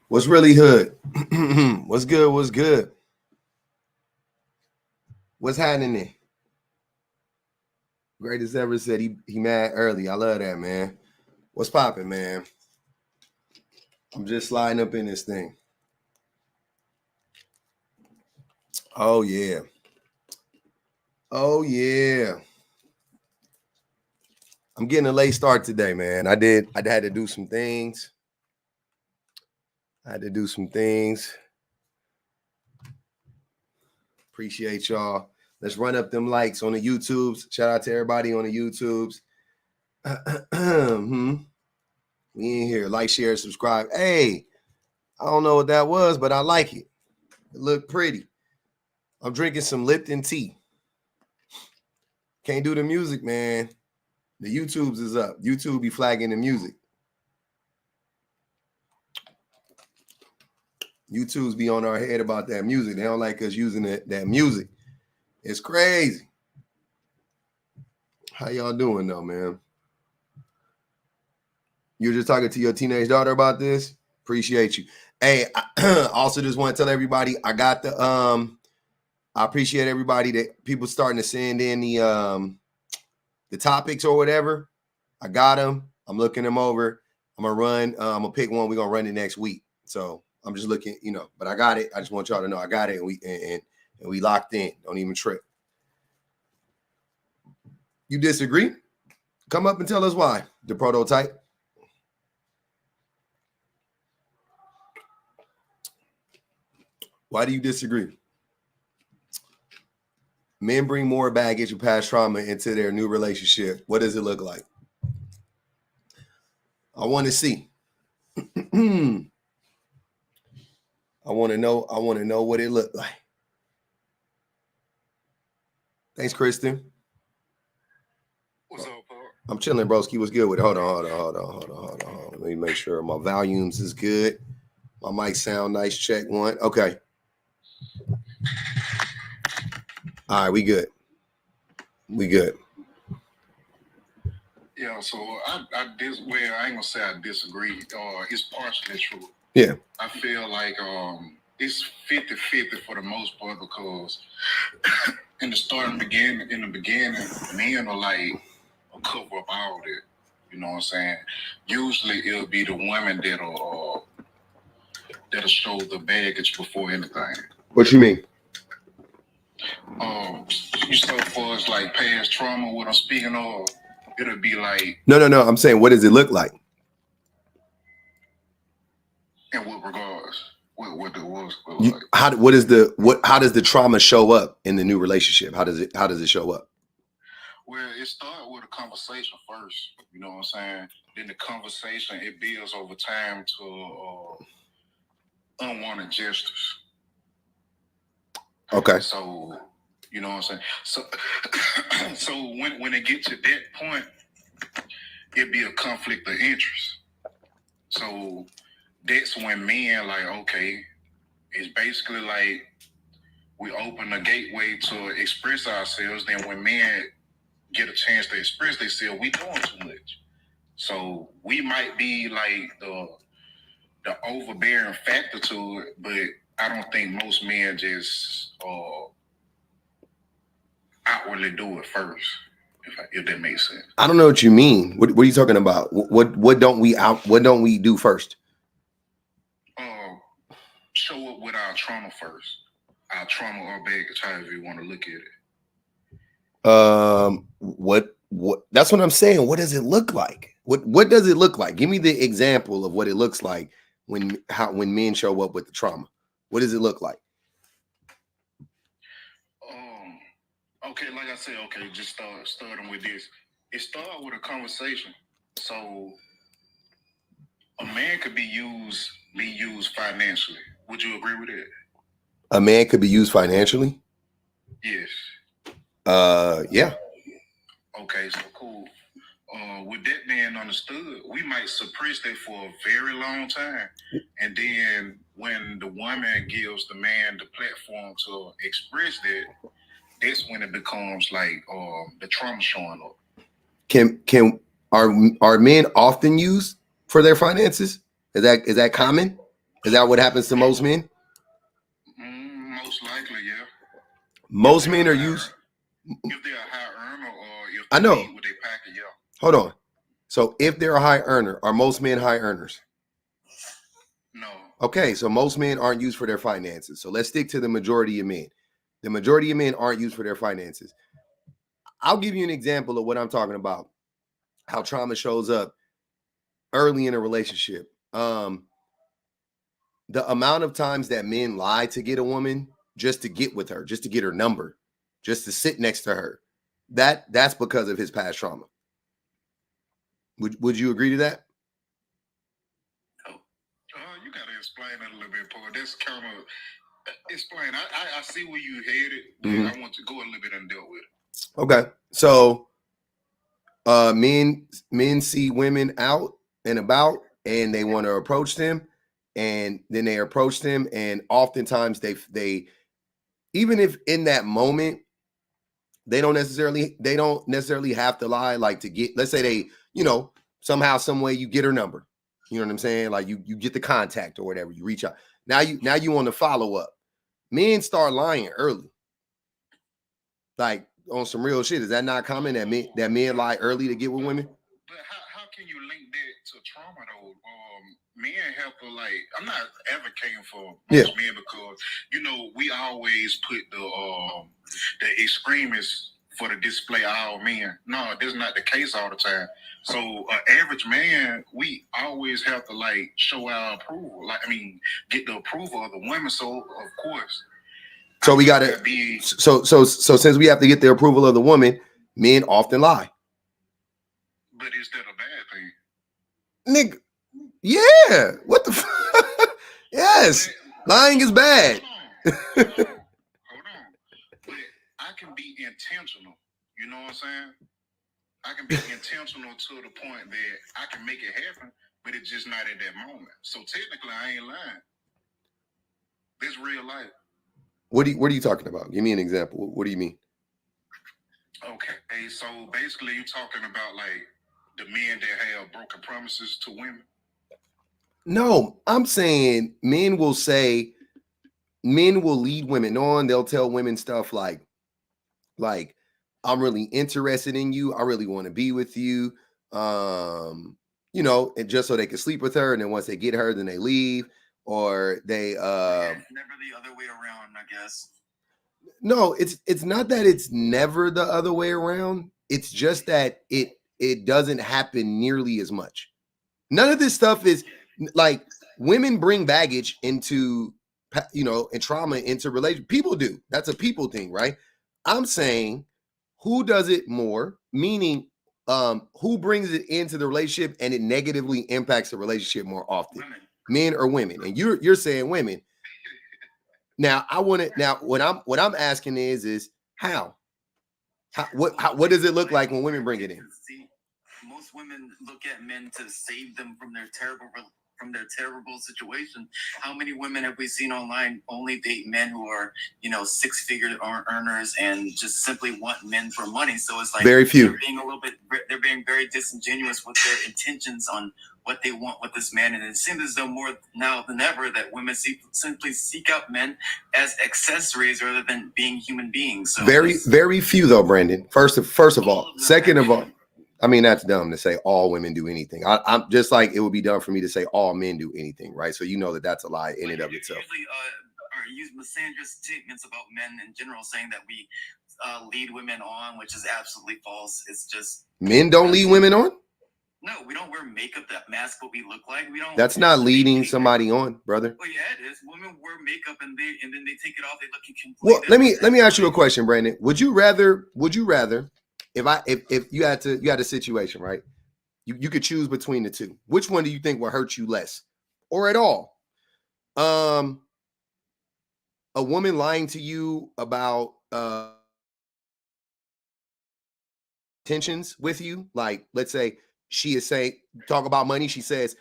What's really hood? What's good? What's good? What's happening? Greatest ever said he mad early. I love that, man. What's popping, man? I'm just sliding up in this thing. Oh yeah. Oh yeah. I'm getting a late start today, man. I had to do some things. Appreciate y'all. Let's run up them likes on the YouTubes. Shout out to everybody on the YouTubes. We in here. Like, share, subscribe. Hey, I don't know what that was, but I like it. It looked pretty. I'm drinking some Lipton tea. Can't do the music, man. The YouTubes is up. YouTube be flagging the music. YouTubes be on our head about that music. They don't like us using that music. It's crazy. How y'all doing though, man? You're just talking to your teenage daughter about this? Appreciate you. Hey, I also just want to tell everybody I got the I appreciate everybody that people starting to send in the topics or whatever. I got them. I'm looking them over. I'm gonna pick one. We're gonna run it next week. So I'm just looking, but I got it. I just want y'all to know I got it, and we locked in. Don't even trip. You disagree? Come up and tell us why. The prototype. Why do you disagree? Men bring more baggage of past trauma into their new relationship. What does it look like? I want to see. I want to know. I want to know what it looked like. Thanks, Kristen. What's up, Paul? I'm chilling, broski. What's good with it? Hold on. Let me make sure my volumes is good. My mic sound nice. Check one. Okay. All right, we good. Yeah, so I ain't gonna say I disagree. It's partially true. Yeah. I feel like it's 50-50 for the most part because in the beginning, men are like cover up all that. You know what I'm saying? Usually it'll be the women that'll show the baggage before anything. What you mean? You so far as like past trauma, what I'm speaking of, it'll be like No. I'm saying, what does it look like? in what regards? What it was like? How does the trauma show up in the new relationship? How does it show up? Well, it started with a conversation first. You know what I'm saying? Then the conversation it builds over time to unwanted gestures. Okay. So you know what I'm saying? So when it gets to that point, it'd be a conflict of interest. So that's when men like, okay, it's basically like we open a gateway to express ourselves. Then when men get a chance to express themselves, we doing too much. So we might be like the overbearing factor to it, but I don't think most men just outwardly do it first. If that makes sense. I don't know what you mean. What are you talking about? What don't we do first? Show up with our trauma first. Our trauma or baggage, however you want to look at it. What that's what I'm saying. What does it look like? What does it look like? Give me the example of what it looks like when men show up with the trauma. What does it look like? Okay, like I said, just starting with this. It started with a conversation. So a man could be used financially. Would you agree with that? A man could be used financially? Yes. Yeah. Okay, so cool. With that being understood, we might suppress that for a very long time, and then when the woman gives the man the platform to express that, that's when it becomes like the trauma showing up. Can are men often used for their finances? Is that common? Is that what happens to most men? Most likely, yeah. Most men are used. If they're a high earner or if I they know. lead with their packet, yeah. Hold on. So if they're a high earner, are most men high earners? No. Okay, so most men aren't used for their finances. So let's stick to the majority of men. The majority of men aren't used for their finances. I'll give you an example of what I'm talking about. How trauma shows up early in a relationship. The amount of times that men lie to get a woman just to get with her, just to get her number, just to sit next to her, that's because of his past trauma. Would you agree to that? You got to explain that a little bit, Paul. That's kind of explain. I see where you headed, but I want to go a little bit and deal with it. Okay, so men see women out and about, and they want to approach them, and then they approach them, and oftentimes they even if in that moment they don't necessarily have to lie, like to get, let's say they, somehow, some way you get her number. You know what I'm saying? Like you get the contact or whatever, you reach out. Now you want to follow up. Men start lying early. Like on some real shit. Is that not common that men lie early to get with women? But how can you link that to trauma though? Men have to I'm not advocating for most men because we always put the extremists for the display of all men. No, that's not the case all the time. So average man, we always have to show our approval. Get the approval of the women. So of course. So we gotta be so since we have to get the approval of the woman, men often lie. But is that a bad thing? Nigga, yeah. What the yes. Lying is bad. Hold on. But I can be intentional. You know what I'm saying? I can be intentional to the point that I can make it happen, but it's just not at that moment. So technically I ain't lying. That's real life. What are you talking about? Give me an example. What do you mean? Okay, so basically you're talking about the men that have broken promises to women. No, I'm saying men will lead women on. They'll tell women stuff like I'm really interested in you. I really want to be with you. And just so they can sleep with her. And then once they get her, then they leave, or they never the other way around, I guess. No, it's not that it's never the other way around. It's just that it doesn't happen nearly as much. None of this stuff is like women bring baggage into and trauma into relationships. People do. That's a people thing, right? I'm saying who does it more, meaning who brings it into the relationship and it negatively impacts the relationship more often, women. Men or women. And you're saying women. Now what I'm asking is how what does it look like when women bring it in? See, most women look at men to save them from their terrible situation. How many women have we seen online only date men who are, six-figure earners and just simply want men for money? So it's like very few. They're being very disingenuous with their intentions on what they want with this man, and it seems as though more now than ever that women simply seek out men as accessories rather than being human beings. So very few though, Brandon. First of all, second of all, I mean, that's dumb to say all women do anything. I'm just like it would be dumb for me to say all men do anything, right? So that's a lie in and of itself. Usually, use misandrous statements about men in general, saying that we lead women on, which is absolutely false. It's just men don't lead women on. No, we don't wear makeup that mask what we look like. We don't. That's not leading somebody on, brother. Well, yeah, it is. Women wear makeup and then they take it off. They look completely. Well, let me ask you a question, Brandon. Would you rather if you had a situation, right? You could choose between the two. Which one do you think will hurt you less, or at all? A woman lying to you about intentions with you. Like, let's say she is talk about money. She says,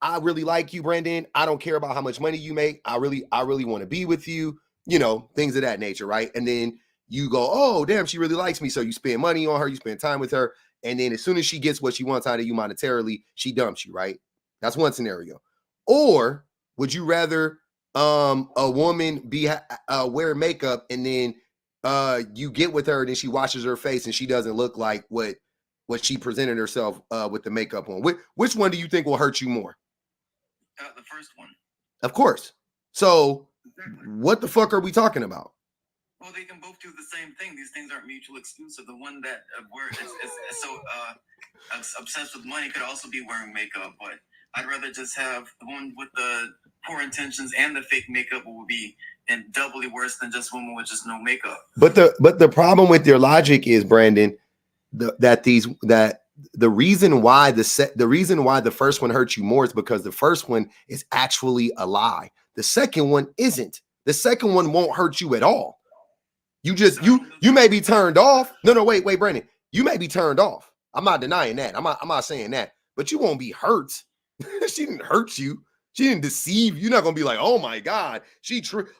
I really like you, Brendan. I don't care about how much money you make. I really want to be with you, you know, things of that nature, right? And then you go, oh, damn, she really likes me. So you spend money on her, you spend time with her. And then as soon as she gets what she wants out of you monetarily, she dumps you, right? That's one scenario. Or would you rather a woman be wear makeup and then you get with her and then she washes her face and she doesn't look like what she presented herself with the makeup on? Which one do you think will hurt you more? The first one. Of course. So what the fuck are we talking about? Well, they can both do the same thing. These things aren't mutually exclusive. The one that is so obsessed with money could also be wearing makeup, but I'd rather just have the one with the poor intentions and the fake makeup will be and doubly worse than just women with just no makeup. But the problem with your logic is, Brandon, the reason why the first one hurts you more is because the first one is actually a lie. The second one isn't. The second one won't hurt you at all. You just you may be turned off. No, wait, Brandon. You may be turned off. I'm not denying that. I'm not saying that. But you won't be hurt. She didn't hurt you. She didn't deceive you. You're not gonna be like, oh my God,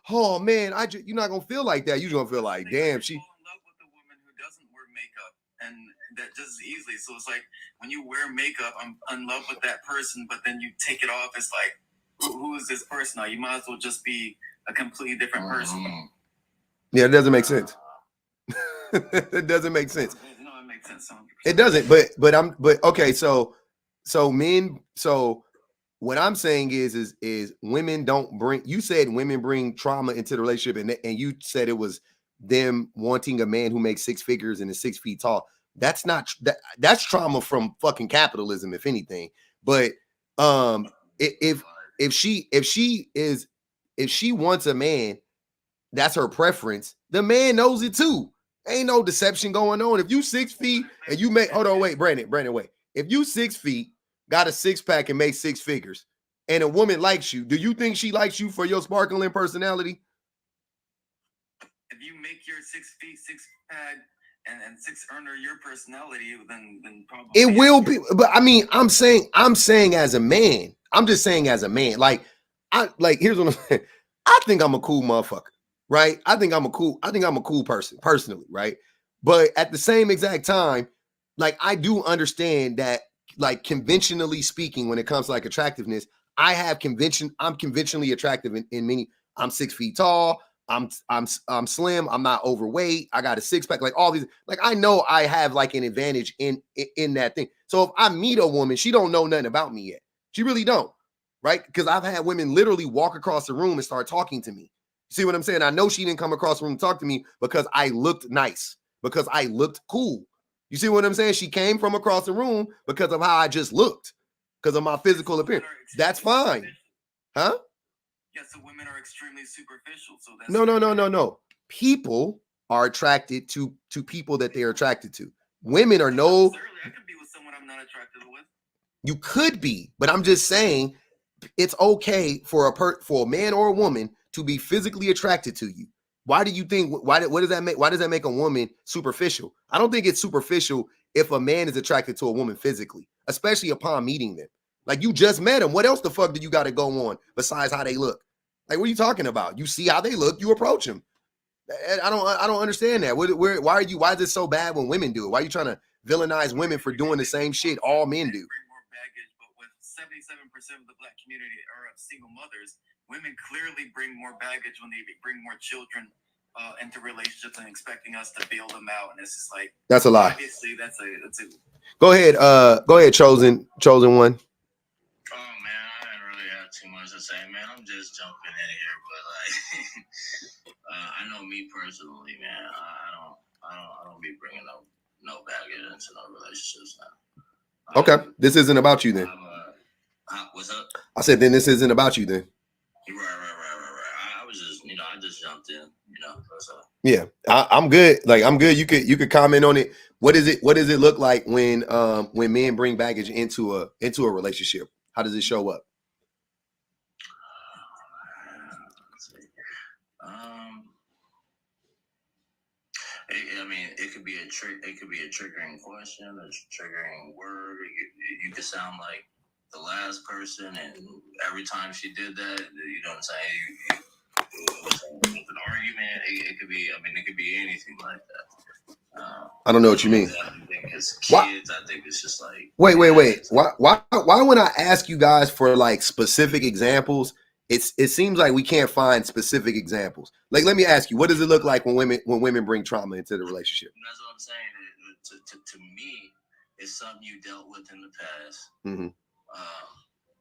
oh man, you're not gonna feel like that. You're gonna feel like, damn, she. Fall in love with a woman who doesn't wear makeup, and that just easily. So it's like when you wear makeup, I'm in love with that person, but then you take it off. It's like, who is this person now? You might as well just be a completely different person. Yeah, it doesn't make sense. It doesn't make sense. No, it makes sense. 100%. It doesn't. But okay. So men. So what I'm saying is women don't bring. You said women bring trauma into the relationship, and you said it was them wanting a man who makes 6 figures and is 6 feet tall. That's not that's trauma from fucking capitalism, if anything. But if she wants a man, that's her preference. The man knows it too. Ain't no deception going on. If you 6 feet and you make, hold on, wait, Brandon, wait. If you 6 feet, got a 6-pack and make 6 figures, and a woman likes you, do you think she likes you for your sparkling personality? If you make your 6 feet, 6-pack, and 6 earner your personality, then probably it will be. But I mean, I'm saying as a man. I'm just saying as a man. Here's what I'm saying. I think I'm a cool motherfucker, right? I think I'm a cool person, personally, right? But at the same exact time, like, I do understand that, like, conventionally speaking, when it comes to like attractiveness, I'm conventionally attractive in many. I'm 6 feet tall. I'm slim. I'm not overweight. I got a 6-pack. Like, all these, like, I know I have like an advantage in that thing. So if I meet a woman, she don't know nothing about me yet. She really don't, right? Because I've had women literally walk across the room and start talking to me. See what I'm saying? I know she didn't come across the room and talk to me because I looked nice, because I looked cool. You see what I'm saying? She came from across the room because of how I just looked, because of my physical appearance. That's fine. Huh? Yes, so women are extremely superficial. So that's No. People are attracted to people that they're attracted to. Women are no. I could be with someone I'm not attracted with. You could be, but I'm just saying it's okay for a man or a woman to be physically attracted to you. Why do you think? What does that make? Why does that make a woman superficial? I don't think it's superficial if a man is attracted to a woman physically, especially upon meeting them. Like, you just met them. What else the fuck do you got to go on besides how they look? Like, what are you talking about? You see how they look, you approach them. I don't understand that. Why is it so bad when women do it? Why are you trying to villainize women for doing the same shit all men do? Bring more baggage, but with 77% of the Black community are of single mothers, women clearly bring more baggage when they bring more children into relationships and expecting us to bail them out. And it's just like, that's a lie. Obviously, that's a. Go ahead, chosen one. Oh man, I didn't really have too much to say, man. I'm just jumping in here, but like, I know me personally, man. I don't be bringing no baggage into no relationships now. Okay, this isn't about you then. What's up? I said, then this isn't about you then. Right. I was just, I just jumped in, That's all. Yeah, I'm good. Like, I'm good. You could comment on it. What does it look like when men bring baggage into a relationship? How does it show up? I mean, it could be a trick. It could be a triggering question, a triggering word. You could sound like the last person, and every time she did that, you know what I'm saying? It was an argument. It could be. I mean, it could be anything like that. I don't know what you mean. Because kids, I think it's just like. Wait. Why when I ask you guys for like specific examples, it seems like we can't find specific examples. Like, let me ask you, what does it look like when women bring trauma into the relationship? That's what I'm saying. To me, it's something you dealt with in the past,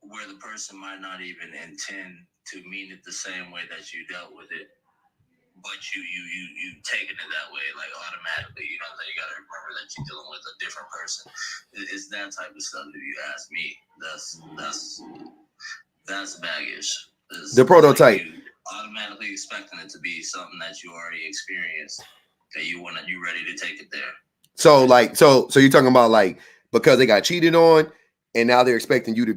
where the person might not even intend to mean it the same way that you dealt with it, but you taking it that way, like automatically. You know that you got to remember that you're dealing with a different person. It's that type of stuff. If you ask me, that's baggage. The prototype. Like automatically expecting it to be something that you already experienced, that you ready to take it there. So like, so you're talking about like, because they got cheated on, and now they're expecting you to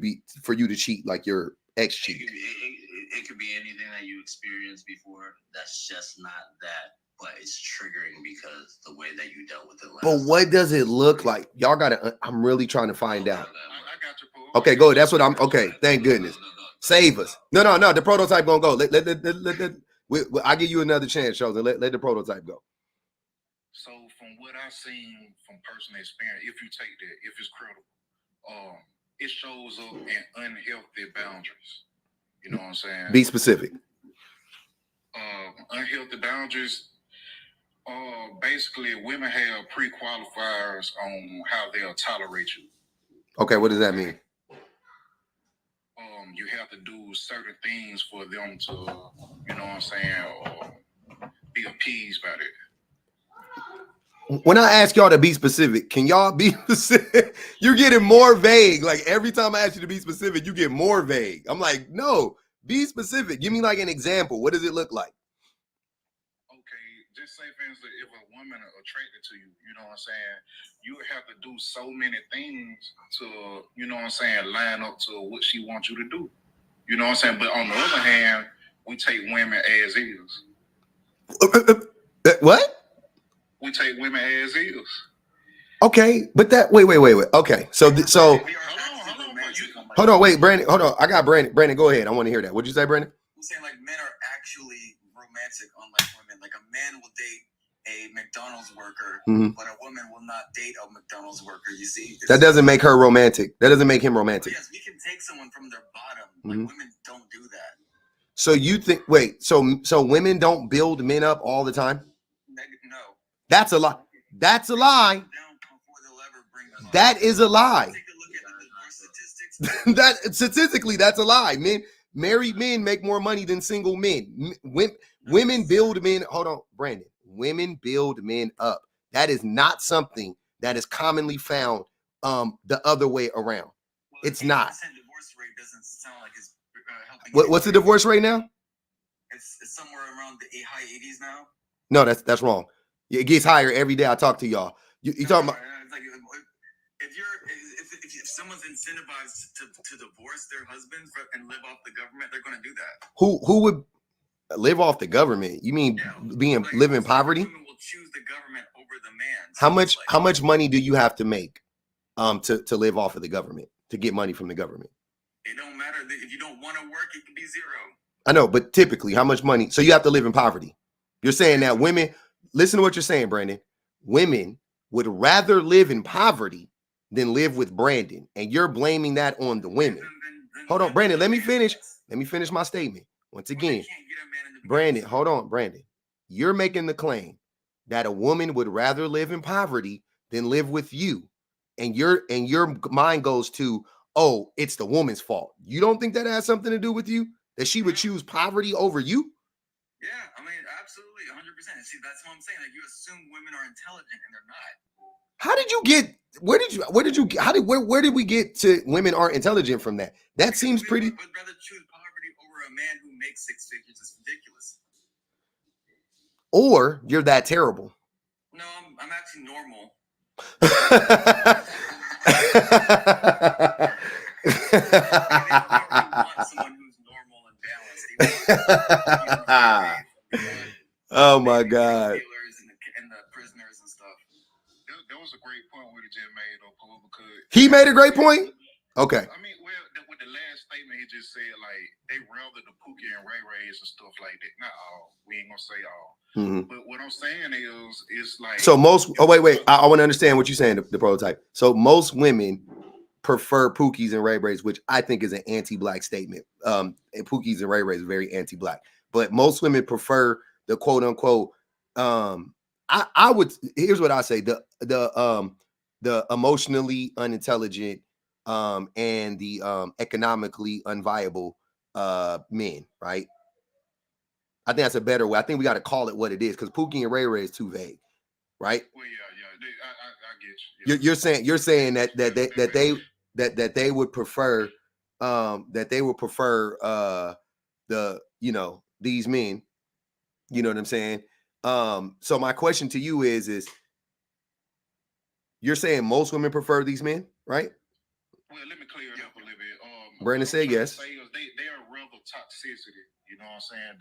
cheat, like your ex cheated. It could be anything that you experienced before. That's just not that, but it's triggering because the way that you dealt with it last But what time. does it look like? Y'all gotta. I'm really trying to find out. I got you, Paul. Okay, go. That's what I'm. Okay, thank goodness. Save us. No. The prototype gonna go. I'll give you another chance, Chosen. Let the prototype go. So from what I've seen from personal experience, if you take that, if it's credible, it shows up in unhealthy boundaries. You know what I'm saying? Be specific. Unhealthy boundaries. Basically, women have pre-qualifiers on how they'll tolerate you. Okay, what does that mean? You have to do certain things for them to, you know what I'm saying, be appeased by it. When I ask y'all to be specific, can y'all be specific? You're getting more vague. Like every time I ask you to be specific, you get more vague. I'm like, no, be specific. Give me like an example. What does it look like? Okay, just say for instance, if a woman is attracted to you, you know what I'm saying, you have to do so many things to, you know what I'm saying, line up to what she wants you to do. You know what I'm saying? But on the other hand, we take women as is. What? We take women as is. Okay, but that wait. Okay, so hold on, wait, Brandon. Hold on, I got Brandon. Brandon, go ahead. I want to hear that. What'd you say, Brandon? I'm saying like men are actually romantic, unlike women. Like a man will date a McDonald's worker, but a woman will not date a McDonald's worker. You see, that doesn't make her romantic. That doesn't make him romantic. Yes, we can take someone from their bottom. Like women don't do that. So you think? Wait. So women don't build men up all the time? No. That's a lie. That's a lie. That is a lie. Take a look at the statistics. That statistically, that's a lie. Married men make more money than single men. Women build men. Hold on, Brandon. Women build men up. That is not something that is commonly found the other way around. Well, it's not. Divorce rate doesn't sound like it's helping. What's the divorce rate now? It's somewhere around the high 80s now. No, that's wrong. It gets higher every day I talk to y'all. You talking about? Like, if someone's incentivized to divorce their husband and live off the government, they're going to do that. Who would live off the government? You mean live in poverty? Women will choose the government over the man. So how much money do you have to make to live off of the government, to get money from the government? It don't matter. If you don't want to work, it can be zero. I know, but typically, how much money? So you have to live in poverty. You're saying that women, listen to what you're saying, Brandon. Women would rather live in poverty than live with Brandon, and you're blaming that on the women. Hold on, Brandon, let me finish. Let me finish my statement. Once again, Brandon, hold on, Brandon. You're making the claim that a woman would rather live in poverty than live with you. And your mind goes to, oh, it's the woman's fault. You don't think that has something to do with you? That she would choose poverty over you? Yeah, I mean, absolutely, 100%. See, that's what I'm saying. Like, you assume women are intelligent, and they're not. How did you get? Where did we get to women aren't intelligent from that? That seems pretty. Would rather choose poverty over a man who makes six figures. It's ridiculous. Or you're that terrible. No, I'm actually normal. Oh my God. he just made though, Paul, because he made a great point. Okay. I mean, well, with the last statement, he just said like they rather the Pookie and Ray Rays and stuff like that. Not all. We ain't gonna say all. Mm-hmm. But what I'm saying is like. So most. Oh wait. I want to understand what you're saying. The prototype. So most women prefer Pookies and Ray Rays, which I think is an anti-black statement. And Pookies and Ray Rays are very anti-black, but most women prefer the quote unquote. I would. Here's what I say: the emotionally unintelligent. And the economically unviable men, right? I think that's a better way. I think we got to call it what it is because Pookie and Ray Ray is too vague, right? Well, I get you. Yeah. You're saying that they would prefer the these men. You know what I'm saying? So my question to you is you're saying most women prefer these men, right? Well, let me clear it up a little bit. Brandon said yes. They are rather toxicity. You know what I'm saying?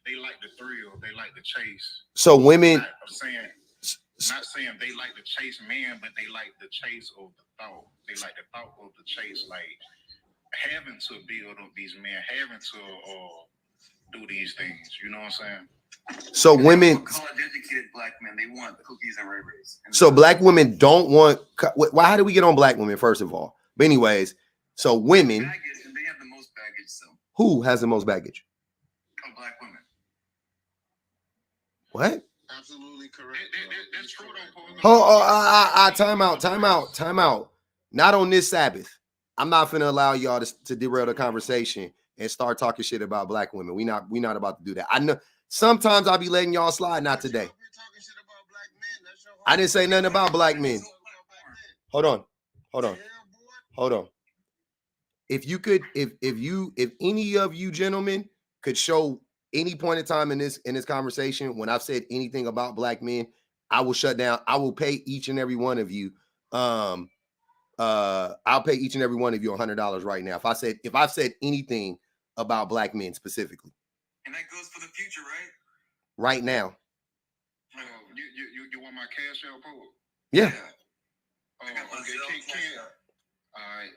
They like the thrill. They like the chase. So women. Not saying they like the chase men, but they like the chase of the thought. They like the thought of the chase, like having to build up these men, having to do these things. You know what I'm saying? So women, college-educated black men, they want cookies and Ray Rays. So black women don't want. Why? How do we get on black women? First of all, but anyways, so women. Baggage, and they have the most baggage. So who has the most baggage? Oh, black women. What? Absolutely correct. That's true. Time out. Not on this Sabbath. I'm not finna allow y'all to derail the conversation and start talking shit about black women. We not about to do that. I know sometimes I'll be letting y'all slide. Not today. I didn't say nothing about black men. Hold on. If you could, if any of you gentlemen could show any point in time in this conversation when I've said anything about black men, I will shut down. I will pay each and every one of you. I'll pay each and every one of you $100 right now. If I've said anything about black men specifically. And that goes for the future, right? Right now. You want my cash out, Paul? Yeah. Okay. All right.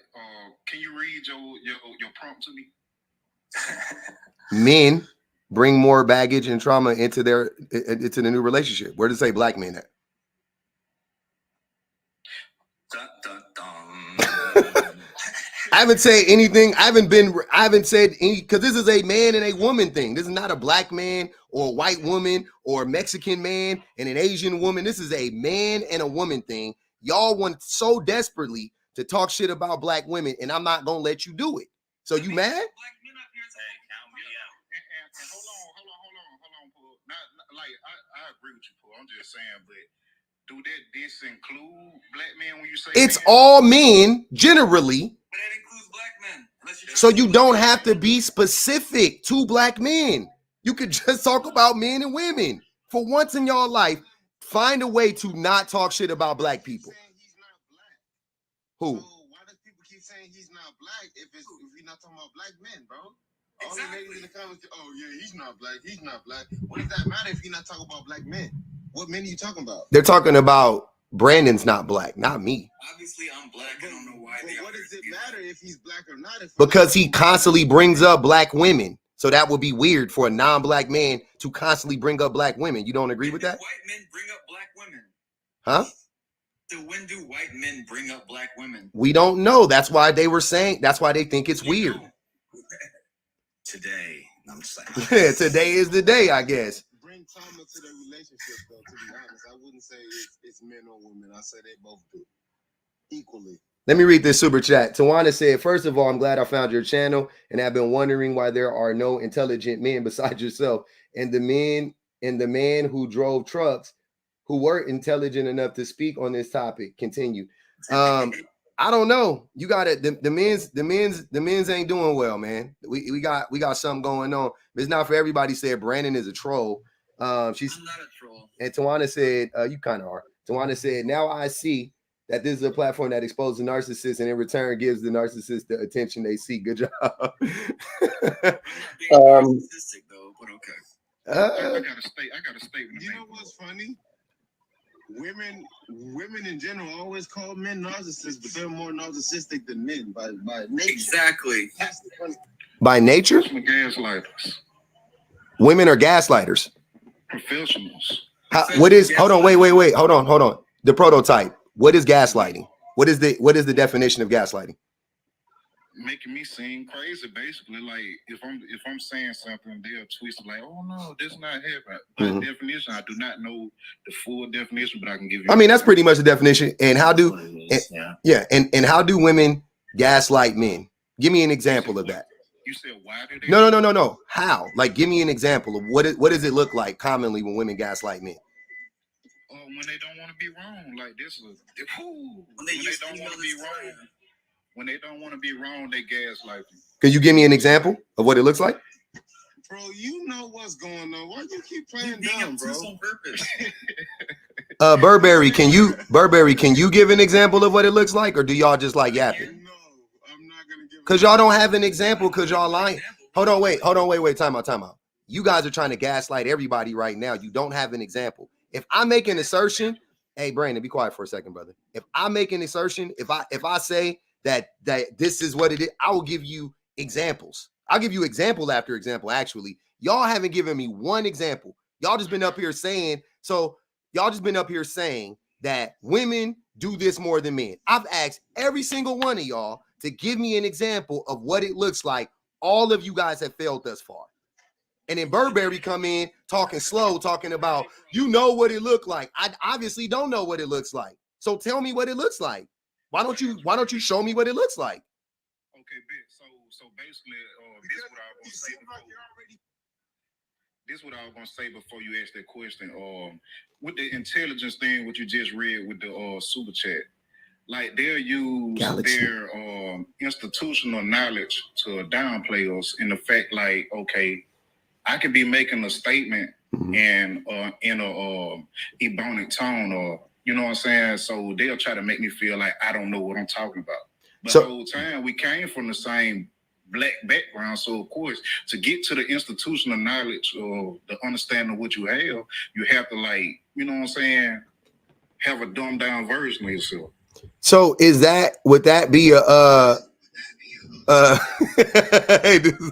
Can you read your prompt to me? Men bring more baggage and trauma into the new relationship. Where does it say black men at? Dun, dun, dun. I haven't said anything. I haven't said any, because this is a man and a woman thing. This is not a black man or a white woman or a Mexican man and an Asian woman. This is a man and a woman thing. Y'all want so desperately to talk shit about black women, and I'm not gonna let you do it. So you mad? And hold on, Paul. Like I agree with you, Paul. I'm just saying, but do this include black men when you say it's men? all men generally? But that includes black men. So you don't have to be specific to black men. You could just talk about men and women. For once in your life, find a way to not talk shit about black people. Who? So why does people keep saying he's not black if we're not talking about black men, bro? Exactly. All the niggas in the comments, oh yeah, he's not black. What does that matter if he's not talking about black men? What men are you talking about? They're talking about Brandon's not black, not me. Obviously, I'm black. I don't know why. But what does it matter if he's black or not? Because he constantly brings up black women. So that would be weird for a non-black man to constantly bring up black women. You don't agree with that? White men bring up black women. Huh? So when do white men bring up black women? We don't know. That's why they were saying, that's why they think it's weird. Today, I'm just like, Yeah, today is the day, I guess. Bring trauma to the relationship, though, to be honest. I wouldn't say it's men or women. I say they both do equally. Let me read this super chat. Tawana said, first of all, I'm glad I found your channel and I've been wondering why there are no intelligent men besides yourself and the man who drove trucks who were intelligent enough to speak on this topic. Continue. I don't know. You got it. The men's ain't doing well, man. We got something going on. But it's not for everybody. Said Brandon is a troll. She's I'm not a troll. And Tawana said, you kind of are. Tawana said, now I see that this is a platform that exposes narcissists and in return gives the narcissist the attention they seek. Good job. I'm not being narcissistic though, but okay. I got a statement. You know what's funny? women in general always call men narcissists, but they're more narcissistic than men by nature. Exactly. By nature, Gaslighters, women are gaslighters. professionals. What is? Hold on, wait. Hold on. The prototype. What is gaslighting? What is the definition of gaslighting? Making me seem crazy, basically. Like if I'm saying something, they'll twist it like, "Oh no, this not happening." By definition, I do not know the full definition, but I can give you. I mean, that's pretty much the definition. And how do? And how do women gaslight men? Give me an example of that. You said why do they? No. How? Like, give me an example of what does it look like commonly when women gaslight men? When they don't want to be wrong, like this. When they don't want to be wrong. When they don't want to be wrong, they gaslight you. Could you give me an example of what it looks like? Bro, you know what's going on. Why you keep playing dumb, bro? Burberry, can you give an example of what it looks like, or do y'all just like yapping? No, I'm not gonna give. Cause y'all don't have an example, cause y'all lying. Hold on, wait. Time out. You guys are trying to gaslight everybody right now. You don't have an example. If I make an assertion, hey Brandon, be quiet for a second, brother. If I make an assertion, if I say that this is what it is, I will give you examples. I'll give you example after example. Actually, y'all haven't given me one example. Y'all just been up here saying that women do this more than men. I've asked every single one of y'all to give me an example of what it looks like. All of you guys have failed thus far. And then Burberry come in talking slow, talking about, you know what it looked like. I obviously don't know what it looks like. So tell me what it looks like. Why don't you show me what it looks like? Okay, so basically, this is what I was gonna say before. This is what I was gonna say before you asked that question. With the intelligence thing, what you just read with the super chat, like they'll use their institutional knowledge to downplay us in the fact, like, okay, I could be making a statement in a ebonic tone, or you know what I'm saying? So they'll try to make me feel like I don't know what I'm talking about. But the whole time we came from the same black background. So of course, to get to the institutional knowledge or the understanding of what you have to, like, you know what I'm saying, have a dumbed down version of yourself. So would that be a hey, this is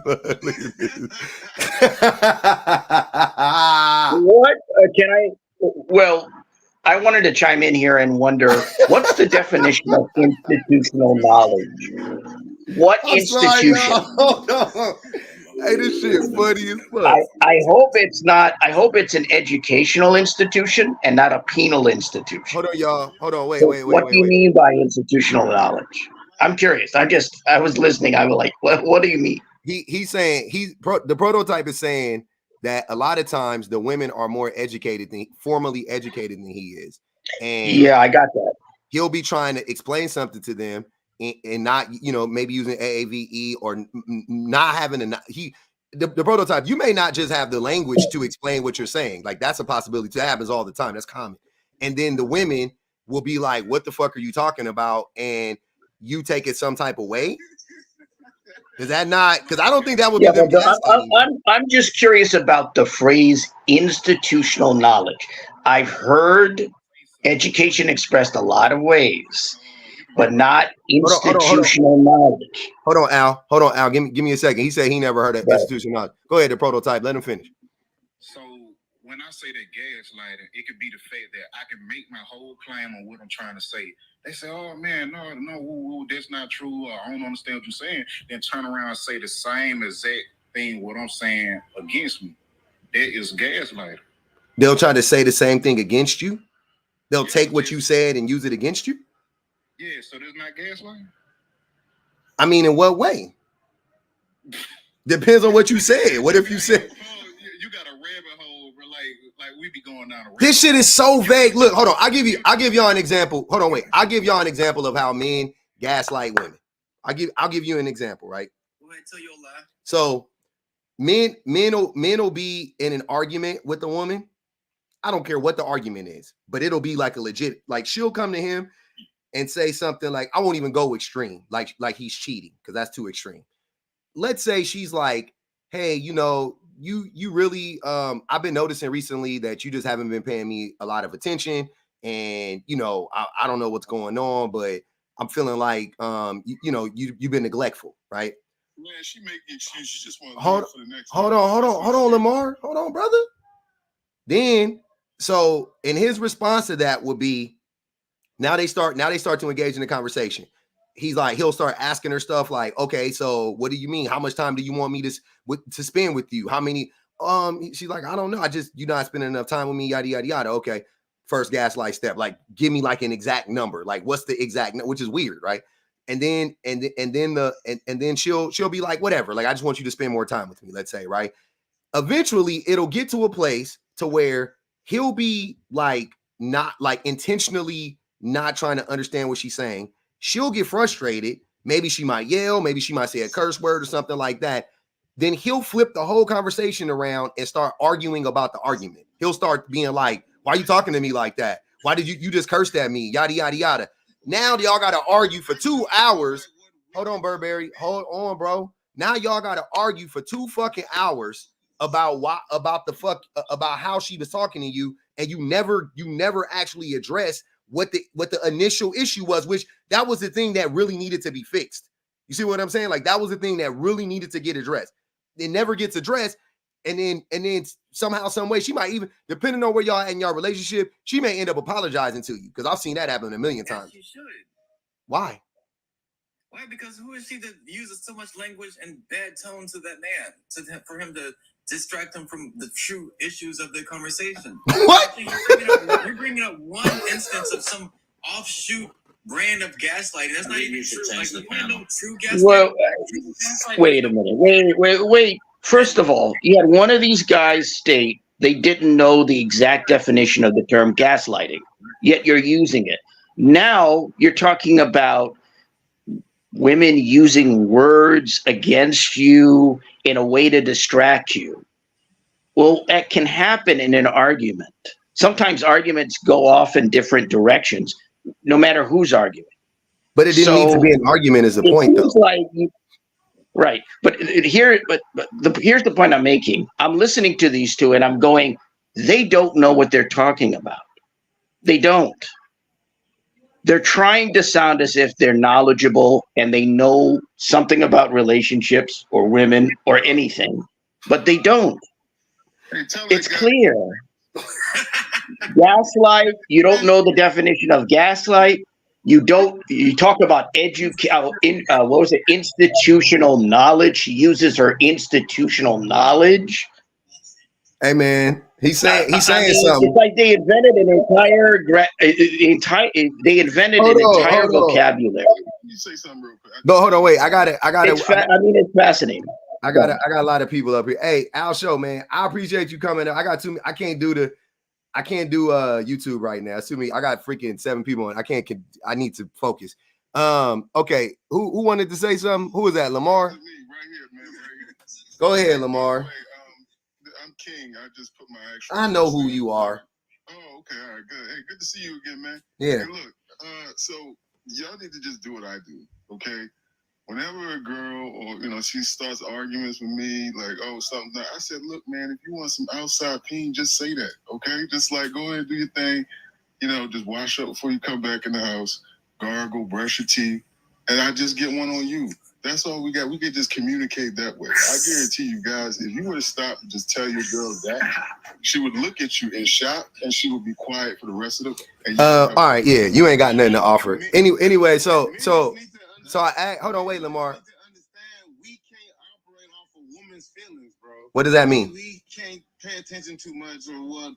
what can I? Well, I wanted to chime in here and wonder what's the definition of institutional knowledge? What institution? Hey, this shit funny as fuck. I hope it's not. I hope it's an educational institution and not a penal institution. Hold on, y'all. Hold on. Wait. What do you mean by institutional knowledge? I'm curious. I was listening. I was like, what do you mean? He's saying the prototype is saying that a lot of times the women are more formally educated than he is. And yeah, I got that. He'll be trying to explain something to them and not, maybe using AAVE or not having the prototype. You may not just have the language to explain what you're saying. Like, that's a possibility. That happens all the time. That's common. And then the women will be like, what the fuck are you talking about? And you take it some type of way. Is that not? Because I don't think that would be them. I'm just curious about the phrase institutional knowledge. I've heard education expressed a lot of ways, but not institutional knowledge. Hold on, Al. Give me a second. He said he never heard of institutional knowledge. Go ahead, the prototype. Let him finish. So when I say that gaslighting, it could be the fact that I can make my whole claim on what I'm trying to say. They say, oh man, no, that's not true. I don't understand what you're saying. Then turn around and say the same exact thing what I'm saying against me. That is gaslighting. They'll try to say the same thing against you. They'll take what you said and use it against you. Yeah, so that's not gaslighting. I mean, in what way? Depends on what you said. What if you said? You got a rabbit hole, bro. Like we be going down a rabbit. This shit is so vague. Look, hold on. I'll give y'all an example. Hold on, wait. I'll give y'all an example of how men gaslight women. I'll give you an example, right? Go ahead, tell your lie. So men will be in an argument with a woman. I don't care what the argument is, but it'll be like a legit, like she'll come to him and say something like, I won't even go extreme, like he's cheating, because that's too extreme. Let's say she's like, hey, you really, I've been noticing recently that you just haven't been paying me a lot of attention, and you know, I don't know what's going on, but I'm feeling like you've been neglectful, right? Man, she making excuses. She just want to Hold for the next. on, Lamar. Hold on, brother. Then, so, and his response to that would be, now they start to engage in the conversation. He'll start asking her stuff like, okay, so what do you mean? How much time do you want me to spend with you? How many? She's like, I don't know. You're not spending enough time with me, yada, yada, yada. Okay. First gaslight step, like, give me like an exact number. Like, what's the exact, which is weird, right? And then she'll be like, whatever. Like, I just want you to spend more time with me, let's say, right? Eventually it'll get to a place to where he'll be like, not like intentionally not trying to understand what she's saying. She'll get frustrated. Maybe she might yell. Maybe she might say a curse word or something like that. Then he'll flip the whole conversation around and start arguing about the argument. He'll start being like, why are you talking to me like that? Why did you just cursed at me? Yada, yada, yada. Now y'all got to argue for 2 hours. Hold on, Burberry. Hold on, bro. Now y'all got to argue for 2 fucking hours about how she was talking to you, and you never actually address what the initial issue was, which that was the thing that really needed to be fixed. You see what I'm saying? Like, that was the thing that really needed to get addressed. It never gets addressed, and then somehow, some way, she might even, depending on where y'all at in your relationship, she may end up apologizing to you, because I've seen that happen a million times. She should. Why? Why? Because who is she that uses so much language and bad tone to that man, for him to distract him from the true issues of the conversation? What? You're bringing up one instance of some offshoot brand of gaslighting. That's not even true. Like, you want to know true gaslighting? Well, wait a minute. Wait. First of all, you had one of these guys state they didn't know the exact definition of the term gaslighting, yet you're using it. Now you're talking about women using words against you in a way to distract you. Well, that can happen in an argument. Sometimes arguments go off in different directions, no matter who's arguing. But it didn't need to be an argument, is the point, though. Right. But here's the point I'm making. I'm listening to these two and I'm going, they don't know what they're talking about. They don't. They're trying to sound as if they're knowledgeable and they know something about relationships or women or anything, but they don't. It's clear. Gaslight, you don't know the definition of gaslight. You talk about institutional knowledge. She uses her institutional knowledge. Hey, man, he's saying something. It's like they invented an entire vocabulary. You say something real quick. No, hold on, wait. I got it. It's fascinating. I got a lot of people up here. Hey, Al Show, man, I appreciate you coming up. I can't do YouTube right now. Assuming me, I got freaking 7 people on. I need to focus. Okay, who wanted to say something? Who was that? Lamar? Me, right here, man, right here. Go ahead, Lamar. I'm King. I just put my actual. I know who you are. Oh, okay, all right, good. Hey, good to see you again, man. Yeah. Hey, look, so y'all need to just do what I do, okay? Whenever a girl or she starts arguments with me, like, oh, something, I said, look, man, if you want some outside peen, just say that, okay? Just like go ahead and do your thing, just wash up before you come back in the house, gargle, brush your teeth, and I just get one on you. That's all we got. We could just communicate that way. I guarantee you guys, if you were to stop and just tell your girl that, she would look at you in shock and she would be quiet for the rest of the. All right, yeah, you ain't got nothing to offer. Anyway, so I hold on, wait, Lamar. We can't operate off of women's feelings, bro. What does that mean? We can't pay attention too much on what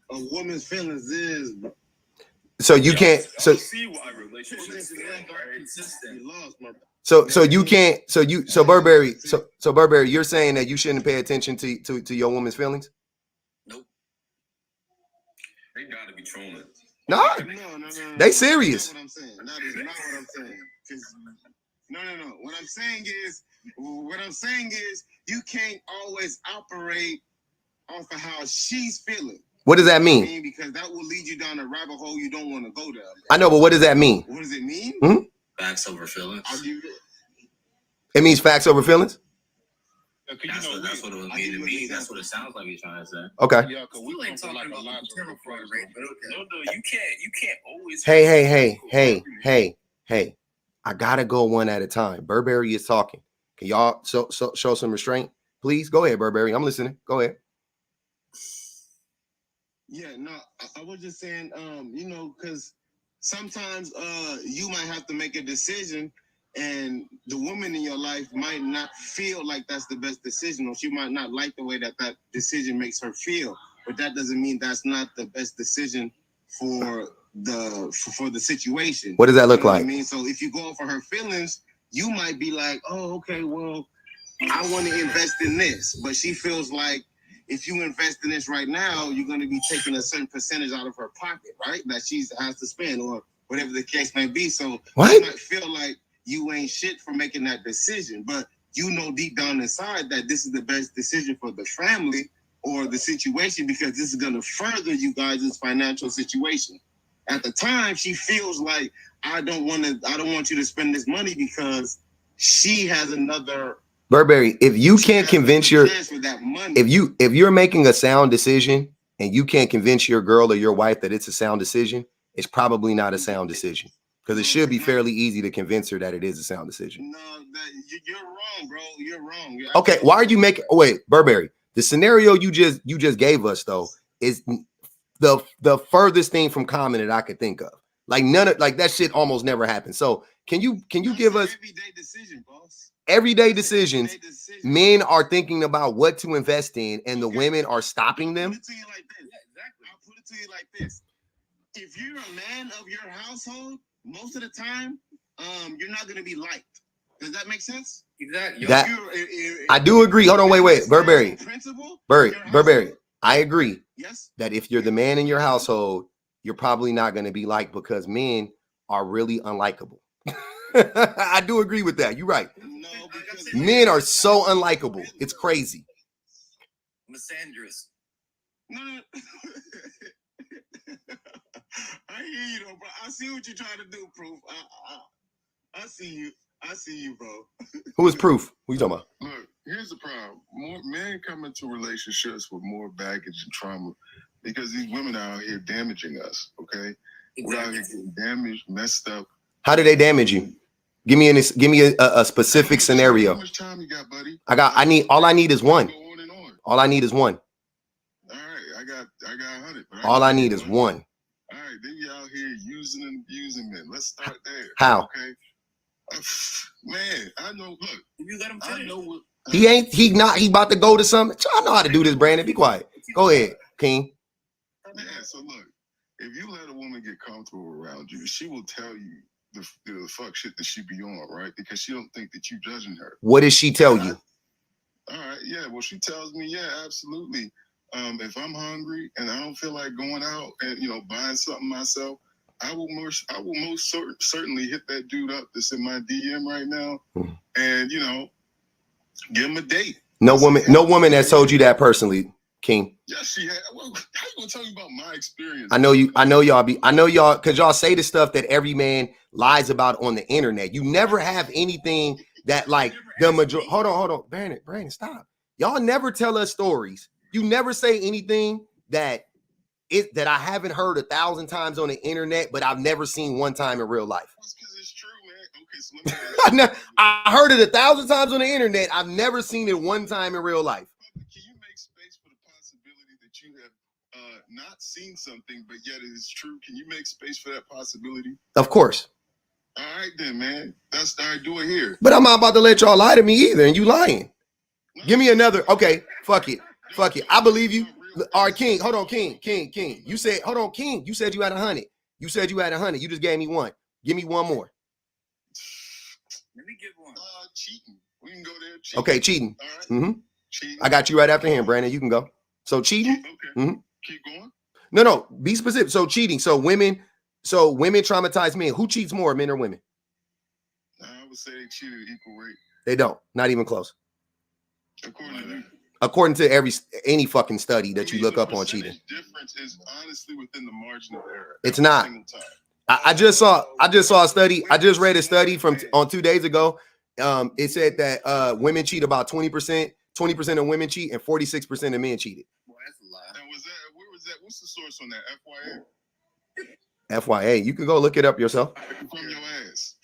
a woman's feelings is, bro. So you can't. So see why relationships are consistent. So you can't. So Burberry. So Burberry, you're saying that you shouldn't pay attention to your woman's feelings? Nope. They gotta be trolling. No. They serious. That's what I'm saying. That is not what I'm saying. No. What I'm saying is you can't always operate off of how she's feeling. What does that mean? Because that will lead you down a rabbit hole you don't want to go down. I know, but what does that mean? What does it mean? Hmm? Facts over feelings. I'll give you that. It means facts over feelings? That's what it would mean to me. That's what it sounds like you're trying to say. Okay. Yeah, because we ain't talking about the maternal fraud rate, but okay. No, you can't always. Hey. I gotta go one at a time. Burberry is talking. Can y'all show some restraint, please? Go ahead, Burberry. I'm listening. Go ahead. Yeah, no, I was just saying, you know, because sometimes you might have to make a decision, and the woman in your life might not feel like that's the best decision, or she might not like the way that decision makes her feel. But that doesn't mean that's not the best decision for the situation. What does that look like? I mean, so if you go for her feelings, you might be like, oh, okay, well, I want to invest in this, but she feels like if you invest in this right now, you're going to be taking a certain percentage out of her pocket, right? That she has to spend, or whatever the case may be. So you might feel like you ain't shit for making that decision, but you know deep down inside that this is the best decision for the family or the situation, because this is going to further you guys' financial situation. At the time, she feels like I don't want you to spend this money because she has another. Burberry, if you can't convince if you're making a sound decision and you can't convince your girl or your wife that it's a sound decision, it's probably not a sound decision, because it should be fairly easy to convince her that it is a sound decision. No, you're wrong, bro. You're wrong. Okay, why are you making? Oh, wait, Burberry, the scenario you just gave us though is the furthest thing from common that I could think of. Like that shit almost never happens. So can you give us everyday decision, boss? Everyday decisions? Men are thinking about what to invest in, and the women are stopping them. I'll put it to you like this. Exactly. I'll put it to you like this. If you're a man of your household, most of the time, you're not going to be liked. Does that make sense? Exactly. I do agree. Hold on, wait, Burberry. Burberry. I agree. Yes. That if you're the man in your household, you're probably not going to be liked, because men are really unlikable. I do agree with that. You're right. No, men are so unlikable. It's crazy. Misandrous. No. I hear you, though, bro. I see what you're trying to do, Proof. I see you. I see you, bro. Who is Proof? Who you talking about? Look, here's the problem. More men come into relationships with more baggage and trauma because these women are out here damaging us, okay? Exactly. We're out here getting damaged, messed up. How do they damage you? Give me a specific scenario. How much time you got, buddy? All I need is one. Go on and on. All I need is one. All right, I got 100. All I need is one. All right, then you're out here using and abusing men. Let's start there. How? Okay. Man, I know. Look, if you let him finish. I know what. He about to go to something. I know how to do this, Brandon. Be quiet. Go ahead, King. Man, so look, if you let a woman get comfortable around you, she will tell you the fuck shit that she be on, right? Because she don't think that you judging her. What does she tell you? All right, yeah. Well, she tells me, yeah, absolutely. If I'm hungry and I don't feel like going out and buying something myself, I will most certainly hit that dude up that's in my DM right now, and give him a date. No woman has told you that personally, King. Yes, she had. Well, how you gonna tell me about my experience? I know y'all because y'all say the stuff that every man lies about on the internet. You never have anything that like the majority. Hold on, Brandon, stop. Y'all never tell us stories. You never say anything that I haven't heard 1,000 times on the internet, but I've never seen one time in real life. That's because it's true, man. Okay, so let me I heard it 1,000 times on the internet. I've never seen it one time in real life. Can you make space for the possibility that you have not seen something, but yet it is true? Can you make space for that possibility? Of course. All right, then, man. That's all right. Do it here. But I'm not about to let y'all lie to me either, and you lying. No. Give me another. Okay, fuck it. I believe you. All right, King. Hold on, King. You said, hold on, King. You said you had 100. You just gave me one. Give me one more. Let me give one. Cheating. We can go there. Cheating. Okay, cheating. All right. Mm-hmm. Cheating. I got you right after him, Brandon. You can go. So cheating. Okay. Mm-hmm. Keep going. No. Be specific. So cheating. So women traumatize men. Who cheats more, men or women? I would say they cheat at equal rate. They don't. Not even close. According to any fucking study that you look up on cheating. Difference is honestly within the margin of error. It's not. I just saw a study. I just read a study on 2 days ago. It said that women cheat about 20%, 20% of women cheat, and 46% of men cheated. Well, that's a lie. And was that, where was that? What's the source on that? FYA? FYA, you can go look it up yourself. From your ass.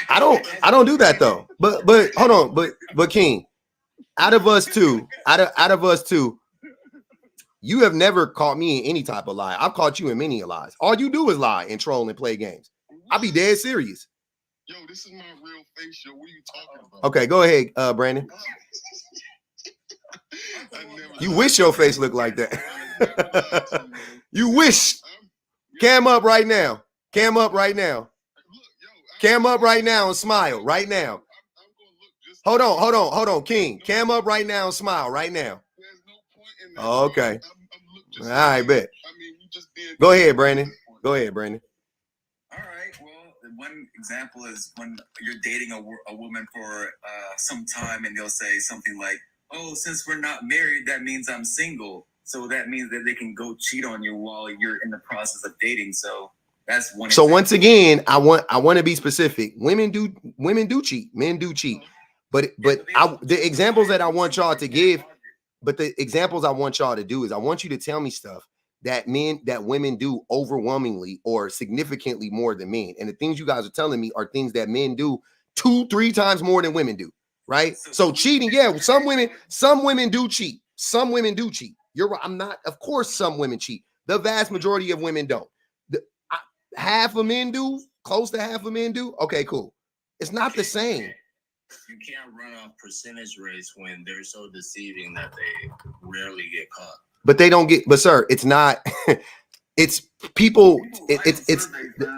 I don't do that though. But hold on, but King, out of us two, you have never caught me in any type of lie. I've caught you in many lies. All you do is lie and troll and play games. I'll be dead serious. Yo, this is my real face, yo. What are you talking about? Okay, go ahead, Brandon. You wish your face looked like that. You wish. Cam up right now. Cam up right now. Cam up right now and smile right now. Hold on, King. Cam up right now and smile right now. Oh, okay. All right, bet. Go ahead, Brandon. Go ahead, Brandon. All right. Well, one example is when you're dating a woman for some time, and they'll say something like, "Oh, since we're not married, that means I'm single. So that means that they can go cheat on you while you're in the process of dating." So that's one. So once again, I want to be specific. Women do cheat. Men do cheat. But the examples that I want y'all to give, but the examples I want y'all to do is I want you to tell me stuff that women do overwhelmingly or significantly more than men. And the things you guys are telling me are things that men do 2-3 times more than women do. Right? So cheating, yeah, some women do cheat. Some women do cheat. You're right. I'm not, of course, some women cheat. The vast majority of women don't. Half of men do, close to half of men do. Okay, cool. It's not the same. You can't run off percentage rates when they're so deceiving that they rarely get caught. But they don't get, but sir, it's not, it's people, it's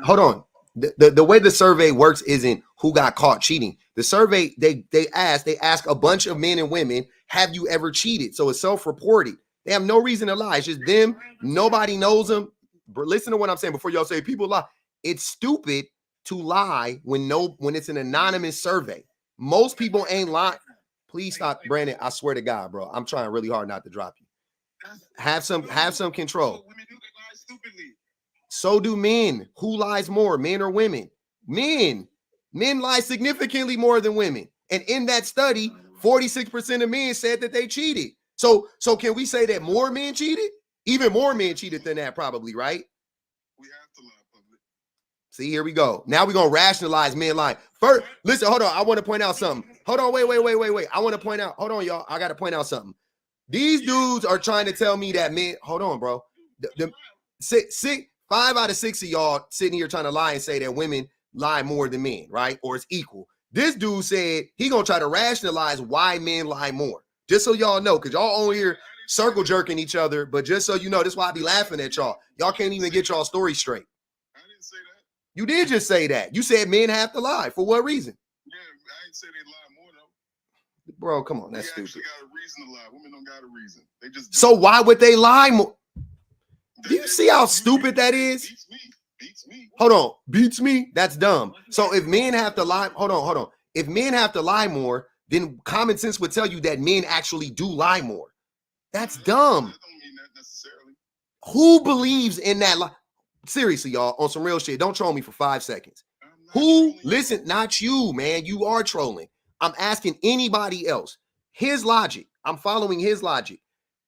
hold on. The way the survey works isn't who got caught cheating. The survey, they ask a bunch of men and women, have you ever cheated? So it's self-reported. They have no reason to lie. It's just them. Nobody knows them. But listen to what I'm saying before y'all say people lie. It's stupid to lie when it's an anonymous survey. Most people ain't lying. Please stop, Brandon. I swear to God, bro. I'm trying really hard not to drop you. Have some control. So do men. Who lies more, men or women? Men. Men lie significantly more than women. And in that study, 46% of men said that they cheated. So can we say that more men cheated? Even more men cheated than that, probably, right? We have to lie public. See, here we go. Now we're going to rationalize men lying. First, listen, hold on. I want to point out something. Hold on, wait. I want to point out, hold on, y'all. I got to point out something. These dudes are trying to tell me that men, hold on, bro. Five out of 6 of y'all sitting here trying to lie and say that women lie more than men, right? Or it's equal. This dude said he going to try to rationalize why men lie more. Just so y'all know, because y'all on here circle jerking each other, but just so you know, this is why I be laughing at y'all. Y'all can't even get y'all story straight. I didn't say that. You did just say that. You said men have to lie. For what reason? Yeah, I didn't say they lie more though. Bro, come on, that's they stupid. Got a reason to lie. Women don't got a reason. They just. So why would they lie more? Do you see how stupid that is? Beats me. Hold on, beats me. That's dumb. So if men have to lie, hold on. If men have to lie more, then common sense would tell you that men actually do lie more. That's dumb. That don't mean that necessarily. Who believes in that lie? Seriously, y'all, on some real shit. Don't troll me for 5 seconds. Who? Listen, not you, man. You are trolling. I'm asking anybody else. His logic. I'm following his logic.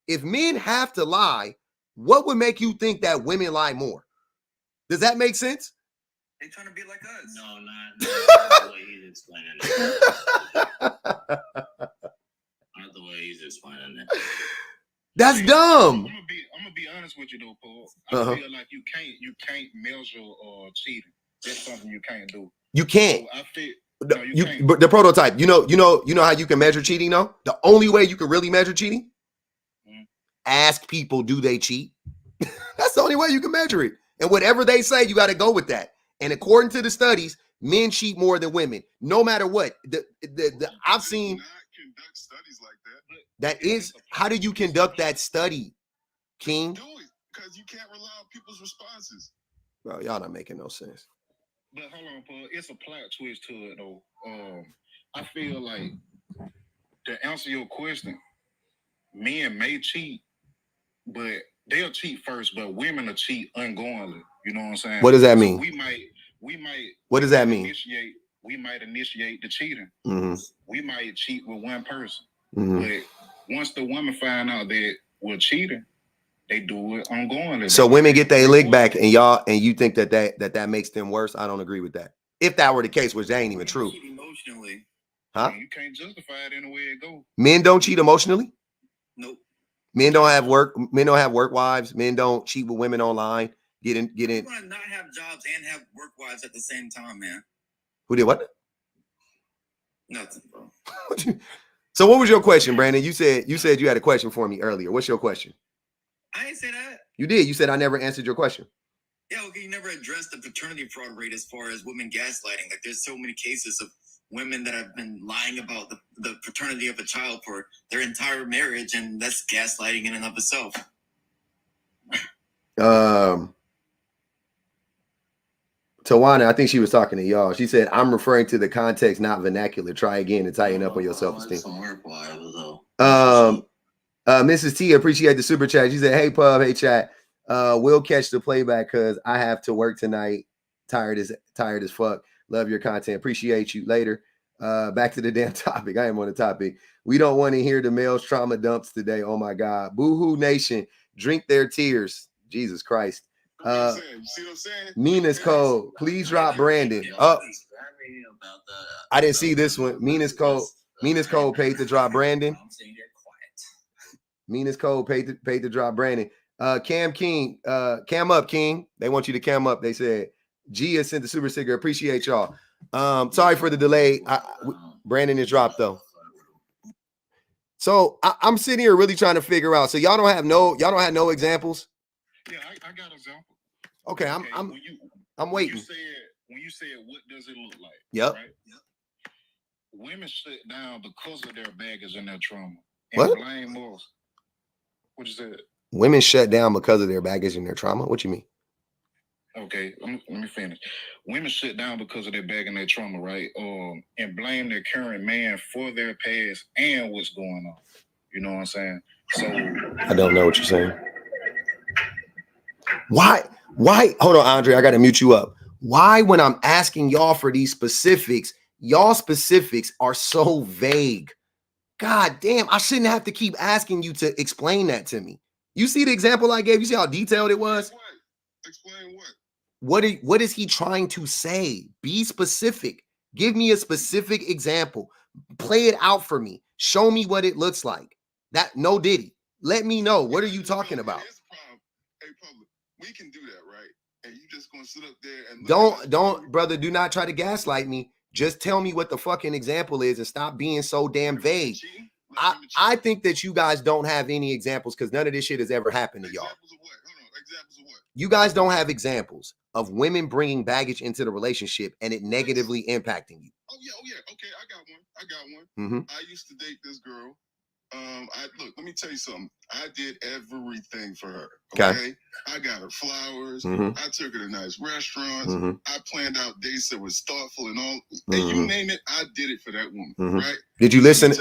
If men have to lie, what would make you think that women lie more? Does that make sense? They trying to be like us. No, not the way he's explaining it. Not the way he's explaining it. That's dumb. I'm gonna be honest with you though, Paul. I feel like you can't measure cheating. That's something you can't do. You can't. So I feel But the prototype. You know how you can measure cheating though? The only way you can really measure cheating? Ask people, do they cheat? That's the only way you can measure it. And whatever they say, you got to go with that. And according to the studies, men cheat more than women, no matter what. I've seen conduct studies like that. That is, how do you conduct that study, King? Do it because you can't rely on people's responses. Bro, y'all not making no sense. But hold on, Paul. It's a plot twist to it though. I feel like to answer your question, men may cheat, but they'll cheat first, but women will cheat ongoingly. You know what I'm saying? What does that mean? So we might. What does that mean? We might initiate the cheating. Mm-hmm. We might cheat with one person. But once the woman find out that we're cheating, they do it ongoing. So women get their lick back, and you think that makes them worse? I don't agree with that. If that were the case, which that ain't even true. Emotionally, huh? You can't justify it in the way it goes. Men don't cheat emotionally. Nope. Men don't have work. Men don't have work wives. Men don't cheat with women online. Get in. You want to not have jobs and have work wives at the same time, man. Who did what? Nothing, bro. So what was your question, Brandon? You said you had a question for me earlier. What's your question? I didn't say that. You did. You said I never answered your question. Yeah, okay. You never addressed the paternity fraud rate as far as women gaslighting. Like, there's so many cases of women that have been lying about the paternity of a child for their entire marriage, and that's gaslighting in and of itself. Tawana, I think she was talking to y'all. She said, I'm referring to the context, not vernacular. Try again and tighten up on your self-esteem. Mrs. T, appreciate the super chat. She said, hey, Pub, hey, chat. We'll catch the playback because I have to work tonight. Tired as fuck. Love your content. Appreciate you. Later. Back to the damn topic. I am on the topic. We don't want to hear the male's trauma dumps today. Oh, my God. Boohoo Nation. Drink their tears. Jesus Christ. See what I'm saying? Mina's code. Please drop Brandon. Up. I didn't see this one. Mina's code. Mina's code paid to drop Brandon. Mina's code paid to drop Brandon. Cam King. Cam up, King. They want you to cam up. They said. Gia sent the super sticker. Appreciate y'all. Sorry for the delay. Brandon is dropped though. So I'm sitting here really trying to figure out. So y'all don't have no examples. Yeah, I got an example. Okay, I'm waiting. When you said what does it look like? Yep. Right? Yep. Women shut down because of their baggage and their trauma. And what? Blame us. What you said? Women shut down because of their baggage and their trauma. What you mean? Okay, let me finish. Women shut down because of their baggage and their trauma, right? And blame their current man for their past and what's going on. You know what I'm saying? So I don't know what you're saying. Why? Hold on, Andre. I got to mute you up. Why, when I'm asking y'all for these specifics, y'all specifics are so vague? God damn, I shouldn't have to keep asking you to explain that to me. You see the example I gave? You see how detailed it was? Explain what? What is he trying to say? Be specific. Give me a specific example. Play it out for me. Show me what it looks like. That no Diddy. Let me know. What are you talking about? Hey, public, we can do that, right? And you just gonna sit up there and don't, brother. Do not try to gaslight me. Just tell me what the fucking example is and stop being so damn vague. I think that you guys don't have any examples because none of this shit has ever happened to y'all. Examples of what? Hold on. Examples of what? You guys don't have examples of women bringing baggage into the relationship and it negatively impacting you. Oh yeah. Okay, I got one. Mm-hmm. I used to date this girl. Look, let me tell you something. I did everything for her. Okay. I got her flowers. Mm-hmm. I took her to nice restaurants. Mm-hmm. I planned out dates that was thoughtful and all. Mm-hmm. And you name it, I did it for that woman. Mm-hmm. Right? Did you listen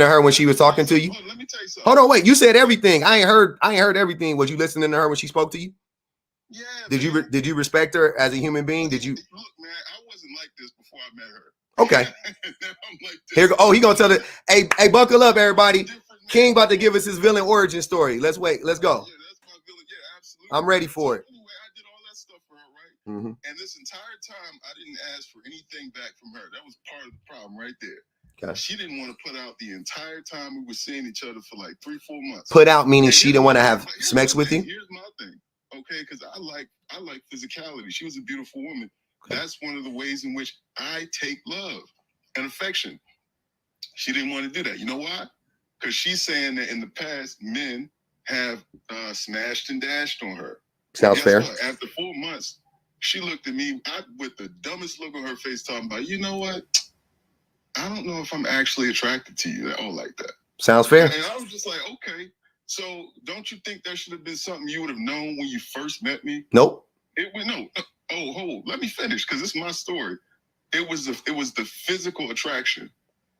to her when she was talking to you? Let me tell you something. Hold on, wait. You said everything. I ain't heard everything. Was you listening to her when she spoke to you? Yeah. Did you respect her as a human being? Did you? Look, man, I wasn't like this before I met her. Okay. I'm like this. Here go. Oh, he gonna tell it. Hey, buckle up, everybody. King about to give us his villain origin story. Let's wait. Let's go. Yeah, that's my villain. Yeah, absolutely. I'm ready for it. Anyway, I did all that stuff for her, right? Mm-hmm. And this entire time, I didn't ask for anything back from her. That was part of the problem right there. Okay. She didn't want to put out the entire time we were seeing each other for like 3-4 months. Put out meaning she didn't want to have sex with you? Here's my thing. Okay, because I like physicality. She was a beautiful woman. Okay. That's one of the ways in which I take love and affection. She didn't want to do that. You know why? Because she's saying that in the past, men have smashed and dashed on her. Sounds fair. What? After 4 months, she looked at me with the dumbest look on her face, talking about, you know what? I don't know if I'm actually attracted to you like that. Sounds fair. And I was just like, okay. So don't you think that should have been something you would have known when you first met me? Nope. No. Let me finish because it's my story. It was the physical attraction.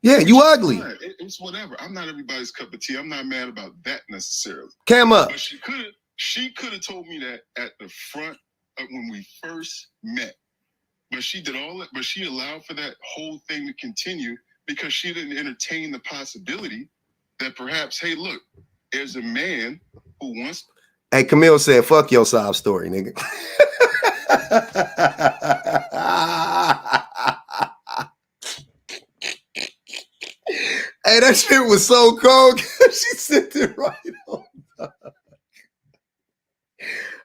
Yeah, you ugly. It's whatever. I'm not everybody's cup of tea. I'm not mad about that necessarily. Cam up. But she could have told me that at the front of when we first met. But she did all that. But she allowed for that whole thing to continue because she didn't entertain the possibility that perhaps, hey, look, there's a man who wants. Hey, Camille said, fuck your sob story, nigga. Hey, that shit was so cold. She sent it right on.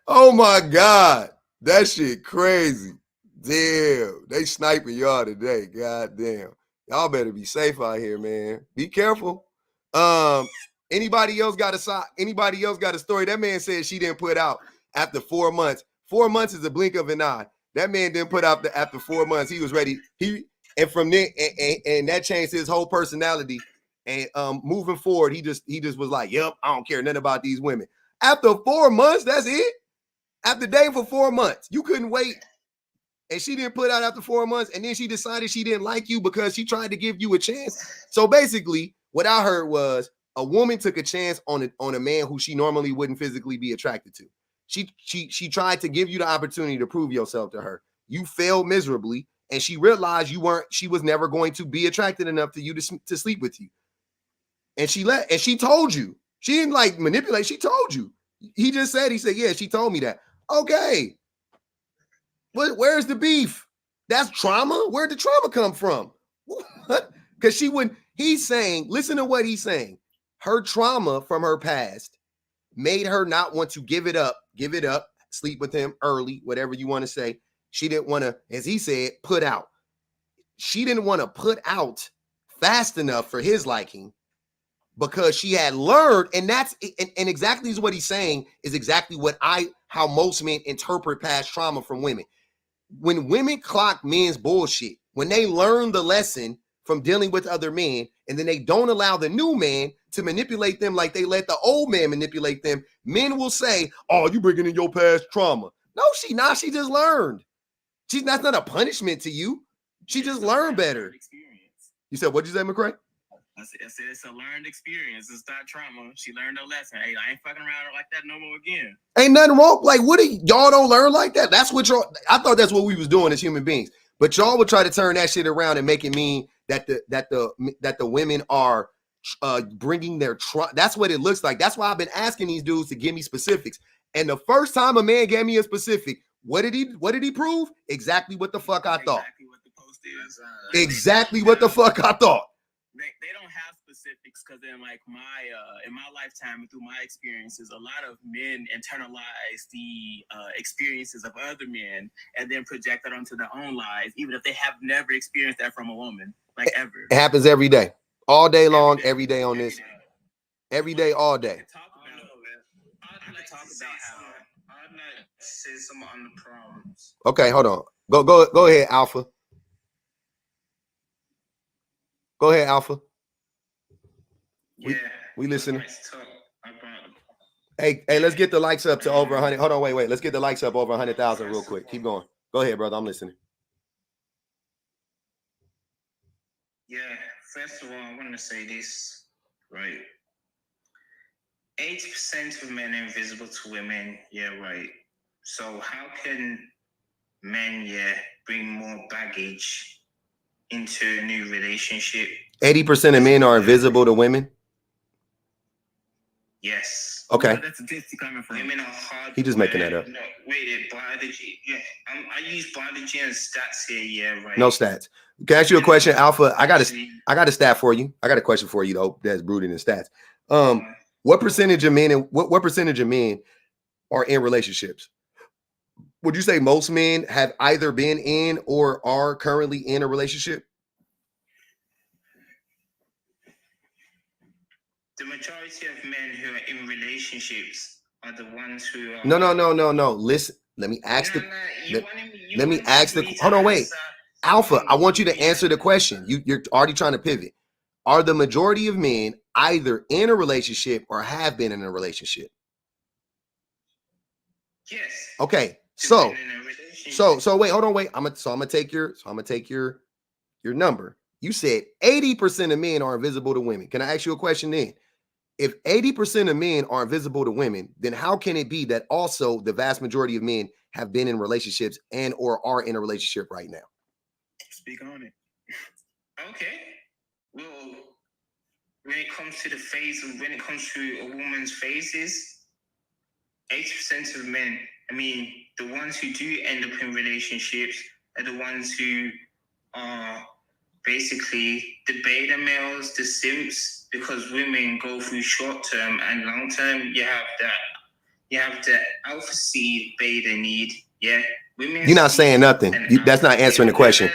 Oh my God. That shit crazy. Damn. They sniping y'all today. God damn. Y'all better be safe out here, man. Be careful. Anybody else got a story? That man said she didn't put out after 4 months. 4 months is a blink of an eye. That man didn't put out after 4 months. He was ready. And from then and that changed his whole personality. And moving forward, he just was like, yep, I don't care nothing about these women. After 4 months, that's it. After dating for 4 months, you couldn't wait. And she didn't put out after 4 months. And then she decided she didn't like you because she tried to give you a chance. So basically, what I heard was a woman took a chance on a man who she normally wouldn't physically be attracted to. She tried to give you the opportunity to prove yourself to her. You failed miserably, and she realized she was never going to be attracted enough to you to sleep with you. And she told you. She didn't like manipulate. She told you. He said, yeah, she told me that. Okay. Where's the beef? That's trauma. Where'd the trauma come from? Because he's saying, listen to what he's saying. Her trauma from her past made her not want to give it up, sleep with him early, whatever you want to say. She didn't want to, as he said, put out. She didn't want to put out fast enough for his liking because she had learned, and exactly is what he's saying is exactly how most men interpret past trauma from women. When women clock men's bullshit, when they learn the lesson from dealing with other men, and then they don't allow the new man to manipulate them like they let the old man manipulate them, men will say, oh, you bringing in your past trauma. No, she not. She just learned. That's not a punishment to you. She just learned better. You said, what'd you say, McCray? I said it's a learned experience. It's not trauma. She learned her lesson. Hey, I ain't fucking around like that no more again. Ain't nothing wrong. Like, y'all don't learn like that? That's what I thought that's what we was doing as human beings. But y'all would try to turn that shit around and make it mean that the women are bringing their trauma. That's what it looks like. That's why I've been asking these dudes to give me specifics. And the first time a man gave me a specific, what did he prove? Exactly what the fuck I thought. Exactly what the post is. Exactly what the fuck I thought. They don't have specifics because in my lifetime and through my experiences, a lot of men internalize the experiences of other men and then project that onto their own lives, even if they have never experienced that from a woman, ever. It happens every day, all day long, every day on this, every day, all day. I'd like to say some on the problems. Okay, hold on. Go ahead, Alpha. Go ahead, Alpha. We listening. Hey, let's get the likes up to over 100. Hold on, wait. Let's get the likes up over 100,000 real quick. Keep going. Go ahead, brother. I'm listening. Yeah, first of all, I want to say this, right? 80% of men are invisible to women. Yeah, right. So how can men, bring more baggage into a new relationship? 80% of men are invisible to women? Yes. Okay. That's a statistic coming from. Women are hard. He just making that up. No, wait, biology. Yeah, I use biology and stats here. Yeah, right. No stats. Can I ask you a question, Alpha? I got a stat for you. I got a question for you though. That's rooted in stats. What percentage of men and what percentage of men are in relationships? Would you say most men have either been in or are currently in a relationship? The majority of men who are in relationships are the ones who are. No. Listen, let me ask hold on, wait. Alpha, I want you to answer the question. You're already trying to pivot. Are the majority of men either in a relationship or have been in a relationship? Yes. Okay. So wait, hold on, wait. I'm gonna take your number. You said 80% of men are invisible to women. Can I ask you a question then? If 80% of men are invisible to women, then how can it be that also the vast majority of men have been in relationships and or are in a relationship right now? Speak on it. Okay. Well, when it comes to the phase of when it comes to a woman's phases, 80% of men, I mean, the ones who do end up in relationships are the ones who are basically the beta males, the simps, because women go through short term and long term. You have the alpha seed beta need. Yeah, women. You're not saying nothing. That's not answering the question.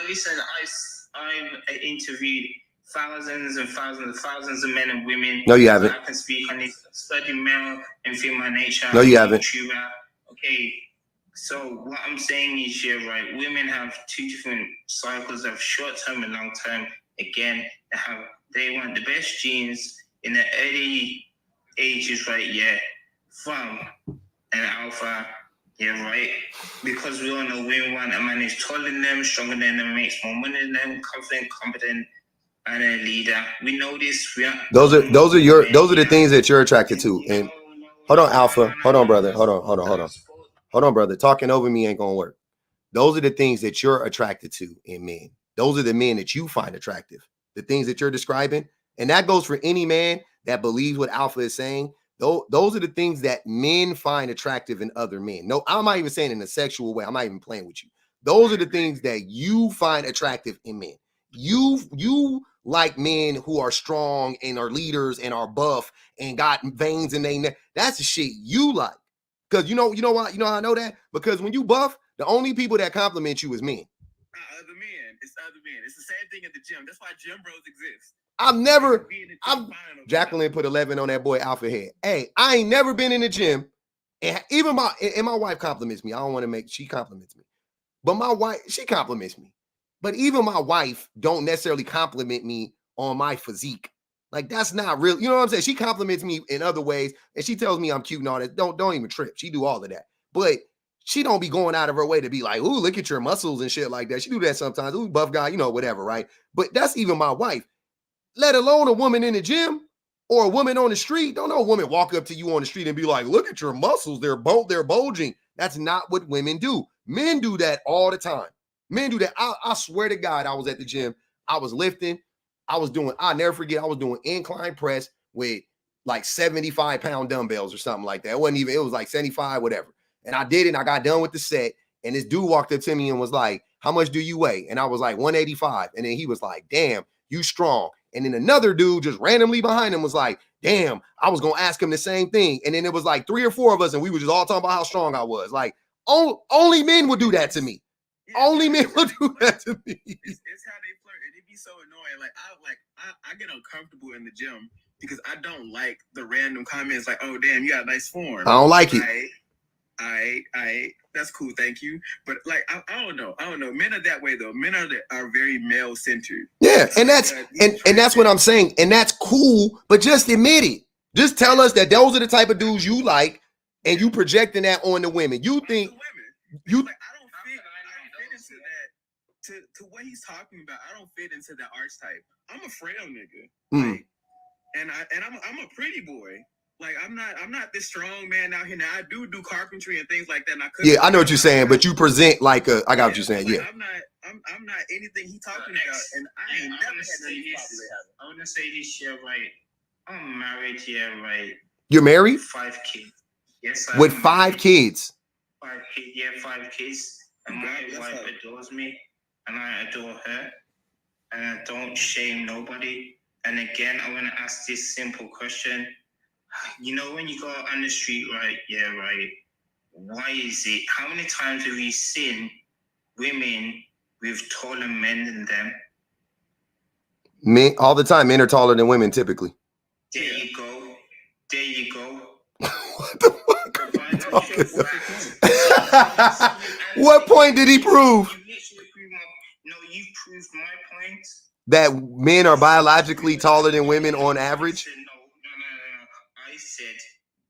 Listen, I've interviewed thousands and thousands of men and women. No, you haven't. I can speak on this study male and female nature. No, you haven't. Okay. So what I'm saying is, yeah, right. Women have two different cycles of short-term and long-term. Again, they want the best genes in the early ages, right? Yeah, from an alpha, yeah, right. Because we all know women want a man who's taller than them, stronger than them, makes more money than them, confident, competent, and a leader. We know this. Those are the things that you're attracted to. And hold on, Alpha. Hold on, brother. Hold on, brother. Talking over me ain't gonna work. Those are the things that you're attracted to in men. Those are the men that you find attractive. The things that you're describing. And that goes for any man that believes what Alpha is saying. Those are the things that men find attractive in other men. No, I'm not even saying in a sexual way. I'm not even playing with you. Those are the things that you find attractive in men. You like men who are strong and are leaders and are buff and got veins in their neck. That's the shit you like. Because you know why? You know how I know that? Because when you buff, the only people that compliment you is men. Other men. It's other men. It's the same thing at the gym. That's why gym bros exist. Jacqueline put 11 on that boy Alpha head. Hey, I ain't never been in the gym. And even my wife compliments me. I don't want to she compliments me. But my wife, she compliments me. But even my wife don't necessarily compliment me on my physique. Like, that's not real. You know what I'm saying? She compliments me in other ways, and she tells me I'm cute and all that. Don't even trip. She do all of that. But she don't be going out of her way to be like, ooh, look at your muscles and shit like that. She do that sometimes. Ooh, buff guy, whatever, right? But that's even my wife. Let alone a woman in the gym or a woman on the street. Don't no woman walk up to you on the street and be like, look at your muscles. They're bulging. That's not what women do. Men do that all the time. Men do that. I swear to God, I was at the gym. I was lifting. I'll never forget, I was doing incline press with like 75-pound dumbbells or something like that. It was like 75, whatever. And I did it and I got done with the set. And this dude walked up to me and was like, how much do you weigh? And I was like, 185. And then he was like, damn, you strong. And then another dude just randomly behind him was like, damn, I was going to ask him the same thing. And then it was like 3 or 4 of us and we were just all talking about how strong I was. Like, only men would do that to me. Only men would do that to me. It's how they flirt. It'd be so annoying. I get uncomfortable in the gym because I don't like the random comments like, "Oh, damn, you got a nice form." I don't like it. That's cool, thank you. But like, I don't know. Men are that way though. Men are very male centered. Yeah, and that's what I'm saying. And that's cool. But just admit it. Just tell us that those are the type of dudes you like, and you projecting that on the women. You think you. Like, I don't fit into that. To what he's talking about, I don't fit into that archetype. I'm a frail nigga, like, and I'm a pretty boy. Like, I'm not this strong man out here. Now I do carpentry and things like that. And I know what you're saying, but you present like a. I got what you're saying. Like, yeah, I'm not anything he talking about, and I ain't never had any problem. I want to say this year, right? I'm married here, right? You're married? 5 kids. Yes, with 5 kids. 5 kids. Yeah, 5 kids. And my wife adores me, and I adore her, and I don't shame nobody. And again, I want to ask this simple question. You know, when you go out on the street, right? Yeah, right. Why is it? How many times have you seen women with taller men than them? Men all the time. Men are taller than women typically. There you go. What the fuck are you talking about? What point did he prove? You proved my point. That men are biologically taller than women on average? No. I said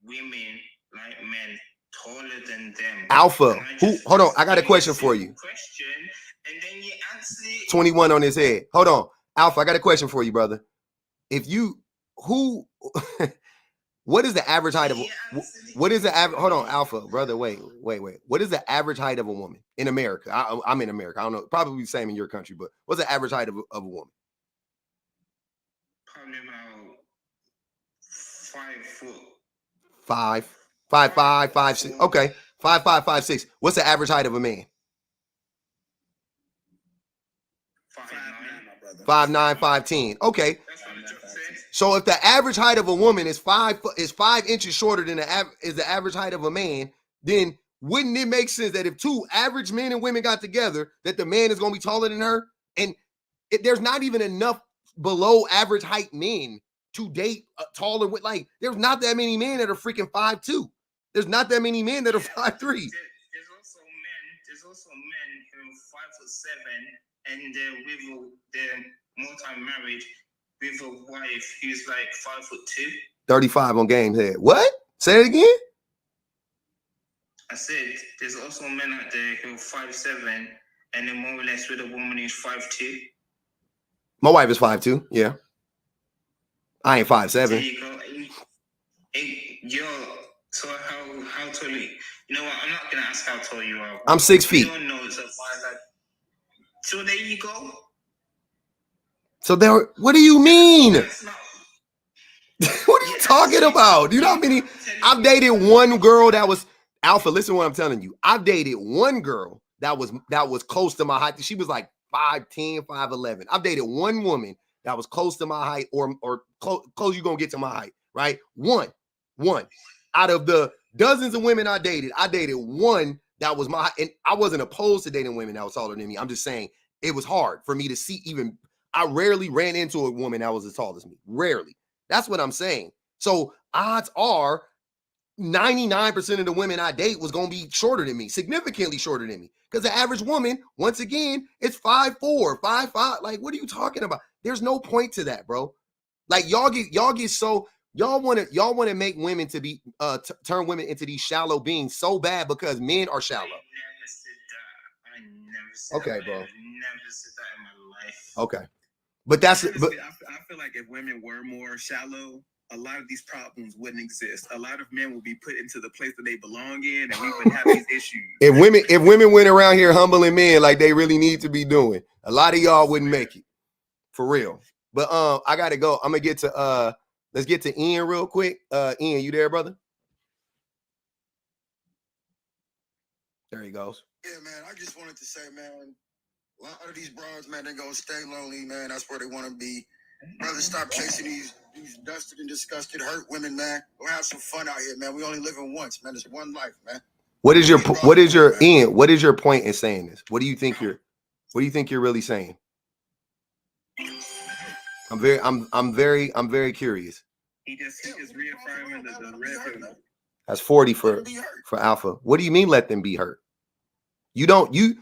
women like men taller than them. Alpha. Hold on. I got a question for you. And then you answer it. 21 on his head. Hold on. Alpha, I got a question for you, brother. What is the average height of hold on, Alpha, brother, wait. What is the average height of a woman in America? I'm in America. I don't know, probably the same in your country, but what's the average height of a woman? probably about 5 foot. 5'5", 5'6". Okay, 5'5", 5'6". What's the average height of a man? 5'9", 5'9", 5'10". Okay. That's what the joke said. So if the average height of a woman is 5 inches shorter than the average height of a man, then wouldn't it make sense that if two average men and women got together, that the man is going to be taller than her? And there's not even enough below average height men to date taller with, like, there's not that many men that are freaking 5'2". There's not that many men that are 5'3". There's also men who are 5'7", and they're multi-married with a wife who's like 5'2". 35 on Game's head. What? Say it again. I said there's also men out there who are 5'7", and they're more or less with a woman who's 5'2". My wife is 5'2". Yeah. I ain't 5'7". There you go. Hey, yo, so how tall are you? You know what? I'm not gonna ask how tall you are. I'm 6 feet. You don't know it's a fire. So there you go. So there. What do you mean? That's not. What are you talking about? You know how many? I've dated one girl that was Alpha. Listen to what I'm telling you. I've dated one girl that was close to my height. She was like 5'10", 5'11". I've dated one woman that was close to my height, or close. You're gonna get to my height, right? One. Out of the dozens of women I dated one that was my height, and I wasn't opposed to dating women that was taller than me. I'm just saying it was hard for me to see. Even I rarely ran into a woman that was as tall as me. Rarely. That's what I'm saying. So odds are 99% of the women I date was going to be shorter than me, significantly shorter than me. Because the average woman, once again, it's 5'4", 5'5". Like, what are you talking about? There's no point to that, bro. Like, y'all want to make women to be turn women into these shallow beings so bad because men are shallow. I never said Okay, that. bro. I never said that in my life. Okay. But that's it. But I feel like if women were more shallow, a lot of these problems wouldn't exist. A lot of men would be put into the place that they belong in, and we wouldn't have these issues. If women went around here humbling men like they really need to be doing, a lot of y'all wouldn't make it. For real. But I gotta go. I'm gonna get to let's get to Ian real quick. Ian, you there, brother? There he goes. Yeah, man. I just wanted to say, man, a lot of these broads, man, they gonna stay lonely, man. That's where they want to be. Brothers, stop chasing these dusted and disgusted, hurt women, man. Go have some fun out here, man. We only living once, man. It's one life, man. What is your Ian? What is your point in saying this? What do you think you're really saying? I'm very curious. He just reaffirming the red. That's 40 for Alpha. What do you mean let them be hurt? You don't you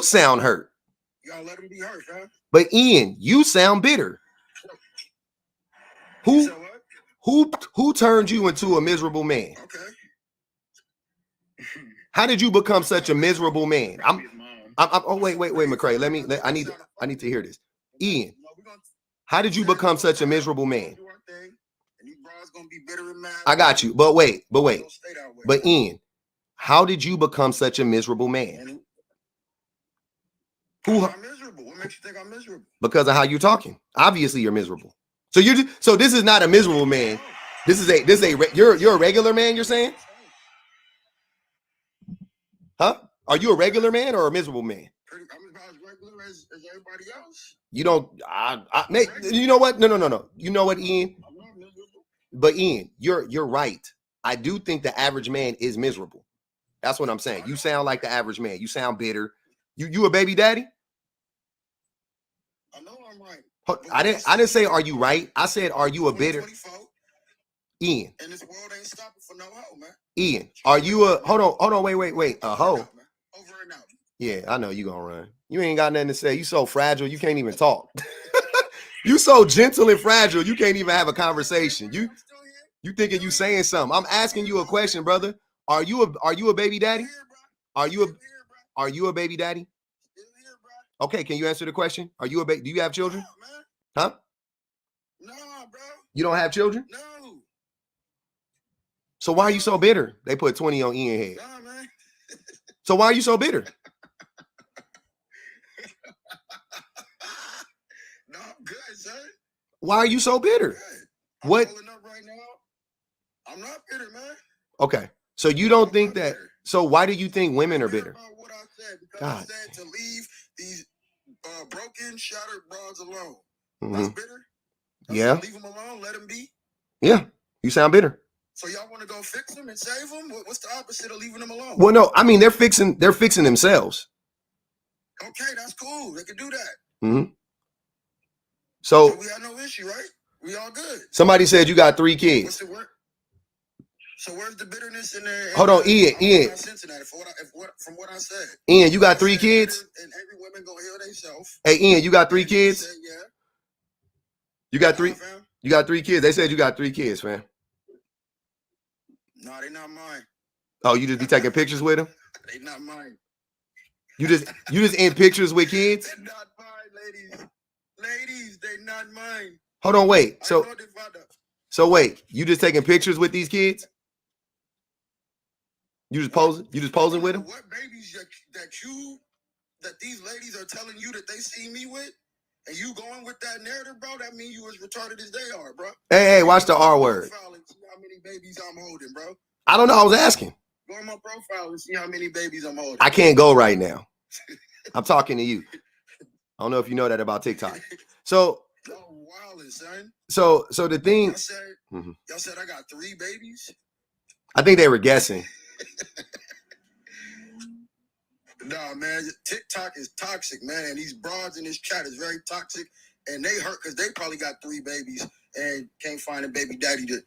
sound hurt. Y'all let them be hurt, huh? But Ian, you sound bitter. Who turned you into a miserable man? Okay. How did you become such a miserable man? Oh wait, McCray. I need to hear this. Ian, how did you become such a miserable man? I got you, but wait. But Ian, how did you become such a miserable man? I'm miserable. What makes you think I'm miserable? Because of how you're talking. Obviously, you're miserable. So this is not a miserable man. You're a regular man. You're saying? Huh? Are you a regular man or a miserable man? I'm about as regular as everybody else. You don't. You know what? No. You know what, Ian? But Ian, you're right. I do think the average man is miserable. That's what I'm saying. You sound like the average man. You sound bitter. You a baby daddy? I know I'm right. I didn't say are you right. I said are you a bitter? Ian. And this world ain't stopping for no hoe, man. Ian, are you a hold on, wait, a hoe? Over and out. Yeah, I know you gonna run. You ain't got nothing to say. You so fragile, you can't even talk. You so gentle and fragile, you can't even have a conversation. You thinking you saying something. I'm asking you a question, brother. Are you a baby daddy? Are you a baby daddy? Okay, can you answer the question? Are you do you have children? Huh? No, bro. You don't have children? No. So why are you so bitter? They put 20 on Ian head. Nah, man. So why are you so bitter? No, I'm good, son. why are you so bitter? I'm What? pulling up right now. I'm not bitter, man. Okay. So you don't I'm think not that, bitter. so why do you think women are I'm bitter? about what I said, because God. I said to leave these broken, shattered broads alone. Mhm. That's bitter. That's Yeah. leave them alone. Let them be. Yeah. You sound bitter. So y'all want to go fix them and save them? What's the opposite of leaving them alone? Well, no, I mean they're fixing themselves. Okay, that's cool. They can do that. Mm-hmm. So So we have no issue, right? We all good. somebody said you got 3 What's kids. the word? So where's the bitterness in there? Hold on, Ian. I'm not sensing that. From what I said. Ian, you got I 3 said kids? bitter, and every woman gonna heal themselves. Hey, Ian, you got 3 And you kids? said, yeah. You got 3? Fam? You got 3 kids. They said you got 3 kids, man. No, they not mine. Oh, you just be taking pictures with them? They not mine. You just in pictures with kids? They're not mine, ladies. Ladies, they not mine. Hold on, wait. I know the father. So wait, you just taking pictures with these kids? You just posing? You just posing with them? What babies that these ladies are telling you that they see me with, and you going with that narrative, bro? That mean you as retarded as they are, bro. Hey, watch the R word. See how many babies I'm holding, bro. I don't know. I was asking. Go on my profile and see how many babies I'm holding. I can't go right now. I'm talking to you. I don't know if you know that about TikTok. So, wildin', son. So the thing. Y'all said I got 3 babies. I think they were guessing. Nah, man, TikTok is toxic, man, and these broads in this chat is very toxic, and they hurt because they probably got 3 babies and can't find a baby daddy to,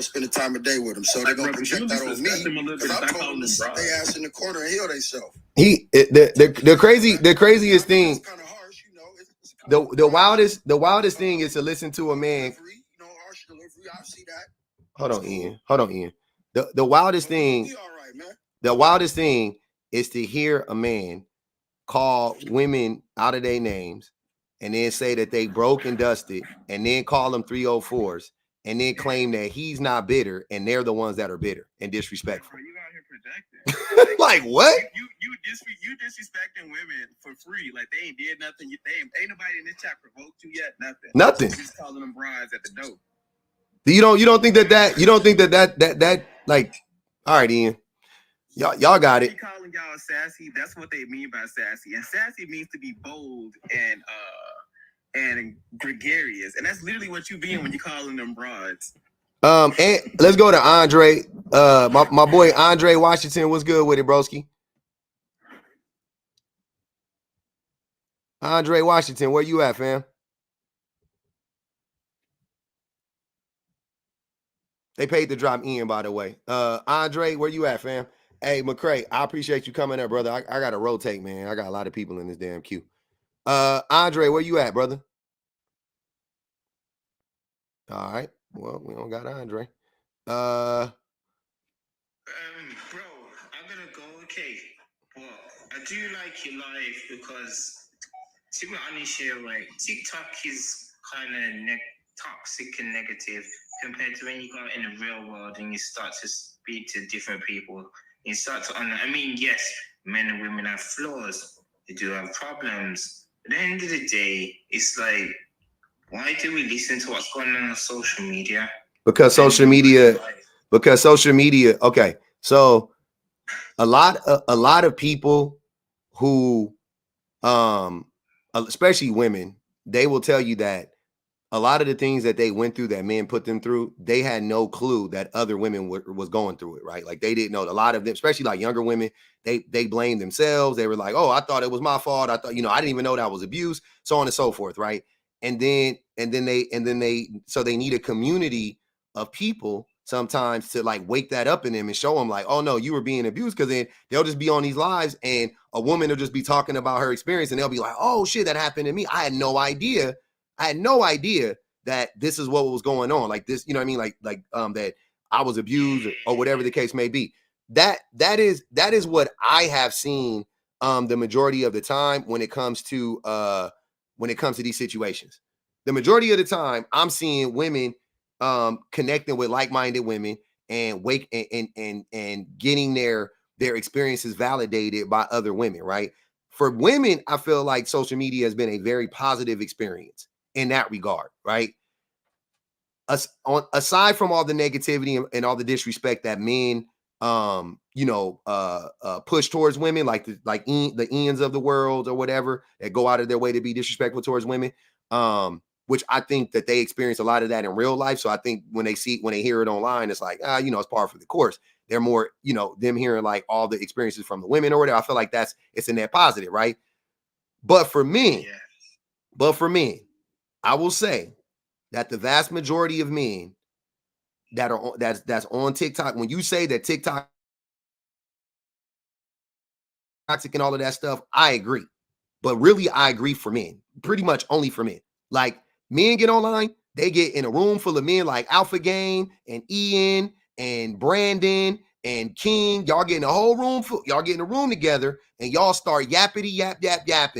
spend the time of day with them. So they're gonna project that on me because I told them to sit their ass in the corner and heal themselves. The craziest thing. Kind of harsh, the wildest thing is to listen to a man. Harsh delivery. I see that. Hold on, Ian. The wildest thing. The wildest thing is to hear a man call women out of their names and then say that they broke and dusted and then call them 304s and then claim that he's not bitter and they're the ones that are bitter and disrespectful. You out here projecting. Like what? You disrespecting women for free. Like they ain't did nothing. Ain't nobody in this chat provoked you yet. Nothing. Just calling them brides at the door. You don't think that like, all right, Ian. Y'all got it. Calling y'all sassy, that's what they mean by sassy. And sassy means to be bold and gregarious. And that's literally what you being when you're calling them broads. And let's go to Andre. My boy Andre Washington. What's good with it, broski? Andre Washington, where you at, fam? They paid to drop Ian, by the way. Andre, where you at, fam? Hey, McCray, I appreciate you coming up, brother. I got to rotate, man. I got a lot of people in this damn queue. Andre, where you at, brother? All right. Well, we don't got Andre. Bro, I'm gonna go okay. But I do like your life because, to be honest here, right, TikTok is kind of toxic and negative compared to when you go in the real world and you start to speak to different people. You start to yes, men and women have flaws. They do have problems. But at the end of the day, it's like, why do we listen to what's going on social media? Because social media. Okay, so a lot of people who, especially women, they will tell you that a lot of the things that they went through, that men put them through, they had no clue that other women was going through it, right? Like they didn't know. A lot of them, especially like younger women, they blamed themselves. They were like, "Oh, I thought it was my fault. I thought, I didn't even know that was abuse," so on and so forth, right? And then so they need a community of people sometimes to like wake that up in them and show them like, "Oh no, you were being abused," because then they'll just be on these lives and a woman will just be talking about her experience and they'll be like, "Oh shit, that happened to me. I had no idea that this is what was going on." Like this, what I mean? Like that I was abused or whatever the case may be. That is what I have seen the majority of the time when it comes to these situations. The majority of the time I'm seeing women connecting with like-minded women and and getting their experiences validated by other women, right? For women, I feel like social media has been a very positive experience in that regard, right? aside from all the negativity and all the disrespect that men push towards women, like the Ians of the world or whatever, that go out of their way to be disrespectful towards women, which I think that they experience a lot of that in real life. So I think when they hear it online, it's like, it's par for the course. They're more, them hearing like all the experiences from the women or whatever. I feel like it's a net positive, right? But for men, I will say that the vast majority of men that's on TikTok, when you say that TikTok toxic and all of that stuff, I agree. But really, I agree for men, pretty much only for men. Like, men get online, they get in a room full of men like Alpha Game and Ian and Brandon and King. Y'all get in a whole room, y'all get in a room together, and y'all start yapping,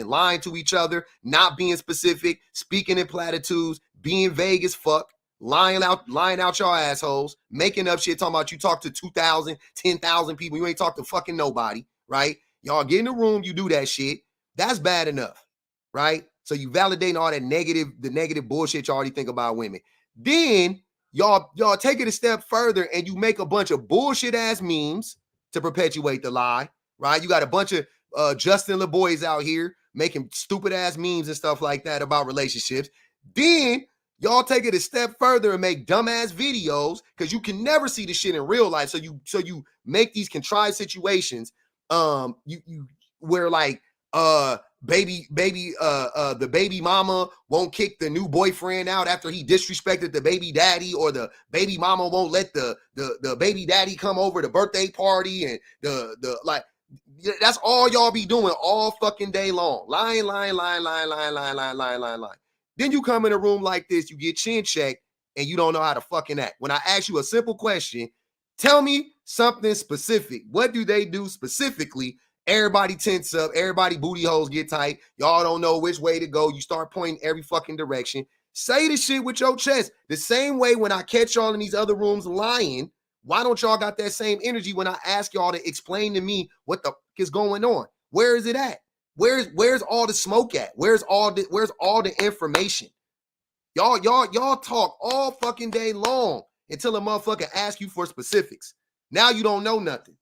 lying to each other, not being specific, speaking in platitudes, being vague as fuck, lying out y'all assholes, making up shit, talking about you talk to 2,000, 10,000 people, you ain't talk to fucking nobody, right? Y'all get in the room, you do that shit. That's bad enough, right? So you validating all that negative bullshit you already think about women. Then y'all take it a step further and you make a bunch of bullshit ass memes to perpetuate the lie, right? You got a bunch of Justin LeBoys out here making stupid ass memes and stuff like that about relationships. Then y'all take it a step further and make dumbass videos because you can never see the shit in real life. So you make these contrived situations. Where like the baby mama won't kick the new boyfriend out after he disrespected the baby daddy, or the baby mama won't let the baby daddy come over the birthday party, and that's all y'all be doing all fucking day long. Lying. Then you come in a room like this, you get chin checked, and you don't know how to fucking act. When I ask you a simple question, tell me something specific. What do they do specifically? Everybody tense up. Everybody booty holes get tight. Y'all don't know which way to go. You start pointing every fucking direction. Say the shit with your chest. The same way when I catch y'all in these other rooms lying, why don't y'all got that same energy when I ask y'all to explain to me what the fuck is going on? Where is it at? Where's all the smoke at? Where's all the information? Y'all talk all fucking day long until a motherfucker asks you for specifics. Now you don't know nothing.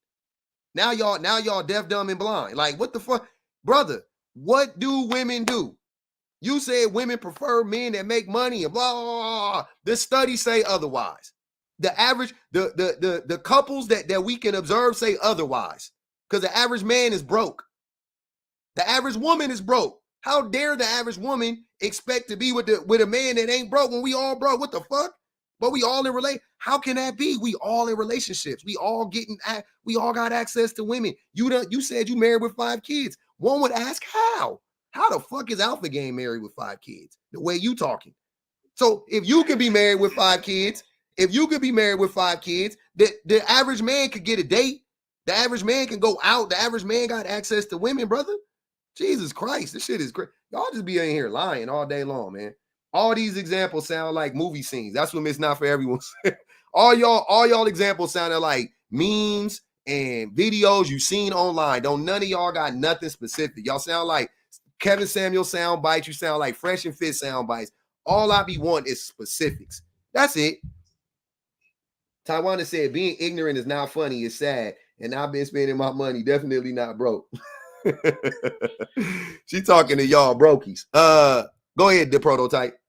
Now y'all deaf, dumb, and blind. Like, what the fuck? Brother, what do women do? You said women prefer men that make money and blah, blah, blah. The studies say otherwise. The average, the couples that we can observe say otherwise. Because the average man is broke. The average woman is broke. How dare the average woman expect to be with a man that ain't broke when we all broke? What the fuck? But we all in how can that be? We all in relationships. We all got access to women. You said you married with 5 kids. One would ask how? How the fuck is Alpha Game married with 5 kids? The way you talking. So if you could be married with 5 kids, the average man could get a date. The average man can go out. The average man got access to women, brother. Jesus Christ, this shit is great. Y'all just be in here lying all day long, man. All these examples sound like movie scenes. That's what it's not for everyone. all y'all examples sounded like memes and videos you seen online. Don't none of y'all got nothing specific. Y'all sound like Kevin Samuel sound bites. You sound like Fresh and Fit sound bites. All I be wanting is specifics. That's it. Taiwan has said being ignorant is not funny. It's sad. And I've been spending my money. Definitely not broke. She talking to y'all brokies. Go ahead, the prototype.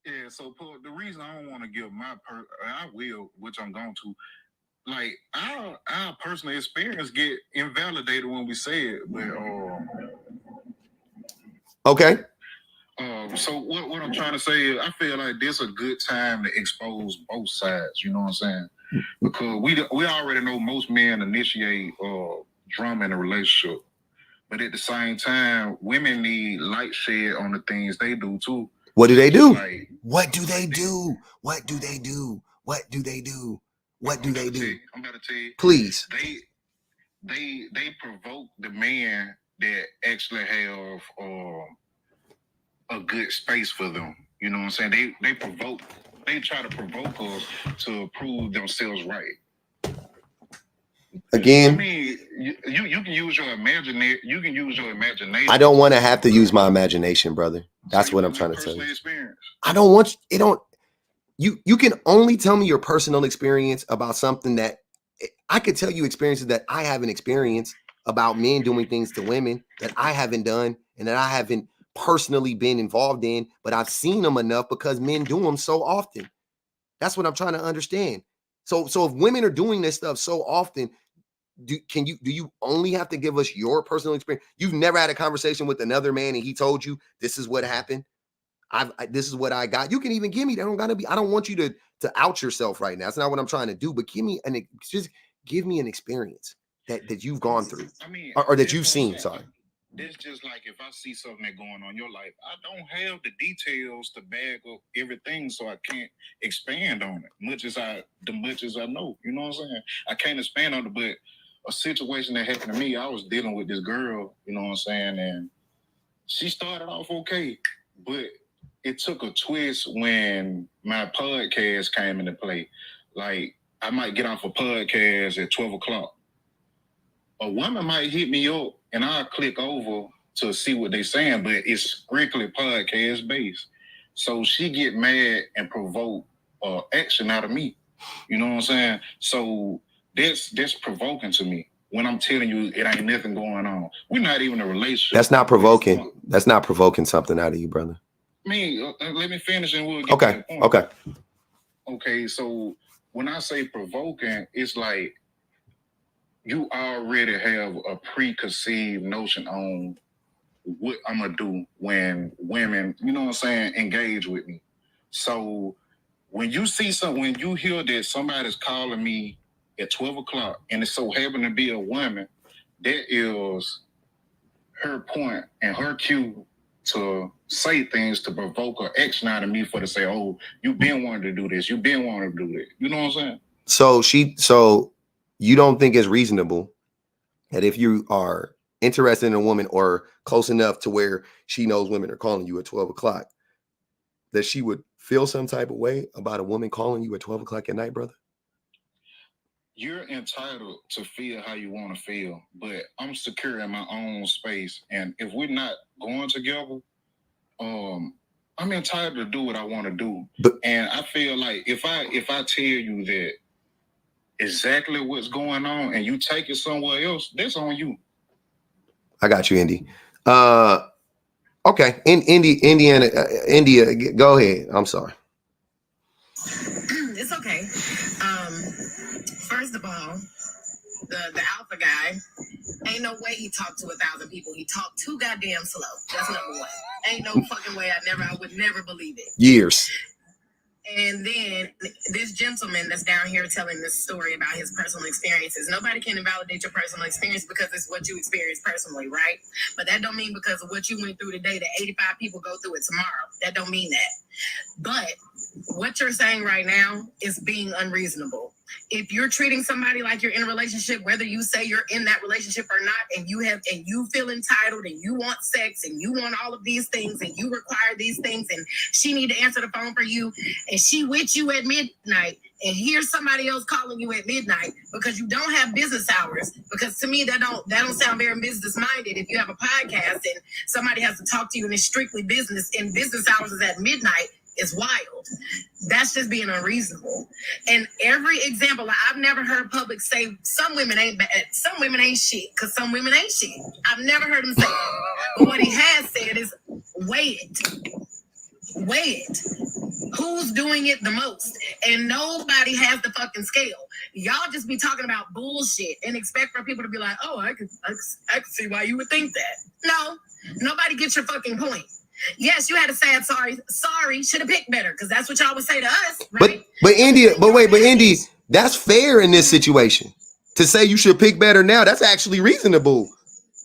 Yeah, so the reason I don't want to give I will, which I'm going to, like our personal experience get invalidated when we say it, but okay. So what I'm trying to say is I feel like this a good time to expose both sides. You know what I'm saying? Because we already know most men initiate drama in a relationship, but at the same time, women need light shed on the things they do too. What do they do? Like, what do they do? What do they do? What do they do? What do they do? I'm about to tell you. Please. They provoke the man that actually have a good space for them. You know what I'm saying? They try to provoke us to prove themselves right. Again, I mean, you can use your imagination. You can use your imagination. I don't want to have to use my imagination, brother. That's what I'm trying to tell you. I don't want it. you can only tell me your personal experience about something that I could tell you experiences that I haven't experienced about men doing things to women that I haven't done and that I haven't personally been involved in, but I've seen them enough because men do them so often. That's what I'm trying to understand. So if women are doing this stuff so often, do you only have to give us your personal experience? You've never had a conversation with another man and he told you this is what happened. This is what I got. You can even give me that. I don't want you to out yourself right now. That's not what I'm trying to do. But just give me an experience that you've gone through. I mean, or that you've seen. Sorry. It's just like if I see something that's going on in your life, I don't have the details to bag up everything, so I can't expand on it. Much as I know, you know what I'm saying? I can't expand on it, but a situation that happened to me, I was dealing with this girl, you know what I'm saying, and she started off okay, but it took a twist when my podcast came into play. Like, I might get off a podcast at 12 o'clock. A woman might hit me up and I'll click over to see what they're saying, but it's strictly podcast based. So she get mad and provoke action out of me. You know what I'm saying? So that's provoking to me. When I'm telling you it ain't nothing going on. We're not even in a relationship. That's not provoking. That's not provoking something out of you, brother. Let me finish and we'll get to that point. Okay, so when I say provoking, it's like you already have a preconceived notion on what I'm going to do when women, you know what I'm saying, engage with me. So when you see when you hear that somebody's calling me at 12 o'clock and it so happened to be a woman, that is her point and her cue to say things to provoke or action out of me for to say, oh, you've been wanting to do this. You've been wanting to do that. You know what I'm saying? So you don't think it's reasonable that if you are interested in a woman or close enough to where she knows women are calling you at 12 o'clock, that she would feel some type of way about a woman calling you at 12 o'clock at night, brother? You're entitled to feel how you want to feel, but I'm secure in my own space. And if we're not going together, I'm entitled to do what I want to do. And I feel like if I tell you that exactly what's going on and you take it somewhere else, that's on you. I got you, Indy. Okay. Indiana, India, go ahead. I'm sorry. It's okay. First of all, the alpha guy, ain't no way he talked to 1,000 people. He talked too goddamn slow. That's number one. Ain't no fucking way. I would never believe it. Years. And then this gentleman that's down here telling this story about his personal experiences. Nobody can invalidate your personal experience because it's what you experienced personally, right? But that don't mean because of what you went through today that 85 people go through it tomorrow. That don't mean that. But what you're saying right now is being unreasonable. If you're treating somebody like you're in a relationship, whether you say you're in that relationship or not, and you feel entitled and you want sex and you want all of these things and you require these things and she need to answer the phone for you and she with you at midnight and here's somebody else calling you at midnight because you don't have business hours, because to me that don't sound very business minded. If you have a podcast and somebody has to talk to you and it's strictly business and business hours is at midnight, it's wild. That's just being unreasonable. And every example, I've never heard public say some women ain't bad, some women ain't shit, because some women ain't shit. I've never heard him say that. But what he has said is, weigh it. Who's doing it the most? And nobody has the fucking scale. Y'all just be talking about bullshit and expect for people to be like, oh, I can see why you would think that. No, nobody gets your fucking point. Yes, you had a sad sorry, should have picked better, because that's what y'all would say to us, right? But Indy, that's fair in this situation. To say you should pick better now, that's actually reasonable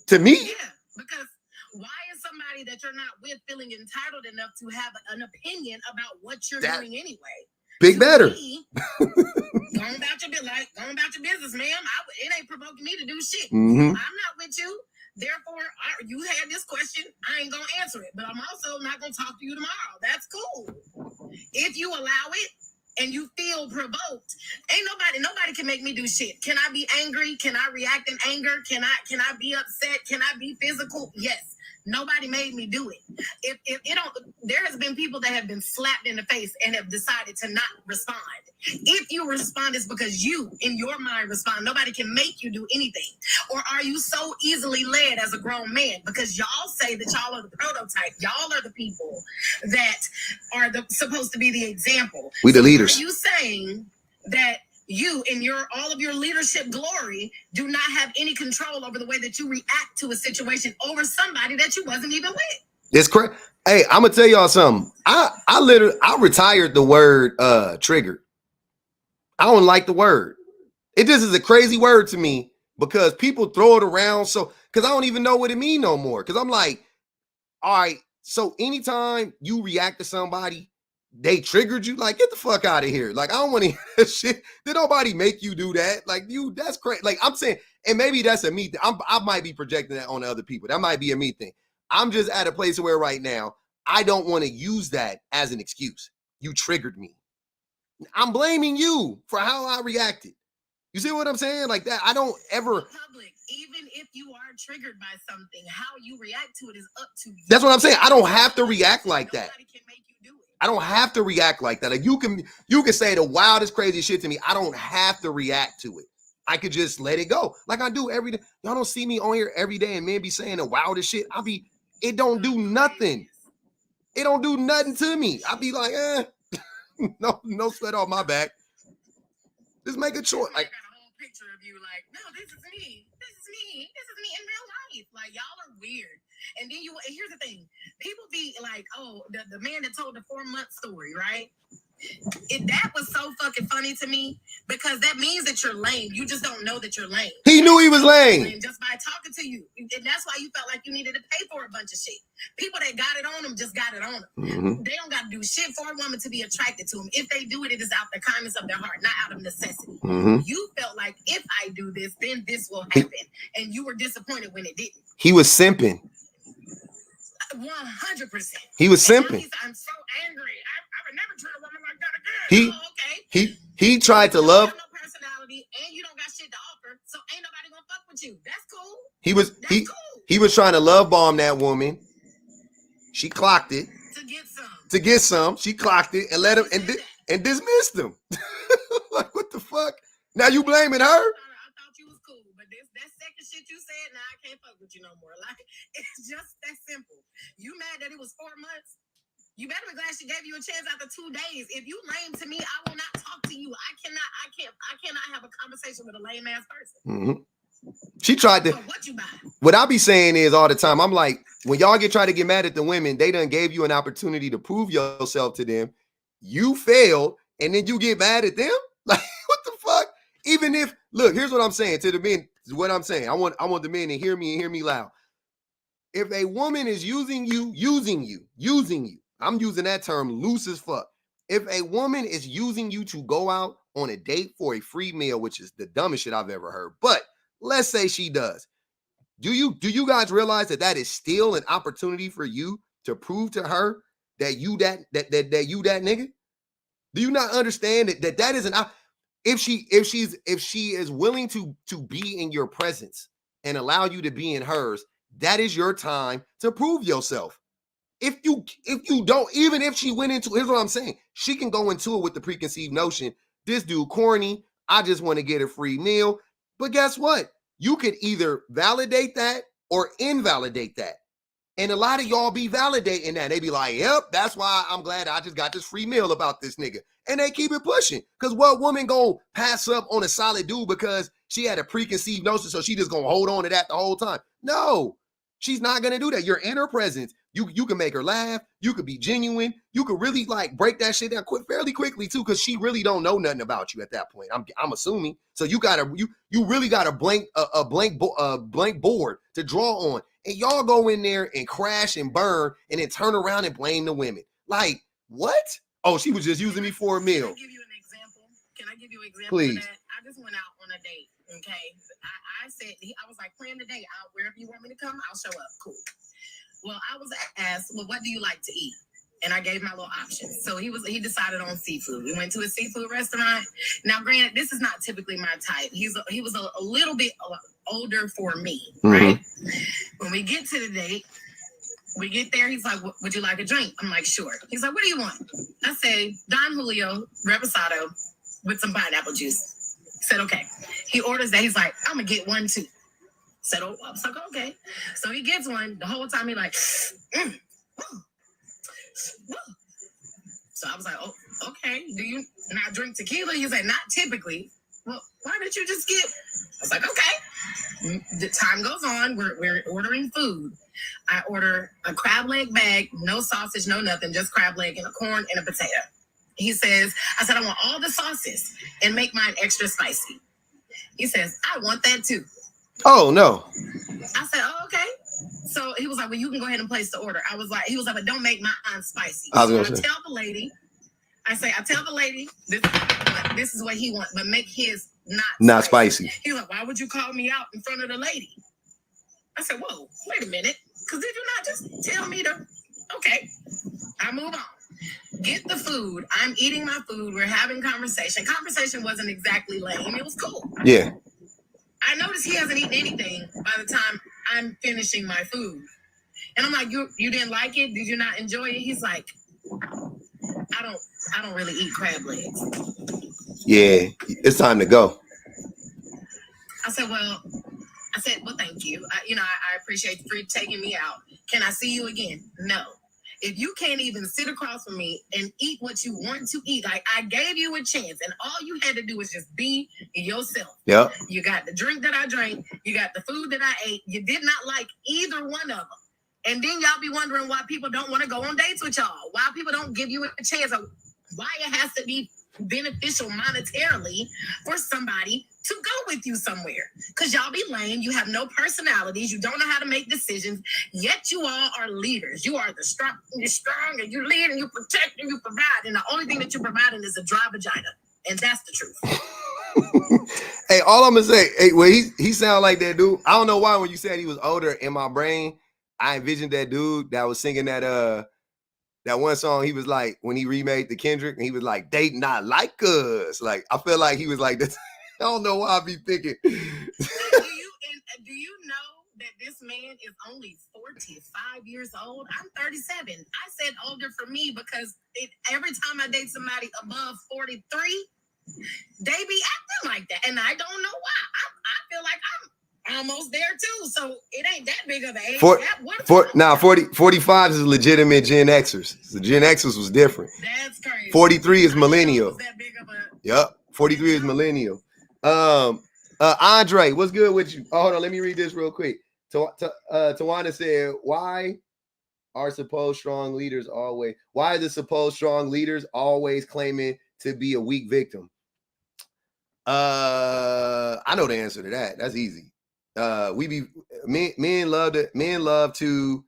to me. Yeah, because why is somebody that you're not with feeling entitled enough to have an opinion about what you're doing anyway? Pick better. Going about your business, ma'am. It ain't provoking me to do shit. Mm-hmm. I'm not with you. Therefore, you had this question. I ain't gonna answer it, but I'm also not gonna talk to you tomorrow. That's cool. If you allow it and you feel provoked, ain't nobody can make me do shit. Can I be angry? Can I react in anger? Can I be upset? Can I be physical? Yes. Nobody made me do it. If it don't, there has been people that have been slapped in the face and have decided to not respond. If you respond, it's because you, in your mind, respond. Nobody can make you do anything. Or are you so easily led as a grown man? Because y'all say that y'all are the prototype. Y'all are the people that are supposed to be the example. We the leaders. Are you saying that you, in all of your leadership glory, do not have any control over the way that you react to a situation over somebody that you wasn't even with? It's crazy. Hey, I'm gonna tell y'all something. I retired the word triggered. I don't like the word. It just is a crazy word to me because people throw it around. So, because I don't even know what it means no more. Because I'm like, all right, so anytime you react to somebody, they triggered you, like, get the fuck out of here. Like, I don't want to hear that shit. Did nobody make you do that? Like, that's crazy. Like, I'm saying, and maybe that's a me thing. I might be projecting that on other people. That might be a me thing. I'm just at a place where right now, I don't want to use that as an excuse. You triggered me. I'm blaming you for how I reacted. You see what I'm saying? Like that, I don't ever. Public, even if you are triggered by something, how you react to it is up to you. That's what I'm saying. I don't have to react like that. Nobody can make you do it. I don't have to react like that. Like you can say the wildest, crazy shit to me. I don't have to react to it. I could just let it go, like I do every day. Y'all don't see me on here every day and men be saying the wildest shit. It don't do nothing. It don't do nothing to me. I be like, no sweat off my back. Just make a choice. Like, I got a whole picture of you like, no, this is me. This is me. This is me in real life. Like, y'all are weird. And then here's the thing. People be like, oh, the man that told the 4-month story, right? That was so fucking funny to me because that means that you're lame. You just don't know that you're lame. He knew he was lame. Just by talking to you. And that's why you felt like you needed to pay for a bunch of shit. People that got it on them just got it on them. Mm-hmm. They don't got to do shit for a woman to be attracted to them. If they do it, it is out the kindness of their heart, not out of necessity. Mm-hmm. You felt like if I do this, then this will happen. And you were disappointed when it didn't. He was simping. 100%. He was simping. I'm so angry. I would never treat a woman like that again. Okay. He tried to love. You have no personality and you don't got shit to offer, so ain't nobody gonna fuck with you. That's cool. He was trying to love bomb that woman. She clocked it. To get some. She clocked it and let him and dismissed him. Like, what the fuck? Now you blaming her? I thought you was cool, but that second shit you said, now I can't fuck with you no more. Like, it's just that simple. You mad that it was 4 months? You better be glad she gave you a chance after 2 days. If you lame to me, I will not talk to you. I cannot have a conversation with a lame ass person. Mm-hmm. She tried to. So what you buy? What I be saying is all the time, I'm like, when y'all try to get mad at the women, they done gave you an opportunity to prove yourself to them. You failed, and then you get mad at them? Like, what the fuck? Even if, look, here's what I'm saying to the men. What I'm saying, I want the men to hear me and hear me loud. If a woman is using you, I'm using that term loose as fuck. If a woman is using you to go out on a date for a free meal, which is the dumbest shit I've ever heard, but let's say she does. Do you guys realize that is still an opportunity for you to prove to her that you that nigga? Do you not understand that is an if she is willing to be in your presence and allow you to be in hers, that is your time to prove yourself. If you don't, even if she went into, here's what I'm saying, she can go into it with the preconceived notion, this dude corny, I just want to get a free meal. But guess what? You could either validate that or invalidate that. And a lot of y'all be validating that. They be like, yep, that's why I'm glad I just got this free meal about this nigga. And they keep it pushing. Because what woman gonna pass up on a solid dude because she had a preconceived notion, so she just gonna hold on to that the whole time? No, she's not gonna do that. You're in her presence. You can make her laugh. You could be genuine. You could really like break that shit down fairly quickly too, because she really don't know nothing about you at that point. I'm assuming. So you really got a blank board to draw on, and y'all go in there and crash and burn, and then turn around and blame the women. Like, what? Oh, she was just using me for a meal. Can I give you an example? Please. Of that? I just went out on a date. Okay, I said I was like, plan the day out wherever you want me to come. I'll show up. Cool. Well, I was asked, well, what do you like to eat? And I gave my little options. So he decided on seafood. We went to a seafood restaurant. Now, granted, this is not typically my type. He was a little bit older for me, right? When we get to the date, We get there. He's like, would you like a drink? I'm like, sure. He's like, what do you want? I say, Don Julio Reposado with some pineapple juice. Said, okay. He orders that. He's like, I'm going to get one too. Said, oh, I was like, okay. So he gets one. The whole time he like, So I was like, oh, okay. Do you not drink tequila? He's like, not typically. Well, why did you just get? I was like, okay. The time goes on. We're ordering food. I order a crab leg bag, no sausage, no nothing, just crab leg and a corn and a potato. He says, I said, I want all the sauces and make mine extra spicy. He says, I want that too. Oh, no. I said, oh, okay. So he was like, well, you can go ahead and place the order. He was like, but don't make mine spicy. I was So gonna say. tell the lady, I tell the lady, this is what he wants, but make his not spicy. He's like, why would you call me out in front of the lady? I said, whoa, wait a minute. Because did you not just tell me to, okay. I move on. Get the food. I'm eating my food. We're having conversation. Conversation wasn't exactly lame. It was cool. Yeah. I noticed he hasn't eaten anything by the time I'm finishing my food. And I'm like, you didn't like it? Did you not enjoy it? He's like, I don't really eat crab legs. Yeah, it's time to go. I said, well, thank you. I appreciate you taking me out. Can I see you again? No. If you can't even sit across from me and eat what you want to eat, like I gave you a chance, and all you had to do was just be yourself. Yep. You got the drink that I drank. You got the food that I ate. You did not like either one of them. And then y'all be wondering why people don't want to go on dates with y'all. Why people don't give you a chance. Or why it has to be beneficial monetarily for somebody to go with you somewhere. Because y'all be lame. You have no personalities. You don't know how to make decisions. Yet you all are leaders. You are the strong. You're strong and you lead and you protect and you provide. And the only thing that you're providing is a dry vagina. And that's the truth. Hey, all I'm gonna say, hey, well, he sound like that dude. I don't know why when you said he was older, in my brain, I envisioned that dude that was singing that one song. He was like, when he remade the Kendrick, and he was like, they not like us. Like, I feel like he was like this. I don't know why I be thinking. Do you know that this man is only 45 years old? I'm 37. I said older for me because every time I date somebody above 43, they be acting like that. And I don't know why. I feel like I'm almost there too. So it ain't that big of an age gap. 45 is legitimate Gen Xers. The Gen Xers was different. That's crazy. 43 is millennial. That big of a... Yep. 43 is millennial. Andre, what's good with you? Oh, hold on, let me read this real quick. Tawana said, why are the supposed strong leaders always claiming to be a weak victim? I know the answer to that. That's easy. Men love to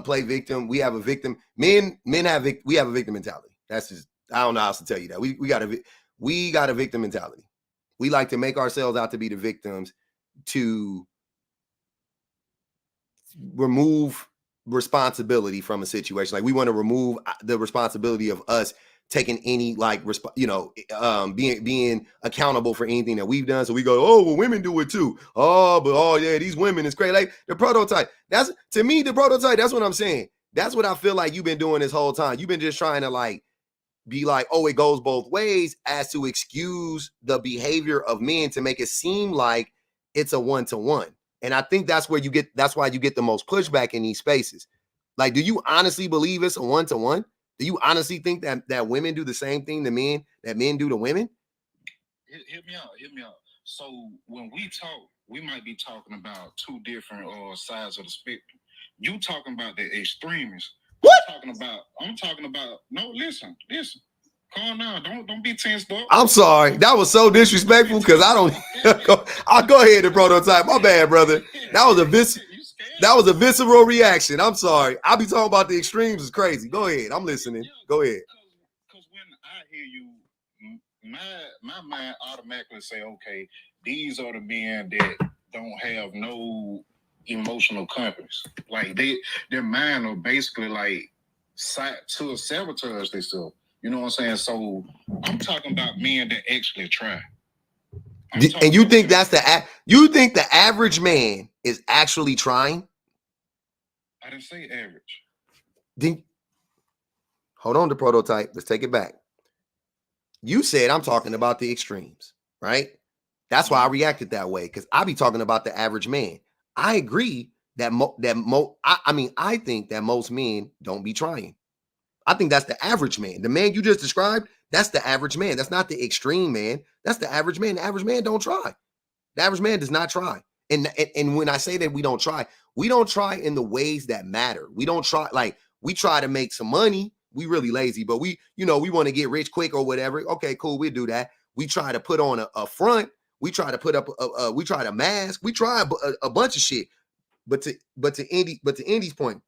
play victim. We have a victim. We have a victim mentality. That's just, I don't know how else to tell you that. We got a victim mentality. We like to make ourselves out to be the victims to remove responsibility from a situation. Like we want to remove the responsibility of us taking any being accountable for anything that we've done. So we go, oh, well, women do it too. Oh, yeah, these women is crazy. Like the prototype. That's to me the prototype. That's what I'm saying. That's what I feel like you've been doing this whole time. You've been just trying to like be like, oh, it goes both ways, as to excuse the behavior of men to make it seem like it's a one-to-one. And I think that's why you get the most pushback in these spaces. Like, do you honestly believe it's a one-to-one? Do you honestly think that women do the same thing to men that men do to women? Hit me out. So when we talk, we might be talking about two different sides of the spectrum. You talking about the extremists. What? I'm talking about. No, listen. Calm down. Don't be tensed up. I'm sorry. That was so disrespectful because I don't. I'll go ahead and prototype. My bad, brother. That was a visceral reaction. I'm sorry. I'll be talking about the extremes is crazy. Go ahead. I'm listening. Go ahead. Because when I hear you, my mind automatically say, okay, these are the men that don't have no emotional compass. Like their mind are basically like to sabotage themselves. You know what I'm saying? So I'm talking about men that actually try. And you think that's you think the average man is actually trying? I didn't say average. Then hold on to prototype. Let's take it back. You said I'm talking about the extremes, right? That's why I reacted that way, because I be talking about the average man. I agree that I think that most men don't be trying. I think that's the average man. The man you just described, that's the average man. That's not the extreme man. That's the average man. The average man don't try. The average man does not try. And when I say that we don't try in the ways that matter. We don't try, like, we try to make some money. We really lazy, but we want to get rich quick or whatever. Okay, cool. We'll do that. We try to put on a front. We try to put up we try to mask. We try a bunch of shit. But to Indy's point,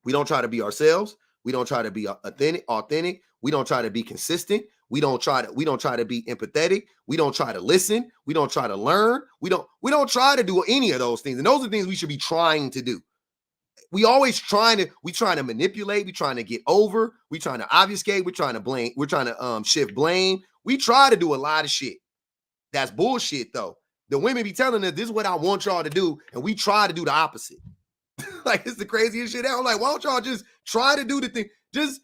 we don't try to be ourselves. We don't try to be authentic. We don't try to be consistent. We don't try to be empathetic. We don't try to listen. We don't try to learn. We don't try to do any of those things. And those are things we should be trying to do. We trying to manipulate. We trying to get over. We trying to obfuscate. We're trying to blame. We're trying to shift blame. We try to do a lot of shit. That's bullshit, though. The women be telling us this is what I want y'all to do, and we try to do the opposite. Like, it's the craziest shit out. I'm like, why don't y'all just try to do the thing? Just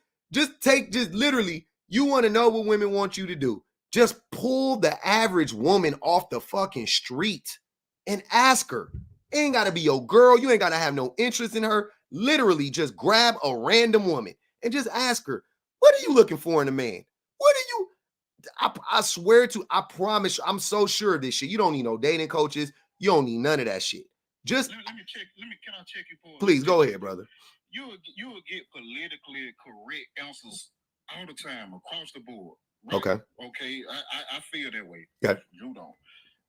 literally, you want to know what women want you to do. Just pull the average woman off the fucking street and ask her. It ain't got to be your girl. You ain't got to have no interest in her. Literally, just grab a random woman and just ask her, what are you looking for in a man? What are you? I swear to, I promise you, I'm so sure of this shit. You don't need no dating coaches. You don't need none of that shit. Just let me check. Can I check you for? Please go ahead, brother. You will get politically correct answers all the time across the board. Right? Okay. I feel that way. Okay. You don't.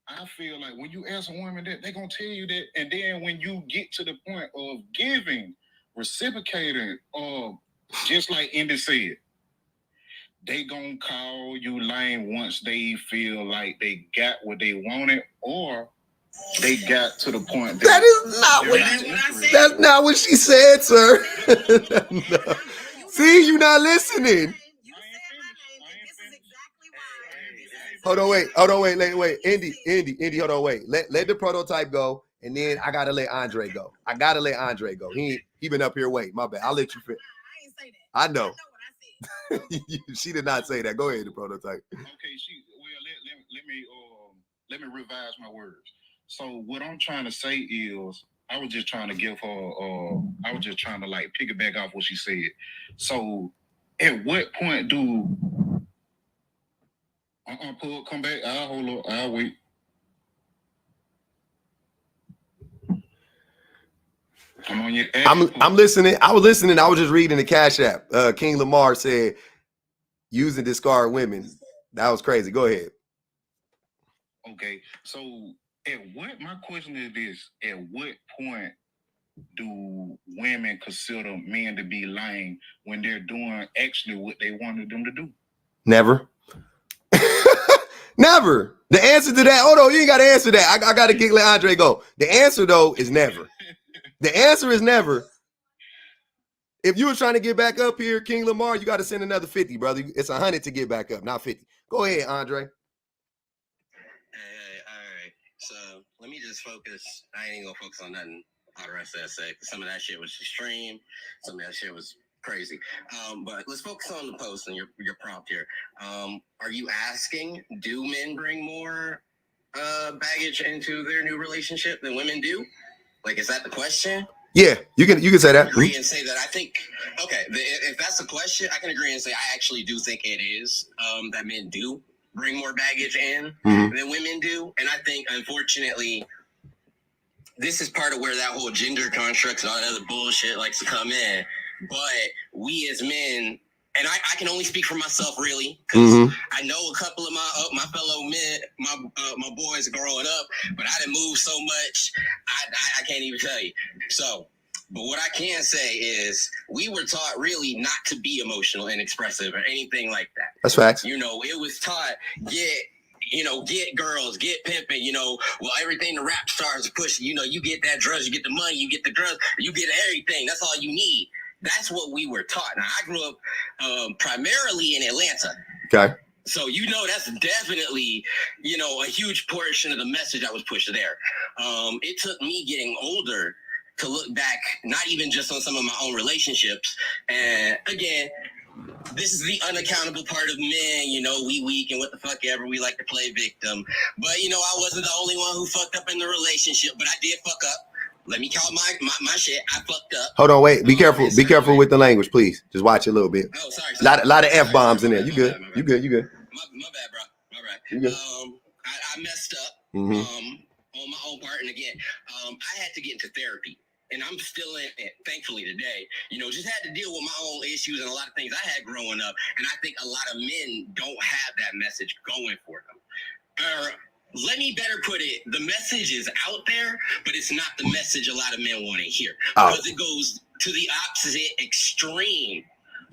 I feel like when you ask a woman that, they're gonna tell you that, and then when you get to the point of giving, reciprocating, just like Indy said, they gonna call you lame once they feel like they got what they wanted, or they got to the point that is not that's not what she said, sir. No. See, you're not listening. Hold on, wait. Indy, hold on, wait. Let the prototype go, and then I gotta let Andre go. He been up here waiting. My bad. I'll let you fit. I know. She did not say that. Go ahead, the prototype. Okay, let me revise my words. So what I'm trying to say is, I was just trying to give her, I was just trying to like piggyback off what she said. So at what point do pull, come back, I'll hold up, I'll wait. I'm listening. I was listening. I was just reading the Cash App. King Lamar said, use and discard women. That was crazy. Go ahead. Okay. So my question is this, at what point do women consider men to be lame when they're doing actually what they wanted them to do? Never. Never. The answer to that, hold on, you ain't got to answer that. I got to let Andre go. The answer, though, is never. The answer is never. If you were trying to get back up here, King Lamar, you got to send another 50, brother. It's 100 to get back up, not 50. Go ahead, Andre. Hey, all right. So let me just focus. I ain't gonna focus on nothing all the rest of that say. Some of that shit was extreme. Some of that shit was crazy. But let's focus on the post and your prompt here. Are you asking, do men bring more baggage into their new relationship than women do? Like, is that the question? Yeah, you can say that. Agree and say that I think, okay, if that's the question, I can agree and say I actually do think it is that men do bring more baggage in than women do. And I think, unfortunately, this is part of where that whole gender construct and all that other bullshit likes to come in. But we as men, and I can only speak for myself, really, because I know a couple of my fellow men, my boys growing up, but I didn't move so much, I can't even tell you. So, but what I can say is we were taught really not to be emotional and expressive or anything like that. That's facts. You know, it was taught, get girls, get pimping, well, everything the rap stars are pushing, you get that drugs, you get the money, you get the drugs, you get everything. That's all you need. That's what we were taught. Now, I grew up primarily in Atlanta. Okay. So, that's definitely, a huge portion of the message that was pushed there. It took me getting older to look back, not even just on some of my own relationships. And again, this is the unaccountable part of men, you know, we weak and what the fuck ever, we like to play victim. But, you know, I wasn't the only one who fucked up in the relationship, but I did fuck up. Let me call my shit. I fucked up. Hold on, wait. Be careful. Be careful with the language, please. Just watch it a little bit. Oh, sorry. Lot of F-bombs in there. You good. You good. You good. My bad, bro. My bad. You good. I messed up on my own part. And again, I had to get into therapy. And I'm still in it, thankfully, today. You know, just had to deal with my own issues and a lot of things I had growing up. And I think a lot of men don't have that message going for them. Let me better put it, the message is out there, but it's not the message a lot of men want to hear. Because it goes to the opposite extreme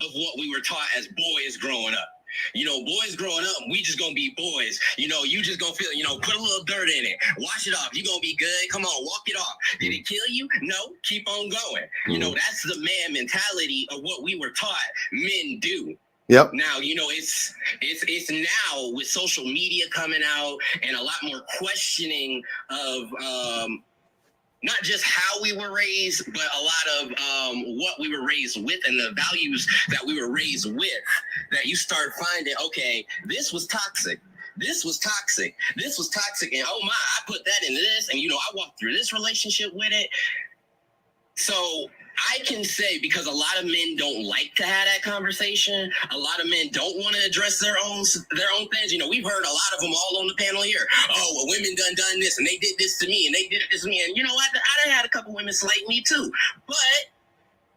of what we were taught as boys growing up. You know, boys growing up, we just gonna be boys. You know, you just gonna feel, you know, put a little dirt in it, wash it off. You gonna be good. Come on, walk it off. Did it kill you? No, keep on going. You know, that's the man mentality of what we were taught men do. Yep. Now, you know, it's now with social media coming out and a lot more questioning of not just how we were raised, but a lot of what we were raised with and the values that we were raised with, that you start finding, okay, this was toxic. This was toxic. This was toxic. And oh my, I put that in this. And, you know, I walked through this relationship with it. So I can say, because a lot of men don't like to have that conversation, a lot of men don't want to address their own things. You know, we've heard a lot of them all on the panel here. Oh, well, women done this, and they did this to me, and they did this to me. And, you know, I done had a couple women slight me too. But,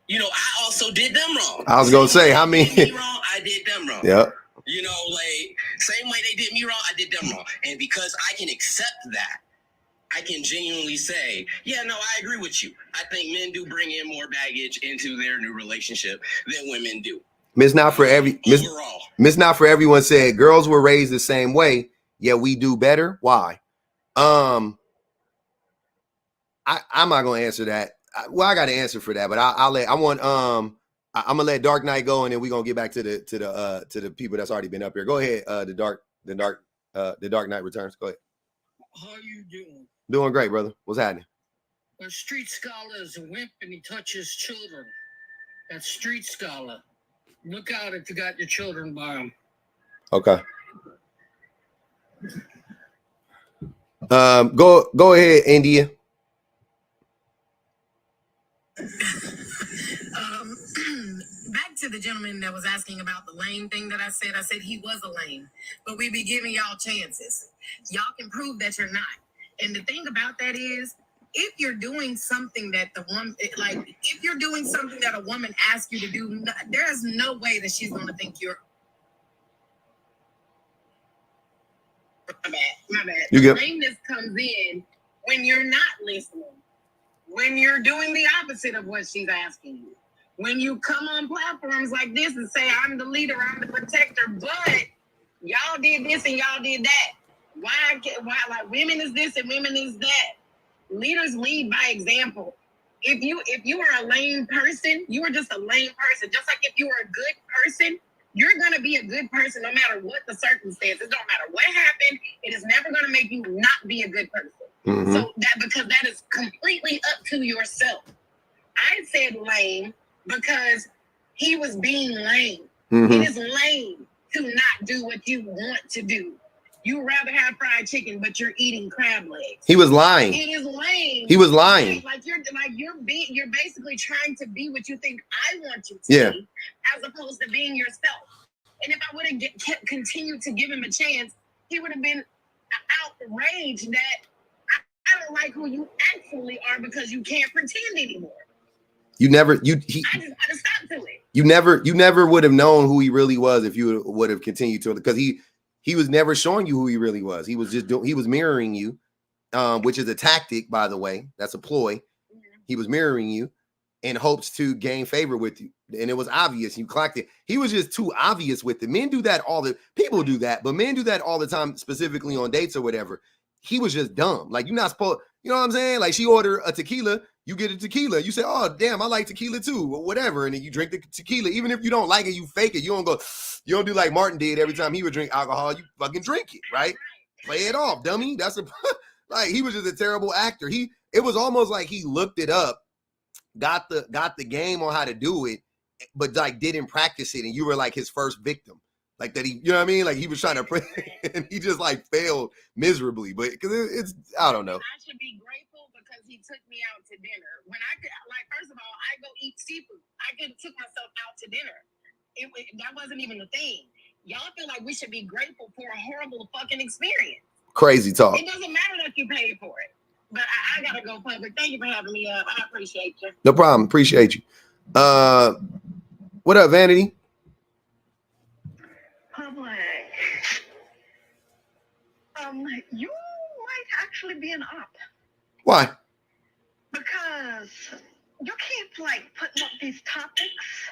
you know, I also did them wrong. I was going to say, how many? They did me wrong, I did them wrong. Yep. You know, like, same way they did me wrong, I did them wrong. And because I can accept that, I can genuinely say, yeah, no, I agree with you. I think men do bring in more baggage into their new relationship than women do. Miss Not For Everyone said girls were raised the same way, yet we do better. Why? I'm not gonna answer that. Well, I got an answer for that, but I'm gonna let Dark Knight go, and then we're gonna get back to the people that's already been up here. Go ahead. The Dark Knight Returns. Go ahead. How you doing? Doing great, brother. What's happening? A street scholar is a wimp and he touches children. That's street scholar. Look out if you got your children by him. Okay. Go ahead, India. Back to the gentleman that was asking about the lame thing that I said he was a lame, but we be giving y'all chances. Y'all can prove that you're not. And the thing about that is, if you're doing something that if you're doing something that a woman asks you to do, there's no way that she's going to think you're. My bad. The lameness comes in when you're not listening, when you're doing the opposite of what she's asking you. When you come on platforms like this and say, I'm the leader, I'm the protector, but y'all did this and y'all did that. Why like women is this and women is that? Leaders lead by example. If you are a lame person, you are just a lame person. Just like if you are a good person, you're gonna be a good person no matter what the circumstances. It don't matter what happened, it is never gonna make you not be a good person. Mm-hmm. So because that is completely up to yourself. I said lame because he was being lame. Mm-hmm. It is lame to not do what you want to do. You rather have fried chicken, but you're eating crab legs. He was lying. It is lame. He was lying. Like you're basically trying to be what you think I want you to be, as opposed to being yourself. And if I would have continued to give him a chance, he would have been outraged that I don't like who you actually are because you can't pretend anymore. I just gotta stop to it. You never would have known who he really was if you would have continued to, because he was never showing you who he really was. He was just he was mirroring you, which is a tactic, by the way. That's a ploy. Mm-hmm. He was mirroring you in hopes to gain favor with you. And it was obvious. You clocked it. He was just too obvious with it. Men do that people do that, but men do that all the time, specifically on dates or whatever. He was just dumb. Like, you're not supposed, you know what I'm saying? Like, she ordered a tequila, you get a tequila. You say, oh, damn, I like tequila too, or whatever. And then you drink the tequila. Even if you don't like it, you fake it. You don't do like Martin did every time he would drink alcohol. You fucking drink it, right? Play it off, dummy. That's like, he was just a terrible actor. It was almost like he looked it up got the game on how to do it, but like didn't practice it, and you were like his first victim, like that he, you know what I mean? Like he was trying to pray, and he just like failed miserably. But because it's, I don't know. I should be grateful because he took me out to dinner. When I could, like, first of all, I go eat seafood. I could have took myself out to dinner. That wasn't even the thing. Y'all feel like we should be grateful for a horrible fucking experience. Crazy talk. It doesn't matter that you paid for it. But I gotta go public. Thank you for having me up. I appreciate you. No problem. Appreciate you. What up, Vanity? Public. You might actually be an op. Why? Because you keep like putting up these topics,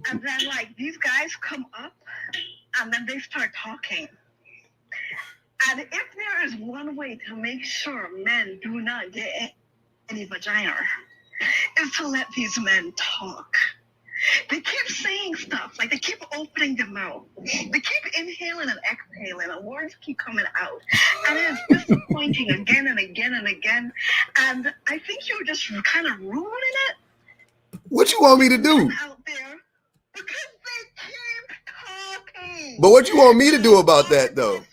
and then like these guys come up, and then they start talking. And if there is one way to make sure men do not get any vagina, is to let these men talk. They keep saying stuff, like they keep opening their mouth. They keep inhaling and exhaling, and words keep coming out. And it's disappointing again and again and again. And I think you're just kind of ruining it. What you want me to do? Out there, because they keep talking. But what you want me to do about that, though?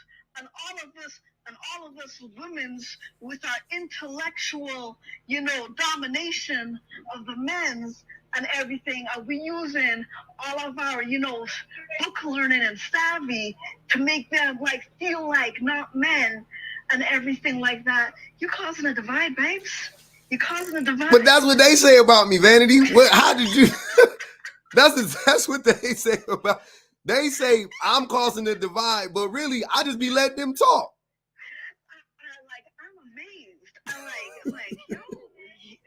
And all of us women's with our intellectual, domination of the men's and everything, are we using all of our, book learning and savvy to make them like feel like not men and everything like that? You causing a divide, babes. You causing a divide. But that's what they say about me, Vanity. What? How did you? That's what they say about. They say I'm causing a divide, but really, I just be letting them talk. I'm amazed. I'm like, yo,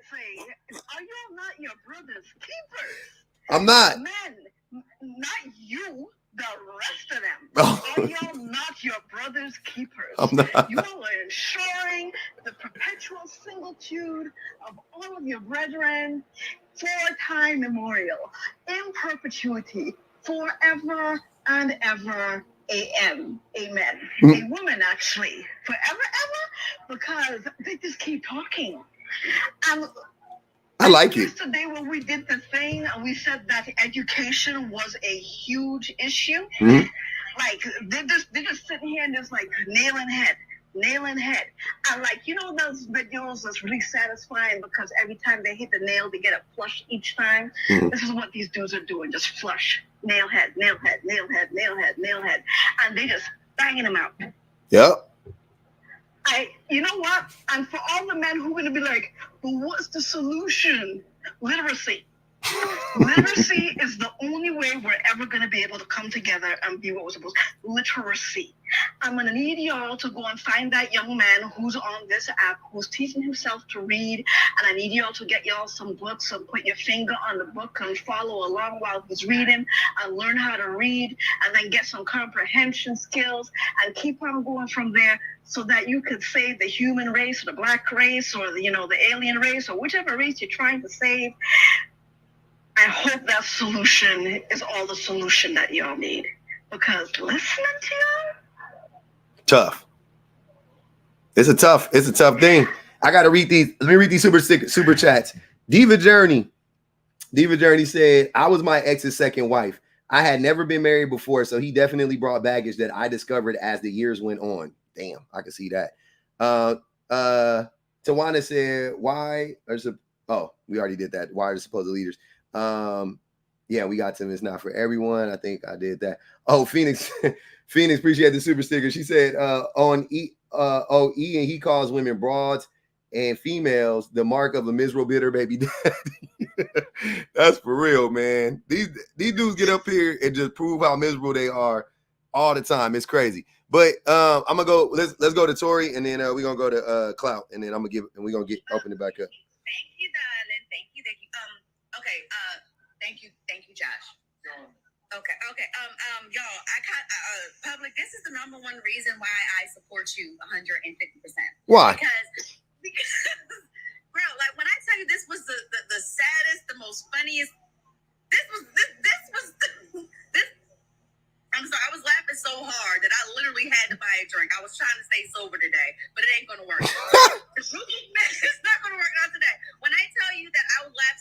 say, are y'all not your brother's keepers? I'm not. Men, not you, the rest of them. Oh. Are y'all not your brother's keepers? I'm not. You all are ensuring the perpetual singletude of all of your brethren for time immemorial, in perpetuity, forever and ever. Amen. A woman, actually, forever, ever, because they just keep talking. I like it. Yesterday when we did the thing and we said that education was a huge issue, like they're just sitting here and just like nailing head. And like, those videos that's really satisfying because every time they hit the nail, they get it flush each time. This is what these dudes are doing, just flush. Nail head. And they just banging them out. Yep. You know what? And for all the men who are going to be like, well, what's the solution? Literacy. Literacy is the only way we're ever going to be able to come together and be what we're supposed to. Literacy. I'm going to need y'all to go and find that young man who's on this app, who's teaching himself to read. And I need y'all to get y'all some books and put your finger on the book and follow along while he's reading and learn how to read and then get some comprehension skills and keep on going from there so that you could save the human race or the black race or the alien race or whichever race you're trying to save. I hope that solution is all the solution that y'all need. Because listening to y'all, tough. It's a tough thing. I gotta read these. Let me read these super chats. Diva Journey said, I was my ex's second wife. I had never been married before, so he definitely brought baggage that I discovered as the years went on. Damn, I can see that. Tawana said, why are we already did that. Why are the supposed leaders? Yeah, we got some. It's not for everyone. I think I did that. Oh, Phoenix, appreciate the super sticker. She said, on E, and he calls women broads and females the mark of a miserable, bitter baby daddy. That's for real, man. These dudes get up here and just prove how miserable they are all the time. It's crazy. But I'm gonna go. Let's go to Tori, and then we're gonna go to Clout, and then we're gonna open it back up. Thank you, darling. Thank you. Okay. Thank you, Josh. Okay. Y'all, public. This is the number one reason why I support you 150%. Why? Because, bro, like when I tell you this was the saddest, the most funniest. This was. I'm sorry, I was laughing so hard that I literally had to buy a drink. I was trying to stay sober today, but it ain't gonna work. It's not gonna work out today. When I tell you that I was laughing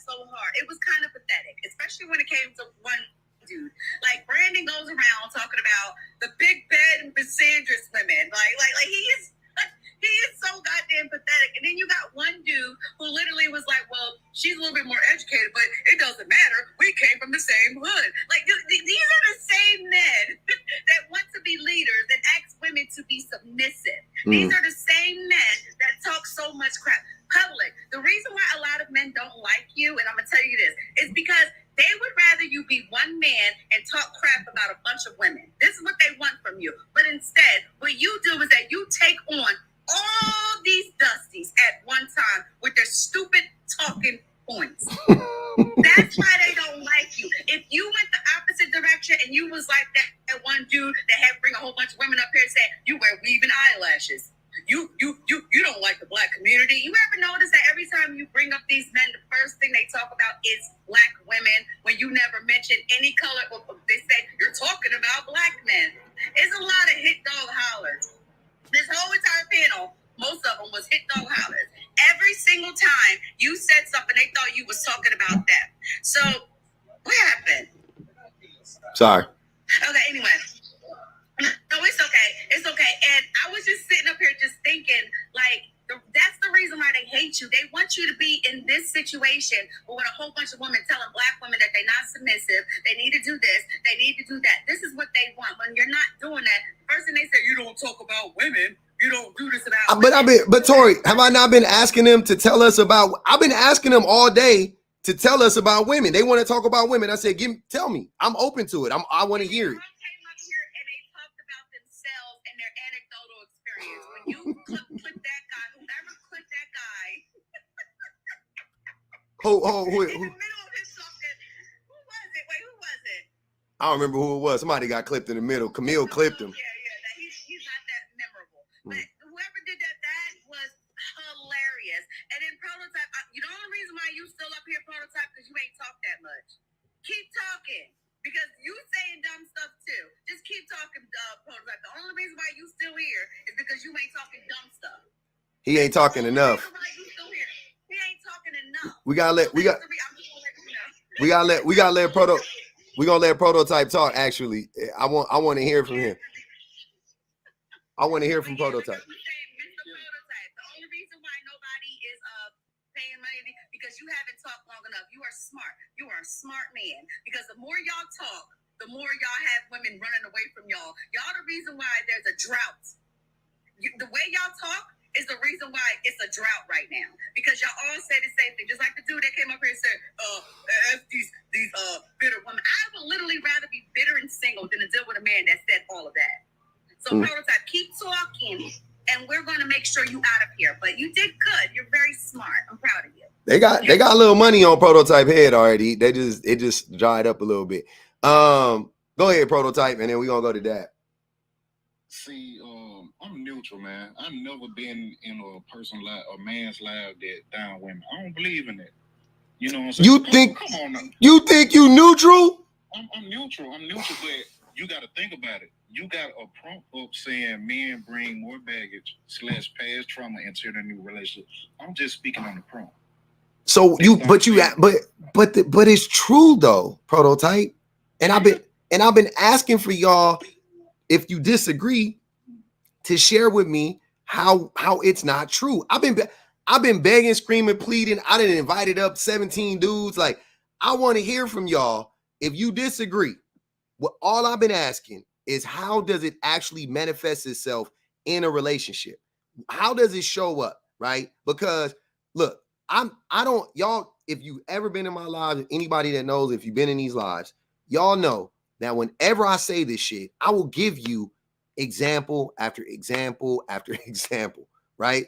Like he is so goddamn pathetic. And then you got one dude who literally was like, well, she's a little bit more educated, but it doesn't matter. We came from the same hood. Like, these are the same men that want to be leaders and ask women to be submissive. These are the same men that talk so much crap. Public. The reason why a lot of men don't like you, and I'm going to tell you this, is because they would rather you be one man and talk crap about a bunch of women. This is what they want from you. But instead, what you do is that you take on all these dusties at one time with their stupid talking points. That's why they don't like you. If you went the opposite direction and you was like that one dude that had bring a whole bunch of women up here and say, you wear weaving eyelashes. You don't like the black community. You ever notice that every time you bring up these men, the first thing they talk about is black women when you never mention any color? They say you're talking about black men. It's a lot of hit dog hollers. This whole entire panel, most of them was hit dog hollers. Every single time you said something, they thought you was talking about that. So what happened? Sorry. Okay, anyway. No, it's okay. It's okay. And I was just sitting up here just thinking, like, that's the reason why they hate you. They want you to be in this situation with a whole bunch of women telling black women that they're not submissive. They need to do this. They need to do that. This is what they want. When you're not doing that, first thing they say, you don't talk about women. You don't do this about women. But Tori, have I not been asking them to tell us about? I've been asking them all day to tell us about women. They want to talk about women. I said, tell me. I'm open to it. I want to hear it. When you clip that guy, whoever clipped that guy, in the middle of his something, who was it? Wait, who was it? I don't remember who it was. Somebody got clipped in the middle. Camille clipped him. Yeah, he's not that memorable. But whoever did that was hilarious. And then Prototype, the only reason why you still up here, Prototype, because you ain't talk that much. Keep talking. Because you saying dumb stuff too. Just keep talking, Prototype. The only reason why you still here is because you ain't talking dumb stuff. He ain't talking enough. He ain't talking enough. We gotta let Prototype talk. Actually, I want to hear from him. I want to hear from Prototype. The only reason why nobody is paying money because you haven't talked long enough. You are smart. You are a smart man. Because the more y'all talk, the more y'all have women running away from y'all. Y'all the reason why there's a drought. The way y'all talk is the reason why it's a drought right now. Because y'all all say the same thing. Just like the dude that came up here and said, these bitter women. I would literally rather be bitter and single than to deal with a man that said all of that. So Prototype, keep talking, and we're going to make sure you out of here. But you did good. You're very smart. I'm proud of you. They got a little money on Prototype head already. It just dried up a little bit. Go ahead, Prototype, and then we're gonna go to that. See, I'm neutral, man. I've never been in a person life, a man's life that down women. I don't believe in that. You know what I'm saying? Come on now. You think you neutral? I'm neutral. I'm neutral, but you got to think about it. You got a prompt up saying men bring more baggage / past trauma into their new relationship. I'm just speaking on the prompt. So but it's true though, Prototype. And I've been asking for y'all, if you disagree, to share with me how it's not true. I've been begging, screaming, pleading. I done invited up 17 dudes. Like, I want to hear from y'all. If you disagree, all I've been asking is, how does it actually manifest itself in a relationship? How does it show up, right? Because look, y'all, if you've ever been in my lives, anybody that knows, if you've been in these lives, y'all know that whenever I say this shit, I will give you example after example after example, right?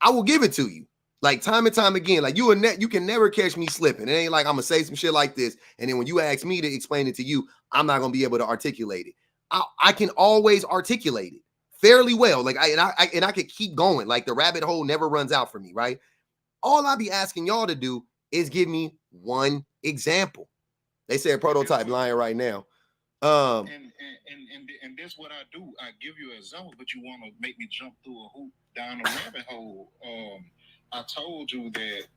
I will give it to you, like time and time again. Like, you can never catch me slipping. It ain't like I'm gonna say some shit like this, and then when you ask me to explain it to you, I'm not gonna be able to articulate it. I can always articulate it fairly well. Like, I could keep going. Like, the rabbit hole never runs out for me, right? All I be asking y'all to do is give me one example. They said Prototype lying right now. And that's what I do. I give you an example, but you want to make me jump through a hoop down a rabbit hole. I told you that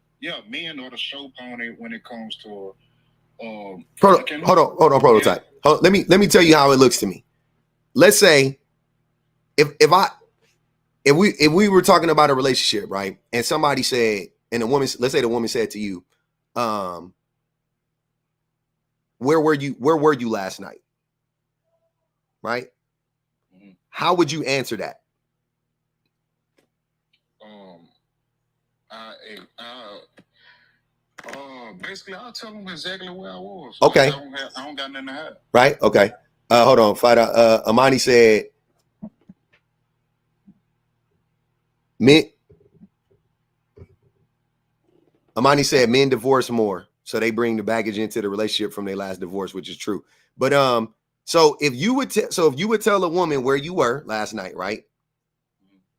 men are the show pony when it comes to hold on, Prototype. Let me tell you how it looks to me. Let's say if we were talking about a relationship, right? And somebody said, and the woman, let's say the woman said to you, where were you last night? Right? Mm-hmm. How would you answer that? Basically, I'll tell them exactly where I was. Okay. I don't got nothing to hide. Right? Okay. Hold on. Amani said, men divorce more, so they bring the baggage into the relationship from their last divorce, which is true. But so if you would tell a woman where you were last night, right?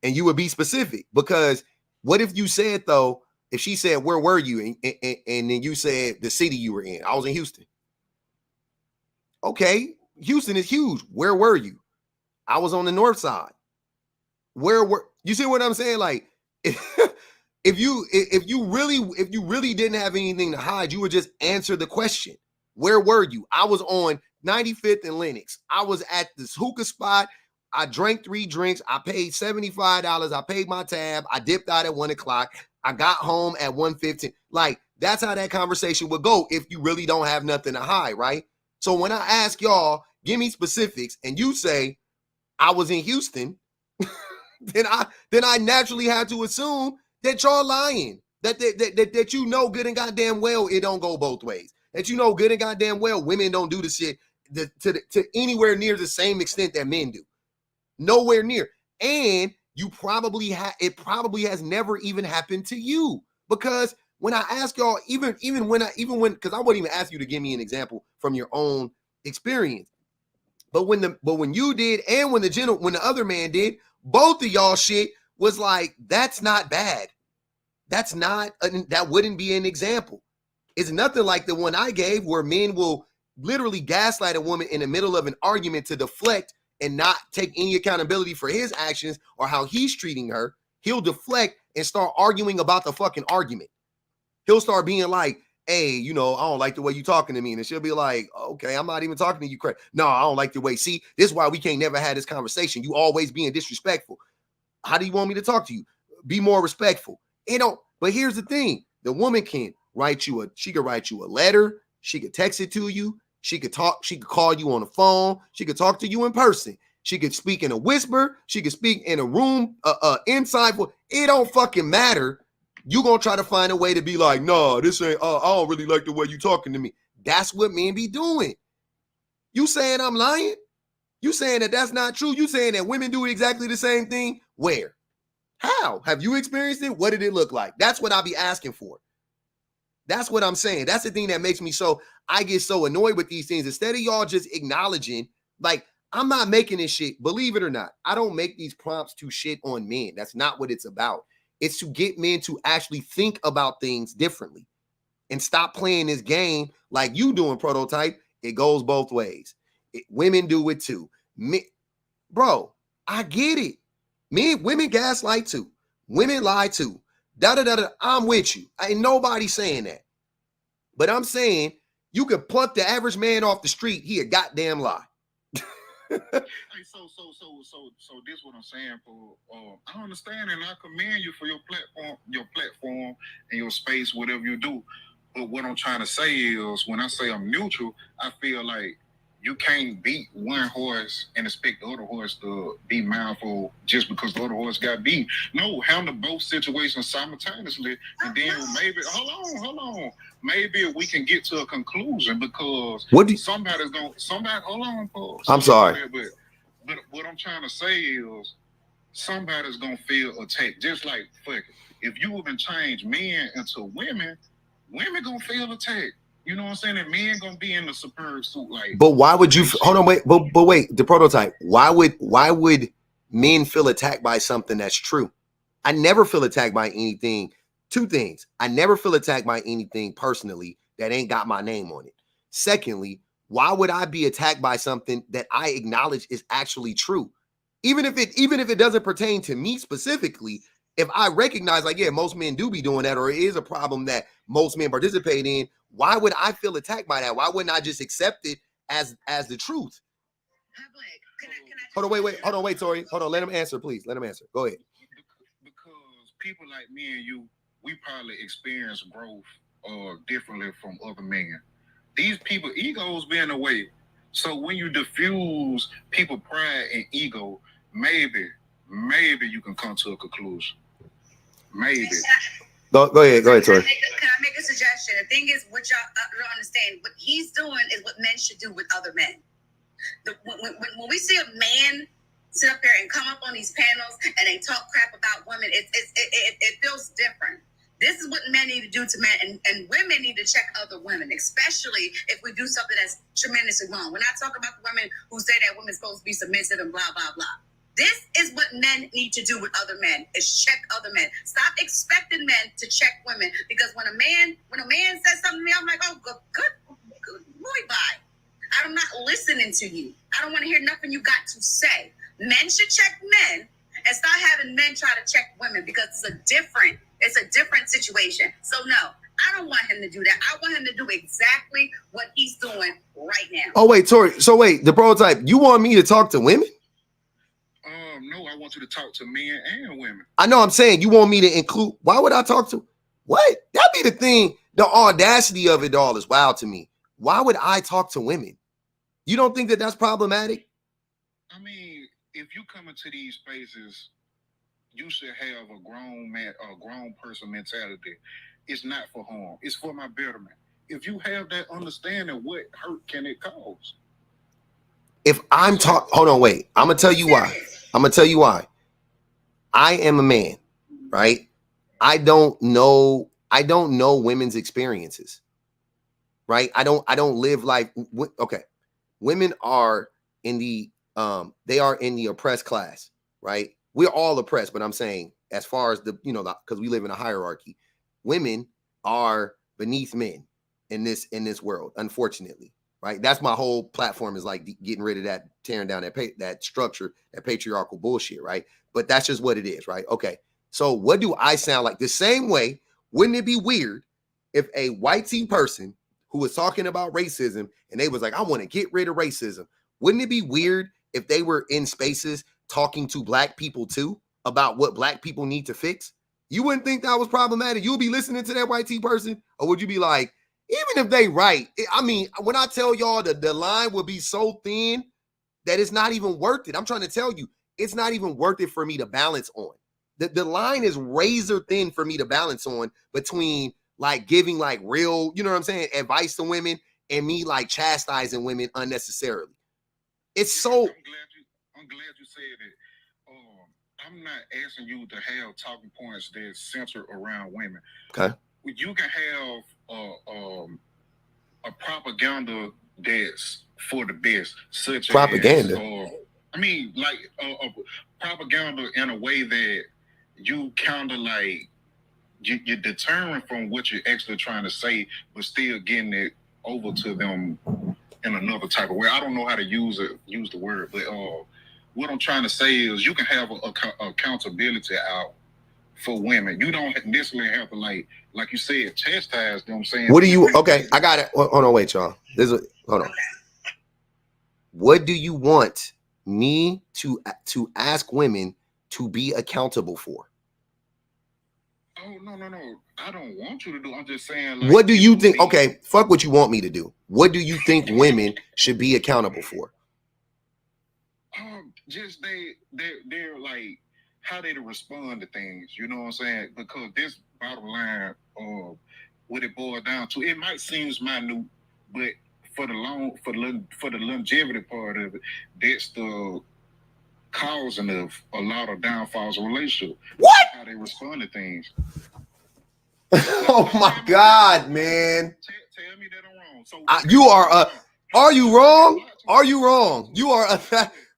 And you would be specific, because what if you said, though, if she said, where were you? And then you said the city you were in. I was in Houston. Okay. Houston is huge. Where were you? I was on the north side. Where were you? See what I'm saying? Like, if you really didn't have anything to hide, you would just answer the question. Where were you? I was on 95th and Lenox. I was at this hookah spot. I drank 3 drinks. I paid $75. I paid my tab. I dipped out at 1 o'clock. I got home at 1:15. Like, that's how that conversation would go if you really don't have nothing to hide, right? So when I ask y'all, give me specifics, and you say, I was in Houston, then I naturally have to assume that y'all lying. That you know good and goddamn well it don't go both ways. That you know good and goddamn well women don't do the shit to anywhere near the same extent that men do. Nowhere near. And you probably it probably has never even happened to you, because when I ask y'all, even when because I wouldn't even ask you to give me an example from your own experience, but when you did, and when the other man did, both of y'all shit was like, that's not bad. That wouldn't be an example. It's nothing like the one I gave, where men will literally gaslight a woman in the middle of an argument to deflect and not take any accountability for his actions or how he's treating her. He'll deflect and start arguing about the fucking argument. He'll start being like, hey, I don't like the way you talking to me. And she'll be like, okay, I'm not even talking to you. No, I don't like the way. See, this is why we can't never have this conversation. You always being disrespectful. How do you want me to talk to you? Be more respectful. But here's the thing. The woman can she could write you a letter. She could text it to you. She could call you on the phone. She could talk to you in person. She could speak in a whisper. She could speak in a room, inside. It don't fucking matter. You gonna try to find a way to be like, no, this ain't, I don't really like the way you talking to me. That's what men be doing. You saying I'm lying? You saying that that's not true? You saying that women do exactly the same thing? Where? How? Have you experienced it? What did it look like? That's what I be asking for. That's what I'm saying. That's the thing that makes me I get so annoyed with these things. Instead of y'all just acknowledging, like, I'm not making this shit, believe it or not. I don't make these prompts to shit on men. That's not what it's about. It's to get men to actually think about things differently and stop playing this game like you doing, Prototype. It goes both ways. Women do it too. Bro, I get it. Women gaslight too. Women lie too. I'm with you. Ain't nobody saying that. But I'm saying you could pluck the average man off the street. He a goddamn lie. Hey, so this what I'm saying. I understand and I commend you for your platform and your space, whatever you do. But what I'm trying to say is, when I say I'm neutral, I feel like you can't beat one horse and expect the other horse to be mindful just because the other horse got beat. No, handle both situations simultaneously, and then maybe hold on. Maybe we can get to a conclusion, because somebody's gonna hold on, Paul. I'm sorry. But what I'm trying to say is, somebody's gonna feel attacked. Just like, fuck it, if you even change men into women gonna feel attacked. You know what I'm saying? And men gonna be in the superb suit, like. But why would you hold on? Wait, but wait. The Prototype. Why would men feel attacked by something that's true? I never feel attacked by anything. 2 things. I never feel attacked by anything personally that ain't got my name on it. Secondly, why would I be attacked by something that I acknowledge is actually true? Even if it doesn't pertain to me specifically, if I recognize, like, yeah, most men do be doing that, or it is a problem that most men participate in, why would I feel attacked by that? Why wouldn't I just accept it as the truth? Hold on, wait, Tori. Hold on, let him answer, please. Let him answer. Go ahead. Because people like me and you, we probably experience growth differently from other men. These people, egos being away. So when you diffuse people pride and ego, maybe you can come to a conclusion. Maybe. Go ahead, Tori. Can I make a suggestion? The thing is, what y'all don't understand, what he's doing is what men should do with other men. When we see a man sit up there and come up on these panels and they talk crap about women, it feels different. This is what men need to do to men, and women need to check other women, especially if we do something that's tremendously wrong. We're not talking about the women who say that women's supposed to be submissive and blah, blah, blah. This is what men need to do with other men, is check other men. Stop expecting men to check women, because when a man says something to me, I'm like, oh, good boy, bye. I'm not listening to you. I don't want to hear nothing you got to say. Men should check men and stop having men try to check women, because it's a different situation. So no, I don't want him to do that. I want him to do exactly what he's doing right now. Oh, wait, Tori. So wait, the prototype, you want me to talk to women? No, I want you to talk to men and women. I know, I'm saying you want me to include. Why would I talk to? What? That'd be the thing. The audacity of it all is wild to me. Why would I talk to women? You don't think that that's problematic? I mean, if you come into these spaces, you should have a grown person mentality. It's not for harm. It's for my betterment. If you have that understanding, what hurt can it cause? If I'm talking, hold on, wait. I'm gonna tell you why. I am a man, right? I don't know women's experiences, right? I don't live life. Okay, women are in the they are in the oppressed class, right? We're all oppressed, but I'm saying as far as because we live in a hierarchy, women are beneath men in this world, unfortunately, right? That's my whole platform, is like getting rid of that, tearing down that structure, that patriarchal bullshit, right? But that's just what it is, right? Okay, so what do I sound like? The same way, wouldn't it be weird if a white teen person who was talking about racism and they was like, I want to get rid of racism, wouldn't it be weird if they were in spaces talking to black people too about what black people need to fix? You wouldn't think that was problematic? You'll be listening to that white teen person, or would you be like, even if they right, I mean, when I tell y'all that the line will be so thin that it's not even worth it. I'm trying to tell you, it's not even worth it for me to balance on. The line is razor thin for me to balance on between like giving like real, you know what I'm saying, advice to women and me like chastising women unnecessarily. It's so. I'm glad you said it. I'm not asking you to have talking points that center around women. Okay. You can have a propaganda that's for the best, such propaganda. As I mean, like a propaganda in a way that you kind of like you're deterring from what you're actually trying to say, but still getting it over to them in another type of way. I don't know how to use the word, but what I'm trying to say is you can have accountability out for women. You don't necessarily have to like you said, chastise them. Saying, what do you? Okay, I got it. Hold on, wait, y'all. Hold on. What do you want me to ask women to be accountable for? Oh, no. I don't want you to do. I'm just saying. Like, what do you think? Okay, fuck what you want me to do. What do you think women should be accountable for? Just they're like how they respond to things. You know what I'm saying? Because this bottom line, what it boils down to, it might seem minute, but for the longevity part of it, that's the causing of a lot of downfalls in relationship. What? How they respond to things. Oh my God, man! Tell me that I'm wrong. So you are. Are you wrong? Are you wrong? You are.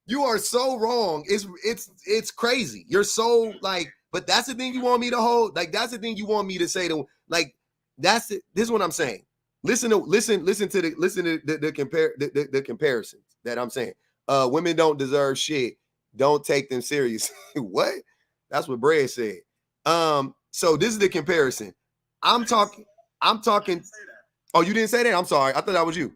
You are so wrong. It's crazy. You're so like. But that's the thing you want me to hold. Like that's the thing you want me to say to. Like that's it. This is what I'm saying. Listen to the comparisons that I'm saying. Women don't deserve shit. Don't take them serious. What? That's what Brad said. So this is the comparison. I'm talking. Oh, you didn't say that? I'm sorry. I thought that was you.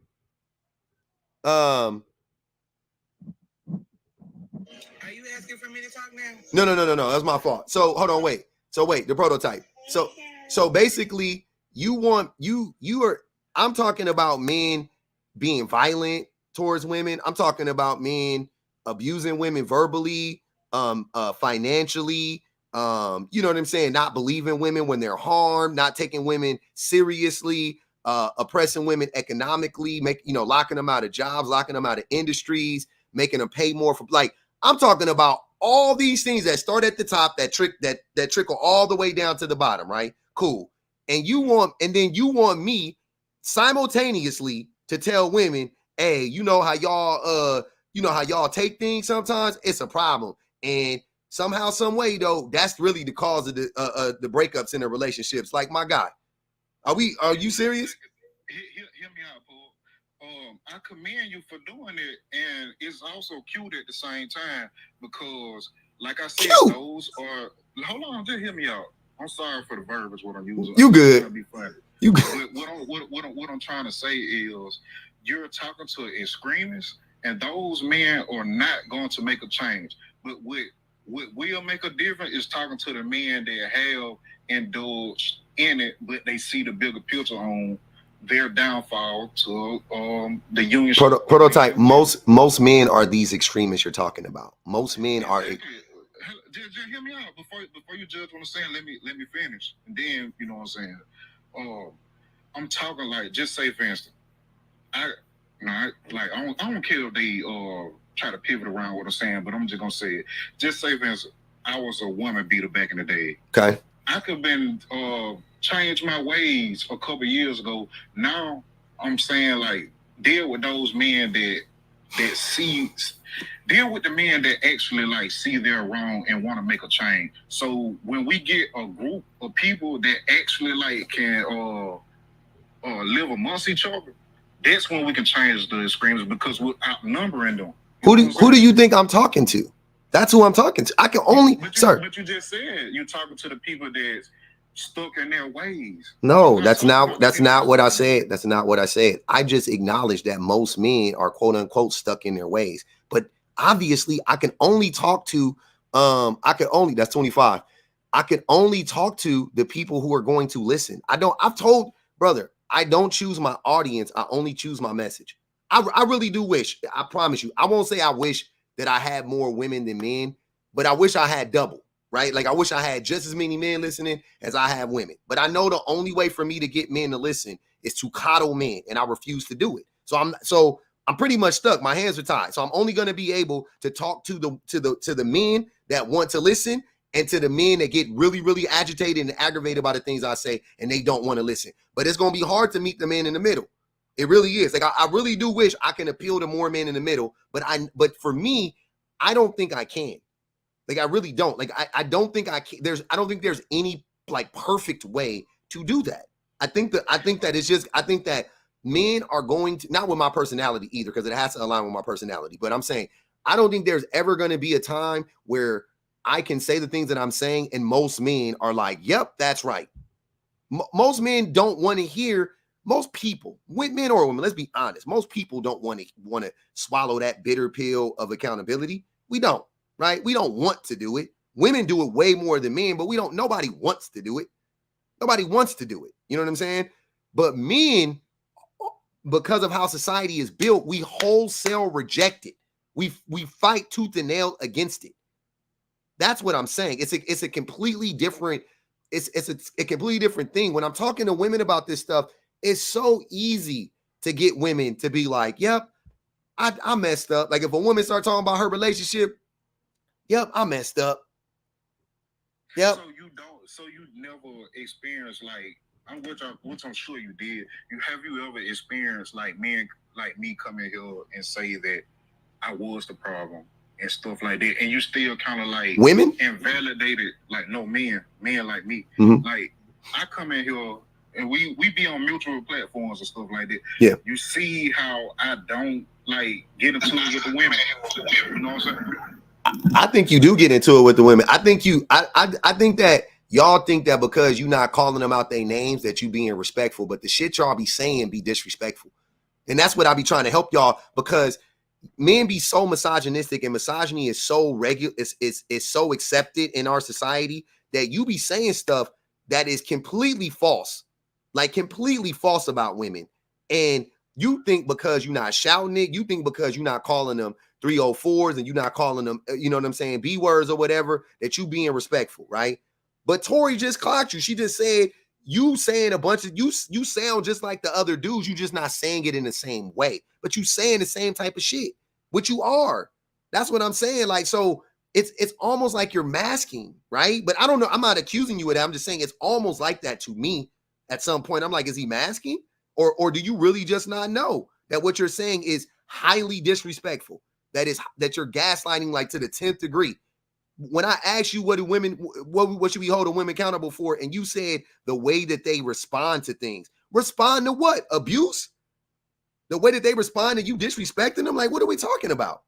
Are you asking for me to talk now? No. That's my fault. So hold on, wait. So wait, the prototype. So basically, I'm talking about men being violent towards women. I'm talking about men abusing women verbally, financially, you know what I'm saying? Not believing women when they're harmed, not taking women seriously, oppressing women economically, locking them out of jobs, locking them out of industries, making them pay more for, like, I'm talking about all these things that start at the top that trickle all the way down to the bottom, right? Cool. And then you want me simultaneously to tell women, hey, you know how y'all take things sometimes? It's a problem. And somehow, some way, though, that's really the cause of the breakups in the relationships. Like, my guy, are you serious? Hear me out, Paul. I commend you for doing it, and it's also cute at the same time because, like I said, cute. Those are. Hold on, just hear me out. I'm sorry for the verbiage what I'm using. You good? Be funny. You good? What I'm trying to say is, you're talking to extremists, and those men are not going to make a change. But what will make a difference is talking to the men that have indulged in it, but they see the bigger picture on their downfall to the union. Prototype. Most men are these extremists you're talking about. Most men are. Just hear me out before you judge what I'm saying. Let me finish, and then you know what I'm saying. I'm talking like, just say for instance, I don't care if they try to pivot around what I'm saying, but I'm just gonna say it. Just say for instance, I was a woman beater back in the day. Okay. I could have been changed my ways a couple years ago. Now I'm saying, like, deal with those men that see, deal with the men that actually like see they're wrong and want to make a change. So when we get a group of people that actually like can live amongst each other, that's when we can change the extremes, because we're outnumbering them. Who do you think I'm talking to? That's who I'm talking to. I can only, sir. But you just said you're talking to the people that's stuck in their ways. No, that's not what I said. That's not what I said. I just acknowledged that most men are quote unquote stuck in their ways. But obviously, I can only talk to that's 25. I can only talk to the people who are going to listen. I've told, brother, I don't choose my audience. I only choose my message. I really do wish, I promise you, I won't say I wish that I had more women than men, but I wish I had double, right? Like, I wish I had just as many men listening as I have women. But I know the only way for me to get men to listen is to coddle men, and I refuse to do it. So I'm pretty much stuck. My hands are tied. So I'm only going to be able to talk to the men that want to listen, and to the men that get really, really agitated and aggravated by the things I say, and they don't want to listen. But it's going to be hard to meet the men in the middle. It really is. Like, I really do wish I can appeal to more men in the middle, but for me, I don't think I can. Like, I really don't. Like, I don't think I can. I don't think there's any like perfect way to do that. I think that men are going to, not with my personality either, because it has to align with my personality. But I'm saying, I don't think there's ever going to be a time where I can say the things that I'm saying, and most men are like, yep, that's right. Most men don't want to hear. Most people, men or women, let's be honest, most people don't want to swallow that bitter pill of accountability. We don't, right? We don't want to do it. Women do it way more than men, but nobody wants to do it. Nobody wants to do it. You know what I'm saying? But men, because of how society is built, we wholesale reject it. We fight tooth and nail against it. That's what I'm saying. It's a completely different, it's a completely different thing. When I'm talking to women about this stuff, it's so easy to get women to be like, yep, I messed up. Like, if a woman starts talking about her relationship, yep, I messed up. Yep. So you never experienced, like, which I'm sure you did. Have you ever experienced like men like me come in here and say that I was the problem and stuff like that, and you still kind of like women invalidated, like, no, men like me. Mm-hmm. Like, I come in here and we be on mutual platforms and stuff like that. Yeah. You see how I don't like get into it with the women. You know what I'm saying? I think you do get into it with the women. I think that y'all think that because you're not calling them out their names that you being respectful, but the shit y'all be saying be disrespectful. And that's what I be trying to help y'all, because men be so misogynistic, and misogyny is so regular, it's so accepted in our society that you be saying stuff that is completely false, like completely false about women. And you think because you're not shouting it, you think because you're not calling them 304s and you're not calling them, you know what I'm saying, B words or whatever, that you being respectful, right? But Tori just clocked you. She just said you saying a bunch of you sound just like the other dudes. You just not saying it in the same way, but you saying the same type of shit, which you are. That's what I'm saying. Like, so it's almost like you're masking, right? But I don't know. I'm not accusing you of that. I'm just saying it's almost like that to me at some point. I'm like, is he masking? Or do you really just not know that what you're saying is highly disrespectful? That you're gaslighting like to the 10th degree. When I asked you what should we hold a women accountable for, and you said the way that they respond to things. Respond to what? Abuse? The way that they respond to you disrespecting them? Like, what are we talking about?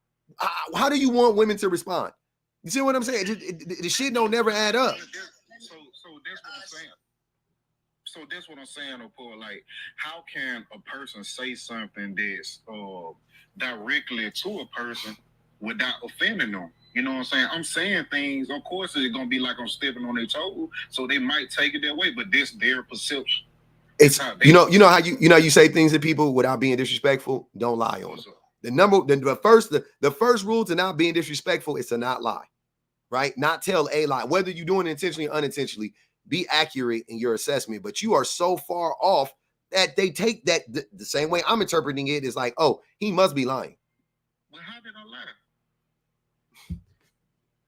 How do you want women to respond? You see what I'm saying? The shit don't never add up. So that's what I'm saying. So that's what I'm saying, Paul. Like, how can a person say something that's directly to a person without offending them? You know what I'm saying? I'm saying things, of course, it's gonna be like I'm stepping on their toes, so they might take it that way, but that's their perception. It's you know how you say things to people without being disrespectful. Don't lie on them. The first rule to not being disrespectful is to not lie, right? Not tell a lie, whether you're doing it intentionally or unintentionally. Be accurate in your assessment, but you are so far off that they take that the same way I'm interpreting it is like, oh, he must be lying. Well, how did I lie?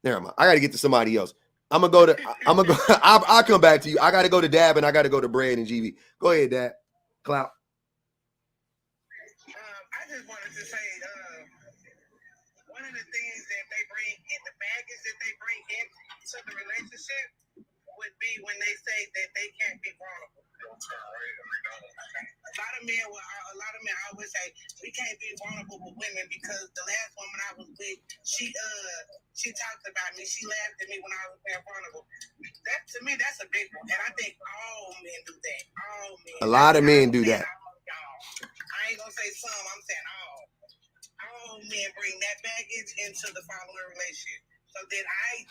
Never mind. I got to get to somebody else. I'll come back to you. I got to go to Dab and I got to go to Brad and GV. Go ahead, Dab. Clout. I just wanted to say, one of the things that they bring in the baggage that they bring into the relationship would be when they say that they can't be vulnerable. A lot of men always say we can't be vulnerable with women because the last woman I was with, she talked about me. She laughed at me when I was being vulnerable. That to me, that's a big one, and I think all men do that. All men. A lot of men do that. I ain't gonna say some. I'm saying all. All men bring that baggage into the following relationship, so that I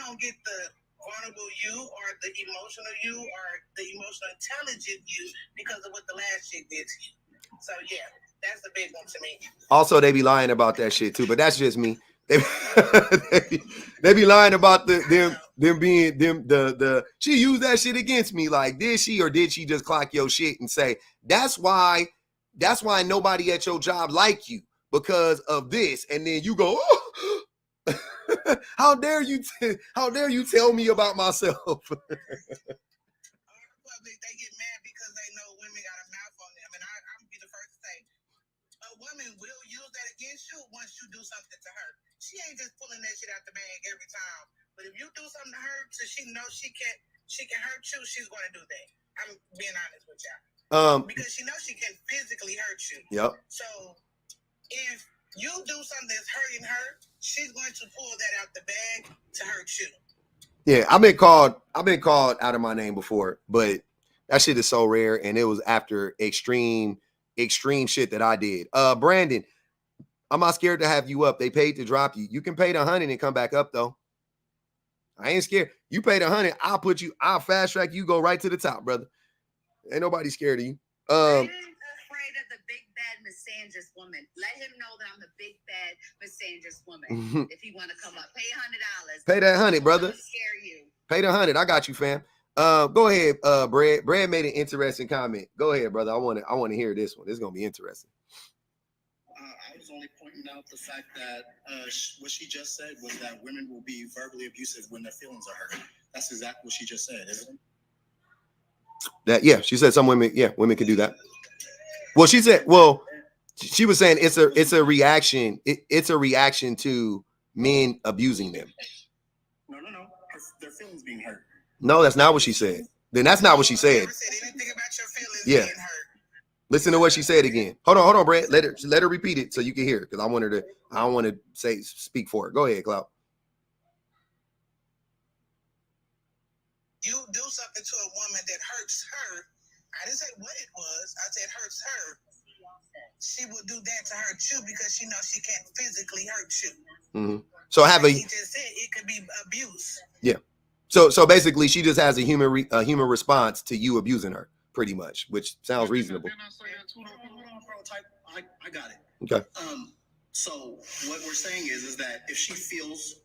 don't get the vulnerable you or the emotional you or the emotional intelligent you because of what the last chick did to you. So yeah, that's the big one to me. Also, they be lying about that shit too, but that's just me. They be lying about them being the she used that shit against me. Like, did she or did she just clock your shit and say that's why nobody at your job like you because of this, and then you go, oh, how dare you tell me about myself? They get mad because they know women got a mouth on them, and I'm be the first to say a woman will use that against you once you do something to her. She ain't just pulling that shit out the bag every time. But if you do something to her so she knows she can hurt you, she's going to do that. I'm being honest with y'all. Because she knows she can physically hurt you. Yep. So if you do something that's hurting her, she's going to pull that out the bag to hurt you. Yeah, I've been called out of my name before, but that shit is so rare, and it was after extreme shit that I did. Brandon, I'm not scared to have you up. They paid to drop you. You can pay the 100 and come back up though. I ain't scared. You paid 100, I'll fast track you, go right to the top, brother. Ain't nobody scared of you. I'm afraid of the big bad misandrous woman. Let him know that I'm the big bad misandrous woman. If he want to come up, pay $100. Pay that 100, brother. Scare you. Pay the 100. I got you, fam. Go ahead, Brad. Brad made an interesting comment. Go ahead, brother. I want to hear this one. This is gonna be interesting. I was only pointing out the fact that what she just said was that women will be verbally abusive when their feelings are hurt. That's exactly what she just said, isn't it? She said some women can do that. Well, she was saying it's a reaction. It's a reaction to men abusing them. No. Their feelings being hurt. No, that's not what she said. Then that's not what she said. Yeah. Listen to what she said again. Hold on, Brad. Let her repeat it so you can hear it, because I don't want to speak for her. Go ahead, Clout. You do something to a woman that hurts her. I didn't say what it was. I said hurts her. she will do that to hurt you because she knows she can't physically hurt you. Mm-hmm. So have he just said it could be abuse. Yeah. So basically, she just has a human response to you abusing her, pretty much, which sounds reasonable. I got it. Okay. So what we're saying is that if she feels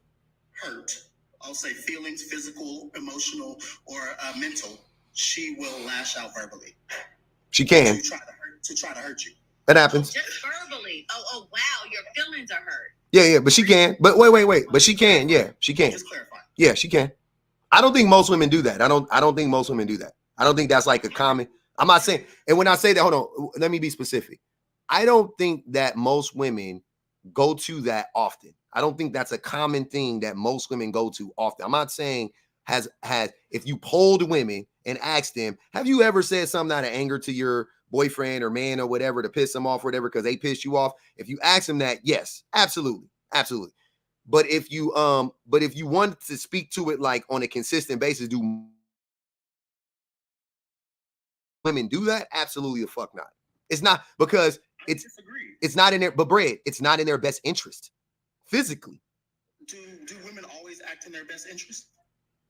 hurt, I'll say feelings, physical, emotional, or mental, she will lash out verbally. She can. To try to hurt you. That happens. Just verbally. Oh, wow, your feelings are hurt. Yeah, but she can. But wait. But she can. Yeah, she can. Just clarify. Yeah, she can. I don't think most women do that. I don't think most women do that. I don't think that's like a common. I'm not saying. And when I say that, hold on. Let me be specific. I don't think that most women go to that often. I don't think that's a common thing that most women go to often. I'm not saying has if you polled women and asked them, have you ever said something out of anger to your boyfriend or man or whatever to piss them off or whatever because they pissed you off? If you ask them that, yes, absolutely. But if you want to speak to it like on a consistent basis, do women do that? Absolutely the fuck not. It's not, because it's not in their, but Brad, it's not in their best interest physically. Do women always act in their best interest?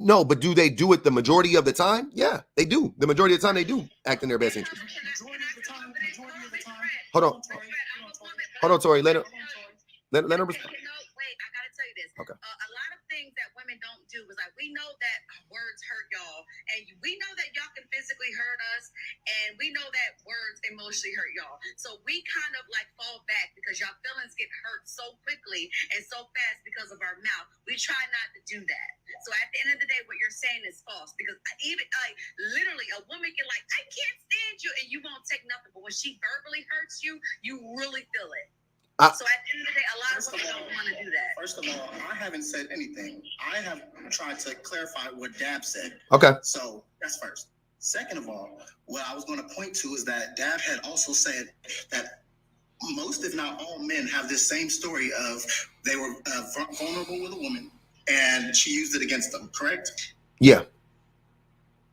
No, but do they do it the majority of the time? Yeah, they do. The majority of the time they do act in their best interest. Majority of the time. Hold on, Tori. Let her respond. Wait, I gotta tell you this. Okay. A lot of things that women don't do is like, we know that words hurt y'all, and we know that y'all can physically hurt us, and we know that words emotionally hurt y'all. So we kind of like fall back because y'all feelings get hurt so quickly and so fast because of our mouth. We try not to do that. So at the end of the day, what you're saying is false, because even like literally a woman can like, I can't stand you, and you won't take nothing. But when she verbally hurts you, you really feel it. So at the end of the day, a lot of women don't want to do that. First of all, I haven't said anything. I have tried to clarify what Dab said. Okay. So that's first. Second of all, what I was going to point to is that Dab had also said that most, if not all, men have this same story of they were vulnerable with a woman and she used it against them, correct? Yeah.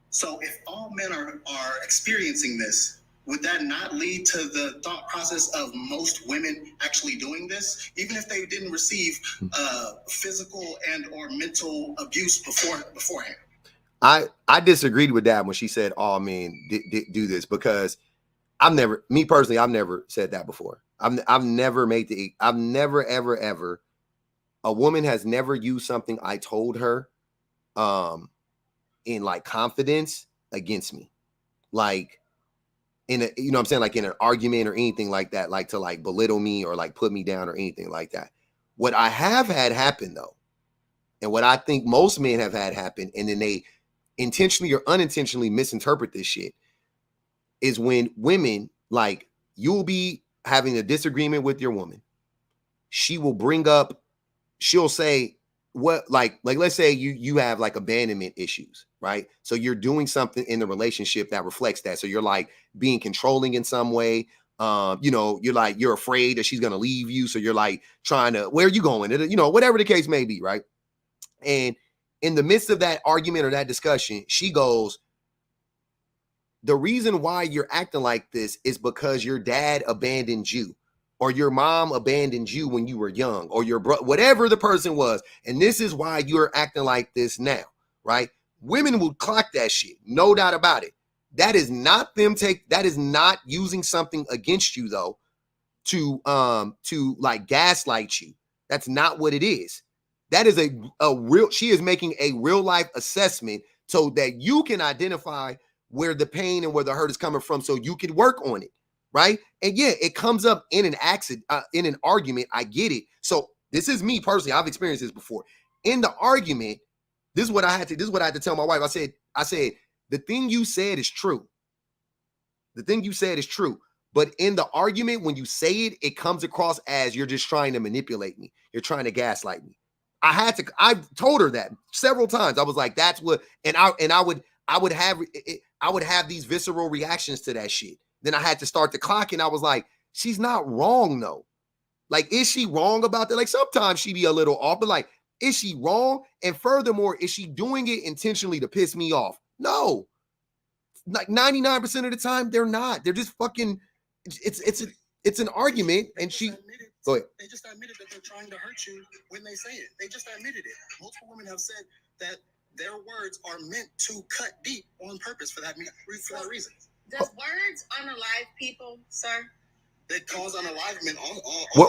So if all men are experiencing this, would that not lead to the thought process of most women actually doing this, even if they didn't receive physical and or mental abuse beforehand? I disagreed with that when she said all men do this, because I've never said that before. I've never ever a woman has never used something I told her in like confidence against me, like in a, you know what I'm saying, like in an argument or anything like that, like to like belittle me or like put me down or anything like that. What I have had happen though, and what I think most men have had happen, and then they intentionally or unintentionally misinterpret this shit, is when women, like, you'll be having a disagreement with your woman. She'll say what, like let's say you have like abandonment issues, right? So you're doing something in the relationship that reflects that. So you're like being controlling in some way. You're afraid that she's gonna leave you. So you're like trying to, where are you going? Whatever the case may be, right? And in the midst of that argument or that discussion, she goes, the reason why you're acting like this is because your dad abandoned you, or your mom abandoned you when you were young, or your brother, whatever the person was. And this is why you're acting like this now, right? Women will clock that shit. No doubt about it. That is not that is not using something against you though, to like gaslight you. That's not what it is. That is she is making a real life assessment so that you can identify where the pain and where the hurt is coming from, so you can work on it. Right. And yeah, it comes up in an accident, in an argument. I get it. So this is me personally. I've experienced this before. In the argument, this is what I had to tell my wife. I said, the thing you said is true. The thing you said is true. But in the argument, when you say it, it comes across as you're just trying to manipulate me. You're trying to gaslight me. I told her that several times. I was like, that's what, and I would have these visceral reactions to that shit. Then I had to start the clock, and I was like, she's not wrong though. Like, is she wrong about that? Like, sometimes she be a little off, but like, is she wrong? And furthermore, is she doing it intentionally to piss me off? No. Like 99% of the time, they're not. They're just fucking, it's an argument, and she go ahead. They just admitted that they're trying to hurt you when they say it. They just admitted it. Multiple women have said that their words are meant to cut deep on purpose for that reason. Does words unalive people, sir? They cause unalivement.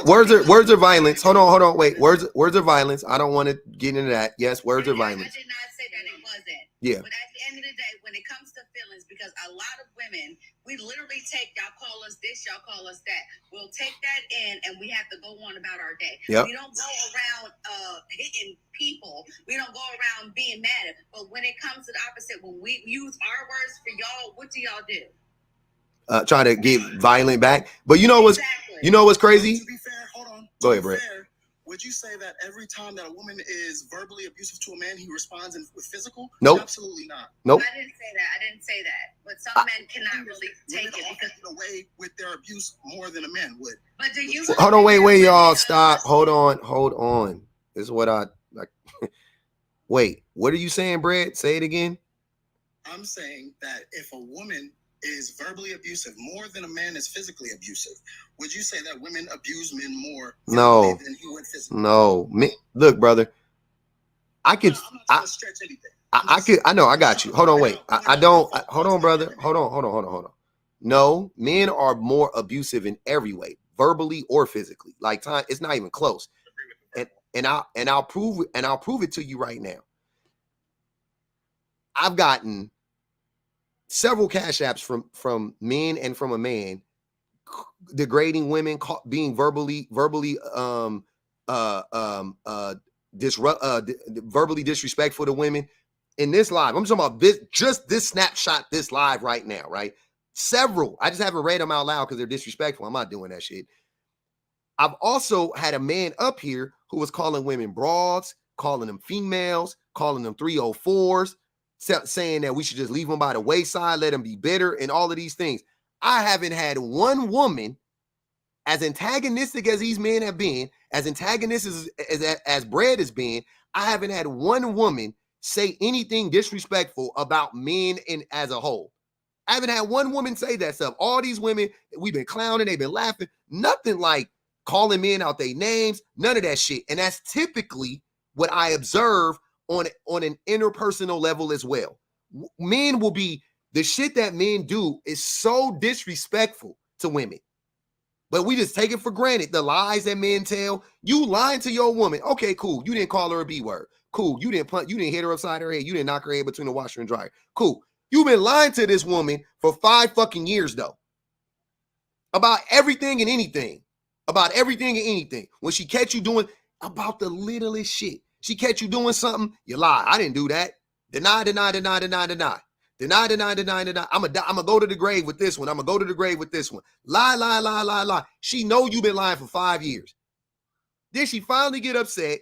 Words are violence. Hold on, wait. Words are violence. I don't want to get into that. Yes, words are violence. I did not say that it wasn't. Yeah. But at the end of the day, when it comes to feelings, because a lot of women, we literally take, y'all call us this, y'all call us that. We'll take that in and we have to go on about our day. Yep. We don't go around hitting people. We don't go around being mad. But when it comes to the opposite, when we use our words for y'all, what do y'all do? Trying to get violent back. But you know what's crazy? To be fair, hold on. Go ahead, Brett. Would you say that every time that a woman is verbally abusive to a man, he responds with physical? Nope. Absolutely not. Nope. I didn't say that. But some men cannot really take it because away with their abuse more than a man would. But do you? Hold on, wait, y'all. Stop. Hold on. This is what I like. Wait, what are you saying, Brett? Say it again. I'm saying that if a woman is verbally abusive more than a man is physically abusive, would you say that women abuse men more than he would physically? No. Look, brother. I could. I'm not trying to stretch anything. I could. I know. I got you. Hold on. Wait. I don't. Hold on, brother. Hold on. No, men are more abusive in every way, verbally or physically. Like time, it's not even close. And I'll prove it to you right now. I've gotten several cash apps from men and from a man degrading women, being verbally verbally disrespectful to women in this live. I'm talking about this snapshot, this live right now, right? Several. I just haven't read them out loud because they're disrespectful. I'm not doing that shit. I've also had a man up here who was calling women broads, calling them females, calling them 304s, saying that we should just leave them by the wayside, let them be bitter, and all of these things. I haven't had one woman, as antagonistic as these men have been, as antagonistic as Brad has been, I haven't had one woman say anything disrespectful about men as a whole. I haven't had one woman say that stuff. All these women, we've been clowning, they've been laughing, nothing like calling men out their names, none of that shit. And that's typically what I observe on an interpersonal level as well. Men will be, the shit that men do is so disrespectful to women. But we just take it for granted. The lies that men tell. You lying to your woman. Okay, cool. You didn't call her a B word. Cool. You didn't hit her upside her head. You didn't knock her head between the washer and dryer. Cool. You've been lying to this woman for 5 fucking years though. About everything and anything. About everything and anything. When she catch you doing about the littlest shit. She catch you doing something, you lie. I didn't do that. Deny. Deny. I'm gonna go to the grave with this one. I'm gonna go to the grave with this one. Lie. She know you've been lying for 5 years. Then she finally get upset,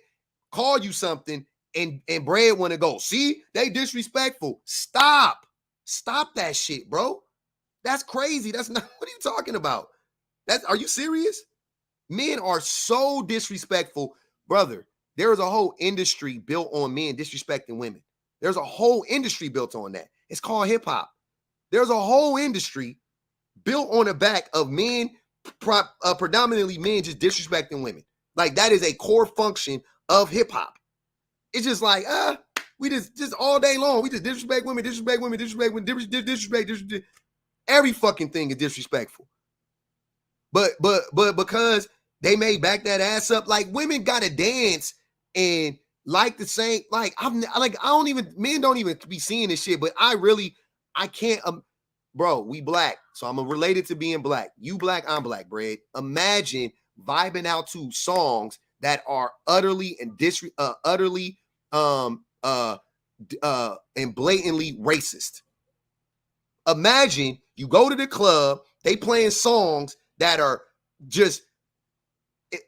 call you something, and Brad want to go. See, they disrespectful. Stop that shit, bro. That's crazy. That's not, what are you talking about? Are you serious? Men are so disrespectful, brother. There is a whole industry built on men disrespecting women. There's a whole industry built on that. It's called hip hop. There's a whole industry built on the back of men, predominantly men just disrespecting women. Like that is a core function of hip hop. It's just like, we just all day long, we just disrespect women. Every fucking thing is disrespectful. But because they may back that ass up, like women gotta dance and like the same, men don't even be seeing this shit, but I can't, bro, we black. So I'm related to being black. You black, I'm black, Brad. Imagine vibing out to songs that are utterly and blatantly racist. Imagine you go to the club, they playing songs that are just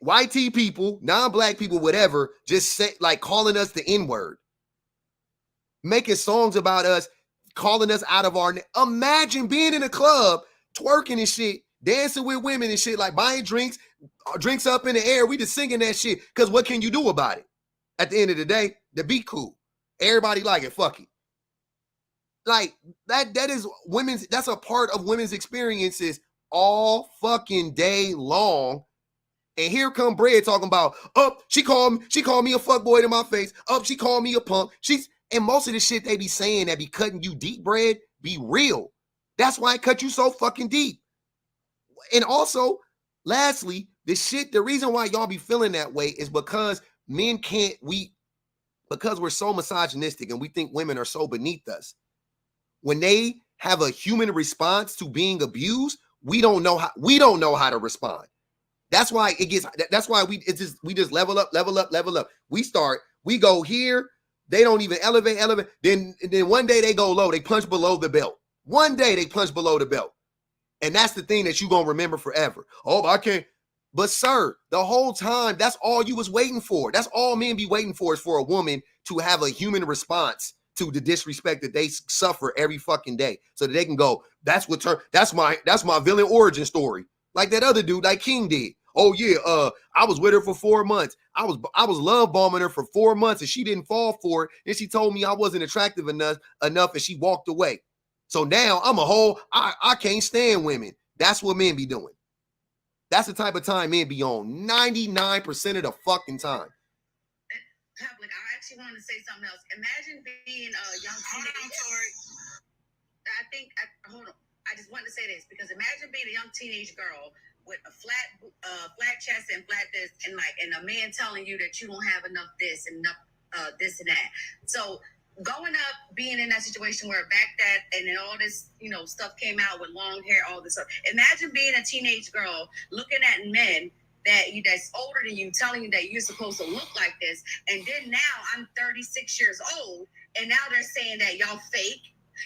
white people, non-black people, whatever, just say, like calling us the N-word, making songs about us, calling us out of our. Imagine being in a club, twerking and shit, dancing with women and shit, like buying drinks up in the air. We just singing that shit because what can you do about it? At the end of the day, to be cool, everybody like it. Fuck it. Like that is women's. That's a part of women's experiences all fucking day long. And here come Bread talking about, she called me a fuckboy to my face. She called me a punk. And most of the shit they be saying that be cutting you deep, Bread, be real. That's why it cut you so fucking deep. And also, lastly, the reason why y'all be feeling that way is because because we're so misogynistic and we think women are so beneath us. When they have a human response to being abused, we don't know how to respond. That's why we just level up. We go here, they don't even elevate. Then one day they go low, they punch below the belt. One day they punch below the belt. And that's the thing that you're going to remember forever. Oh, I can't. But sir, the whole time, that's all you was waiting for. That's all men be waiting for, is for a woman to have a human response to the disrespect that they suffer every fucking day. So that they can go, that's my villain origin story. Like that other dude, like King did. Oh yeah, I was with her for 4 months. I was love bombing her for 4 months and she didn't fall for it. And she told me I wasn't attractive enough and she walked away. So now I can't stand women. That's what men be doing. That's the type of time men be on 99% of the fucking time. Public, I actually want to say something else. Imagine being a young teenage. Hold on. I just wanted to say this because imagine being a young teenage girl with a flat chest and flat this, and a man telling you that you don't have enough this and enough this and that. So going up, being in that situation where back that, and then all this, stuff came out with long hair, all this stuff. Imagine being a teenage girl looking at men that's older than you, telling you that you're supposed to look like this, and then now I'm 36 years old, and now they're saying that y'all fake,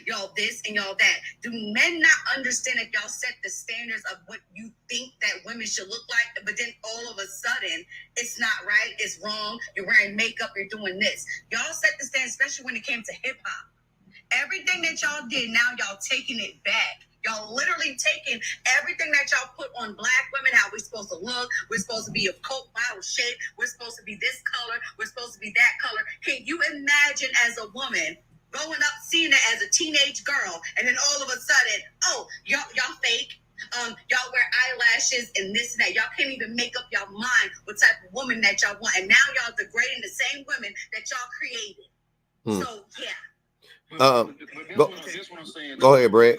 y'all this and y'all that. Do men not understand that y'all set the standards of what you think that women should look like, but then all of a sudden it's not right, it's wrong, you're wearing makeup, you're doing this. Y'all set the standard, especially when it came to hip hop. Everything that y'all did, now y'all taking it back. Y'all literally taking everything that y'all put on black women, how we're supposed to look, we're supposed to be a Coke bottle shape, we're supposed to be this color, we're supposed to be that color. Can you imagine as a woman growing up, seeing it as a teenage girl, and then all of a sudden, y'all fake, y'all wear eyelashes and this and that. Y'all can't even make up your mind what type of woman that y'all want, and now y'all degrading the same women that y'all created. So yeah. Go ahead, Brett.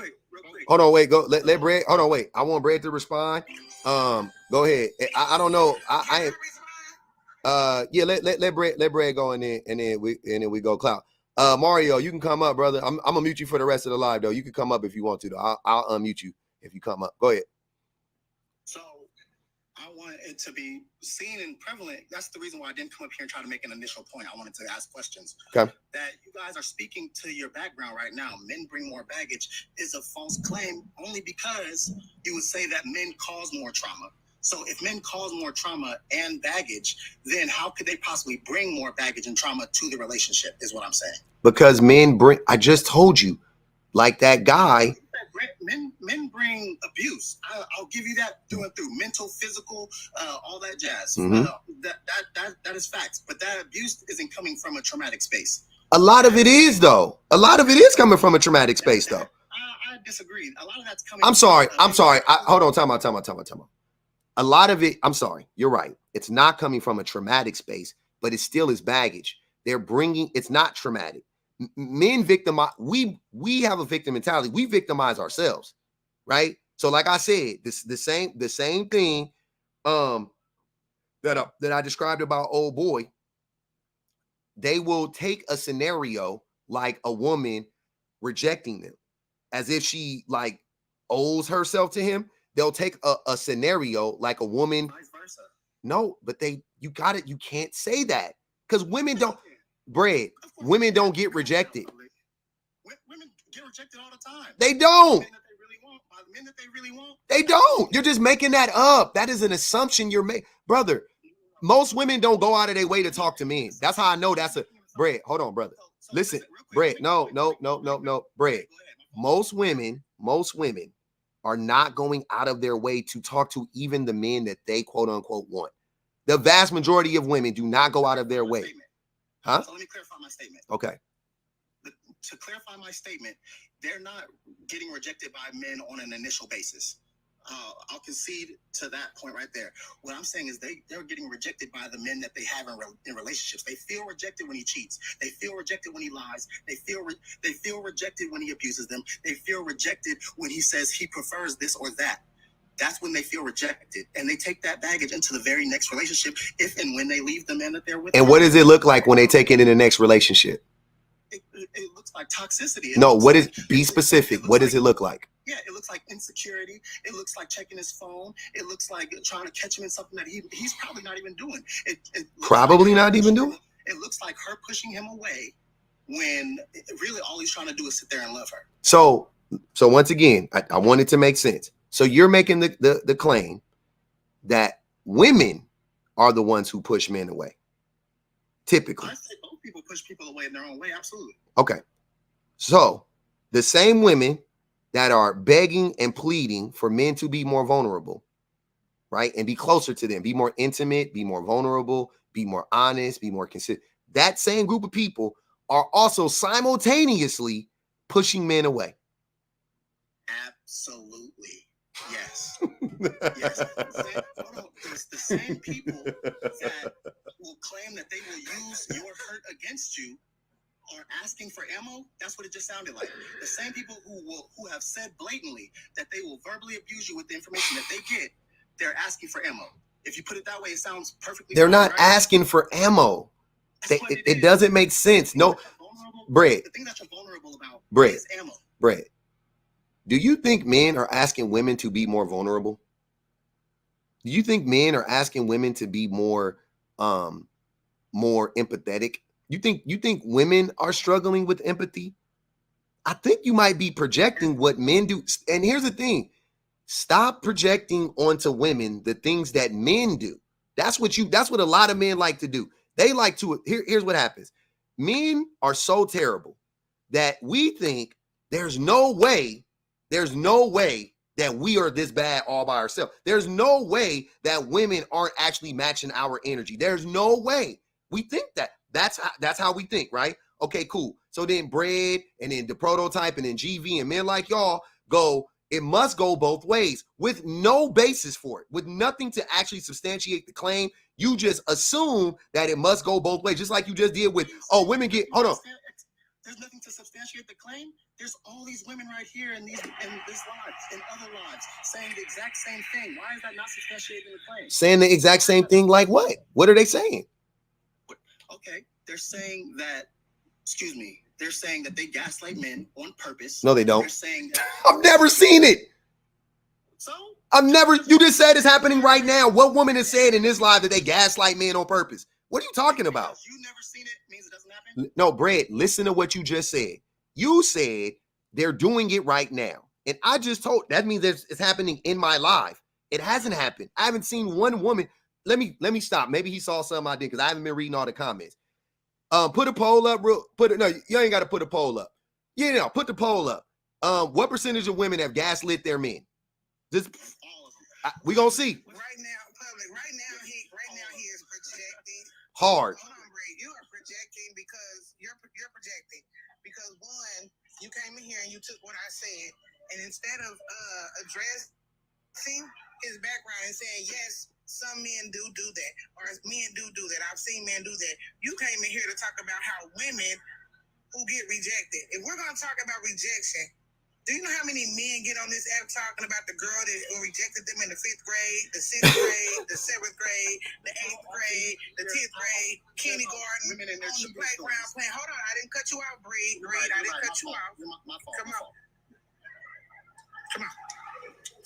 Hold on, wait. Go let Brett. Hold on, wait. I want Brett to respond. Go ahead. I don't know. Let Brett go and then we go Cloud. Mario, you can come up, brother. I'm gonna mute you for the rest of the live though. You can come up if you want to though. I'll unmute you if you come up. Go ahead. So I want it to be seen and prevalent. That's the reason why I didn't come up here and try to make an initial point. I wanted to ask questions. Okay. That you guys are speaking to your background right now. Men bring more baggage is a false claim only because you would say that men cause more trauma. So if men cause more trauma and baggage, then how could they possibly bring more baggage and trauma to the relationship is what I'm saying. Because men bring, I just told you, like that guy. Men bring abuse. I'll give you that through mental, physical, all that jazz. Mm-hmm. That is facts. But that abuse isn't coming from a traumatic space. A lot of it is though. A lot of it is coming from a traumatic space though. I disagree. A lot of that's coming. I'm sorry. Hold on. Time out. A lot of it. I'm sorry. You're right. It's not coming from a traumatic space, but it still is baggage. They're bringing. It's not traumatic. Men victimize. We have a victim mentality. We victimize ourselves, right? So, like I said, the same thing that I described about old boy. They will take a scenario like a woman rejecting them, as if she like owes herself to him. They'll take a scenario like a woman. Vice versa. No, but you got it. You can't say that because women don't. Women don't get rejected. Women get rejected all the time. They don't. The men that they really want. They don't. You're just making that up. That is an assumption you're making, brother. Most women don't go out of their way to talk to men. That's how I know that's a Brett. Hold on, brother. Listen, Brett. No. Brett. Most women are not going out of their way to talk to even the men that they quote unquote want. The vast majority of women do not go out of their way. Huh? So let me clarify my statement. Okay. To clarify my statement, they're not getting rejected by men on an initial basis. I'll concede to that point right there. What I'm saying is they're getting rejected by the men that they have in relationships. They feel rejected when he cheats. They feel rejected when he lies. They feel rejected when he abuses them. They feel rejected when he says he prefers this or that. That's when they feel rejected, and they take that baggage into the very next relationship if and when they leave the man that they're with. And what does it look like when they take it in the next relationship? It looks like toxicity. Be specific. What does it look like? Yeah, it looks like insecurity. It looks like checking his phone. It looks like trying to catch him in something that he's probably not even doing. It looks like her pushing him away when really all he's trying to do is sit there and love her. So once again, I want it to make sense. So you're making the claim that women are the ones who push men away. Typically. I say both people push people away in their own way. Absolutely. Okay. So the same women that are begging and pleading for men to be more vulnerable, right? And be closer to them, be more intimate, be more vulnerable, be more honest, be more considerate. That same group of people are also simultaneously pushing men away. Absolutely. Yes. Yes. It's the same people that will claim that they will use your hurt against you are asking for ammo. That's what it just sounded like. The same people who have said blatantly that they will verbally abuse you with the information that they get, they're asking for ammo. If you put it that way, it sounds perfectly. They're not asking for ammo. It doesn't make sense. No, Brett. The thing that you're vulnerable about is ammo. Brett, do you think men are asking women to be more vulnerable? Do you think men are asking women to be more empathetic? You think women are struggling with empathy? I think you might be projecting what men do. And here's the thing. Stop projecting onto women the things that men do. That's what a lot of men like to do. They like to, here's what happens. Men are so terrible that we think there's no way that we are this bad all by ourselves. There's no way that women aren't actually matching our energy. There's no way. We think that. That's how we think, right? Okay, cool. So then Bread and then the Prototype and then GV and men like y'all go, it must go both ways with no basis for it, with nothing to actually substantiate the claim. You just assume that it must go both ways, just like you just did with, women get, hold on. There's nothing to substantiate the claim. There's all these women right here in this live, in other lives, saying the exact same thing. Why is that not substantiating the claim? Saying the exact same thing like what? What are they saying? Okay, they're saying that, they're saying that they gaslight men on purpose. No, they don't. They're saying that I've never seen it. So? You just said it's happening right now. What woman is saying in this live that they gaslight men on purpose? What are you talking about? You never seen it means it doesn't happen? No, Brett, listen to what you just said. You said they're doing it right now. And I just told, that means it's happening in my live. It hasn't happened. I haven't seen one woman. Let me stop. Maybe he saw something I did because I haven't been reading all the comments. Put a poll up. No, you ain't got to put a poll up. Yeah, put the poll up. What percentage of women have gaslit their men? Just we gonna see. Right now, public. Right now he is projecting hard. Hold on, Bray. You are projecting because you're projecting because one, you came in here and you took what I said, and instead of addressing his background and saying yes, some men do that, or men do that. I've seen men do that. You came in here to talk about how women who get rejected. If we're gonna talk about rejection, do you know how many men get on this app talking about the girl that rejected them in the 5th grade, the 6th grade, the 7th grade, the 8th grade, the 10th grade, kindergarten, on the playground playing? Hold on, I didn't cut you out, Breed. I didn't cut you out. Come on.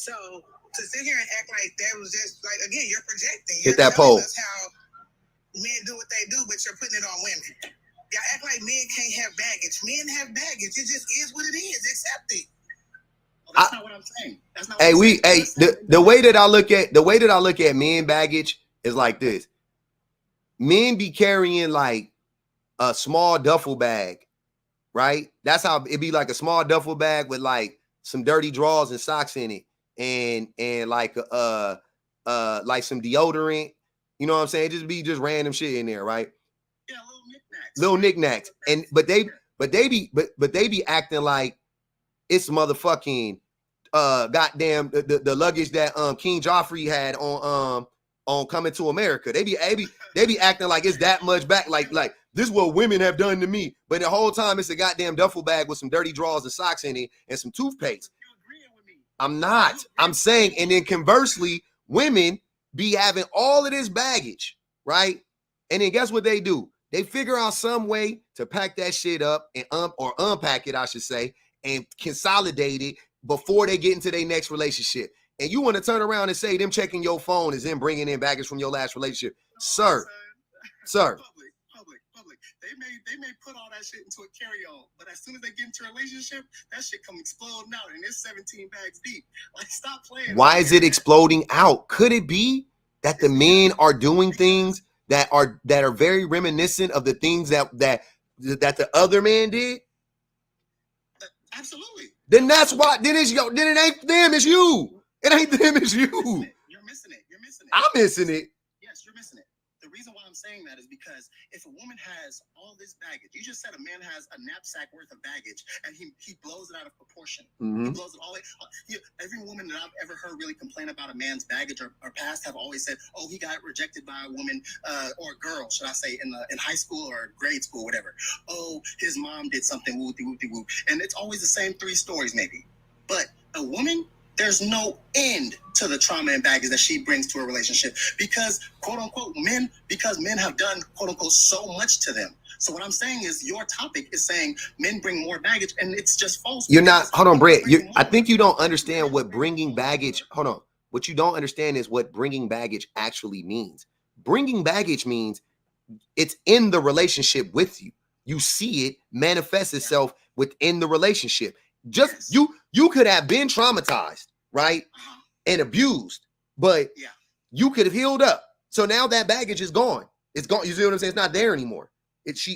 So to sit here and act like that was just like, again, you're projecting. Hit that poll. That's how men do what they do, but you're putting it on women. Y'all act like men can't have baggage. Men have baggage. It just is what it is. Accept it. Well, that's not what I'm saying. That's not what I'm saying. The way that I look at men baggage is like this. Men be carrying like a small duffel bag, right? That's how it be, like a small duffel bag with like some dirty drawers and socks in it, and like some deodorant. You know what I'm saying? Just random shit in there, right? Yeah, little knickknacks. And but they be acting like it's motherfucking goddamn the luggage that King Joffrey had on Coming to America. They be acting like it's that much back, like this is what women have done to me. But the whole time it's a goddamn duffel bag with some dirty drawers and socks in it and some toothpaste. I'm not. I'm saying, and then conversely, women be having all of this baggage, right? And then guess what they do? They figure out some way to pack that shit up and or unpack it, I should say, and consolidate it before they get into their next relationship. And you want to turn around and say them checking your phone is them bringing in baggage from your last relationship. Sir. Public. They may put all that shit into a carry-on, but as soon as they get into a relationship, that shit come exploding out and it's 17 bags deep. Like, stop playing. Why is it exploding out? Could it be that the men are doing things that are very reminiscent of the things that the other man did? Absolutely. Then that's why. Then it ain't them. It's you. It ain't them. It's you. You're missing it. I'm missing it. Yes, you're missing it. The reason why I'm saying that is because if a woman has all this baggage, you just said a man has a knapsack worth of baggage and he blows it out of proportion. He blows it all the way. Every woman that I've ever heard really complain about a man's baggage or past have always said, oh, he got rejected by a woman or a girl, should I say, in high school or grade school, whatever. Oh, his mom did something, whoop-de-whoop-de-whoop. And it's always the same 3 stories maybe. But a woman, there's no end to the trauma and baggage that she brings to a relationship because, quote unquote, men have done, quote unquote, so much to them. So what I'm saying is your topic is saying men bring more baggage, and it's just false. You're not, hold on, Brett. I think you don't understand what bringing baggage, hold on. What you don't understand is what bringing baggage actually means. Bringing baggage means it's in the relationship with you. You see it manifest itself within the relationship. Just you could have been traumatized, right? And abused, but you could have healed up. So now that baggage is gone. It's gone. You see what I'm saying? It's not there anymore.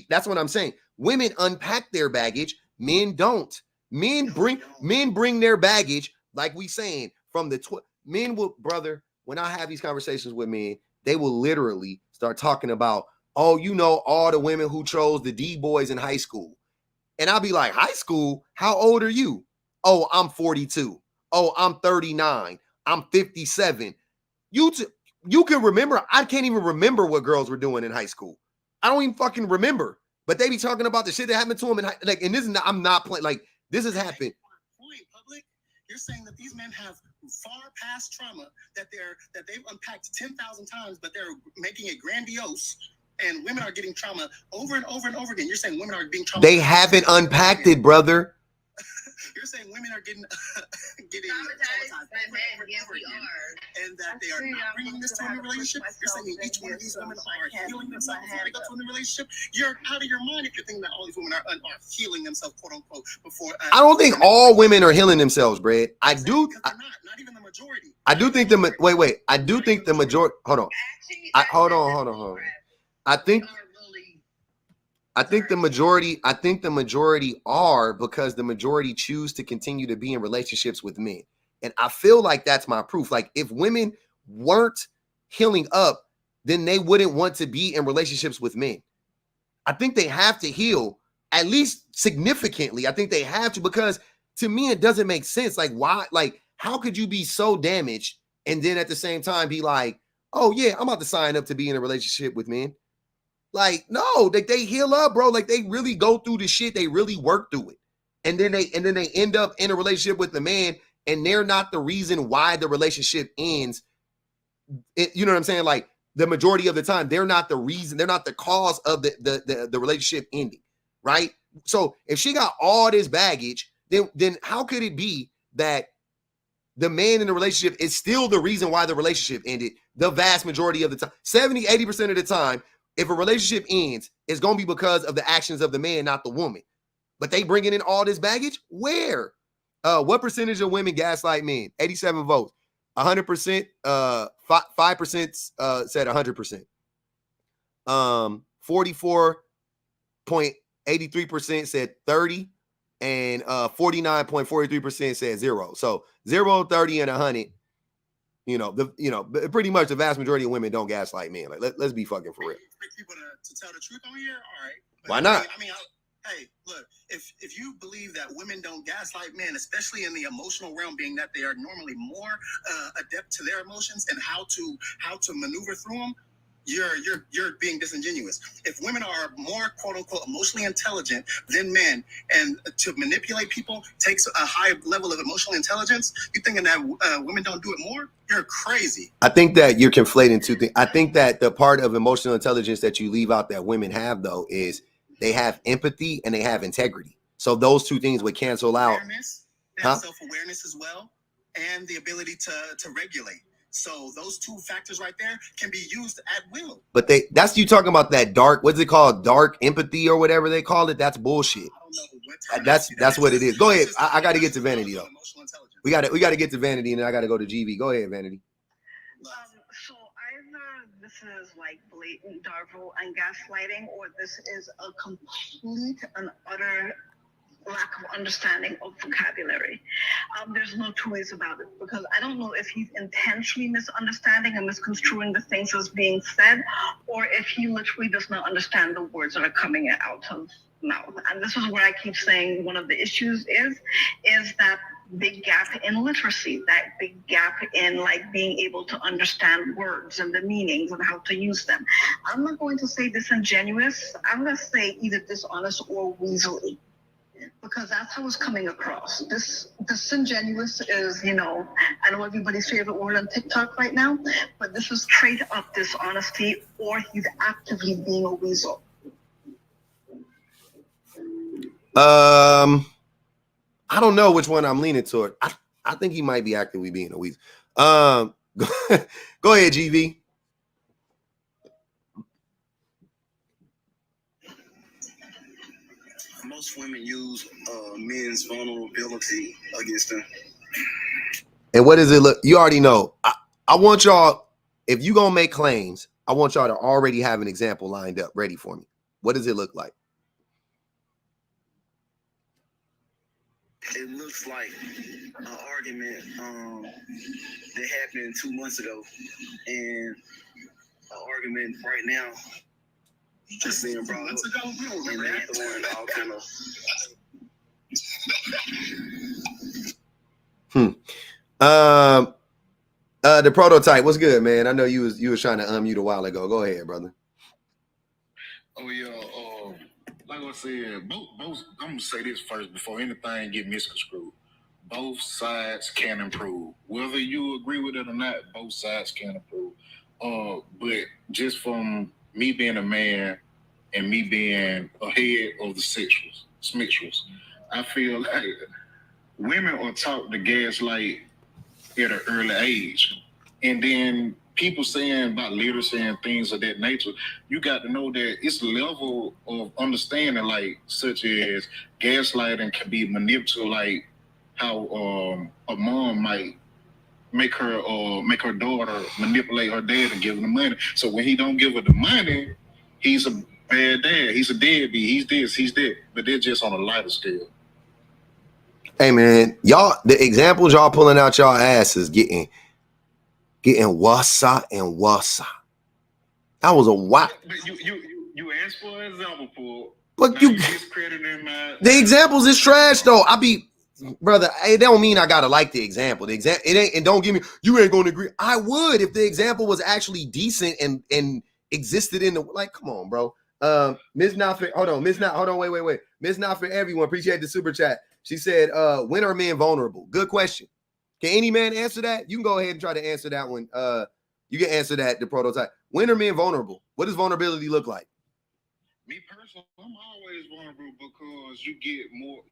That's what I'm saying. Women unpack their baggage. Men don't. Men bring their baggage, like we saying, from the men will, brother, when I have these conversations with men, they will literally start talking about, oh, you know, all the women who chose the D boys in high school. And I'll be like, high school? How old are you? Oh, I'm 42. Oh, I'm 39. I'm 57. You can remember. I can't even remember what girls were doing in high school. I don't even fucking remember. But they be talking about the shit that happened to them. And this is not, I'm not playing. Like, this has happened. Public, you're saying that these men have far past trauma that they've unpacked 10,000 times, but they're making it grandiose. And women are getting trauma over and over and over again. You're saying women are being traumatized. They haven't unpacked it, brother. You're saying women are getting traumatized over and over again, and that they are not bringing this to a new relationship. You're saying each one of these women are healing themselves before they go to a new relationship. You're out of your mind if you're thinking that all these women are healing themselves, quote unquote, before. I don't think all women are healing themselves, Brad. I do. Not even the majority. I do think wait. I do think the majority. Hold on. Hold on. I think the majority are, because the majority choose to continue to be in relationships with men. And I feel like that's my proof. Like, if women weren't healing up, then they wouldn't want to be in relationships with men. I think they have to heal, at least significantly. I think they have to, because to me, it doesn't make sense. Like, why? Like, how could you be so damaged and then at the same time be like, oh yeah, I'm about to sign up to be in a relationship with men? Like, no, they heal up, bro. Like, they really go through the shit. They really work through it. And then they end up in a relationship with the man, and they're not the reason why the relationship ends. You know what I'm saying? Like, the majority of the time, they're not the reason, they're not the cause of the relationship ending, right? So if she got all this baggage, then how could it be that the man in the relationship is still the reason why the relationship ended the vast majority of the time? 70-80% of the time, if a relationship ends, it's going to be because of the actions of the man, not the woman. But they bringing in all this baggage? Where? What percentage of women gaslight men? 87 votes. 100%. 5% said 100%. 44.83% said 30. And 49.43% said 0. So 0, 30, and 100. Pretty much the vast majority of women don't gaslight men. Like, let's be fucking for real. People to tell the truth on here, all right. Why not? Hey, look, if you believe that women don't gaslight men, especially in the emotional realm, being that they are normally more adept to their emotions and how to maneuver through them, you're being disingenuous. If women are more quote unquote emotionally intelligent than men, and to manipulate people takes a high level of emotional intelligence, you thinking that women don't do it more? You're crazy. I think that you're conflating two things. I think that the part of emotional intelligence that you leave out that women have, though, is they have empathy and they have integrity. So those two things would cancel out. They have self-awareness as well, and the ability to regulate. So those two factors right there can be used at will. But that's you talking about that dark, what's it called? Dark empathy or whatever they call it. That's bullshit. That's what it is. Go ahead. I got to get to Vanity though. We got to get to Vanity, and then I got to go to GV. Go ahead, Vanity. So either this is like blatant dark role and gaslighting, or this is a complete and utter lack of understanding of vocabulary. There's no two ways about it, because I don't know if he's intentionally misunderstanding and misconstruing the things that's being said, or if he literally does not understand the words that are coming out of mouth. And this is where I keep saying one of the issues is that big gap in literacy, that big gap in like being able to understand words and the meanings and how to use them. I'm not going to say disingenuous. I'm going to say either dishonest or weaselly, because that's how it's coming across. This disingenuous is, I know everybody's favorite word on TikTok right now, but this is straight up dishonesty, or he's actively being a weasel. I don't know which one I'm leaning toward. I think he might be actively being a weasel. Go ahead, GV. Most women use men's vulnerability against them. And what does it look? You already know. I want y'all, if you gonna make claims, I want y'all to already have an example lined up ready for me. What does it look like? It looks like an argument that happened 2 months ago, and an argument right now just being brought up, and they're throwing all kind of. The prototype, what's good, man? I know you was trying to unmute a while ago. Go ahead, brother. Oh yeah, like I said, both. I'm gonna say this first before anything get misconstrued. Both sides can improve, whether you agree with it or not. Both sides can improve. But just from me being a man and me being ahead of the sexuals, I feel like women are taught to gaslight at an early age, and then people saying about literacy and things of that nature, you got to know that it's a level of understanding, like such as gaslighting can be manipulative, like how a mom might make her daughter manipulate her dad and give him the money. So when he don't give her the money, he's a bad dad. He's a deadbeat. He's this. He's that. But they're just on a lighter scale. Hey man, y'all, the examples y'all pulling out y'all asses getting wassa and wassa. That was a whack. But you asked for an example, Paul. But you discrediting my the examples is trash though. Brother, it don't mean I gotta like the example. The example it ain't, and don't give me you ain't gonna agree. I would if the example was actually decent and existed in the like. Come on, bro. Miss Not for hold on, wait. Miss Not for Everyone. Appreciate the super chat. She said, when are men vulnerable? Good question. Can any man answer that? You can go ahead and try to answer that one. You can answer that, the prototype. When are men vulnerable? What does vulnerability look like? Me personally, I'm always vulnerable because you get more,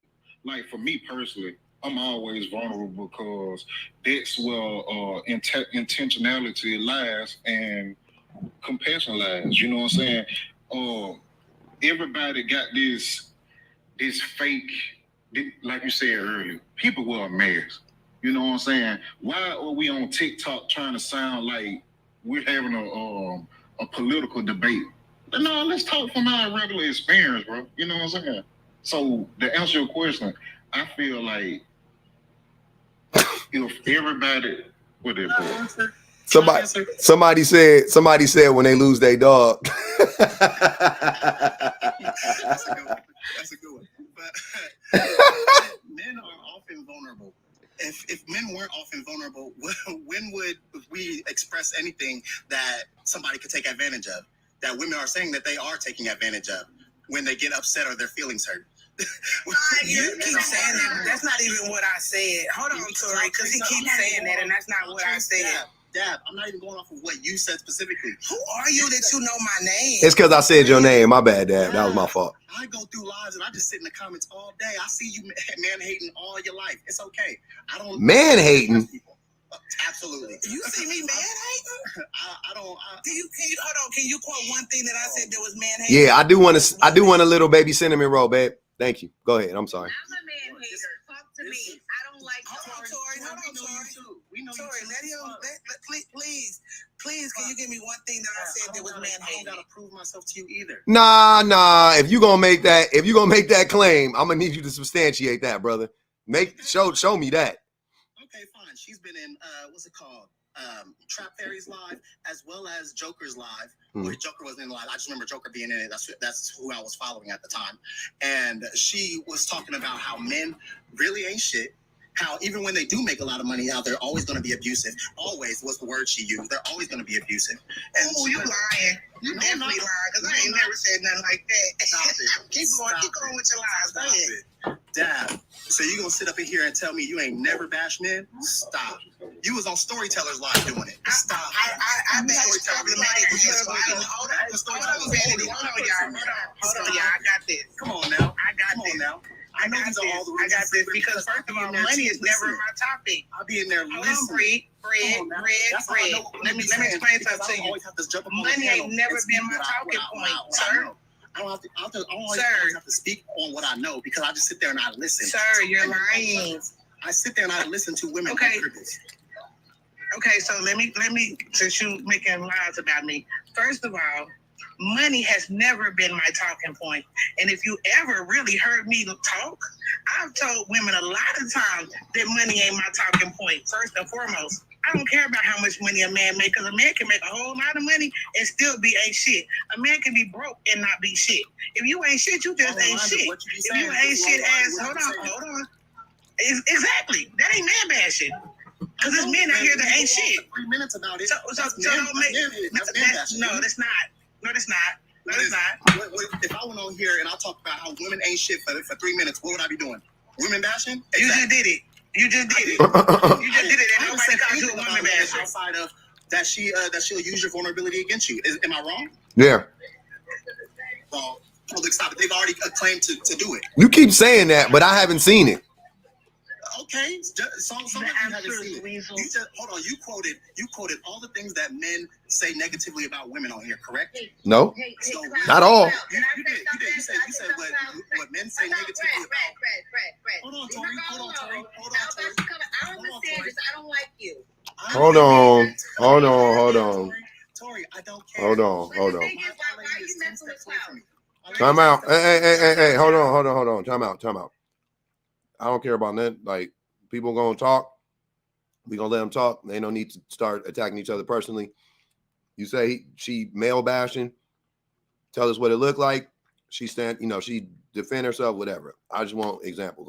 like for me personally, I'm always vulnerable because that's where intentionality lies and compassion lies. You know what I'm saying? Everybody got this fake, like you said earlier, people wear masks. You know what I'm saying? Why are we on TikTok trying to sound like we're having a political debate? No, let's talk from our regular experience, bro. You know what I'm saying? So to answer your question, I feel like if everybody, what is it? Somebody said when they lose their dog. That's a good one. But men are often vulnerable. If men weren't often vulnerable, when would we express anything that somebody could take advantage of? That women are saying that they are taking advantage of when they get upset or their feelings hurt. You keep saying that, but that's not even what I said. Hold on, Tori, because he keeps saying that, and that's not what I said. Dab, I'm not even going off of what you said specifically. Who are you that you know my name? It's because I said your name. My bad, Dad. That was my fault. I go through lives and I just sit in the comments all day. I see you man hating all your life. It's okay. I don't man hating. Absolutely. You see me man hating? I don't. Can you hold on? Can you quote one thing that I said that was man hating? Yeah, I do want a little baby cinnamon roll, babe. Thank you. Go ahead. I'm sorry. I'm a man hater. Talk to me. I don't like. Hold on, Tori. Tori, let him. Please, can you give me one thing that I said that was man hating? I don't gotta prove myself to you either. Nah. If you gonna make that claim, I'm gonna need you to substantiate that, brother. Show me that. Okay, fine. She's been in what's it called? Trap Fairy's live, as well as Joker's live. Or Joker wasn't in live. I just remember Joker being in it. That's who I was following at the time. And she was talking about how men really ain't shit. How even when they do make a lot of money out, they're always going to be abusive. Always was the word she used. They're always going to be abusive. And you lying. You definitely lying, because I ain't never said nothing like that. Stop it. Keep going with your lies. Go ahead. Dad, so you gonna sit up in here and tell me you ain't never bashed men? Stop. You was on Storytellers Live doing it. Stop. I bashed problematic. Hold on, y'all. I got this. Come on now. I got this because first of all, money is never my topic. I'll be in there listening. Fred. Let me explain something to you. Money ain't never been my talking point, sir. I don't always have to speak on what I know because I just sit there and I listen. Sir, you're lying. I sit there and I listen to women. Okay, so let me since you making lies about me. First of all, money has never been my talking point. And if you ever really heard me talk, I've told women a lot of times that money ain't my talking point. First and foremost, I don't care about how much money a man make, because a man can make a whole lot of money and still be ain't shit. A man can be broke and not be shit. If you ain't shit, you just ain't shit. If you ain't shit ass, hold on. Exactly. That ain't man bashing. Because there's men out here that ain't shit. 3 minutes about it. So don't make no, that's not. No, that's not. If I went on here and I talked about how women ain't shit for 3 minutes, what would I be doing? Women bashing? Exactly. You just did it. You just did it. And nobody called you a woman basher. Outside of that, she'll use your vulnerability against you. Am I wrong? Yeah. Well, stop it. They've already claimed to do it. You keep saying that, but I haven't seen it. Okay, some of you haven't seen it. Hold on. You quoted all the things that men say negatively about women on here, correct? No, so, not all. You did. You said what men say negatively about. Hold on, Tori. I don't understand this. I don't like you. Hold on. Tori, I don't care. Hold on. Why are you messing with Cloud? Time out. Hey. Hold on. Time out. I don't care about that. Like, people gonna talk. We gonna let them talk. They no need to start attacking each other personally. You say she male bashing. Tell us what it looked like. She defend herself, whatever. I just want examples.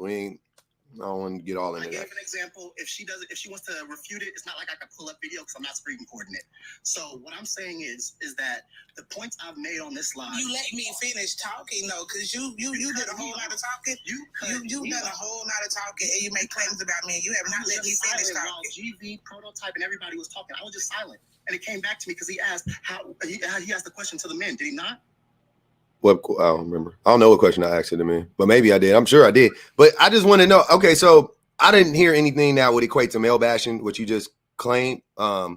I don't want to get all into that. I gave an example. If she wants to refute it, it's not like I can pull up video because I'm not screen recording it. So what I'm saying is that the points I've made on this slide. You let me finish talking though, because you did a whole lot of talking. You done a whole lot of talking, and you make claims about me. You have not let me finish talking. While GV, Prototype, and everybody was talking, I was just silent, and it came back to me because he asked he asked the question to the men. Did he not? I don't remember. I don't know what question I asked him in, but maybe I did. I'm sure I did. But I just want to know. Okay, so I didn't hear anything that would equate to male bashing, which you just claimed. Yeah,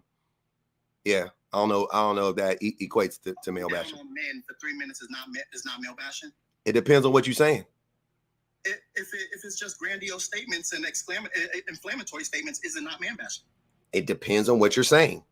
I don't know if that equates to male bashing. Men for 3 minutes is not male bashing. It depends on what you're saying. If it's just grandiose statements and inflammatory statements, is it not man bashing? It depends on what you're saying.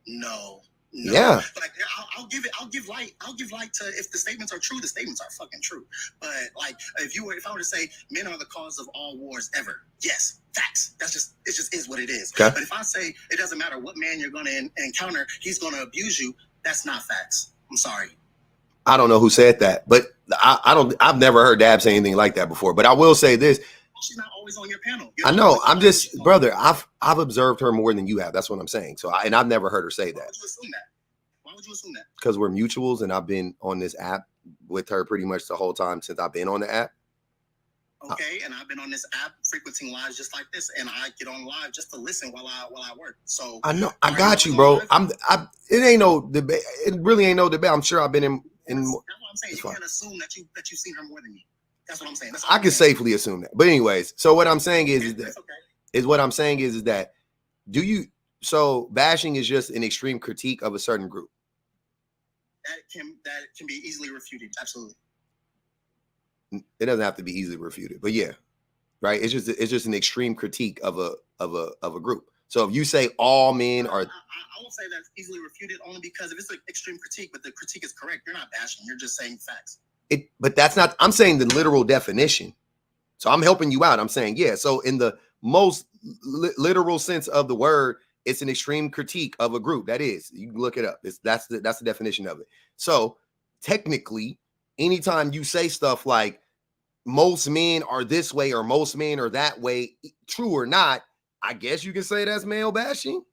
No. No. Yeah. Like I'll give light to, if the statements are true, the statements are fucking true. But like if I were to say men are the cause of all wars ever, yes, facts. It just is what it is. Okay. But if I say it doesn't matter what man you're gonna encounter, he's gonna abuse you, that's not facts. I'm sorry. I don't know who said that, but I've never heard Dab say anything like that before. But I will say this. She's not always on your panel. I know. I'm just, brother, I've observed her more than you have. That's what I'm saying. So and I've never heard her say that. Why would you assume that? Why would you assume that? Because we're mutuals and I've been on this app with her pretty much the whole time since I've been on the app. Okay, and I've been on this app frequenting lives just like this, and I get on live just to listen while I work. So I know. I got you, bro. It ain't no debate. It really ain't no debate. I'm sure I've been in. That's what I'm saying. You can't assume that you've seen her more than me. That's what I'm saying. I can safely assume that. But anyways, so what I'm saying is that so bashing is just an extreme critique of a certain group. That can be easily refuted. Absolutely. It doesn't have to be easily refuted, but yeah, right. It's just an extreme critique of a group. So if you say all men are, I won't say that's easily refuted only because if it's an extreme critique, but the critique is correct, you're not bashing. You're just saying facts. But that's not. I'm saying the literal definition. So I'm helping you out. I'm saying yeah. So in the most literal sense of the word, it's an extreme critique of a group. That is, you can look it up. That's the definition of it. So technically, anytime you say stuff like most men are this way or most men are that way, true or not, I guess you can say that's male bashing.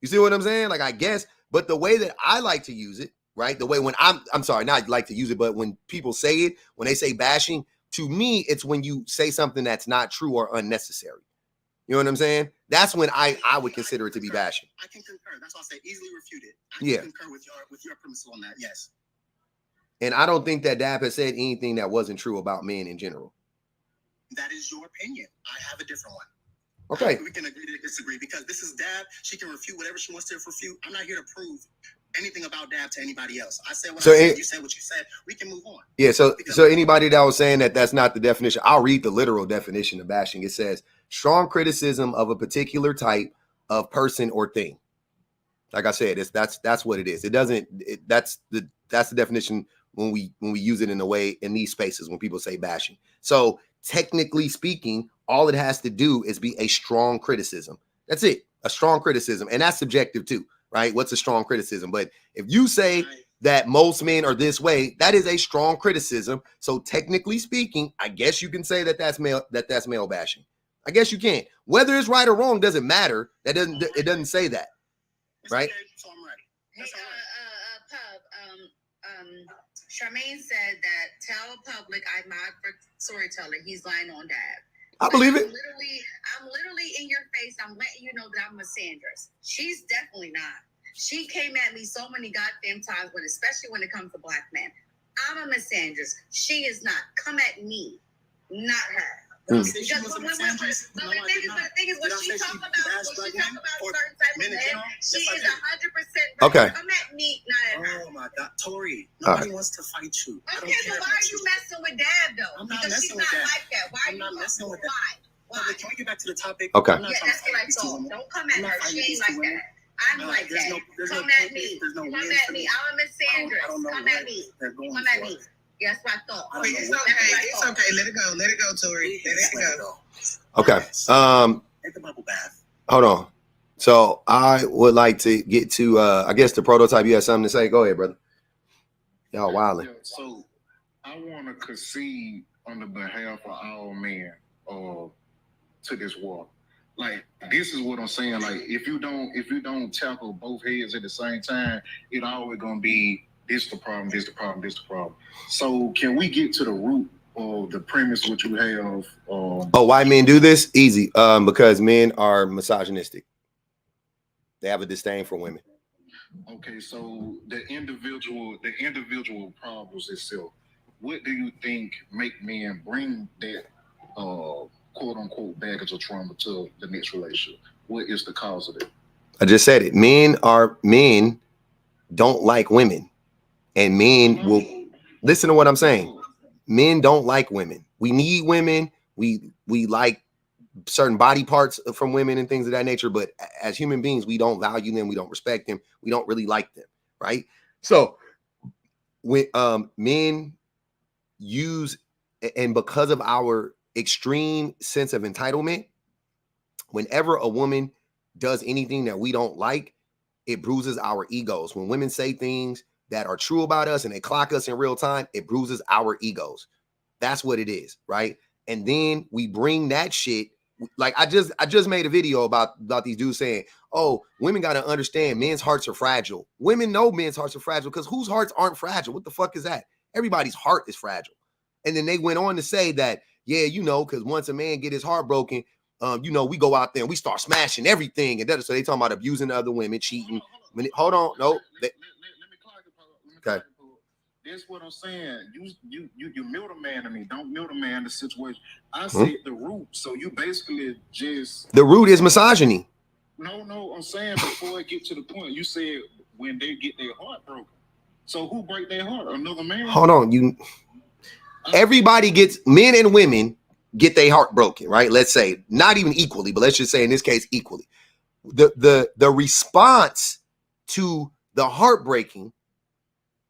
You see what I'm saying? Like, I guess, but the way that I like to use it, right? The way when I'm sorry, not like to use it, but when people say it, when they say bashing, to me, it's when you say something that's not true or unnecessary. You know what I'm saying? That's when I would consider it to be bashing. I can concur. That's why I say easily refuted. I can concur with your premise on that. Yes. And I don't think that Dab has said anything that wasn't true about men in general. That is your opinion. I have a different one. Okay. We can agree to disagree because this is Dab. She can refute whatever she wants to refute. I'm not here to prove anything about Dab to anybody else. I said what I said. You said what you said. We can move on. Yeah. So anybody that was saying that that's not the definition, I'll read the literal definition of bashing. It says strong criticism of a particular type of person or thing. Like I said, that's what it is. It doesn't. That's the definition when we use it in a way in these spaces when people say bashing. So technically speaking, all it has to do is be a strong criticism. That's it. A strong criticism. And that's subjective too, right? What's a strong criticism? But if you say that most men are this way, that is a strong criticism. So technically speaking, I guess you can say that that's male bashing. I guess you can. Whether it's right or wrong doesn't matter. It doesn't say that. Right? So I'm ready. Hey, Charmaine said that tell public I mod for storyteller. He's lying on Dab. I believe it. I'm literally in your face. I'm letting you know that I'm a misandrous. She's definitely not. She came at me so many goddamn times, but especially when it comes to black men. I'm a misandrous. She is not. Come at me, not her. Mm. But the thing is, when she talks about certain type of men, she is 100% okay. Come at me, not at her. Oh my God, Tori, nobody wants to fight you. Okay, so why are you messing with Dab though? I'm not because messing she's with not that. like that. Why I'm not messing with that. Why? Can we get back to the topic? Okay. Yeah, that's what I thought. Don't come at her. She ain't like that. I'm like that. Come at me. Come at me. I'm a misandrous. Come at me. Come at me. Yes, I thought. It's okay. It's okay. Let it go. Let it go, Tori. Let it go. Okay. Take a bubble bath. Hold on. So I would like to get to I guess the prototype. You have something to say? Go ahead, brother. Y'all wilding. Yeah, so I want to concede on the behalf of all men to this war. Like, this is what I'm saying. Like, if you don't tackle both heads at the same time, it always gonna be this the problem, this the problem, this the problem. So can we get to the root of the premise which you have? Why men do this? Easy. Because men are misogynistic. They have a disdain for women. Okay, so the individual problems itself. What do you think make men bring that quote unquote baggage or trauma to the next relationship? What is the cause of it? I just said it. Men don't like women. And men will listen to what I'm saying. Men don't like women. We need women. We like certain body parts from women and things of that nature. But as human beings, we don't value them. We don't respect them. We don't really like them. Right. So when men use, and because of our extreme sense of entitlement, whenever a woman does anything that we don't like, it bruises our egos. When women say things that are true about us and they clock us in real time, it bruises our egos. That's what it is, right? And then we bring that shit. Like I just made a video about these dudes saying, oh, women got to understand men's hearts are fragile. Women know men's hearts are fragile because whose hearts aren't fragile? What the fuck is that? Everybody's heart is fragile. And then they went on to say that, yeah, you know, because once a man get his heart broken, you know, we go out there and we start smashing everything. And so they talking about abusing other women, cheating. Hold on, no. Let me clarify. Okay. That's what I'm saying. You milk a man to me. Don't milk a man the situation. I said the root. So you basically just the root is misogyny. No, I'm saying before I get to the point, you said when they get their heart broken. So who break their heart? Another man? Hold on, everybody gets, men and women get their heart broken, right? Let's say not even equally, but let's just say in this case equally. The response to the heartbreaking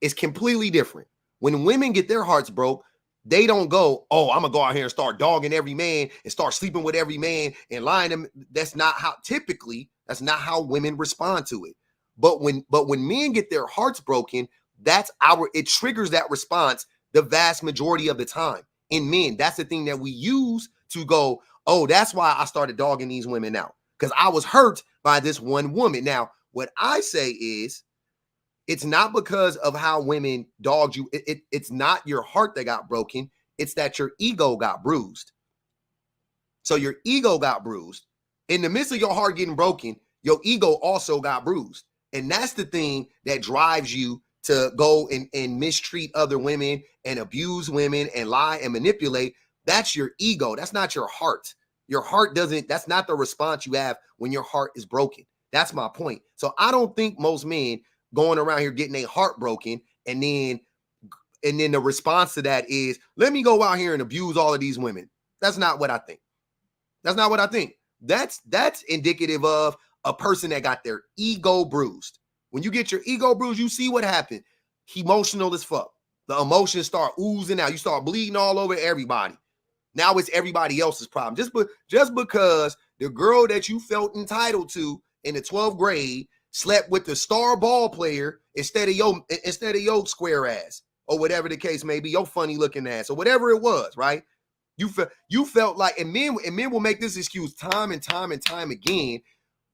is completely different. When women get their hearts broke, they don't go, oh, I'm gonna go out here and start dogging every man and start sleeping with every man and lying to them. That's not how women respond to it. But when men get their hearts broken, it triggers that response the vast majority of the time. In men, that's the thing that we use to go, oh, that's why I started dogging these women out, because I was hurt by this one woman. Now, what I say is, it's not because of how women dogged you. It's not your heart that got broken. It's that your ego got bruised. So your ego got bruised. In the midst of your heart getting broken, your ego also got bruised. And that's the thing that drives you to go and mistreat other women and abuse women and lie and manipulate. That's your ego. That's not your heart. Your heart that's not the response you have when your heart is broken. That's my point. So I don't think most men going around here getting their heart broken and then the response to that is, let me go out here and abuse all of these women. That's not what I think. That's not what I think. That's indicative of a person that got their ego bruised. When you get your ego bruised, you see what happened. Emotional as fuck. The emotions start oozing out. You start bleeding all over everybody. Now it's everybody else's problem. Just because the girl that you felt entitled to in the 12th grade slept with the star ball player instead of your square ass, or whatever the case may be, your funny looking ass, or whatever it was, right? You felt like, and men will make this excuse time and time and time again.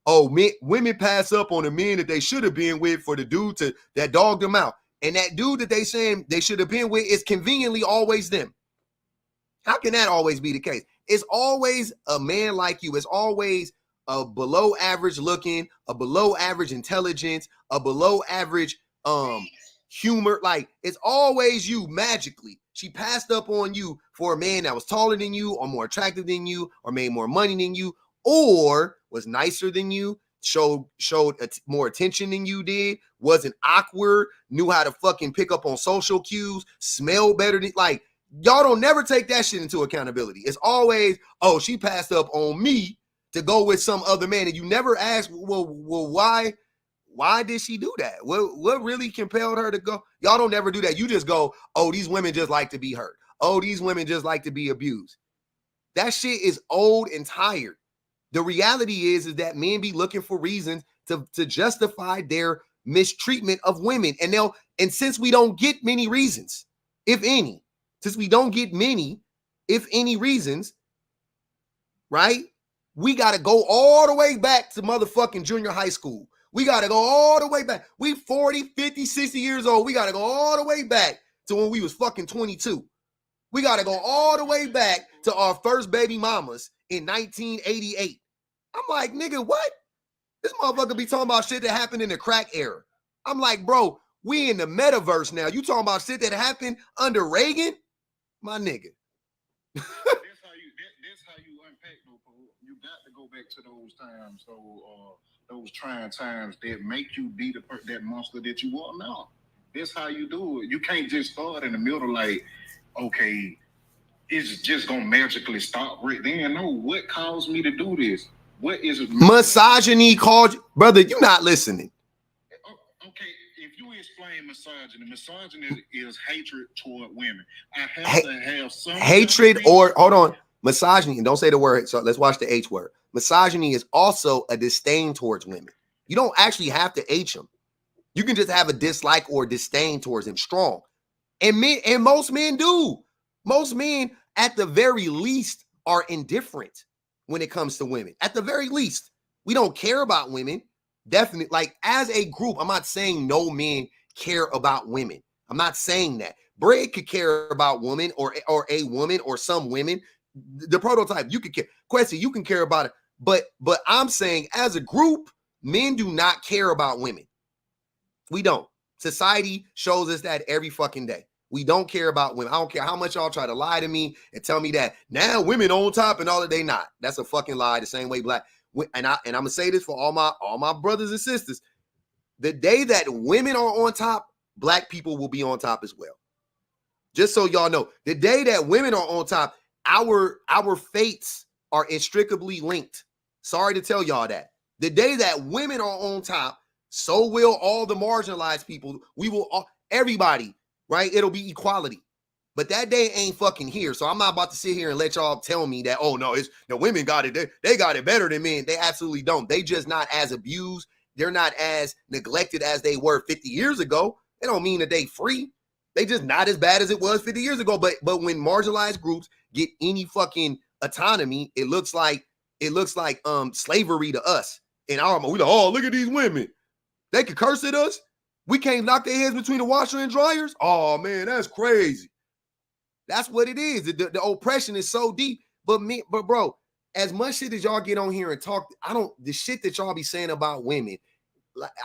Oh, women pass up on the men that they should have been with for the dude that dogged them out. And that dude that they saying they should have been with is conveniently always them. How can that always be the case? It's always a man like you. It's always a below average looking, a below average intelligence, a below average humor. Like, it's always you magically. She passed up on you for a man that was taller than you, or more attractive than you, or made more money than you, or was nicer than you, showed more attention than you did, wasn't awkward, knew how to fucking pick up on social cues, smelled better than, like, y'all don't never take that shit into accountability. It's always, oh, she passed up on me to go with some other man. And you never ask, well, why did she do that? What really compelled her to go? Y'all don't never do that. You just go, oh, these women just like to be hurt. Oh, these women just like to be abused. That shit is old and tired. The reality is that men be looking for reasons to justify their mistreatment of women. And since we don't get many reasons, if any, reasons, right? We got to go all the way back to motherfucking junior high school. We got to go all the way back. We 40, 50, 60 years old. We got to go all the way back to when we was fucking 22. We got to go all the way back to our first baby mamas in 1988. I'm like, nigga, what? This motherfucker be talking about shit that happened in the crack era. I'm like, bro, we in the metaverse now. You talking about shit that happened under Reagan? My nigga. That's how you unpack, though, Paul. You got to go back to those times, those trying times that make you be that monster that you are now. That's how you do it. You can't just start in the middle like, okay, it's just gonna magically stop right then. No, what caused me to do this? What is it? Misogyny called, brother, you're not listening. Okay, if you explain misogyny is hatred toward women. I have to have some hatred or, hold on, misogyny, and don't say the word, so let's watch the H word. Misogyny is also a disdain towards women. You don't actually have to H them. You can just have a dislike or disdain towards them strong. And most men do. Most men, at the very least, are indifferent when it comes to women. At the very least, we don't care about women. Definitely, like as a group, I'm not saying no men care about women. I'm not saying that. Bray could care about women or a woman or some women. The prototype, you could care. Quessy, you can care about it. But I'm saying as a group, men do not care about women. We don't. Society shows us that every fucking day. We don't care about women. I don't care how much y'all try to lie to me and tell me that now women on top and all that, they not. That's a fucking lie. The same way black. And I'm gonna say this for all my brothers and sisters. The day that women are on top, black people will be on top as well. Just so y'all know, the day that women are on top, our fates are inextricably linked. Sorry to tell y'all that. The day that women are on top, so will all the marginalized people. We will all, everybody, right? It'll be equality. But that day ain't fucking here. So I'm not about to sit here and let y'all tell me that, oh no, it's the women got it. They got it better than men. They absolutely don't. They just not as abused. They're not as neglected as they were 50 years ago. They don't mean that they free. They just not as bad as it was 50 years ago. But when marginalized groups get any fucking autonomy, it looks like slavery to us. And we like, oh, look at these women. They could curse at us. We can't knock their heads between the washer and dryers. Oh man, that's crazy. That's what it is. The oppression is so deep. But bro, as much shit as y'all get on here and talk, the shit that y'all be saying about women,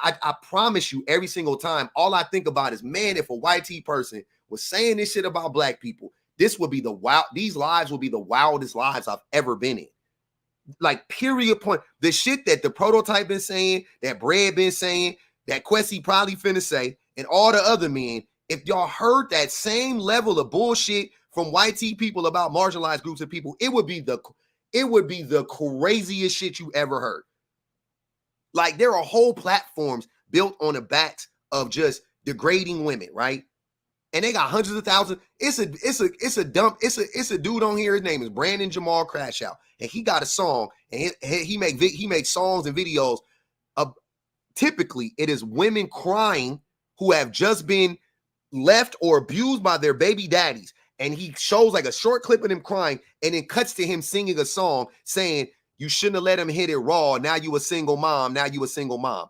I promise you, every single time, all I think about is, man, if a white T person was saying this shit about black people, these lives will be the wildest lives I've ever been in. Like, period point. The shit that the prototype been saying, that Brad been saying, that Quessy probably finna say, and all the other men, if y'all heard that same level of bullshit from white T people about marginalized groups of people, it would be the craziest shit you ever heard. Like, there are whole platforms built on the backs of just degrading women, right? And they got hundreds of thousands. It's a dude on here. His name is Brandon Jamal Crashout, and he got a song, and he makes songs and videos. Typically, it is women crying who have just been left or abused by their baby daddies, and he shows like a short clip of them crying, and then cuts to him singing a song saying, "You shouldn't have let him hit it raw. Now you a single mom. Now you a single mom."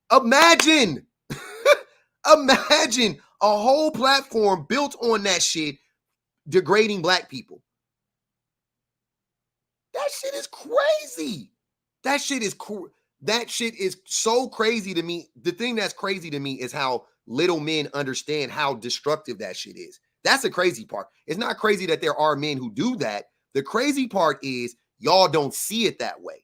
Imagine. Imagine a whole platform built on that shit degrading black people. That shit is crazy. That shit is so crazy to me. The thing that's crazy to me is how little men understand how destructive that shit is. That's the crazy part. It's not crazy that there are men who do that. The crazy part is y'all don't see it that way.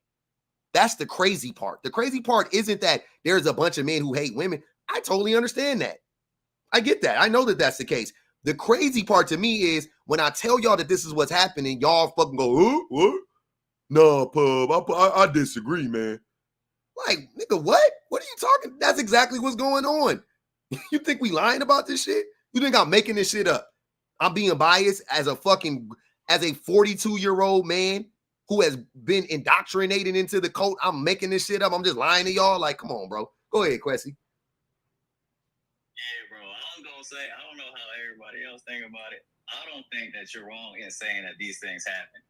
That's the crazy part. The crazy part isn't that there's a bunch of men who hate women. I totally understand that. I get that. I know that that's the case. The crazy part to me is when I tell y'all that this is what's happening, y'all fucking go, what? No, pub, I disagree, man. Like, nigga, what? What are you talking? That's exactly what's going on. You think we lying about this shit? You think I'm making this shit up? I'm being biased as a 42-year-old man who has been indoctrinated into the cult. I'm making this shit up. I'm just lying to y'all. Like, come on, bro. Go ahead, Quessy. Yeah, bro. I don't know how everybody else think about it. I don't think that you're wrong in saying that these things happen.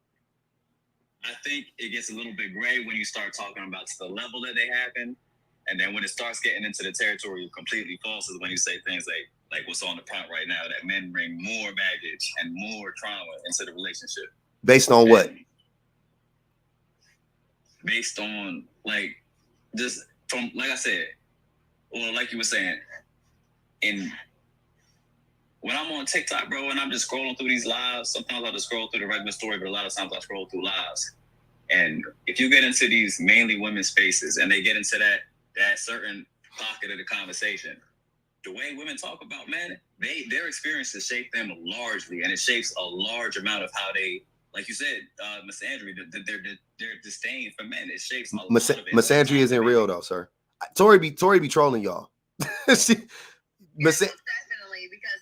I think it gets a little bit gray when you start talking about the level that they happen. And then when it starts getting into the territory of completely false is when you say things like what's on the prompt right now, that men bring more baggage and more trauma into the relationship. Based on what? Based on, like, just from, like I said, or like you were saying, when I'm on TikTok, bro, and I'm just scrolling through these lives, sometimes I'll just scroll through the regular story, but a lot of times I scroll through lives. And if you get into these mainly women's spaces and they get into that certain pocket of the conversation, the way women talk about men, their experiences shape them largely, and it shapes a large amount of how they, like you said, misandry, their disdain for men. It shapes a lot of it. Misandry isn't real though, sir. Tori be trolling y'all. Definitely, because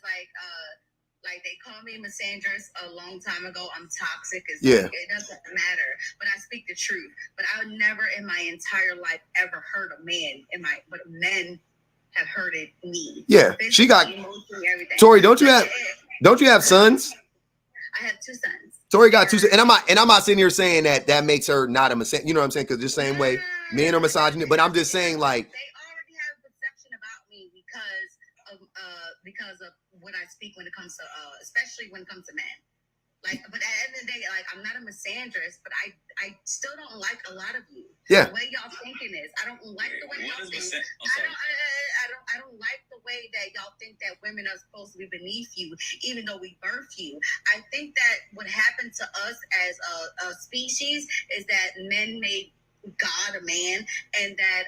like they called me misandrous a long time ago. I'm toxic. It doesn't matter, but I speak the truth. But I would never in my entire life ever hurt a man but men have hurted me. Yeah, she got Tori. Don't you have sons? I have 2 sons. Tori got 2 sons, and I'm not sitting here saying that makes her not a misandrist. You know what I'm saying? Because the same way men are misogynist, but I'm just saying like they already have a perception about me because of what I speak when it comes to especially when it comes to men. Like, but at the end of the day, like, I'm not a misandrist, but I still don't like a lot of you. Yeah. The way y'all thinking is, I don't like the way y'all think. I don't like the way that y'all think that women are supposed to be beneath you, even though we birth you. I think that what happened to us as a species is that men made God a man, and that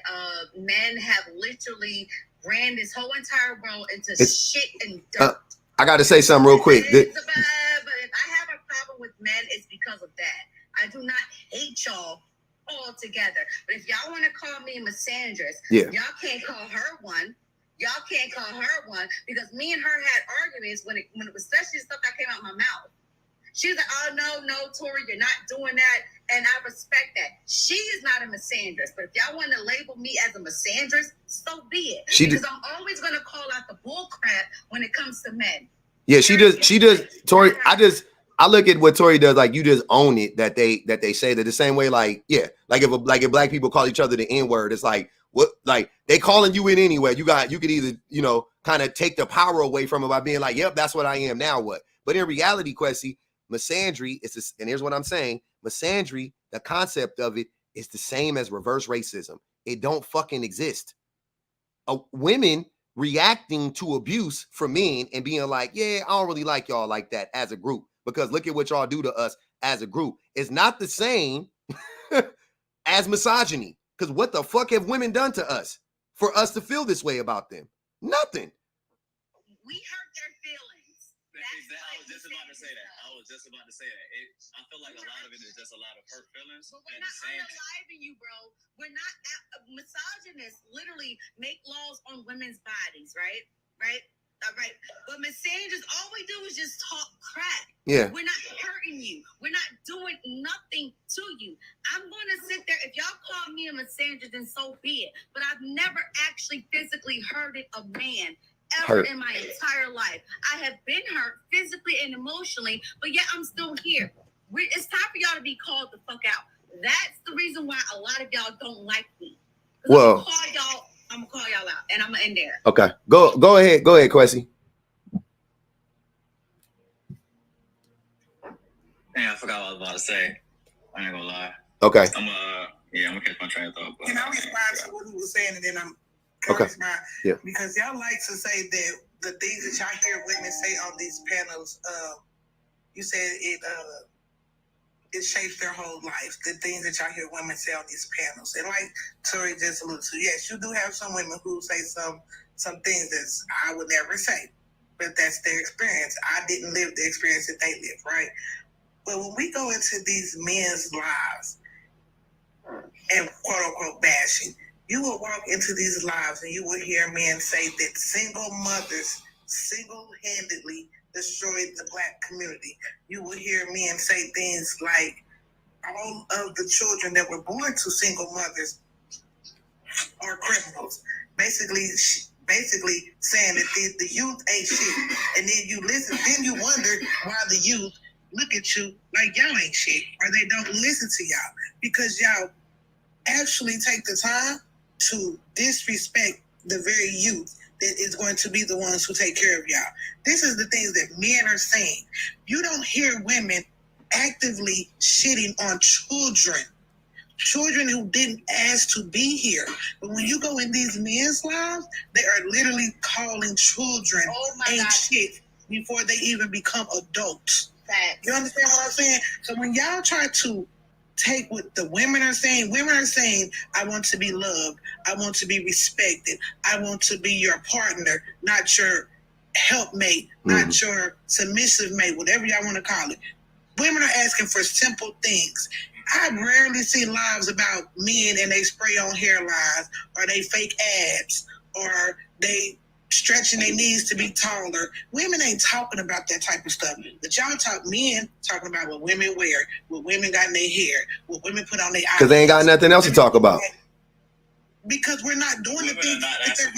men have literally ran this whole entire world into shit and dirt. I got to say something real quick. But if I have a problem with men, it's because of that. I do not hate y'all altogether. But if y'all want to call me misandrous, y'all can't call her one. Y'all can't call her one because me and her had arguments when it was especially stuff that came out of my mouth. She was like, "Oh no, Tori, you're not doing that," and I respect that. She is not a misandrist, but if y'all want to label me as a misandrist, so be it. Because I'm always going to call out the bull crap when it comes to men. Yeah, she does. Tori, I look at what Tori does. Like, you just own it that they say that the same way. Like, yeah, like if black people call each other the N-word, it's like what, like they calling you it anyway. You could either kind of take the power away from it by being like, yep, that's what I am now. What? But in reality, Quessy, misandry is this, and here's what I'm saying. Misandry, the concept of it is the same as reverse racism. It don't fucking exist. Women reacting to abuse from men and being like, yeah, I don't really like y'all like that as a group because look at what y'all do to us as a group. It's not the same as misogyny, because what the fuck have women done to us for us to feel this way about them? Nothing. We hurt their feelings. I was just about to say that. I feel like a lot of it is just a lot of hurt feelings. But we're not unaliving you, bro. We're not misogynists. Literally make laws on women's bodies, right? All right. But misandrists, all we do is just talk crap. Yeah. We're not hurting you. We're not doing nothing to you. I'm going to sit there. If y'all call me a misandrist, then so be it. But I've never actually physically hurted a man ever in my entire life. I have been hurt physically and emotionally, but yet I'm still here. It's time for y'all to be called the fuck out. That's the reason why a lot of y'all don't like me. Well, I'm gonna call y'all out, and I'm gonna end there. Okay, go ahead, Quessy. Man, I forgot what I was about to say. I ain't gonna lie. Okay. I'm gonna catch my train of thought. Can I respond to what he was saying, and then I'm okay. Yeah. Because y'all like to say that the things that y'all hear women say on these panels, you said it shapes their whole life. The things that y'all hear women say on these panels, and like Tori just alluded to, yes, you do have some women who say some things that I would never say, but that's their experience. I didn't live the experience that they lived, right? But when we go into these men's lives and quote unquote bashing, you will walk into these lives and you will hear men say that single mothers single-handedly destroyed the Black community. You will hear men say things like all of the children that were born to single mothers are criminals. Basically saying that the youth ain't shit. And then you listen, then you wonder why the youth look at you like y'all ain't shit, or they don't listen to y'all, because y'all actually take the time to disrespect the very youth that is going to be the ones who take care of y'all. This is the things that men are saying. You don't hear women actively shitting on children who didn't ask to be here. But when you go in these men's lives, they are literally calling children shit before they even become adults. You understand what I'm saying? So when y'all try to take what the women are saying. Women are saying, I want to be loved. I want to be respected. I want to be your partner, not your helpmate, not your submissive mate, whatever y'all want to call it. Women are asking for simple things. I rarely see lives about men and they spray on hairlines or they fake abs or they stretching their knees to be taller. Women ain't talking about that type of stuff. But y'all men talking about what women wear, what women got in their hair, what women put on their eyes. Because they ain't got nothing else to talk about. Because we're not doing the things that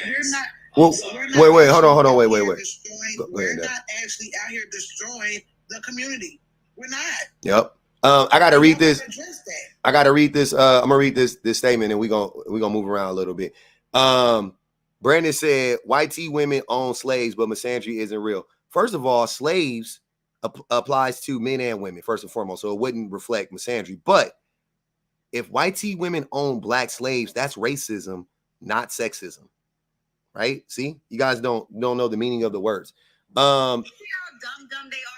we're not. Well, wait, hold on, wait. We're not actually out here destroying the community. We're not. Yep. I gotta read this. I'm gonna read this statement, and we're gonna move around a little bit. Brandon said, "White women own slaves, but misandry isn't real." First of all, slaves applies to men and women first and foremost, so it wouldn't reflect misandry. But if white women own black slaves, that's racism, not sexism. Right? See, you guys don't know the meaning of the words. See how dumb they are.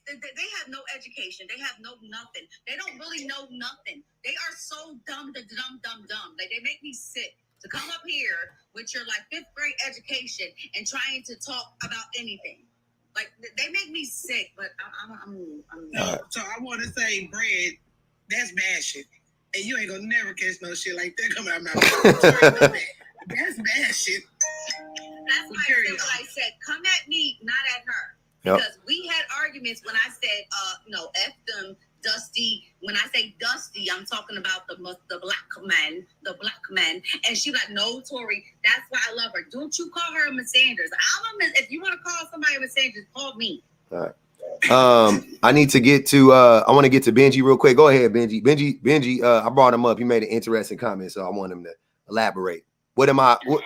They have no education. They have no nothing. They don't really know nothing. They are so dumb. Like, they make me sick to come up here with your like 5th grade education and trying to talk about anything. Like, they make me sick. But I'm So I want to say, bread, that's bad shit, and you ain't gonna never catch no shit like that coming out of my mouth. That's bad shit. That's why I said what I said. Come at me, not at her. Because we had arguments when I said, F them, Dusty. When I say Dusty, I'm talking about the black man. And she like, no, Tori, that's why I love her. Don't you call her a misandrist. If you want to call somebody a misandrist, call me. All right. I need to get to I want to get to Benji real quick. Go ahead, Benji. Benji, I brought him up. He made an interesting comment, so I want him to elaborate. What am I? What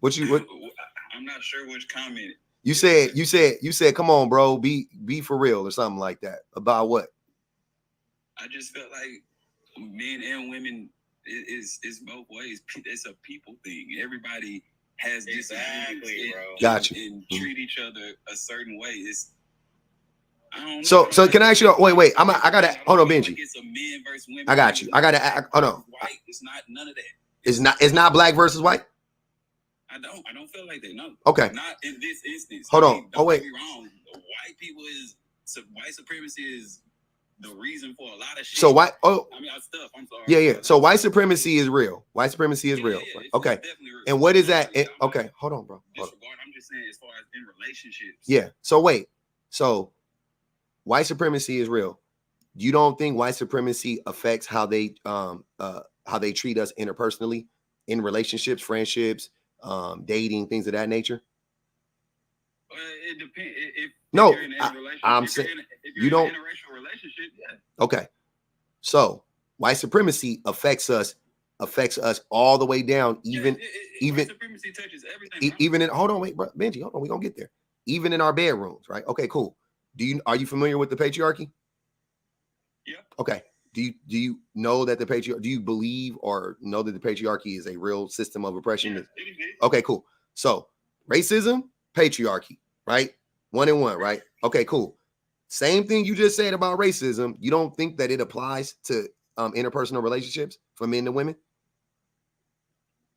I'm not sure which comment. You said, come on, bro, be for real or something like that. About what? I just felt like men and women is both ways. It's a people thing. Everybody has exactly, bro. Got you. And treat each other a certain way. I don't know. So can I ask you? Wait. I gotta hold on, Benji. It's a men versus women. I got you. I gotta hold on. White. It's not none of that. It's not black versus white. I don't feel like that. No. Okay. Not in this instance. Hold on. Don't get me wrong. White supremacy is the reason for a lot of shit. So white. I'm sorry. Yeah. So white supremacy is real. White supremacy is real. Okay. And what is that? Okay. Hold on, bro. I'm just saying, as far as in relationships. Yeah. So wait. So white supremacy is real. You don't think white supremacy affects how they treat us interpersonally in relationships, friendships, dating, things of that nature? It depends. No, I'm saying you don't. In a interracial relationship, yeah. Okay, so white supremacy affects us all the way down. Even white supremacy touches everything. Even in wait, bro, Benji, hold on, we gonna get there. Even in our bedrooms, right? Okay, cool. Are you familiar with the patriarchy? Yeah. Okay. Do you know that do you believe or know that the patriarchy is a real system of oppression? Yeah, okay, cool. So racism, patriarchy, right? 1 and 1, right? Okay, cool. Same thing you just said about racism. You don't think that it applies to interpersonal relationships for men and women?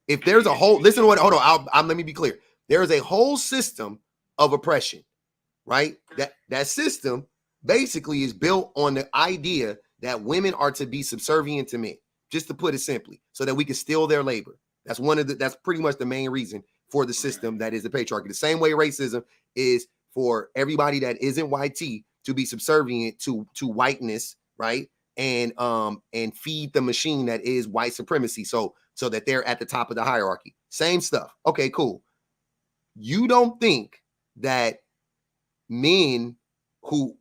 If there's a whole, listen to what, hold on, let me be clear. There is a whole system of oppression, right? That system basically is built on the idea that women are to be subservient to men, just to put it simply, so that we can steal their labor. That's that's pretty much the main reason for the system that is the patriarchy. The same way racism is for everybody that isn't white to be subservient to whiteness, right? And feed the machine that is white supremacy, so that they're at the top of the hierarchy. Same stuff. Okay, cool. You don't think that men who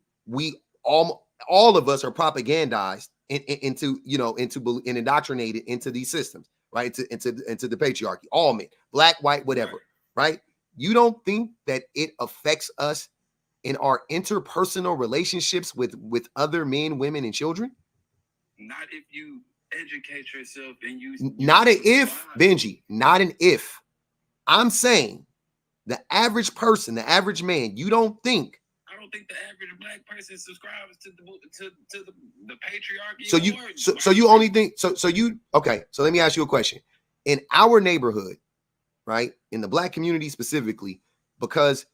all of us are propagandized into and indoctrinated into these systems, right? Into the patriarchy, all men, black, white, whatever, right? You don't think that it affects us in our interpersonal relationships with other men, women, and children? Not if you educate yourself and use. Not an if, Benji. Not an if. I'm saying the average person, the average man. You don't think don't think the average black person subscribes to the patriarchy. So you only think so you okay. So let me ask you a question. In our neighborhood, right, in the black community specifically, because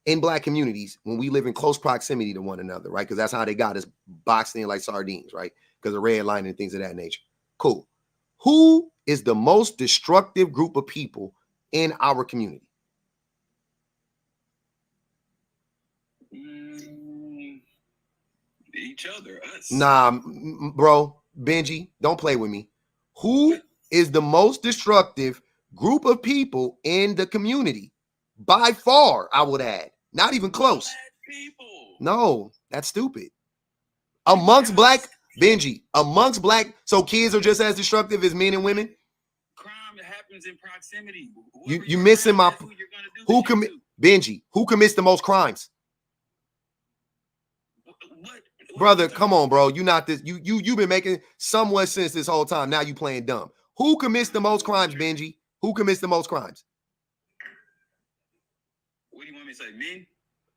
in black communities, when we live in close proximity to one another, right, because that's how they got us boxed in like sardines, right, because of red line and things of that nature. Cool. Who is the most destructive group of people in our community? Each other, us. Nah, bro, Benji, don't play with me. Who is the most destructive group of people in the community? By far, I would add. Not even close. No, that's stupid. Amongst black, Benji, amongst black, so kids are just as destructive as men and women? Crime happens in proximity. You missing my... Who commit... Benji, who commits the most crimes? Brother, come on, bro. You not this. You've been making somewhat sense this whole time. Now you playing dumb. Who commits the most crimes, Benji? Who commits the most crimes? What do you want me to say? Men?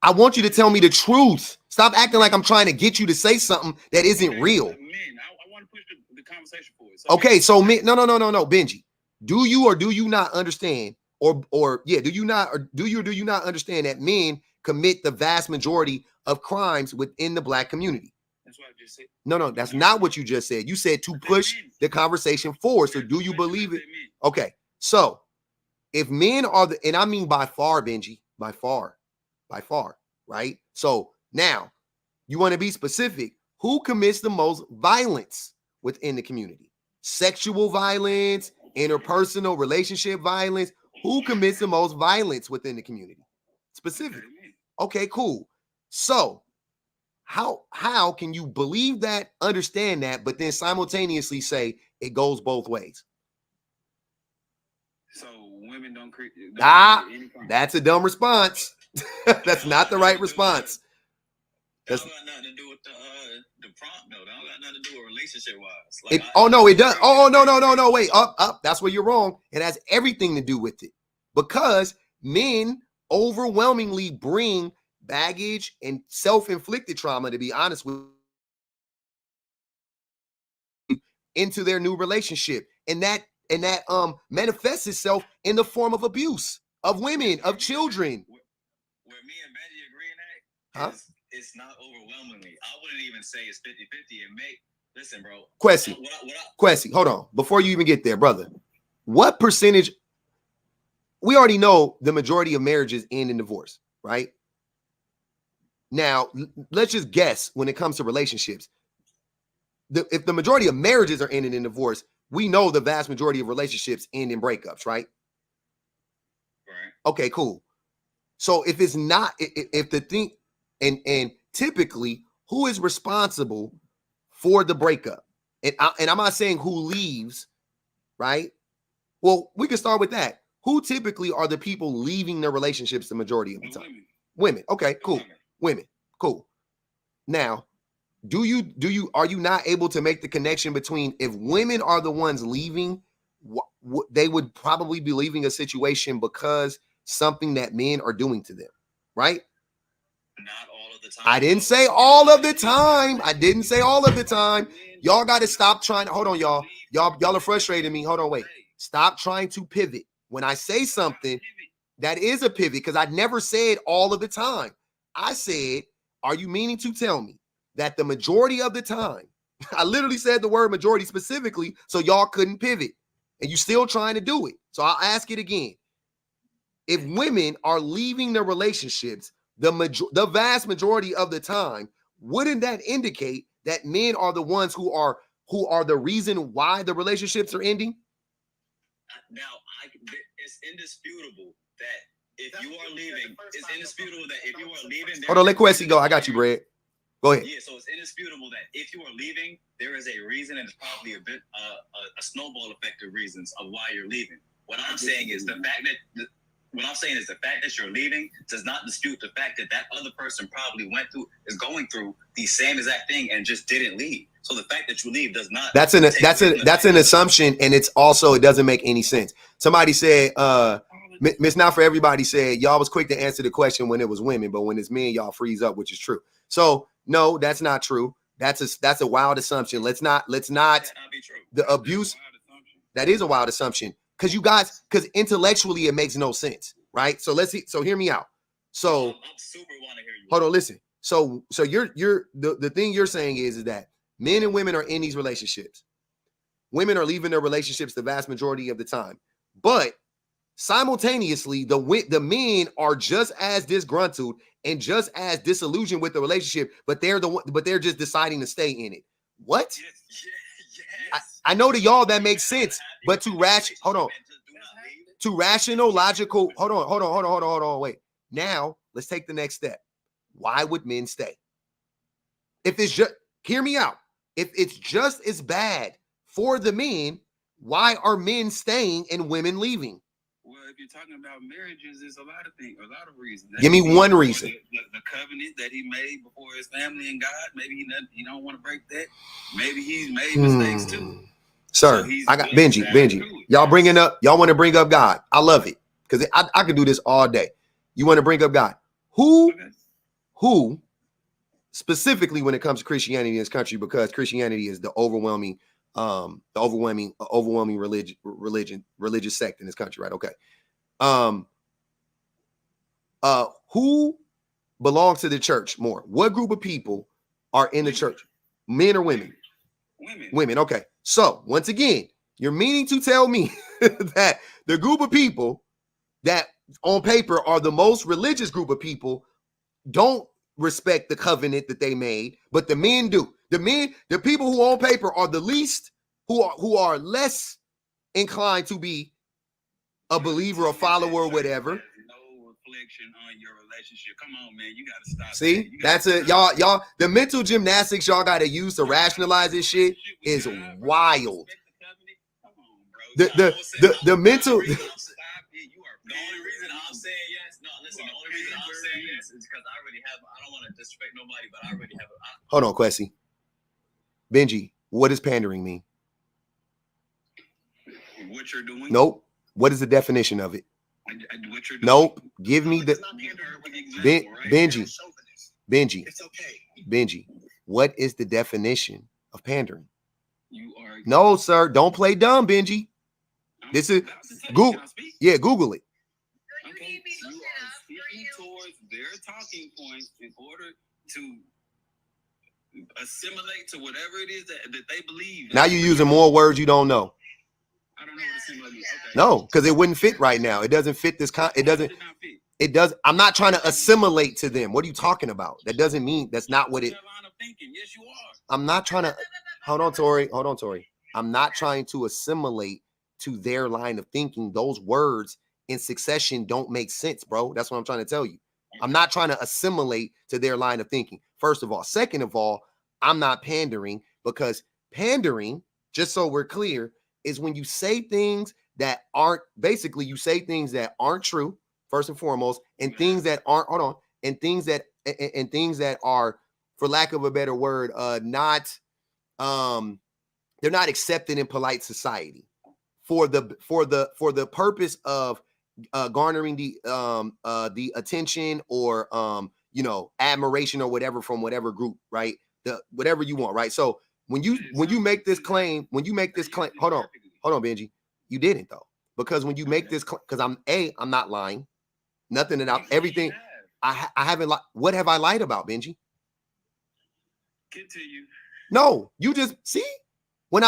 I want you to tell me the truth. Stop acting like I'm trying to get you to say something that isn't real. Men. I want to push the conversation forward. Okay, so men, no, Benji. Do you or do you not understand? Do you not understand that men commit the vast majority of crimes within the black community? That's what I just said. No, that's not what you just said. You said to push the conversation forward. So do you believe it? Okay, so if men are the, and I mean by far, Benji, by far, right? So now you want to be specific. Who commits the most violence within the community? Sexual violence, interpersonal relationship violence. Who commits the most violence within the community? Specific. Okay, cool. So how can you believe that, understand that, but then simultaneously say it goes both ways? So women don't create. That's a dumb response. That's not the right response. That don't got nothing to do with the prompt, though. That don't got nothing to do with relationship wise. It does. Oh, no. Wait, up. That's where you're wrong. It has everything to do with it, because men overwhelmingly bring baggage and self-inflicted trauma, to be honest with you, into their new relationship, and that manifests itself in the form of abuse of women, of children. Where me and Benji agree in that, it's not overwhelmingly. I wouldn't even say it's 50-50. Listen, bro. Quessy, hold on. Before you even get there, brother, what percentage? We already know the majority of marriages end in divorce, right? Now, let's just guess when it comes to relationships. If the majority of marriages are ending in divorce, we know the vast majority of relationships end in breakups, right? Right. Okay, cool. So if it's not, if the thing, and typically, who is responsible for the breakup? And I'm not saying who leaves, right? Well, we can start with that. Who typically are the people leaving their relationships the majority of the time? Women. Okay, cool. Women. Cool. Now, are you not able to make the connection between, if women are the ones leaving, they would probably be leaving a situation because something that men are doing to them, right? Not all of the time. I didn't say all of the time. Y'all got to stop trying to, hold on, y'all. Y'all are frustrating me. Hold on, wait. Stop trying to pivot. When I say something, that is a pivot, because I never said all of the time. I said, are you meaning to tell me that the majority of the time, I literally said the word majority specifically so y'all couldn't pivot, and you still trying to do it. So I'll ask it again. If women are leaving their relationships the vast majority of the time, wouldn't that indicate that men are the ones who are the reason why the relationships are ending? Now, it's indisputable that if you are leaving, Hold on, let Quessy go. I got you, Brad. Go ahead. Yeah, so it's indisputable that if you are leaving, there is a reason, and it's probably a snowball effect of reasons of why you're leaving. What I'm saying is the fact that you're leaving does not dispute the fact that other person probably is going through the same exact thing and just didn't leave. So the fact that you leave does not. That's an assumption, and it's also, it doesn't make any sense. Somebody said, Miss Not For Everybody said y'all was quick to answer the question when it was women, but when it's men, y'all freeze up, which is true. So no, that's not true. That's a wild assumption. Let's not the abuse. That is a wild assumption because intellectually it makes no sense, right? So let's see. So hear me out. So I'm super want to hear you. hold on, listen. So you're the thing you're saying is that men and women are in these relationships. Women are leaving their relationships the vast majority of the time, but simultaneously, the men are just as disgruntled and just as disillusioned with the relationship, but they're just deciding to stay in it. What? Yes. I know to y'all that makes sense, but to rational, logical. Hold on. Wait. Now let's take the next step. Why would men stay? If it's just, hear me out. If it's just as bad for the men, why are men staying and women leaving? Well, if you're talking about marriages, there's a lot of things, a lot of reasons. Give me one reason. The covenant that he made before his family and God. Maybe he don't want to break that. Maybe he's made mistakes too. Sir, So I got Benji. Y'all want to bring up God. I love it because I could do this all day. You want to bring up God. Who specifically when it comes to Christianity in this country, because Christianity is the overwhelming religious sect in this country, right? Okay. Who belongs to the church more? What group of people are in the church? Men or women? Women. Okay. So once again, you're meaning to tell me that the group of people that on paper are the most religious group of people don't respect the covenant that they made, but the men do. The people who on paper are the least, who are less inclined to be a believer or follower or whatever. No reflection on your relationship. Come on, man, you gotta stop. See, that's it, y'all. The mental gymnastics y'all gotta use to rationalize this shit is wild. The mental. The only reason I'm saying yes, no, listen. The only reason I'm saying yes is because I don't want to disrespect nobody, but I already have. Hold on, Quessy. Benji, what does pandering mean? What you're doing? Nope. What is the definition of it? What you're doing? Nope. Give me the Benji. It's okay. Benji. What is the definition of pandering? No, sir. Don't play dumb, Benji. This is Google. Yeah, Google it. Okay, you are speaking towards their talking points in order to assimilate to whatever it is that they believe. Now you're using more words you don't know. I don't know what assimilate means. Okay. No, because it wouldn't fit right now. It doesn't fit this. It does. I'm not trying to assimilate to them. What are you talking about? That doesn't mean that's not what it. Yes, you are. I'm not trying to. Hold on, Tori. I'm not trying to assimilate to their line of thinking. Those words in succession don't make sense, bro. That's what I'm trying to tell you. I'm not trying to assimilate to their line of thinking. First of all. Second of all, I'm not pandering, because pandering, just so we're clear, is when you say things that aren't, basically you say things that aren't true, first and foremost, and things that aren't, and things that are, for lack of a better word, they're not accepted in polite society for the purpose of garnering the attention or admiration or whatever from whatever group, right? Whatever you want, right? So when you make this claim, hold on, Benji, you didn't though, because when you make this claim, because I'm not lying, nothing that everything I haven't lied. What have I lied about, Benji? Continue. No, you just see when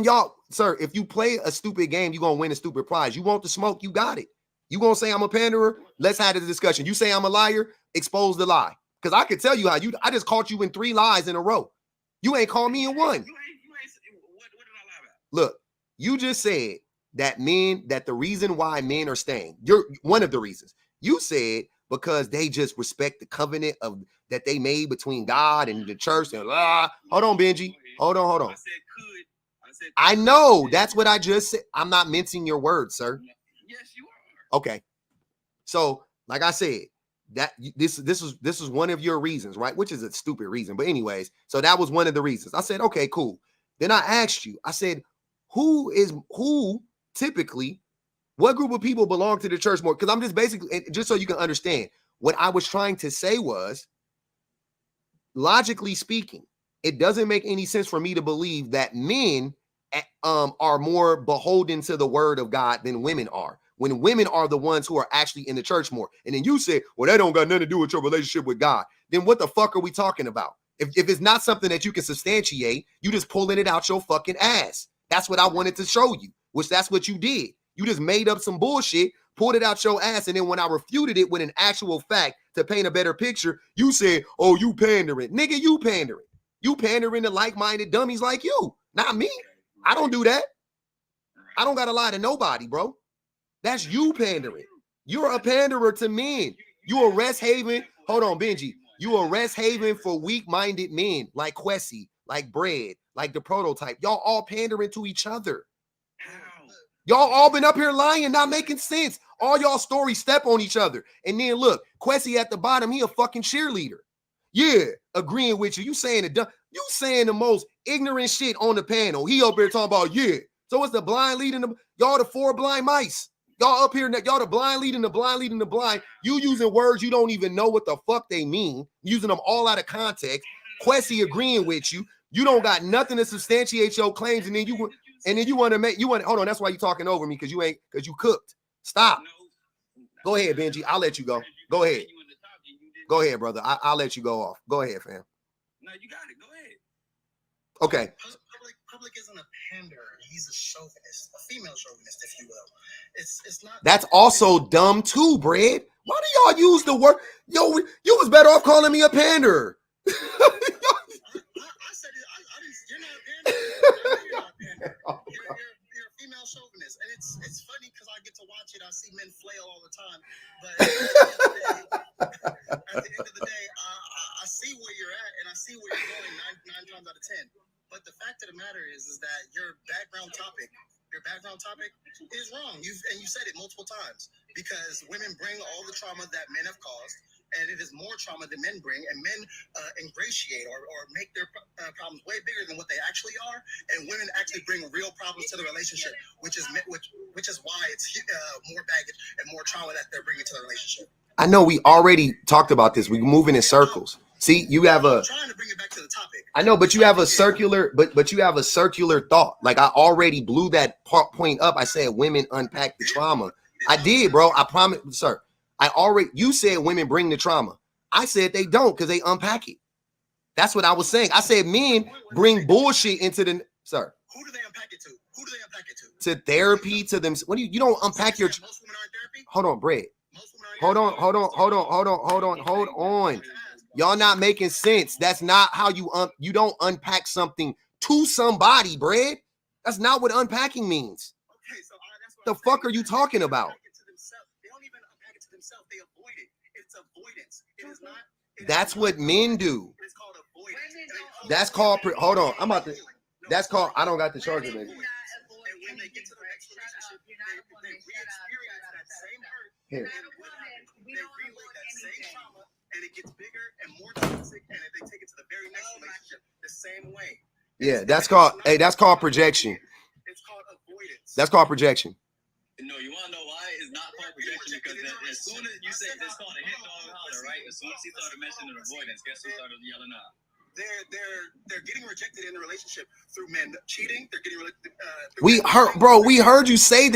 y'all, sir, if you play a stupid game, you're gonna win a stupid prize. You want the smoke, you got it. You gonna say I'm a panderer? Let's have the discussion. You say I'm a liar, expose the lie. Because I can tell you how I just caught you in 3 lies in a row. You ain't called me in one. What did I lie about? Look, you just said that the reason why men are staying, you're one of the reasons. You said because they just respect the covenant that they made between God and the church. And hold on, Benji. Hold on. I said could. I know. That's what I just said. I'm not mincing your words, sir. Yes, you are. Okay. So, like I said, that this was one of your reasons, right? Which is a stupid reason. But anyways, so that was one of the reasons. I said, okay, cool. Then I asked you, I said, who typically What group of people belong to the church more? Because I'm just basically, just so you can understand, what I was trying to say was, logically speaking, it doesn't make any sense for me to believe that men are more beholden to the word of God than women are, when women are the ones who are actually in the church more. And then you say, well, that don't got nothing to do with your relationship with God. Then what the fuck are we talking about? If it's not something that you can substantiate, you just pulling it out your fucking ass. That's what I wanted to show you, which that's what you did. You just made up some bullshit, pulled it out your ass, and then when I refuted it with an actual fact to paint a better picture, you said, oh, you pandering. Nigga, you pandering. You pandering to like-minded dummies like you, not me. I don't do that. I don't got to lie to nobody, bro. That's you pandering. You're a panderer to men. You a rest haven. Hold on, Benji. You a rest haven for weak-minded men like Quessy, like Bread, like the Prototype. Y'all all pandering to each other. Y'all all been up here lying, not making sense. All y'all stories step on each other. And then look, Quessy at the bottom, he a fucking cheerleader. Yeah, agreeing with you. You saying the most ignorant shit on the panel. He up here talking about, yeah. So it's the blind leading the, y'all the four blind mice. Y'all up here, y'all the blind leading the blind leading the blind. You using words you don't even know what the fuck they mean, using them all out of context. Quessy agreeing with you. You don't got nothing to substantiate your claims, and then you want to hold on. That's why you talking over me, because you cooked. Stop. Go ahead, Benji. I'll let you go. Go ahead. Go ahead, brother. I'll let you go off. Go ahead, fam. No, you got it. Go ahead. Okay. Public isn't a panderer. He's a chauvinist, a female chauvinist, if you will. It's not. That's also dumb too, Bread. Why do y'all use the word? Yo, you was better off calling me a panderer. I said it. You're not a panderer. You're not a panderer. You're a female chauvinist, and it's funny because I get to watch it. I see men flail all the time, but at the end of the day, I see where you're at, and I see where you're going nine times out of 10. But the fact of the matter is that your background topic is wrong. You said it multiple times, because women bring all the trauma that men have caused, and it is more trauma than men bring, and men ingratiate or make their problems way bigger than what they actually are, and women actually bring real problems to the relationship, which is why it's more baggage and more trauma that they're bringing to the relationship. I know we already talked about this. We're moving in circles. See, you have I'm trying to bring it back to the topic. I know, but you have a circular, but you have a circular thought. Like I already blew that point up. I said women unpack the trauma. I did, bro. I promise, sir. You said women bring the trauma. I said they don't, because they unpack it. That's what I was saying. I said men bring bullshit into the, sir. Who do they unpack it to? Who do they unpack it to? To therapy, to them. What do you don't unpack your, most women are in therapy? Hold on, Brett. Hold on. Y'all not making sense. That's not how you don't unpack something to somebody, Brett. That's not what unpacking means. Okay, so that's what the fuck are you talking about? They don't even unpack it to themselves. They avoid it. It's avoidance. It is not. That's what men do. It's called avoidance. That's called. Hold on. I'm about to. That's called. I don't got the charger, baby. And when they get to the next relationship, they re-experience that same hurt. Here. They relive that same trauma, and it gets bigger and more toxic. And if they take it to the very next relationship, the same way. Yeah, that's called. Hey, that's called projection. It's called avoidance. That's called projection. No, you want to know why it's not called projection? Because as soon as you say it's called a hit dog holler, right? As soon as he started mentioning avoidance, guess who started yelling out? They're getting rejected in the relationship through men cheating. They're getting we heard you say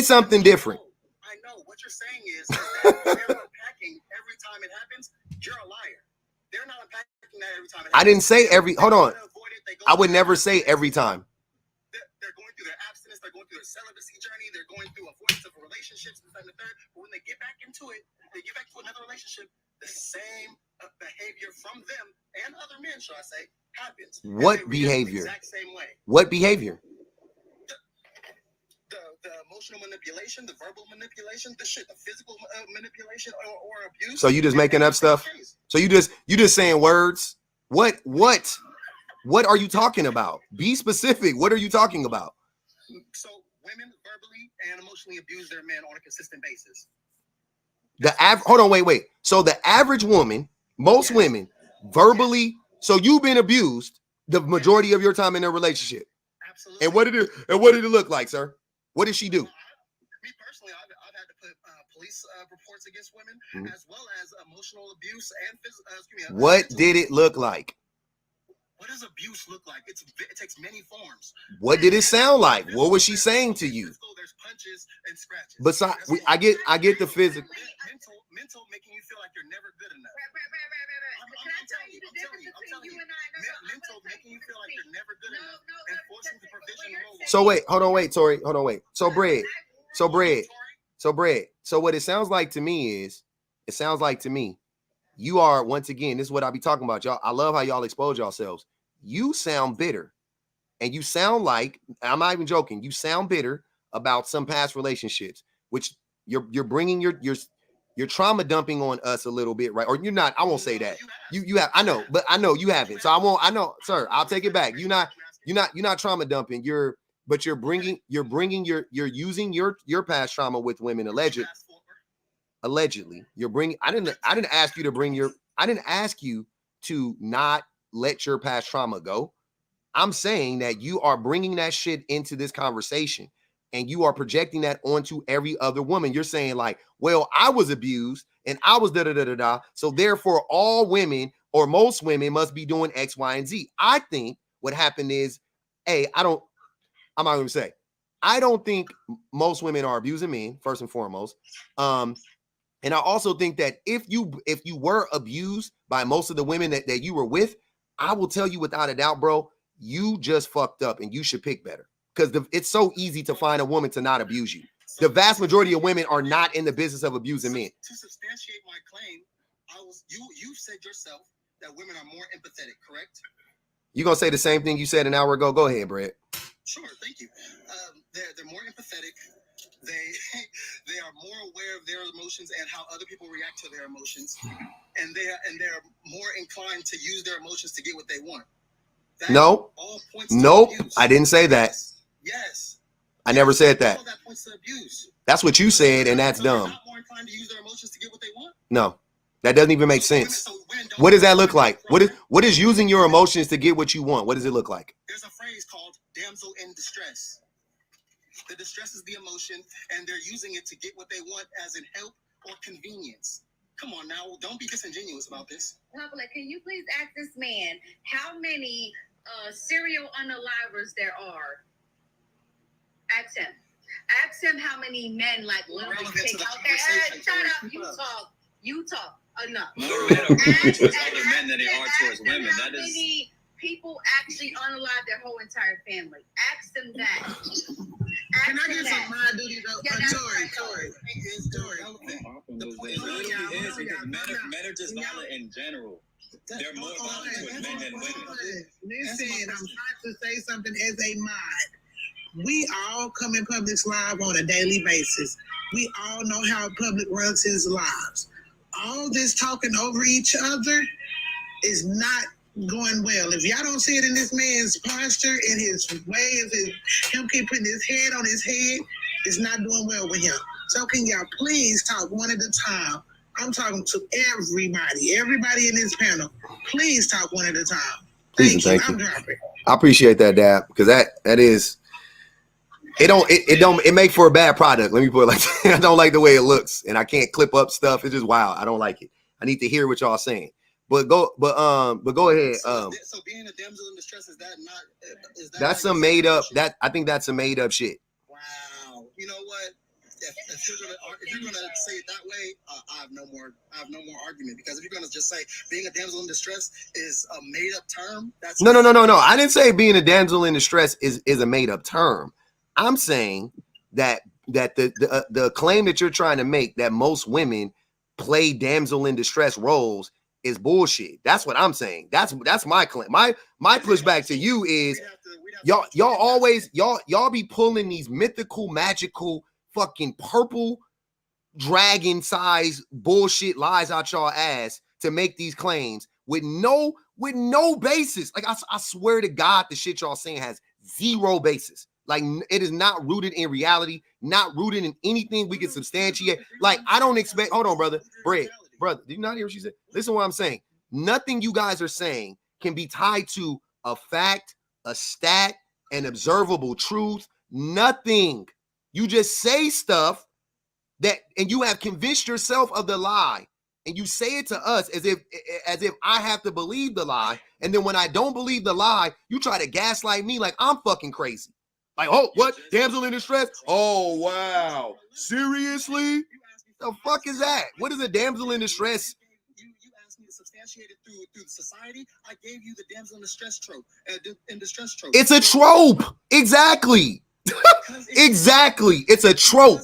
something different. I know what you're saying is that they're unpacking every time it happens. You're a liar. They're not unpacking that every time it happens. I didn't say every. Hold on. I would never say every time. They're going through their abstinence. They're going through their celibacy journey. They're going through avoidance of relationships, and the third. But when they get back into it, they get back to another relationship. The same behavior from them and other men, shall I say, happens. What behavior? The exact same way. What behavior? The emotional manipulation, the verbal manipulation, the physical manipulation or abuse. So you just making up stuff? So you just saying words? What are you talking about? Be specific. What are you talking about? So women verbally and emotionally abuse their men on a consistent basis. Hold on, wait. So the average woman, most women, verbally. So you've been abused the majority of your time in a relationship. Absolutely. And what did it look like, sir? What did she do? Me personally, police reports against women, as well as emotional abuse and what did it look like? What does abuse look like? It takes many forms. What did it sound like? What was she saying to you? There's punches and scratches. Besides, I get the physical. Mental making you feel like you're never good enough. Can I tell you the difference between you and I? Mental making you feel like you're never good enough and forcing the provision role. So wait, hold on, wait, Tori, hold on, wait. So bread. So what it sounds like to me is, you are, once again, this is what I be talking about, y'all. I love how y'all expose yourselves. You sound bitter, and you sound like, I'm not even joking, you sound bitter about some past relationships, which you're bringing your trauma dumping on us a little bit, right? Or you're not. I won't say that. You have. I know, but I know you haven't. So I won't. I know, sir. I'll take it back. You're not trauma dumping. You're using your past trauma with women allegedly. You're bringing. I didn't ask you to bring your. I didn't ask you to not let your past trauma go. I'm saying that you are bringing that shit into this conversation, and you are projecting that onto every other woman. You're saying like, well, I was abused and I was da-da-da-da-da. So therefore all women or most women must be doing X, Y, and Z. I think what happened is, I'm not going to say, I don't think most women are abusing men, first and foremost. And I also think that if you were abused by most of the women that you were with, I will tell you without a doubt, bro, you just fucked up and you should pick better. Because it's so easy to find a woman to not abuse you. The vast majority of women are not in the business of abusing men. To substantiate my claim, you said yourself that women are more empathetic, correct? You gonna say the same thing you said an hour ago? Go ahead, Brett. Sure, thank you. They're more empathetic. They are more aware of their emotions and how other people react to their emotions, and they're more inclined to use their emotions to get what they want. Nope. I didn't say that. Yes. I never said that. All that points to abuse. That's what you said, and that's dumb. Not more inclined to use their emotions to get what they want? No, that doesn't even make sense. What does that look like? What is using your emotions to get what you want? What does it look like? There's a phrase called damsel in distress. The distress is the emotion, and they're using it to get what they want, as in help or convenience. Come on now, don't be disingenuous about this. Public, can you please ask this man how many serial unalivers there are? Ask him. Ask him how many men like literally take out their shut up. You talk. Enough. More men are towards other men than they are towards women. How many people actually unalive their whole entire family? Ask them that. Can I get some mind duty though? Tori. The point is because men are just violent in general. They're more violent towards men than women. Listen, I'm trying to say something as a mod. We all come in public's live on a daily basis. We all know how public runs his lives. All this talking over each other is not going well. If y'all don't see it in this man's posture, in his way of him keep putting his head on his head, it's not doing well with him. So can y'all please talk one at a time? I'm talking to everybody in this panel. Please talk one at a time. Thank you. I'm dropping. I appreciate that, Dad, because that is. It make for a bad product. Let me put it like that. I don't like the way it looks, and I can't clip up stuff. It's just wild. I don't like it. I need to hear what y'all saying. But go ahead. So being a damsel in distress, is that not? That's some made up. I think that's some made up shit. Wow. You know what? If you're gonna say it that way, I have no more argument, because if you're gonna just say being a damsel in distress is a made up term, that's no. I didn't say being a damsel in distress is a made up term. I'm saying that the claim that you're trying to make that most women play damsel in distress roles is bullshit. That's what I'm saying. That's my claim. My pushback to you is y'all be pulling these mythical, magical, fucking purple dragon size bullshit lies out y'all ass to make these claims with no basis. Like I swear to God, the shit y'all saying has zero basis. Like it is not rooted in reality, not rooted in anything we can substantiate. Like I don't expect. Hold on, brother. Brother, did you not hear what she said? Listen to what I'm saying. Nothing you guys are saying can be tied to a fact, a stat, an observable truth. Nothing. You just say stuff and you have convinced yourself of the lie, and you say it to us as if I have to believe the lie, and then when I don't believe the lie, you try to gaslight me like I'm fucking crazy. Like, oh, what? Damsel in distress? Oh, wow. Seriously? The fuck is that? What is a damsel in distress? You asked me to substantiate it through society. I gave you the damsel in distress trope. It's a trope. Exactly. Exactly. It's a trope.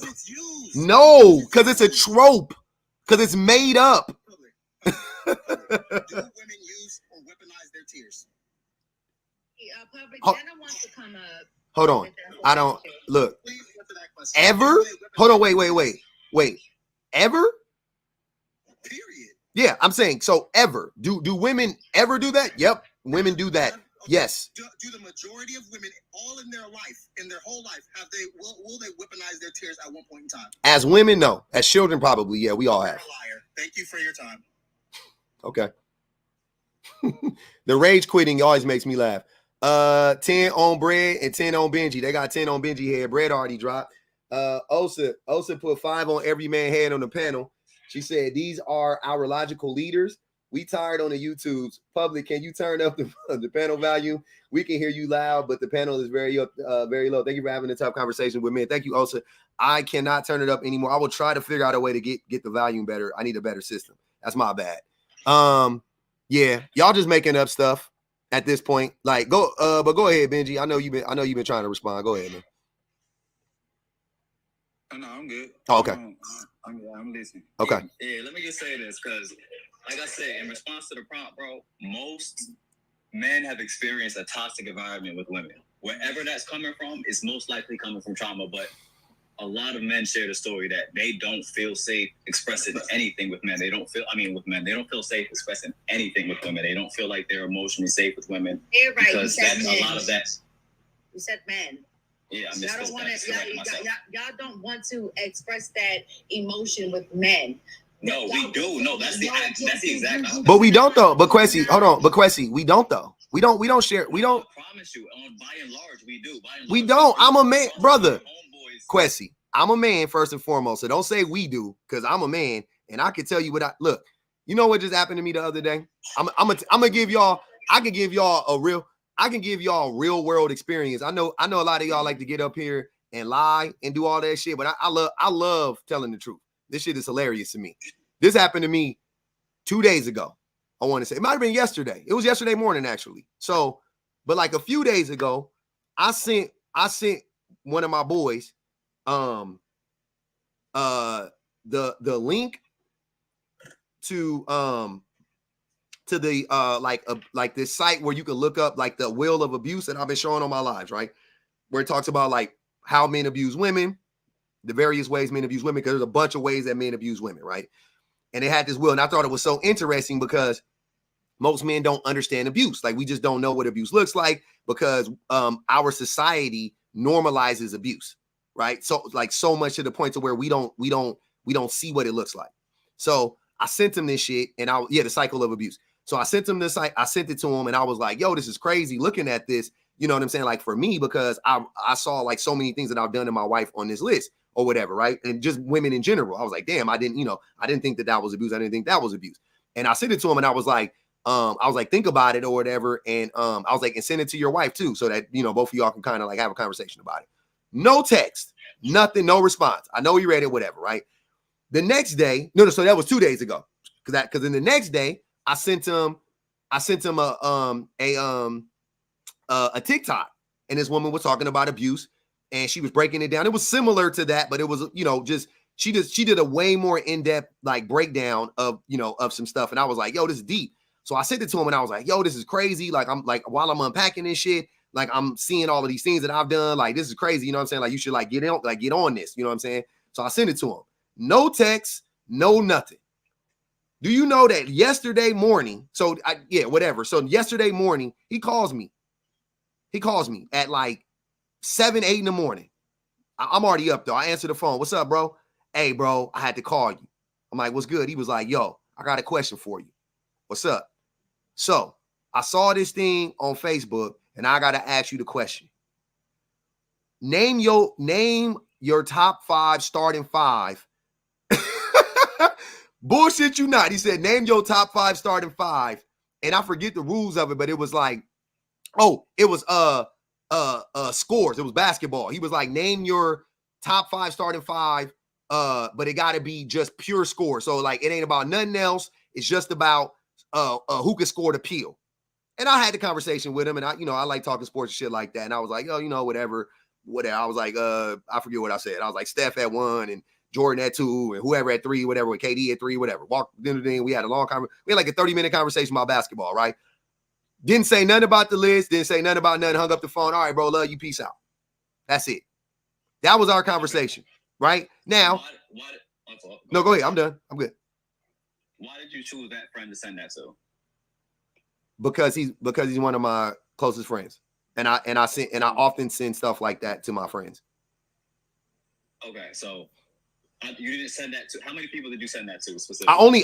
No, because it's a trope. Because it's made up. Do women use or weaponize their tears? Public Jenna wants to come up. Hold on. I don't look. Ever? Hold on. Wait. Ever? Period. Yeah, I'm saying so. Ever do women ever do that? Yep, women do that. Okay. Yes. Do the majority of women, all in their life, in their whole life, will they weaponize their tears at one point in time? As women, no. As children, probably. Yeah, we all have. You're a liar. Thank you for your time. Okay. The rage quitting always makes me laugh. 10 on Bread and 10 on Benji. They got 10 on Benji here. Bread already dropped. Osa put 5 on every man head on the panel. She said, these are our logical leaders. We tired on the YouTubes. Public, can you turn up the panel volume? We can hear you loud, but the panel is very low. Thank you for having a tough conversation with me. Thank you, Osa. I cannot turn it up anymore. I will try to figure out a way to get the volume better. I need a better system. That's my bad. Yeah, y'all just making up stuff at this point. Like, go ahead, Benji. I know you've been trying to respond. Go ahead, man. Oh, no, I'm good. Oh, okay. I'm listening. Okay. Yeah, let me just say this, because like I said, in response to the prompt, bro, most men have experienced a toxic environment with women. Wherever that's coming from, it's most likely coming from trauma, but a lot of men share the story that they don't feel safe expressing anything with men. They don't feel safe expressing anything with women. They don't feel like they're emotionally safe with women. You're right. Because that's a lot of that. You said men. Yeah, I y'all don't want to. Y'all don't want to express that emotion with men. No, we do. No, that's the exact opposite. But we don't though. But Quessy, hold on. But Quessy, we don't though. We don't share. We don't. I promise you, by and large, we do. We don't. I'm a man, brother. Quessy, I'm a man first and foremost. So don't say we do, because I'm a man and I can tell you what I look. You know what just happened to me the other day? I'm gonna give y'all. I can give y'all real world experience. I know a lot of y'all like to get up here and lie and do all that shit, but I love telling the truth. This shit is hilarious to me. This happened to me 2 days ago. I want to say it might have been yesterday. It was yesterday morning actually. So, but like a few days ago, I sent one of my boys the link to the like this site where you can look up like the wheel of abuse that I've been showing on my lives, right? Where it talks about like how men abuse women, the various ways men abuse women, because there's a bunch of ways that men abuse women, right? And they had this wheel, and I thought it was so interesting because most men don't understand abuse. Like, we just don't know what abuse looks like because our society normalizes abuse, right? So like so much to the point to where we don't see what it looks like. So I sent him this shit, and the cycle of abuse. So I sent him this, I sent it to him, and I was like, yo, this is crazy looking at this. You know what I'm saying? Like, for me, because I saw like so many things that I've done to my wife on this list or whatever, right? And just women in general. I was like, damn, I didn't think that was abuse. I didn't think that was abuse. And I sent it to him, and I was like, think about it or whatever. And I was like, and send it to your wife too, so that, you know, both of y'all can kind of like have a conversation about it. No text, nothing, no response. I know you read it, whatever, right? The next day, so that was 2 days ago. Because then the next day, I sent him a TikTok, and this woman was talking about abuse, and she was breaking it down. It was similar to that, but it was, you know, just she did a way more in-depth like breakdown of, you know, of some stuff. And I was like, yo, this is deep. So I sent it to him, and I was like, yo, this is crazy. Like, I'm like, while I'm unpacking this shit, like I'm seeing all of these things that I've done. Like, this is crazy. You know what I'm saying? Like, you should get on this. You know what I'm saying? So I sent it to him. No text, no nothing. Do you know that yesterday morning? So whatever. So yesterday morning, he calls me. He calls me at like 7, 8 in the morning. I'm already up though. I answer the phone. What's up, bro? Hey, bro, I had to call you. I'm like, what's good? He was like, yo, I got a question for you. What's up? So I saw this thing on Facebook, and I got to ask you the question. Name your top 5 starting 5 Bullshit you not. He said, name your top 5 starting 5. And I forget the rules of it, but it was like, oh, it was scores. It was basketball. He was like, name your top 5 starting 5, but it got to be just pure score. So like, it ain't about nothing else. It's just about who can score the peel. And I had the conversation with him, and I like talking sports and shit like that. And I was like, oh, whatever. I was like, I forget what I said. I was like, Steph at 1 and Jordan at 2 and whoever at 3, whatever, with KD at 3, whatever. We had a long conversation. We had like a 30-minute conversation about basketball, right? Didn't say nothing about the list. Didn't say nothing about nothing. Hung up the phone. All right, bro, love you. Peace out. That's it. That was our conversation, right? Now, no, go ahead. I'm done. I'm good. Why did you choose that friend to send that to? Because he's one of my closest friends, and I often send stuff like that to my friends. Okay, so you didn't send that to. How many people did you send that to specifically?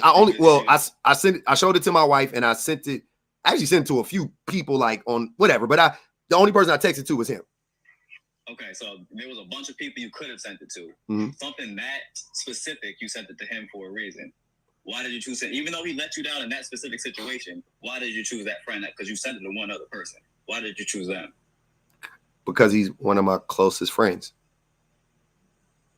I showed it to my wife, and I sent it. I actually sent it to a few people, like on whatever. But the only person I texted to was him. Okay, so there was a bunch of people you could have sent it to. Mm-hmm. Something that specific, you sent it to him for a reason. Why did you choose it? Even though he let you down in that specific situation, why did you choose that friend? Because you sent it to one other person. Why did you choose them? Because he's one of my closest friends.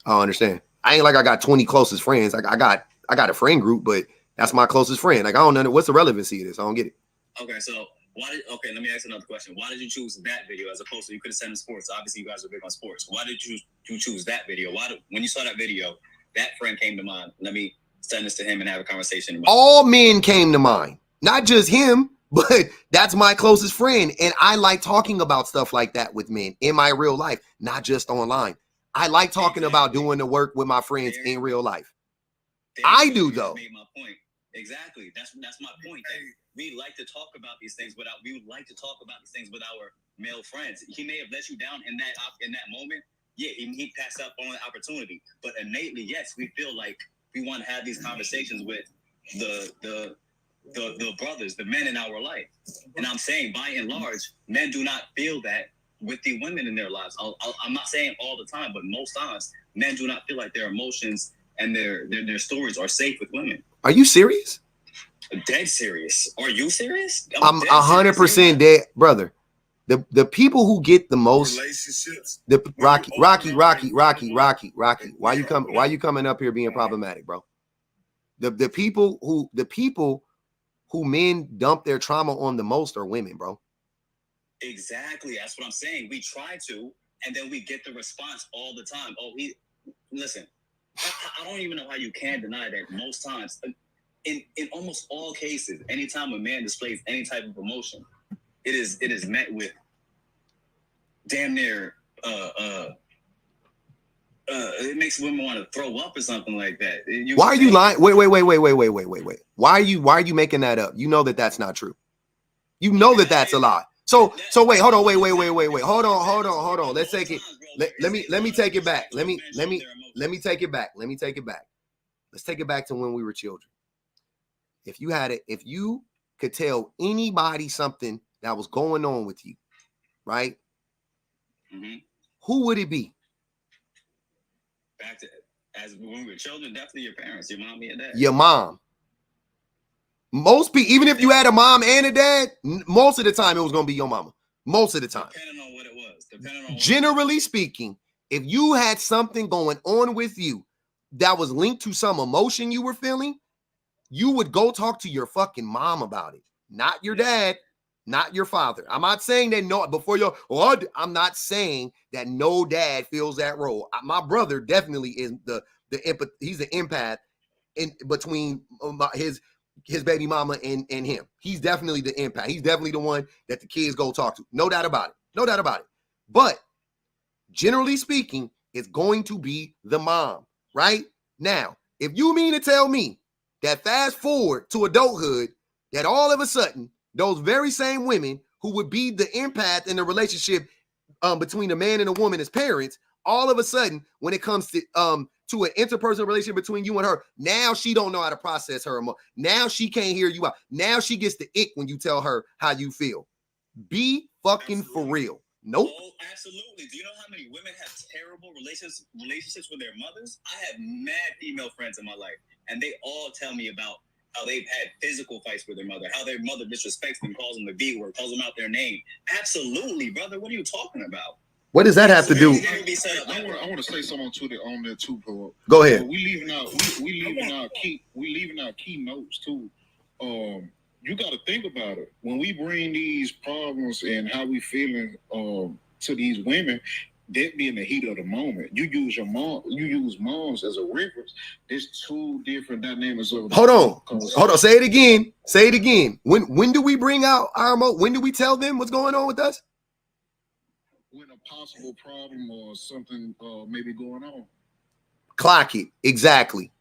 I don't understand. I ain't like I got 20 closest friends. Like I got a friend group, but that's my closest friend. Like I don't know what's the relevancy of this. I don't get it. Okay, so let me ask another question. Why did you choose that video as opposed to you could have sent in sports? Obviously, you guys are big on sports. Why did you choose that video? When you saw that video, that friend came to mind? Let me send this to him and have a conversation about all men came to mind, not just him, but that's my closest friend. And I like talking about stuff like that with men in my real life, not just online. I like talking about doing the work with my friends in real life. I do though. Made my point. Exactly. That's my point. That we like to talk about these things we would like to talk about these things with our male friends. He may have let you down in that moment. Yeah, he passed up on the opportunity. But innately, yes, we feel like we want to have these conversations with the brothers, the men in our life. And I'm saying, by and large, men do not feel that with the women in their lives. I'm not saying all the time, but most times, men do not feel like their emotions and their stories are safe with women. Are you serious? Dead serious. Are you serious? I'm 100% dead, brother. The people who get the most relationships. Rocky. Why you coming up here being problematic, bro? The people who men dump their trauma on the most are women, bro. Exactly. That's what I'm saying. We try to, and then we get the response all the time. Oh, listen. I don't even know how you can deny that most times, in almost all cases, anytime a man displays any type of emotion, it is met with damn near it makes women want to throw up or something like that. Why are you lying? Wait. Why are you making that up? You know that's not true. You know that's a lie. So wait, hold on, wait. Hold on. Let's take it. Let me take it back. Let me take it back. Let's take it back to when we were children. If you could tell anybody something that was going on with you, right? Mm-hmm. Who would it be? Back to as when we were children, definitely your parents, your mom and your dad. Your mom. Most people, even if you had a mom and a dad, most of the time it was going to be your mama. Most of the time. Depending on what it was. Generally speaking, if you had something going on with you that was linked to some emotion you were feeling, you would go talk to your fucking mom about it. Not your dad, not your father. I'm not saying that I'm not saying that no dad feels that role. My brother definitely is he's the empath in between his baby mama and him. He's definitely the empath. He's definitely the one that the kids go talk to. No doubt about it. But generally speaking, it's going to be the mom, right? Now, if you mean to tell me that fast forward to adulthood, that all of a sudden, those very same women who would be the empath in the relationship between a man and a woman as parents, all of a sudden, when it comes to an interpersonal relationship between you and her, now she don't know how to process her emotion. Now she can't hear you out. Now she gets the ick when you tell her how you feel. Be fucking for real. Nope. Oh, absolutely. Do you know how many women have terrible relationships with their mothers? I have mad female friends in my life, and they all tell me about how they've had physical fights with their mother, how their mother disrespects them, calls them the B word, calls them out their name. Absolutely, brother. What are you talking about? What does that have to do? I want to say something on there too, bro. Go ahead. We leaving out key notes too. You got to think about it. When we bring these problems and how we feeling to these women, that be in the heat of the moment. You use moms as a reference. There's two different dynamics of. Hold on. Say it again. When do we bring out our when do we tell them what's going on with us? When a possible problem or something maybe going on. Clock it. Exactly.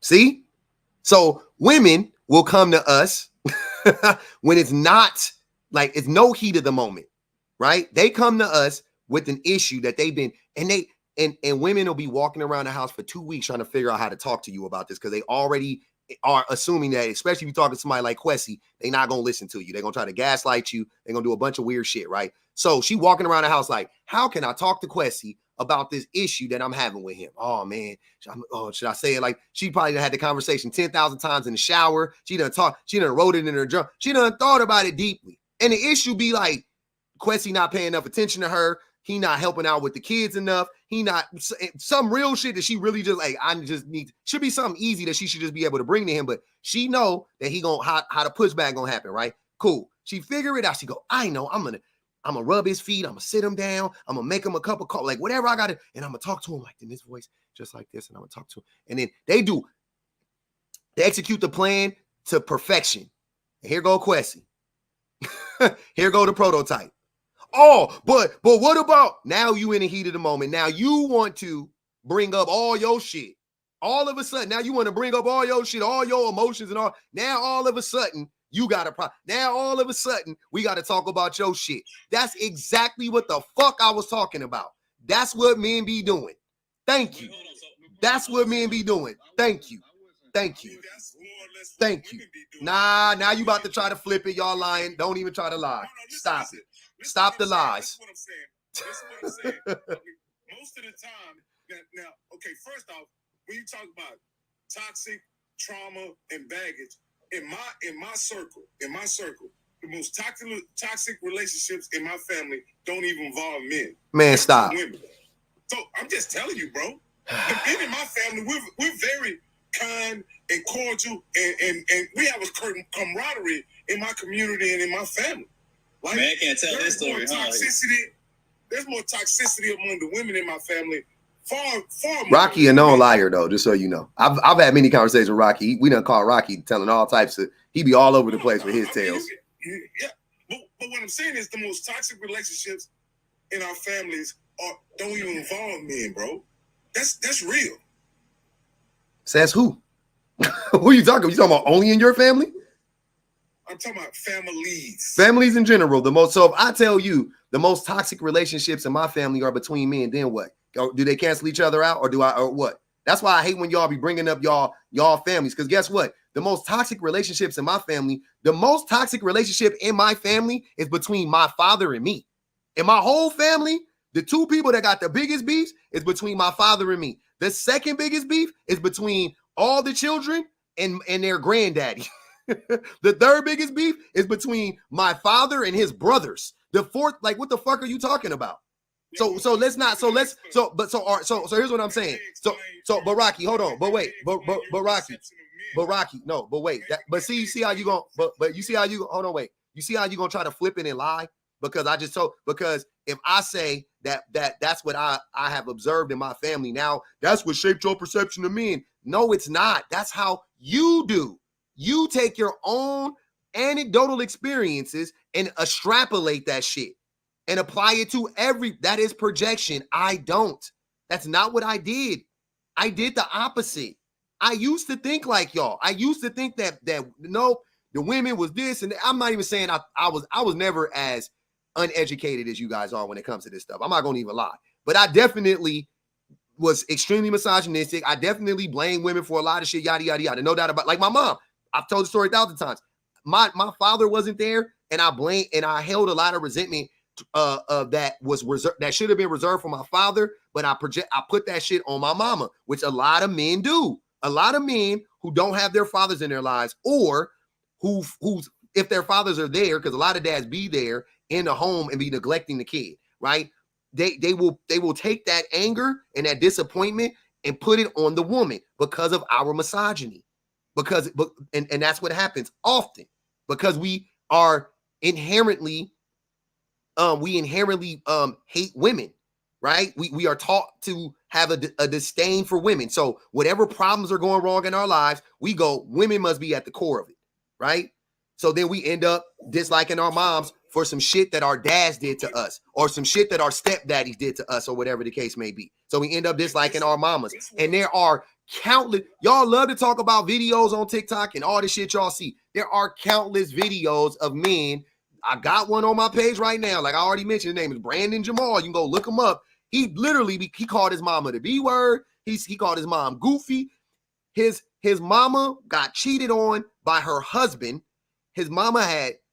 See? So women will come to us when it's not like it's no heat of the moment, right? They come to us with an issue that they've been, and women will be walking around the house for 2 weeks trying to figure out how to talk to you about this because they already are assuming that, especially if you're talking to somebody like Kwesi, they're not going to listen to you. They're going to try to gaslight you. They're going to do a bunch of weird shit, right? So she walking around the house like, how can I talk to Kwesi about this issue that I'm having with him? Oh, man. Should I say it? Like, she probably had the conversation 10,000 times in the shower. She done wrote it in her journal. She done thought about it deeply. And the issue be like, Kwesi not paying enough attention to her. He not helping out with the kids enough. He not some real shit that she really just like, should be something easy that she should just be able to bring to him. But she know that he gonna, how the pushback gonna happen, right? Cool. She figure it out. She go, I know, I'm gonna rub his feet. I'm gonna sit him down. I'm gonna make him a cup of coffee, like whatever I gotta, and I'm gonna talk to him like in this voice, just like this. And I'm gonna talk to him. And then they execute the plan to perfection. And here go Kwesi. Here go the prototype. Oh, but what about now you in the heat of the moment? Now you want to bring up all your shit. All of a sudden, now you want to bring up all your shit, all your emotions and all. Now all of a sudden, you got a problem. Now all of a sudden, we got to talk about your shit. That's exactly what the fuck I was talking about. That's what men be doing. Thank you. That's what men be doing. Thank you. Thank you. Thank you. Nah, now you about to try to flip it. Y'all lying. Don't even try to lie. Stop it. Stop the lies. That's what I'm saying. Most of the time, now, okay, first off, when you talk about toxic trauma and baggage, in my circle, the most toxic relationships in my family don't even involve men. Man, stop. Women. So I'm just telling you, bro. The men in my family, we're very kind and cordial, and we have a camaraderie in my community and in my family. Like, man, I can't tell this story. There's more toxicity among the women in my family. Far more. Rocky a known liar, though, just so you know. I've had many conversations with Rocky. We done caught Rocky telling all types of, he be all over the place with his tales. Yeah, but what I'm saying is the most toxic relationships in our families don't even involve men, bro. That's real. Says who? Who you talking about? You talking about only in your family? I'm talking about families. Families in general. So if I tell you the most toxic relationships in my family are between men, then what? Do they cancel each other out or what? That's why I hate when y'all be bringing up y'all families. Because guess what? The most toxic relationships in my family, the most toxic relationship in my family is between my father and me. In my whole family, the two people that got the biggest beef is between my father and me. The second biggest beef is between all the children and their granddaddy. The third biggest beef is between my father and his brothers. The fourth, like, what the fuck are you talking about? So here's what I'm saying. But Rocky, hold on. But wait, but Rocky, no, but wait. You see how you going, but you see how you, hold on, wait. You see how you going to try to flip it and lie? Because if I say that's what I have observed in my family, now that's what shaped your perception of men. No, it's not. That's how you do. You take your own anecdotal experiences and extrapolate that shit and apply it to that is projection. I don't. That's not what I did. I did the opposite. I used to think like y'all. I used to think that no, the women was this, and I'm not even saying I was never as uneducated as you guys are when it comes to this stuff. I'm not gonna even lie. But I definitely was extremely misogynistic. I definitely blame women for a lot of shit, yada, yada, yada. No doubt about, like my mom. I've told the story 1,000 times. My father wasn't there, and I held a lot of resentment that was reserved, that should have been reserved for my father, but I put that shit on my mama, which a lot of men do. A lot of men who don't have their fathers in their lives, or who's if their fathers are there, because a lot of dads be there in the home and be neglecting the kid, right? They will take that anger and that disappointment and put it on the woman because of our misogyny. And that's what happens often, because we are inherently hate women, right? We are taught to have a disdain for women. So whatever problems are going wrong in our lives, we go, women must be at the core of it, right? So then we end up disliking our moms for some shit that our dads did to us, or some shit that our stepdaddies did to us, or whatever the case may be. So we end up disliking our mamas. And there are countless, y'all love to talk about videos on TikTok and all the shit y'all see. There are countless videos of men. I got one on my page right now. Like I already mentioned, his name is Brandon Jamal. You can go look him up. He literally, he called his mama the B word. He called his mom goofy. His mama got cheated on by her husband. His mama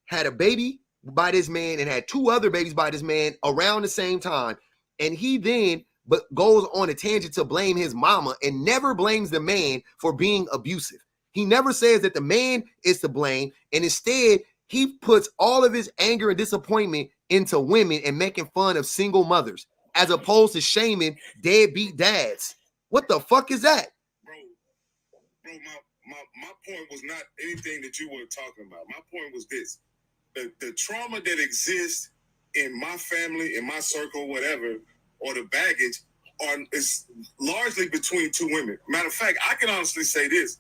had a baby by this man and had 2 other babies by this man around the same time. And he then goes on a tangent to blame his mama and never blames the man for being abusive. He never says that the man is to blame. And instead, he puts all of his anger and disappointment into women and making fun of single mothers, as opposed to shaming deadbeat dads. What the fuck is that? Bro, my point was not anything that you were talking about. My point was this. The trauma that exists in my family, in my circle, whatever, or the baggage is largely between 2 women. Matter of fact, I can honestly say this.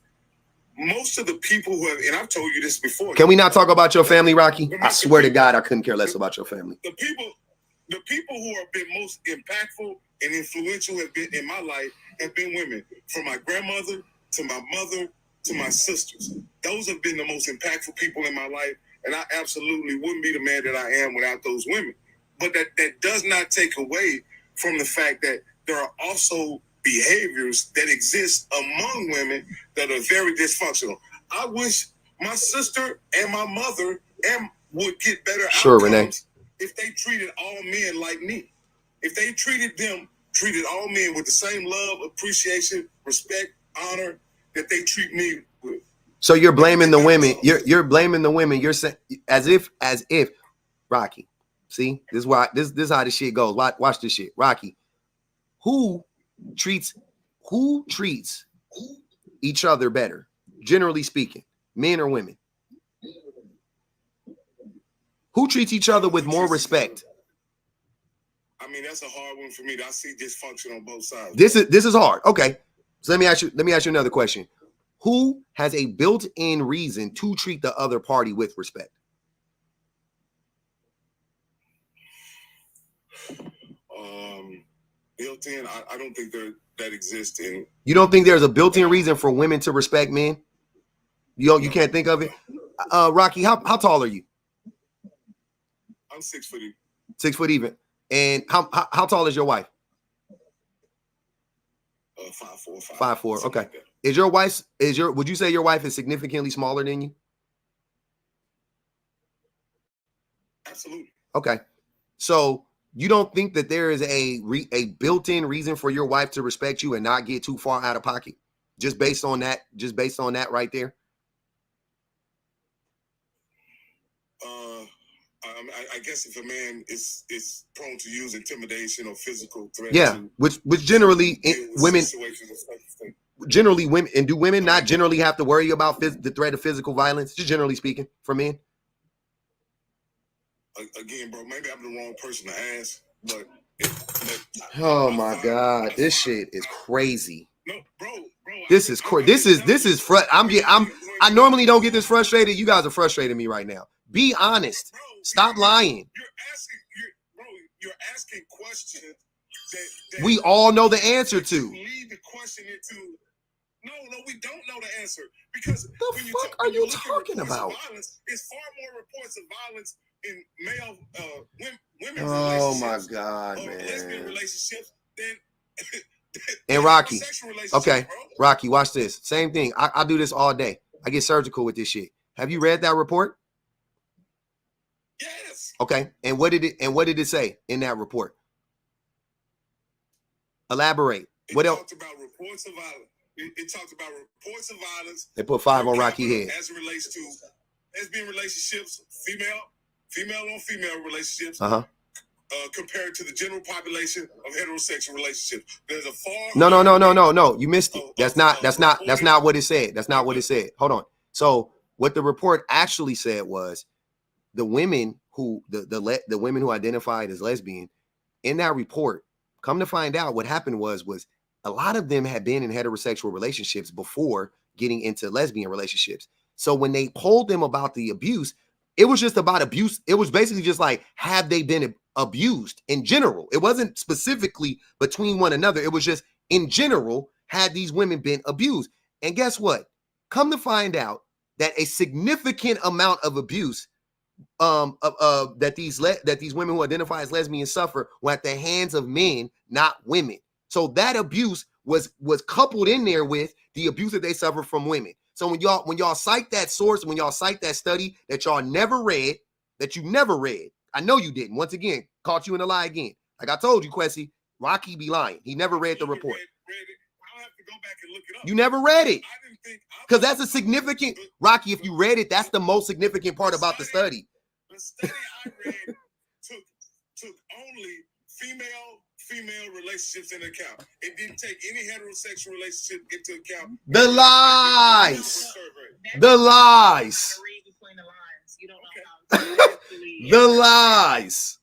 Most of the people who have, and I've told you this before. Can we not talk about your family, Rocky? I swear to God, I couldn't care less about your family. The people who have been most impactful and influential have been in my life have been women. From my grandmother to my mother to my sisters. Those have been the most impactful people in my life, and I absolutely wouldn't be the man that I am without those women. But that does not take away from the fact that there are also behaviors that exist among women that are very dysfunctional. I wish my sister and my mother would get better outcomes Renee. if they treated all men like me. If they treated all men with the same love, appreciation, respect, honor that they treat me with. So you're blaming the women. You're blaming the women. You're saying as if Rocky. See, this is why this is how this shit goes. Watch this shit, Rocky. Who treats each other better, generally speaking, men or women? Who treats each other with more respect? I mean, that's a hard one for me. I see dysfunction on both sides. This is hard. Okay. So let me ask you another question. Who has a built-in reason to treat the other party with respect? Built-in, I don't think that exists in. You don't think there's a built-in reason for women to respect men? You can't think of it? Rocky, how tall are you? I'm 6 foot even. 6 foot even. And how tall is your wife? 5'4". 5'4". Okay. Like would you say your wife is significantly smaller than you? Absolutely. Okay. So you don't think that there is a built-in reason for your wife to respect you and not get too far out of pocket? Just based on that right there? I guess if a man is prone to use intimidation or physical threat. Yeah, which generally women and do women not generally have to worry about the threat of physical violence, just generally speaking, for men? Again, bro, maybe I'm the wrong person to ask, but oh my God, this shit is crazy. No, bro. This is I normally don't get this frustrated. You guys are frustrating me right now. Be honest. Stop lying. You're asking questions that we all know the answer to. Lead the question into no, we don't know the answer, because the fuck are you talking about? Violence, it's far more reports of violence in male women's relationships. Oh my God, man. Lesbian relationships than and Rocky. Okay, Rocky, watch this. Same thing. I do this all day. I get surgical with this shit. Have you read that report? Yes. Okay. And what did it say in that report? Elaborate. What else? Talked about reports of violence. It talked about reports of violence. They put 5 on Rocky head. As it relates to lesbian relationships, female on female relationships. Compared to the general population of heterosexual relationships. There's a far No. You missed it. That's not what it said. That's not what it said. Hold on. So what the report actually said was the women who the women who identified as lesbian in that report, come to find out what happened was a lot of them had been in heterosexual relationships before getting into lesbian relationships. So when they polled them about the abuse, it was just about abuse. It was basically just like, have they been abused in general? It wasn't specifically between one another. It was just in general, had these women been abused? And guess what? Come to find out that a significant amount of abuse that these women who identify as lesbians suffer were at the hands of men, not women. So that abuse was coupled in there with the abuse that they suffer from women. So when y'all cite that source, when y'all cite that study that y'all never read, I know you didn't. Once again, caught you in a lie again. Like I told you, Quessy, Rocky be lying. He never read the report. I'll have to go back and look it up. You never read it. I didn't think, because that's a significant, Rocky, if you read it, that's the most significant part about the study. The study I read took only female relationships into account. It didn't take any heterosexual relationship into account. The lies. The lies. The lies.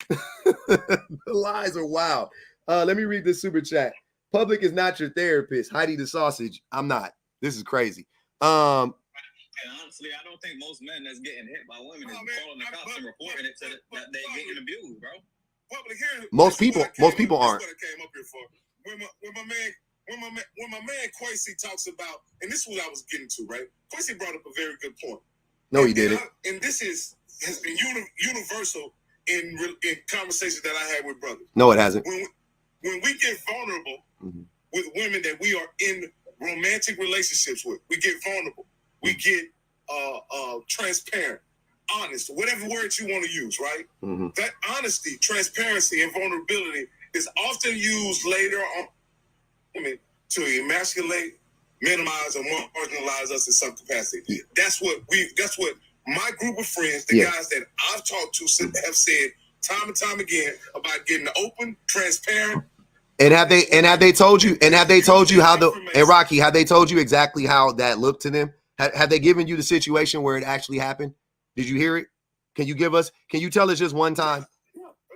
The lies are wild. Let me read this super chat. Public is not your therapist. Heidi the sausage. I'm not. This is crazy. And honestly, I don't think most men that's getting hit by women is calling the cops and reporting it that they getting abused, bro. Most people aren't. That's what I came up here for. When my man Quasi talks about, and this is what I was getting to, right? Quasi brought up a very good point. No, he didn't. And this has been universal in conversations that I had with brothers. No, it hasn't. When we get vulnerable with women that we are in romantic relationships with, we get vulnerable. We get transparent, honest, whatever words you want to use, right? That honesty, transparency, and vulnerability is often used later on to emasculate, minimize, and marginalize us in some capacity. That's what my group of friends, the guys that I've talked to, have said time and time again about getting open, transparent. And have they told you how Rocky, have they told you exactly how that looked to them? Have they given you the situation where it actually happened? Did you hear it? Can you tell us just one time?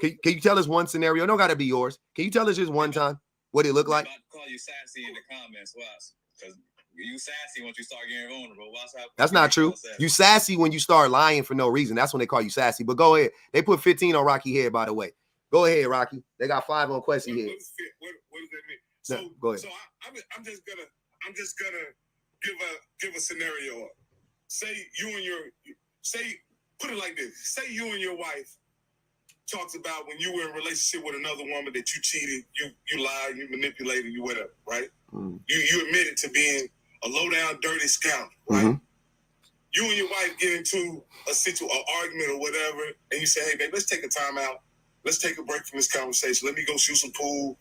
Can you tell us one scenario? No, gotta be yours. Can you tell us just one time what it looked like? I'm about to call you sassy in the comments, watch. Because you sassy once you start getting vulnerable. Watch how that's not true. You sassy when you start lying for no reason. That's when they call you sassy. But go ahead. They put 15 on Rocky head, by the way. Go ahead, Rocky. They got 5 on Quessy head. What does that mean? So, go ahead. So I'm just gonna give a scenario. Put it like this. Say you and your wife talks about when you were in a relationship with another woman that you cheated, you lied, you manipulated, you whatever, right? You admitted to being a low down, dirty scoundrel, right? You and your wife get into an argument or whatever, and you say, "Hey, babe, let's take a time out. Let's take a break from this conversation. Let me go shoot some pool,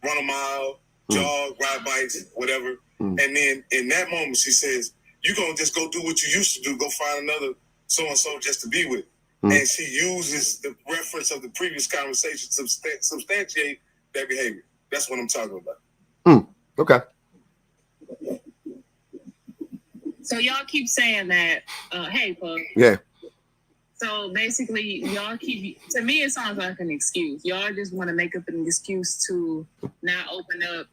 run a mile, jog, ride bikes, whatever." And then in that moment, she says, "You're gonna just go do what you used to do. Go find another so and so just to be with." And she uses the reference of the previous conversation to substantiate that behavior. That's what I'm talking about. Okay. So y'all keep saying that, hey, Pug. Yeah. So basically, y'all to me, it sounds like an excuse. Y'all just want to make up an excuse to not open up.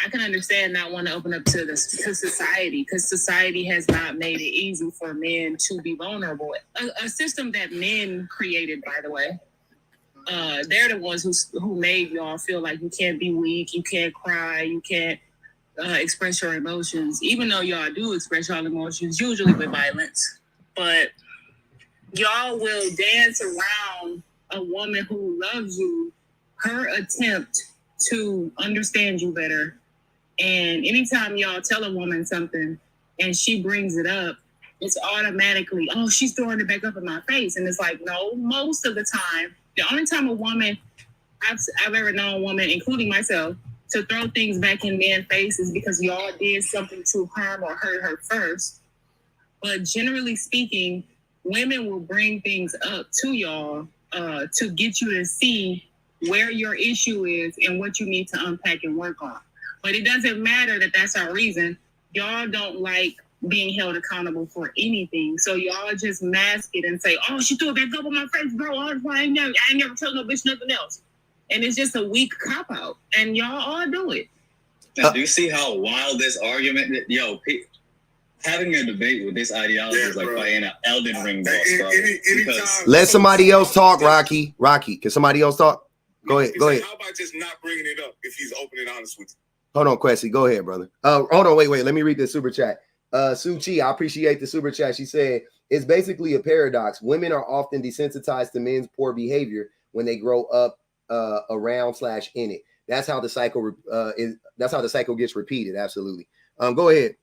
I can understand not want to open up to society, because society has not made it easy for men to be vulnerable. A system that men created, by the way. They're the ones who made y'all feel like you can't be weak, you can't cry, you can't express your emotions, even though y'all do express your emotions, usually with violence. But y'all will dance around a woman who loves you, her attempt to understand you better. And anytime y'all tell a woman something and she brings it up, it's automatically, oh, she's throwing it back up in my face. And it's like, no, most of the time, the only time a woman, I've ever known a woman, including myself, to throw things back in men's faces because y'all did something to harm or hurt her first. But generally speaking, women will bring things up to y'all to get you to see where your issue is and what you need to unpack and work on. But it doesn't matter that that's our reason. Y'all don't like being held accountable for anything. So y'all just mask it and say, oh, she threw it back up on my face, bro. I ain't never told no bitch nothing else. And it's just a weak cop-out. And y'all all do it. Do you see how wild this argument is? Having a debate with this ideology is like fighting an Elden Ring boss, bro. Let somebody else talk, Rocky. Rocky, can somebody else talk? Go ahead. Go ahead. How about just not bringing it up if he's open and honest with you? Hold on, Quessy. Go ahead, brother. Hold on. Wait. Let me read this super chat. Sue Chi, I appreciate the super chat. She said, it's basically a paradox. Women are often desensitized to men's poor behavior when they grow up around/in it. That's how the cycle is. That's how the cycle gets repeated. Absolutely. Go ahead.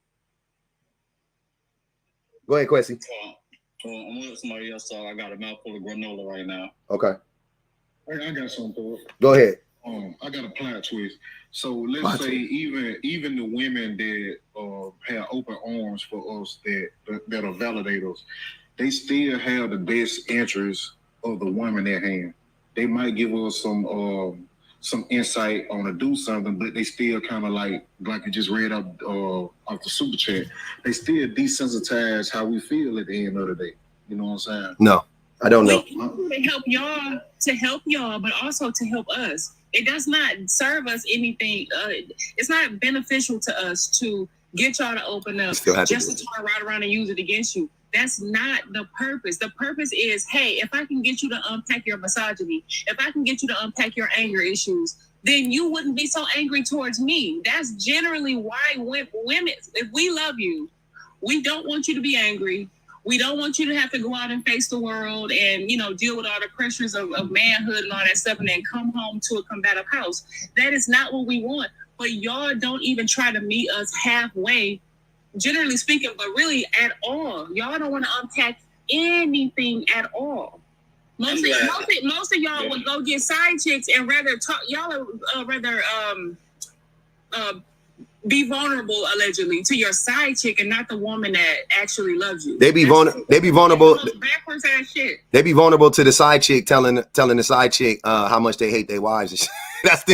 Go ahead, Quessy. I'm gonna let somebody else talk. I got a mouthful of granola right now. Okay. I got something. Go ahead. I got a plot twist. So let's say even the women that have open arms for us that validate us, they still have the best interest of the woman at hand. They might give us some insight on to do something, but they still kind of like you just read off the super chat. They still desensitize how we feel at the end of the day. You know what I'm saying? No, I don't know. To help y'all, but also to help us. It does not serve us anything. It's not beneficial to us to get y'all to open up just to turn right around and use it against you. That's not the purpose. The purpose is, hey, if I can get you to unpack your misogyny, if I can get you to unpack your anger issues, then you wouldn't be so angry towards me. That's generally why women, if we love you, we don't want you to be angry. We don't want you to have to go out and face the world and, deal with all the pressures of manhood and all that stuff and then come home to a combative house. That is not what we want. But y'all don't even try to meet us halfway, generally speaking, but really at all. Y'all don't want to unpack anything at all. Most of y'all would go get side chicks and rather talk. Y'all are rather be vulnerable allegedly to your side chick and not the woman that actually loves you. They be vulnerable. Backwards ass shit. They be vulnerable to the side chick telling the side chick how much they hate their wives. That's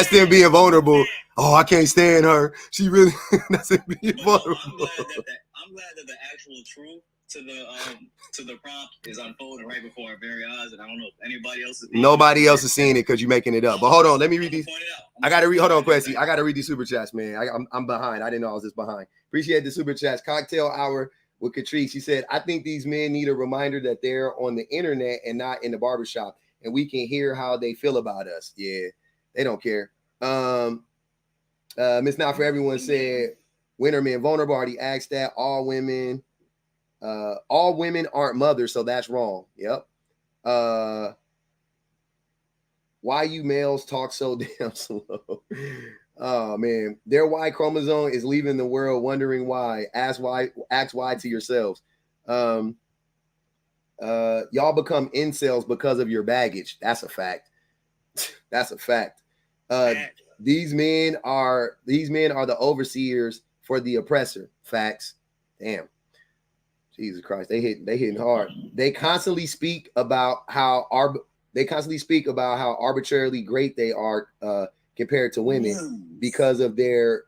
them being vulnerable. Oh, I can't stand her. She really that's them being vulnerable. I'm glad that the actual truth to the prompt is unfolding right before our very eyes, and I don't know if anybody else is. Nobody else is seeing it because you're making it up. But hold on, let me read these. I gotta read. Hold on, Quessy. I gotta read these super chats, man. I'm behind. I didn't know I was this behind. Appreciate the super chats. Cocktail hour with Catrice. She said, I think these men need a reminder that they're on the internet and not in the barbershop, and we can hear how they feel about us. Yeah, they don't care. Miss Not For Everyone said, when are men vulnerable? Already asked that. All women aren't mothers, so that's wrong. Yep. Why you males talk so damn slow? Oh man, their Y chromosome is leaving the world wondering why. Ask why to yourselves. Y'all become incels because of your baggage. That's a fact. That's a fact. These men are the overseers for the oppressor. Facts. Damn. Jesus Christ, they hitting hard. They constantly speak about how arbitrarily great they are compared to women because of their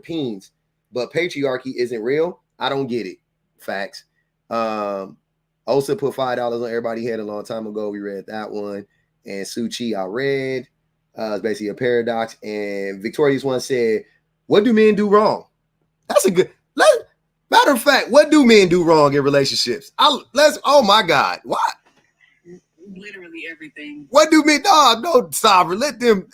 peens. But patriarchy isn't real. I don't get it. Facts. Osa put $5 on everybody head a long time ago. We read that one. And Sue Chi I read. It's basically a paradox. And Victoria's one said, what do men do wrong? That's a good matter of fact, what do men do wrong in relationships? Oh my God. What? Literally everything. What do men? No, Sovereign. Come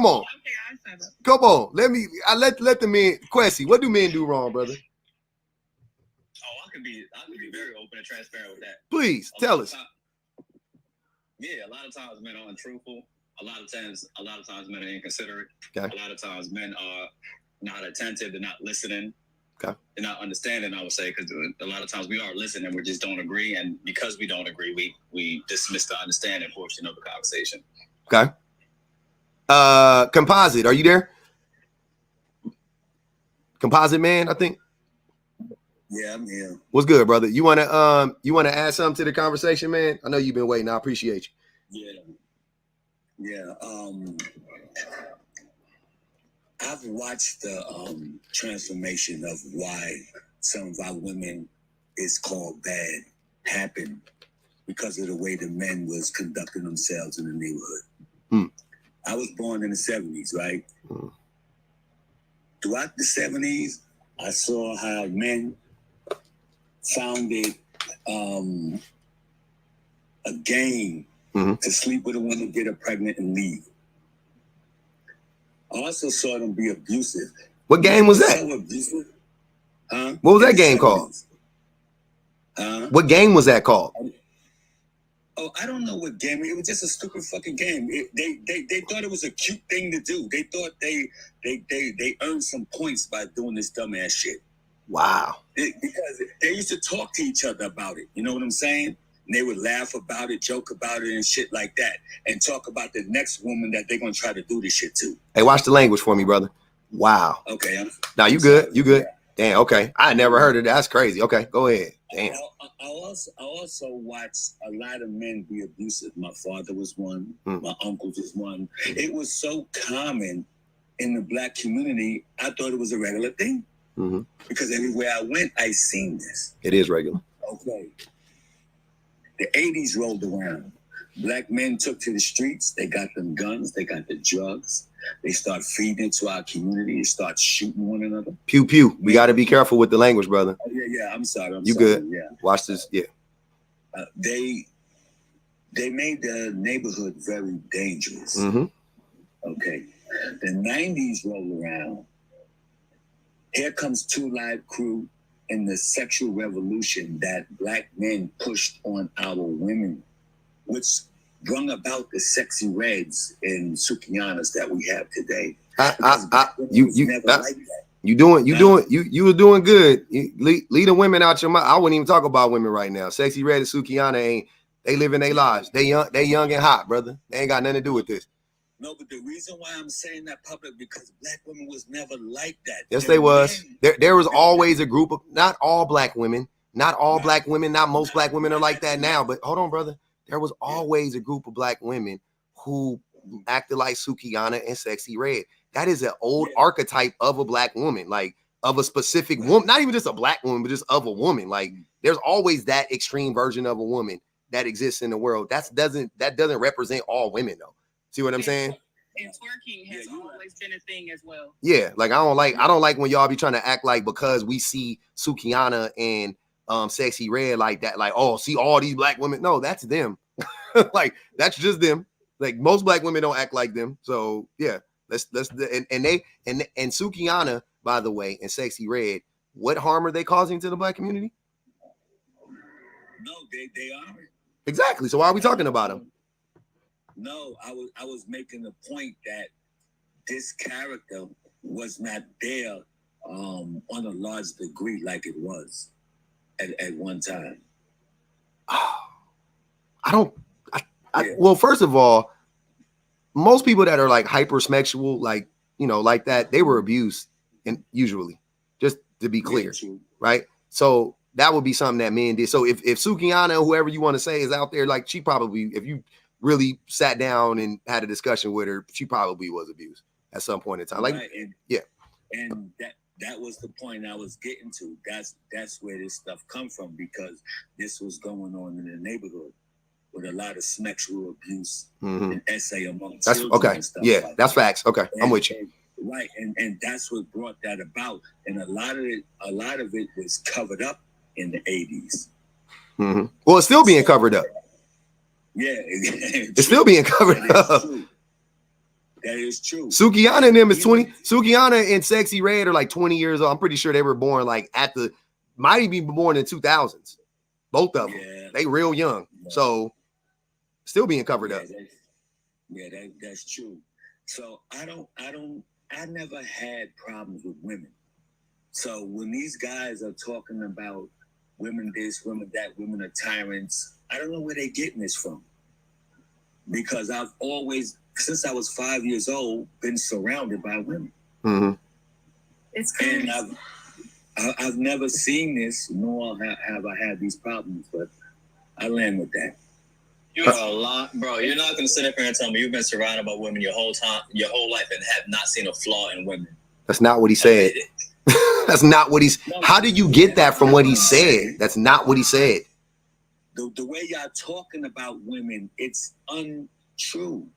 on. Okay, I said that. Come on. Let the men. Quessy, what do men do wrong, brother? Oh, I can be very open and transparent with that. Please tell us. Yeah, a lot of times men are untruthful. A lot of times men are inconsiderate. Okay. A lot of times men are not attentive. They're not listening. Okay. And not understanding, I would say, because a lot of times we are listening and we just don't agree. And because we don't agree, we dismiss the understanding portion of the conversation. Okay. Composite, are you there? Composite man, I think. Yeah, I'm here. What's good, brother? You wanna add something to the conversation, man? I know you've been waiting. I appreciate you. Yeah. I've watched the transformation of why some of our women is called bad happen because of the way the men was conducting themselves in the neighborhood. I was born in the 70s, right? Throughout the 70s, I saw how men founded a game to sleep with a woman, get her pregnant, and leave. I also saw them be abusive. What game was that? So abusive. Huh? What was that game called? What game was that called? Oh, I don't know what game. It was just a stupid fucking game. They thought it was a cute thing to do. They thought they earned some points by doing this dumbass shit. Wow. Because they used to talk to each other about it. You know what I'm saying? And they would laugh about it, joke about it, and shit like that, and talk about the next woman that they're gonna try to do this shit to. Hey, watch the language for me, brother. Wow. Okay. Now you good? You good? Damn. Okay. I never heard of that. That's crazy. Okay, go ahead. Damn. I also watched a lot of men be abusive. My father was one. My uncle was one. It was so common in the black community. I thought it was a regular thing because everywhere I went, I seen this. It is regular. Okay. The 80s rolled around. Black men took to the streets. They got them guns. They got the drugs. They start feeding into our community. They start shooting one another. Pew pew. We got to be careful with the language, brother. Oh, yeah. I'm sorry. You good? Yeah. Watch this. Yeah. They made the neighborhood very dangerous. Okay. The 90s roll around. Here comes Two Live Crew and the sexual revolution that black men pushed on our women, which brought about the sexy reds and Sukianas that we have today. You were doing good. Lead the women out your mouth. I wouldn't even talk about women right now. Sexy red and Sukiana they living their lives. They young and hot, brother. They ain't got nothing to do with this. No, but the reason why I'm saying that public because black women was never like that. Yes, they was. There was always a group of not all black women, not most black women are like that now. But hold on, brother. There was always a group of black women who acted like Sukiana and Sexy Red. That is an old archetype of a black woman, like of a specific woman, not even just a black woman, but just of a woman. Like there's always that extreme version of a woman that exists in the world. That doesn't represent all women though. See what I'm saying? And twerking has always been a thing as well. Yeah, like I don't like when y'all be trying to act like because we see Sukiana and Sexy Red like that, like, oh, see all these black women. No, that's them. Like that's just them. Like most black women don't act like them. So yeah, let's and Sukiana, by the way, and Sexy Red, what harm are they causing to the black community? No, they aren't. Exactly. So why are we talking about them? No, I was making the point that this character was not there on a large degree like it was at one time. Well, first of all, most people that are like hypersexual, like, you know, like that, they were abused, and usually, just to be clear, right? So that would be something that men did. So if Sukiana, whoever you want to say, is out there, like she probably, if you really sat down and had a discussion with her, she probably was abused at some point in time. Like, right, and that was the point I was getting to. That's where this stuff come from, because this was going on in the neighborhood with a lot of sexual abuse and essay among children. Okay. And stuff Yeah, like that's that. facts. Okay, I'm with you. Right, and that's what brought that about. And a lot of it was covered up in the 80s. Well, it's still being covered up. Yeah, it's still being covered up. That is true. Sukiana and them is 20. Sukiana and Sexy Red are like 20 years old. I'm pretty sure they were born like might even be born in 2000s. Both of them. Yeah. They real young. Yeah. So still being covered up. That's true. So I never had problems with women. So when these guys are talking about women this, women that, women are tyrants, I don't know where they're getting this from. Because I've always, since I was 5 years old, been surrounded by women. Mm-hmm. It's crazy. And I've never seen this, nor have I had these problems, but I land with that. You are a lot, bro. You're not going to sit up here and tell me you've been surrounded by women your whole life, and have not seen a flaw in women. That's not what he said. That's not what he's. How did you get that from what he said? That's not what he said. The way y'all talking about women, it's untrue.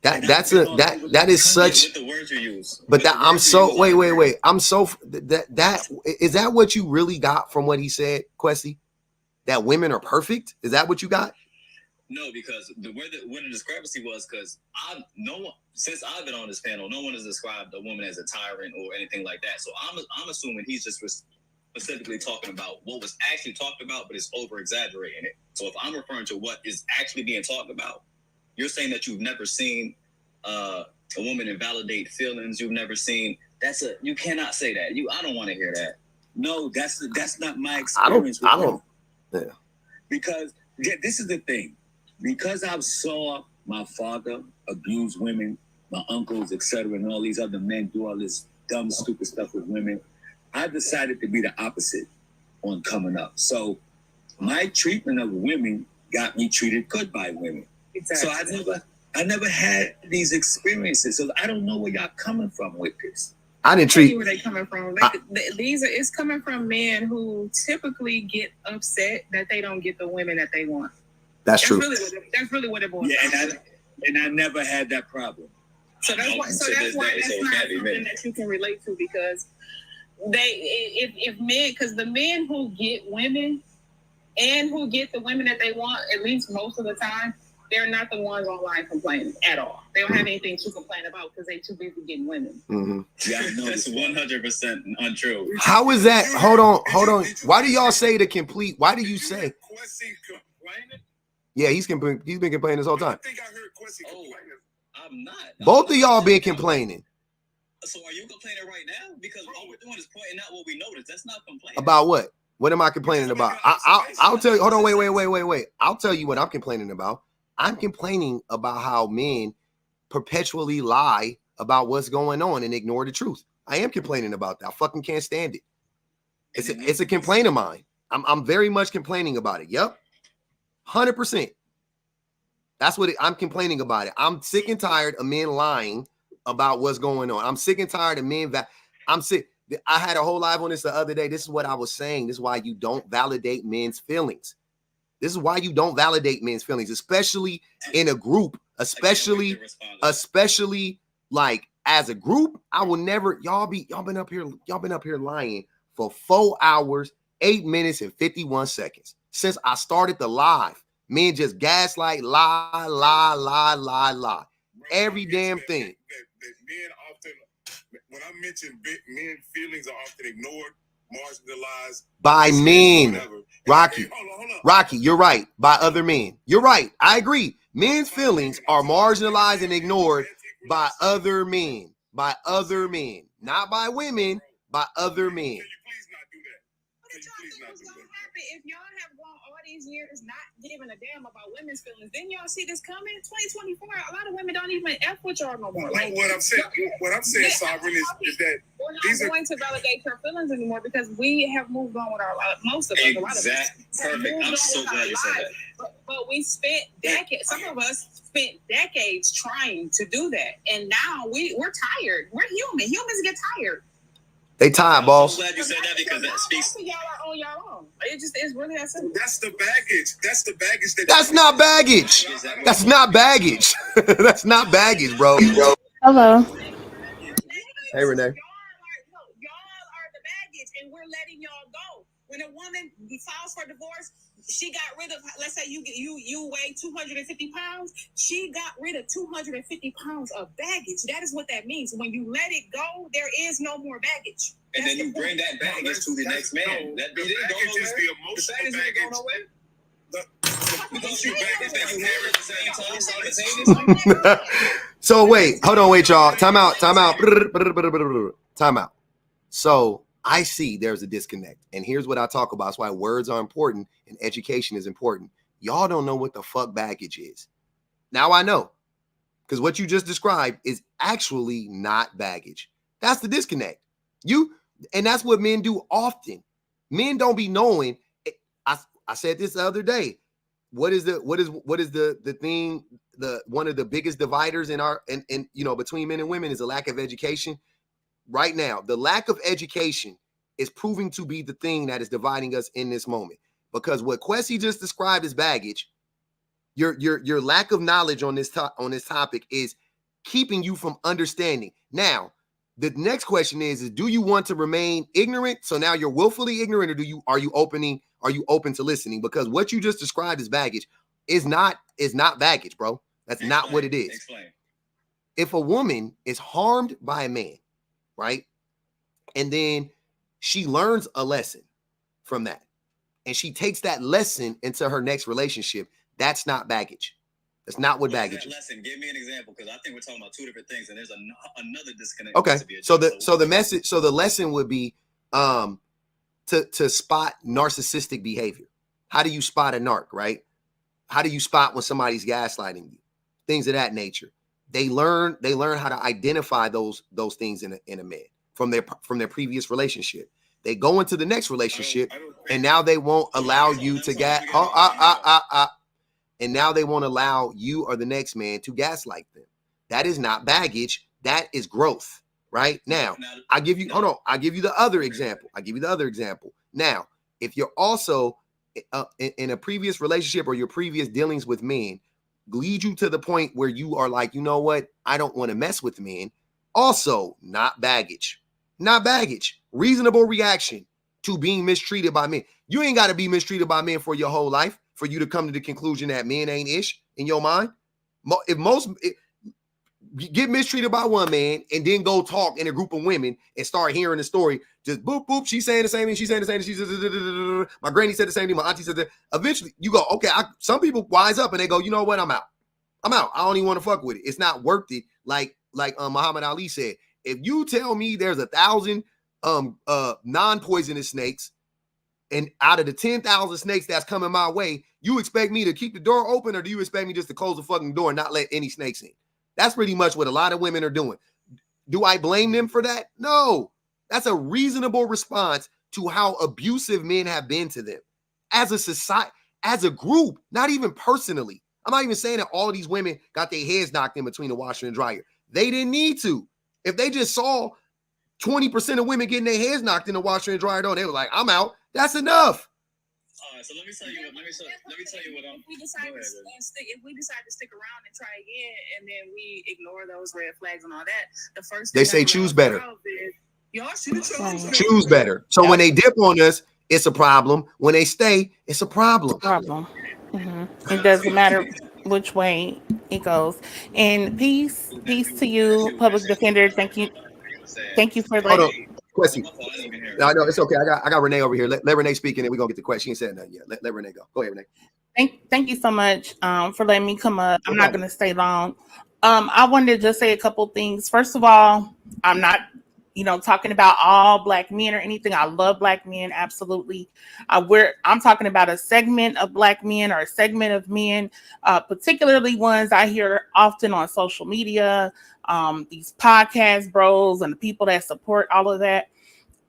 That is such. With the words you use. But that I'm so wait. I'm so that is that what you really got from what he said, Questy? That women are perfect? Is that what you got? No, because the way that when the discrepancy was, because since I've been on this panel, no one has described a woman as a tyrant or anything like that. So I'm assuming he's just specifically talking about what was actually talked about, but it's over exaggerating it. So if I'm referring to what is actually being talked about, you're saying that you've never seen a woman invalidate feelings. You've never seen you cannot say that. I don't want to hear that. No, that's not my experience. I don't. Yeah. Because this is the thing. Because I saw my father abuse women, my uncles, etc., and all these other men do all this dumb, stupid stuff with women, I decided to be the opposite on coming up. So my treatment of women got me treated good by women. Exactly. So I never had these experiences. So I don't know where y'all coming from with this. I didn't treat. Where they coming from? It's coming from men who typically get upset that they don't get the women that they want. That's true. That's really what it boils down to. And I never had that problem. So that's why that's not something that you can relate to, because if men, because the men who get women and who get the women that they want, at least most of the time, they're not the ones online complaining at all. They don't have anything to complain about because they're too busy getting women. Mm-hmm. Yeah, that's 100% untrue. How is that? Hold on. Why do y'all say the complete? Why do you say? Yeah, he's been complaining this whole time. I think I heard Quincy complaining. I'm not. Both of y'all been complaining. So are you complaining right now? Because all we're doing is pointing out what we noticed. That's not complaining. About what? What am I complaining about? I'll tell you. Hold on. Wait. I'll tell you what I'm complaining about. I'm complaining about how men perpetually lie about what's going on and ignore the truth. I am complaining about that. I fucking can't stand it. It's a complaint of mine. I'm very much complaining about it. Yep. 100%. That's what I'm complaining about it. I'm sick and tired of men lying about what's going on. I'm sick and tired of men I'm sick. I had a whole live on this the other day. This is what I was saying. This is why you don't validate men's feelings. This is why you don't validate men's feelings, especially in a group, especially like as a group. I will never, y'all been up here lying for 4 hours, 8 minutes and 51 seconds. Since I started the live, men just gaslight, lie. Every damn thing. That men often, when I mention men, feelings are often ignored, marginalized by men. Whatever. Rocky, Rocky, you're right. By other men. You're right. I agree. Men's feelings are marginalized and ignored by other men. By other men. Not by women, by other men. If y'all have gone all these years not giving a damn about women's feelings, then y'all see this coming. 2024, a lot of women don't even F with y'all no more. Like, what I'm saying, Sovereign, is that we're not going to validate your feelings anymore because we have moved on with our life. Most of us, a lot of us. Perfect. I'm so glad you said that. But we spent decades. Some of us spent decades trying to do that, and now we're tired. We're human. Humans get tired. They tired, boss. I'm so glad you said that because that speaks. Y'all are on y'all own. It's really that simple. That's the baggage. That's not baggage. That's not baggage. That's not baggage, bro. Hello. Hey, Renee. Y'all are the baggage, and we're letting y'all go. When a woman files for divorce, she got rid of, let's say you weigh 250 pounds. She got rid of 250 pounds of baggage. That is what that means. When you let it go, there is no more baggage. And then you bring that baggage to the next man. That baggage is the emotional baggage. So wait, hold on, wait, y'all. Time out. So I see there's a disconnect. And here's what I talk about. That's why words are important and education is important. Y'all don't know what the fuck baggage is. Now I know. Because what you just described is actually not baggage. That's the disconnect. And that's what men do often. Men don't be knowing. I said this the other day. What is the thing? One of the biggest dividers in between men and women is a lack of education. Right now, the lack of education is proving to be the thing that is dividing us in this moment. Because what Kwesi just described as baggage, your lack of knowledge on this topic is keeping you from understanding. Now, the next question is do you want to remain ignorant? So now you're willfully ignorant, or are you open to listening? Because what you just described as baggage is not baggage, bro. That's not what it is. Explain. If a woman is harmed by a man, right? And then she learns a lesson from that, and she takes that lesson into her next relationship, that's not baggage. That's not what baggage is. Lesson. Give me an example, because I think we're talking about two different things, and there's another disconnect. Okay. So the lesson would be to spot narcissistic behavior. How do you spot a narc, right? How do you spot when somebody's gaslighting you? Things of that nature. They learn how to identify those things in a man from their previous relationship. They go into the next relationship, and now they won't allow you to and now they won't allow you or the next man to gaslight them. That is not baggage. That is growth. Right now, I give you the other example. Now, if you're also in a previous relationship, or your previous dealings with men lead you to the point where you are like, you know what? I don't want to mess with men. Also, not baggage. Reasonable reaction to being mistreated by men. You ain't got to be mistreated by men for your whole life for you to come to the conclusion that men ain't ish in your mind. Get mistreated by one man and then go talk in a group of women and start hearing the story. Just boop, boop. She's saying the same thing. She's saying the same thing. My granny said the same thing. My auntie said that. Eventually, you go, okay. Some people wise up and they go, you know what? I'm out. I don't even want to fuck with it. It's not worth it. Like Muhammad Ali said, if you tell me there's 1,000 non-poisonous snakes, and out of the 10,000 snakes that's coming my way, you expect me to keep the door open, or do you expect me just to close the fucking door and not let any snakes in? That's pretty much what a lot of women are doing. Do I blame them for that? No. That's a reasonable response to how abusive men have been to them. As a society, as a group, not even personally. I'm not even saying that all of these women got their heads knocked in between the washer and dryer. They didn't need to. If they just saw 20% of women getting their heads knocked in the washer and dryer, they were like, I'm out. That's enough. All right, so let me tell you what I'm. If we decide to stick around and try again, and then we ignore those red flags and all that, the first thing they say choose better. Y'all should choose better. So when they dip on us, it's a problem. When they stay, it's a problem. It doesn't matter which way it goes. And peace to you, public defender. Thank you for that. Question. No, it's okay. I got Renee over here. Let Renee speak, and then we're gonna get the question. She ain't said nothing yet. Let Renee go. Go ahead, Renee. Thank you so much for letting me come up. I'm not gonna stay long. I wanted to just say a couple things. First of all, I'm not talking about all Black men or anything. I love Black men, absolutely. I'm talking about a segment of Black men, or a segment of men, particularly ones I hear often on social media, these podcast bros and the people that support all of that.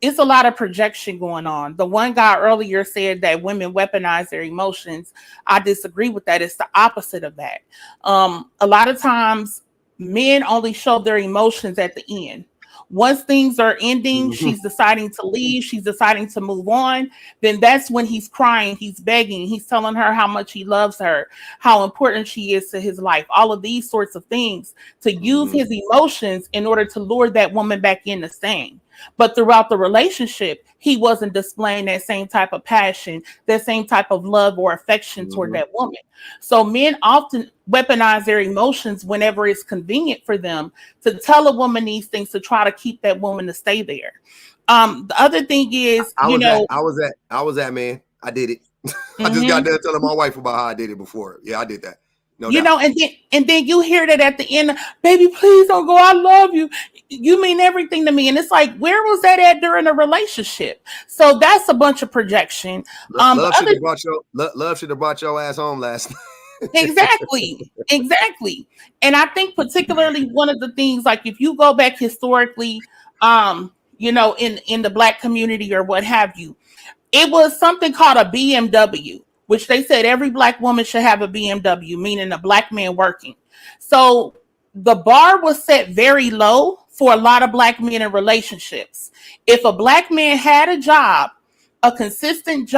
It's a lot of projection going on. The one guy earlier said that women weaponize their emotions. I disagree with that. It's the opposite of that. A lot of times men only show their emotions at the end. Once things are ending, she's deciding to leave, she's deciding to move on, then that's when he's crying, he's begging, he's telling her how much he loves her, how important she is to his life, all of these sorts of things, to use his emotions in order to lure that woman back into staying. But throughout the relationship, he wasn't displaying that same type of passion, that same type of love or affection toward that woman. So men often weaponize their emotions whenever it's convenient for them to tell a woman these things to try to keep that woman to stay there. The other thing is, I was that man. I did it. I just got done telling my wife about how I did it before. Yeah, I did that. No you doubt. know, and then you hear that at the end, baby, please don't go. I love you. You mean everything to me. And it's like, where was that at during a relationship? So that's a bunch of projection. The Love should other have brought love should have brought your ass home last night. exactly. And I think particularly one of the things, like if you go back historically, you know, in the black community or what have you, it was something called a BMW, which they said every black woman should have a BMW, meaning a black man working. So the bar was set very low for a lot of black men in relationships. If a black man had a job, a consistent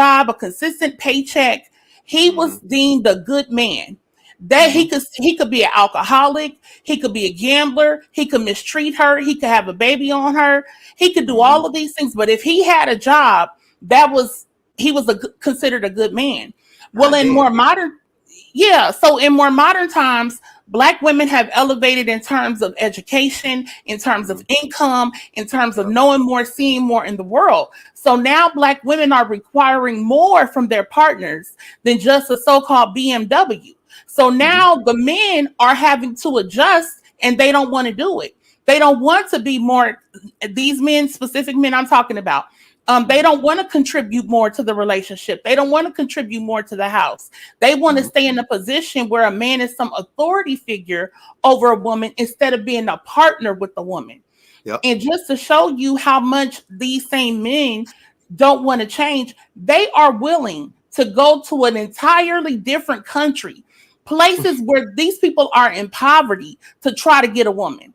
paycheck, he was deemed a good man. That he could be an alcoholic, he could be a gambler, he could mistreat her, he could have a baby on her, he could do all of these things. But if he had a job, he was considered a good man. Well, in more modern, yeah. So in more modern times, black women have elevated in terms of education, in terms of income, in terms of knowing more, seeing more in the world. So now black women are requiring more from their partners than just a so-called BMW. So now the men are having to adjust and they don't want to do it. They don't want to be more, these men, specific men I'm talking about. They don't want to contribute more to the relationship. They don't want to contribute more to the house. They want to stay in a position where a man is some authority figure over a woman instead of being a partner with the woman. Yep. And just to show you how much these same men don't want to change, they are willing to go to an entirely different country, places where these people are in poverty, to try to get a woman.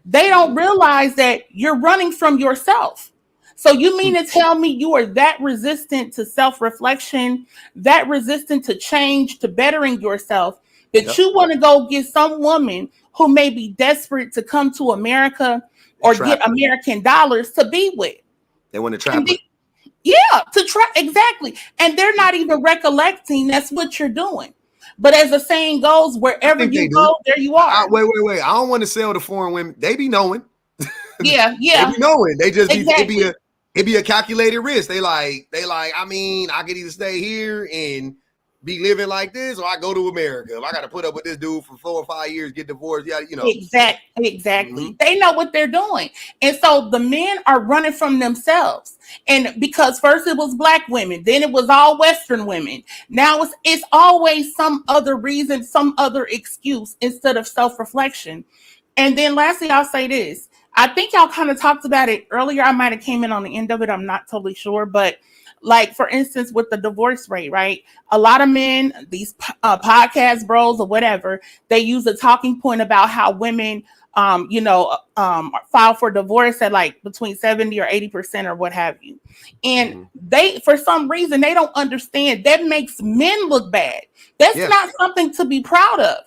They don't realize that you're running from yourself. So you mean to tell me you are that resistant to self-reflection, that resistant to change, to bettering yourself, that you want to go get some woman who may be desperate to come to America or get American dollars to be with? They want to trap her. Yeah, to try, exactly. And they're not even recollecting that's what you're doing. But as the saying goes, wherever you go, there you are. Wait. I don't want to sell to foreign women. They be knowing. Yeah. They be knowing. They just exactly. it be a calculated risk. They like, I mean, I could either stay here and be living like this, or I go to America. If I got to put up with this dude for 4 or 5 years, get divorced, you know. Exactly. They know what they're doing. And so the men are running from themselves. And because first it was black women, then it was all Western women. Now it's always some other reason, some other excuse instead of self-reflection. And then lastly, I'll say this. I think y'all kind of talked about it earlier. I might have came in on the end of it. I'm not totally sure. But like, for instance, with the divorce rate, right? A lot of men, these podcast bros or whatever, they use a talking point about how women, file for divorce at like between 70 or 80% or what have you. And they, for some reason, they don't understand that makes men look bad. That's not something to be proud of.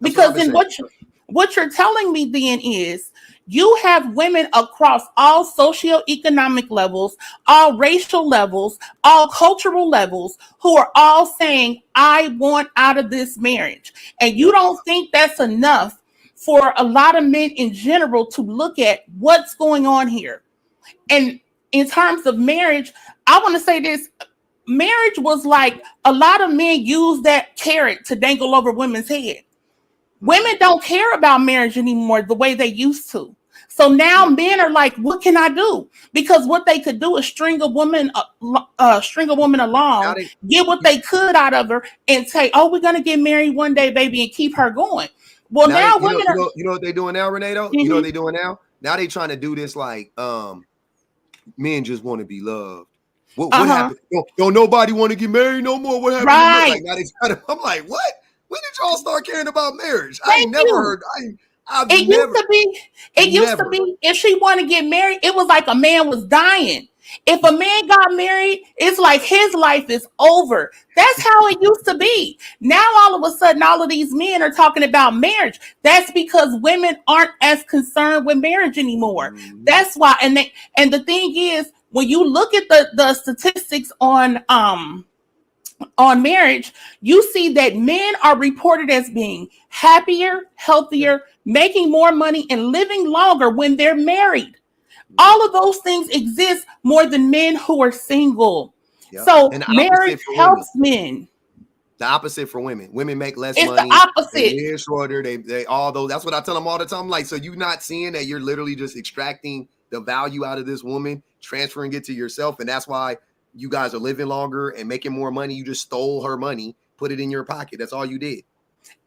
Because then what you're telling me then is you have women across all socioeconomic levels, all racial levels, all cultural levels who are all saying, I want out of this marriage. And you don't think that's enough for a lot of men in general to look at what's going on here. And in terms of marriage, I want to say this. Marriage was like a lot of men use that carrot to dangle over women's head. Women don't care about marriage anymore the way they used to. So now men are like, what can I do? Because what they could do is string a woman along, get what they could out of her, and say, oh, we're going to get married one day, baby, and keep her going. Well, now women are... You know what they're doing now, Renee, though? You know what they're doing now? Now they're trying to do this like men just want to be loved. What happened? Don't nobody want to get married no more? What happened? Right. Like, now they trying to, I'm like, what? When did y'all start caring about marriage? I ain't never heard. It used to be if she wanted to get married, it was like a man was dying. If a man got married, it's like his life is over. That's how it used to be. Now all of a sudden, all of these men are talking about marriage. That's because women aren't as concerned with marriage anymore. That's why. And the thing is, when you look at the statistics on marriage, you see that men are reported as being happier, healthier, making more money, and living longer when they're married. All of those things exist more than men who are single. Yep. So marriage helps men. The opposite for women. Women make less It's money. the opposite. They live shorter. They all those. That's what I tell them all the time. Like, so you're not seeing that you're literally just extracting the value out of this woman, transferring it to yourself, and that's why you guys are living longer and making more money. You just stole her money, put it in your pocket. That's all you did.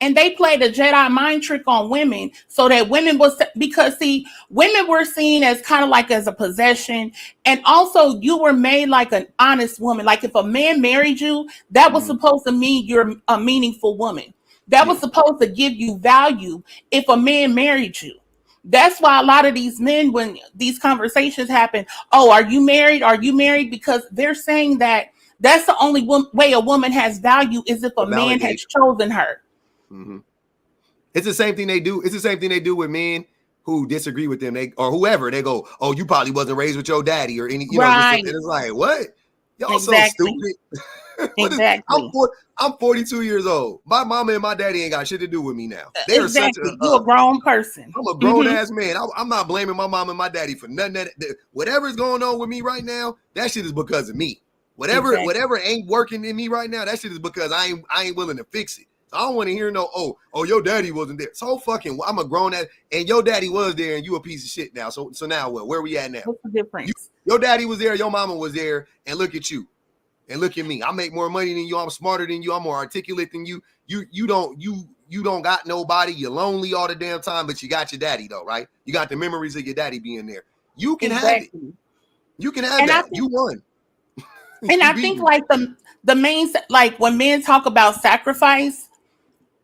And they played a Jedi mind trick on women so that women was, because see, women were seen as kind of like as a possession. And also you were made like an honest woman. Like if a man married you, that was supposed to mean you're a meaningful woman. That was supposed to give you value if a man married you. That's why a lot of these men, when these conversations happen, oh, are you married? Are you married? Because they're saying that that's the only way a woman has value is if a man has chosen her. Mm-hmm. It's the same thing they do. It's the same thing they do with men who disagree with them. They or whoever. They go, "Oh, you probably wasn't raised with your daddy or any." You know, and it's like, what? Y'all so stupid. Exactly. I'm 42 years old. My mama and my daddy ain't got shit to do with me now. They are such a. You're a grown person. I'm a grown ass man. I'm not blaming my mom and my daddy for nothing. Whatever's going on with me right now, that shit is because of me. Whatever ain't working in me right now, that shit is because I ain't willing to fix it. I don't want to hear no, oh, your daddy wasn't there. So fucking, I'm a grown ass, and your daddy was there, and you a piece of shit now. So now what? Where we at now? What's the difference? Your daddy was there, your mama was there, and look at you, and look at me. I make more money than you. I'm smarter than you. I'm more articulate than you. You don't got nobody. You're lonely all the damn time, but you got your daddy though, right? You got the memories of your daddy being there. You can have it. You can have that. You won. And I think like the main, like when men talk about sacrifice,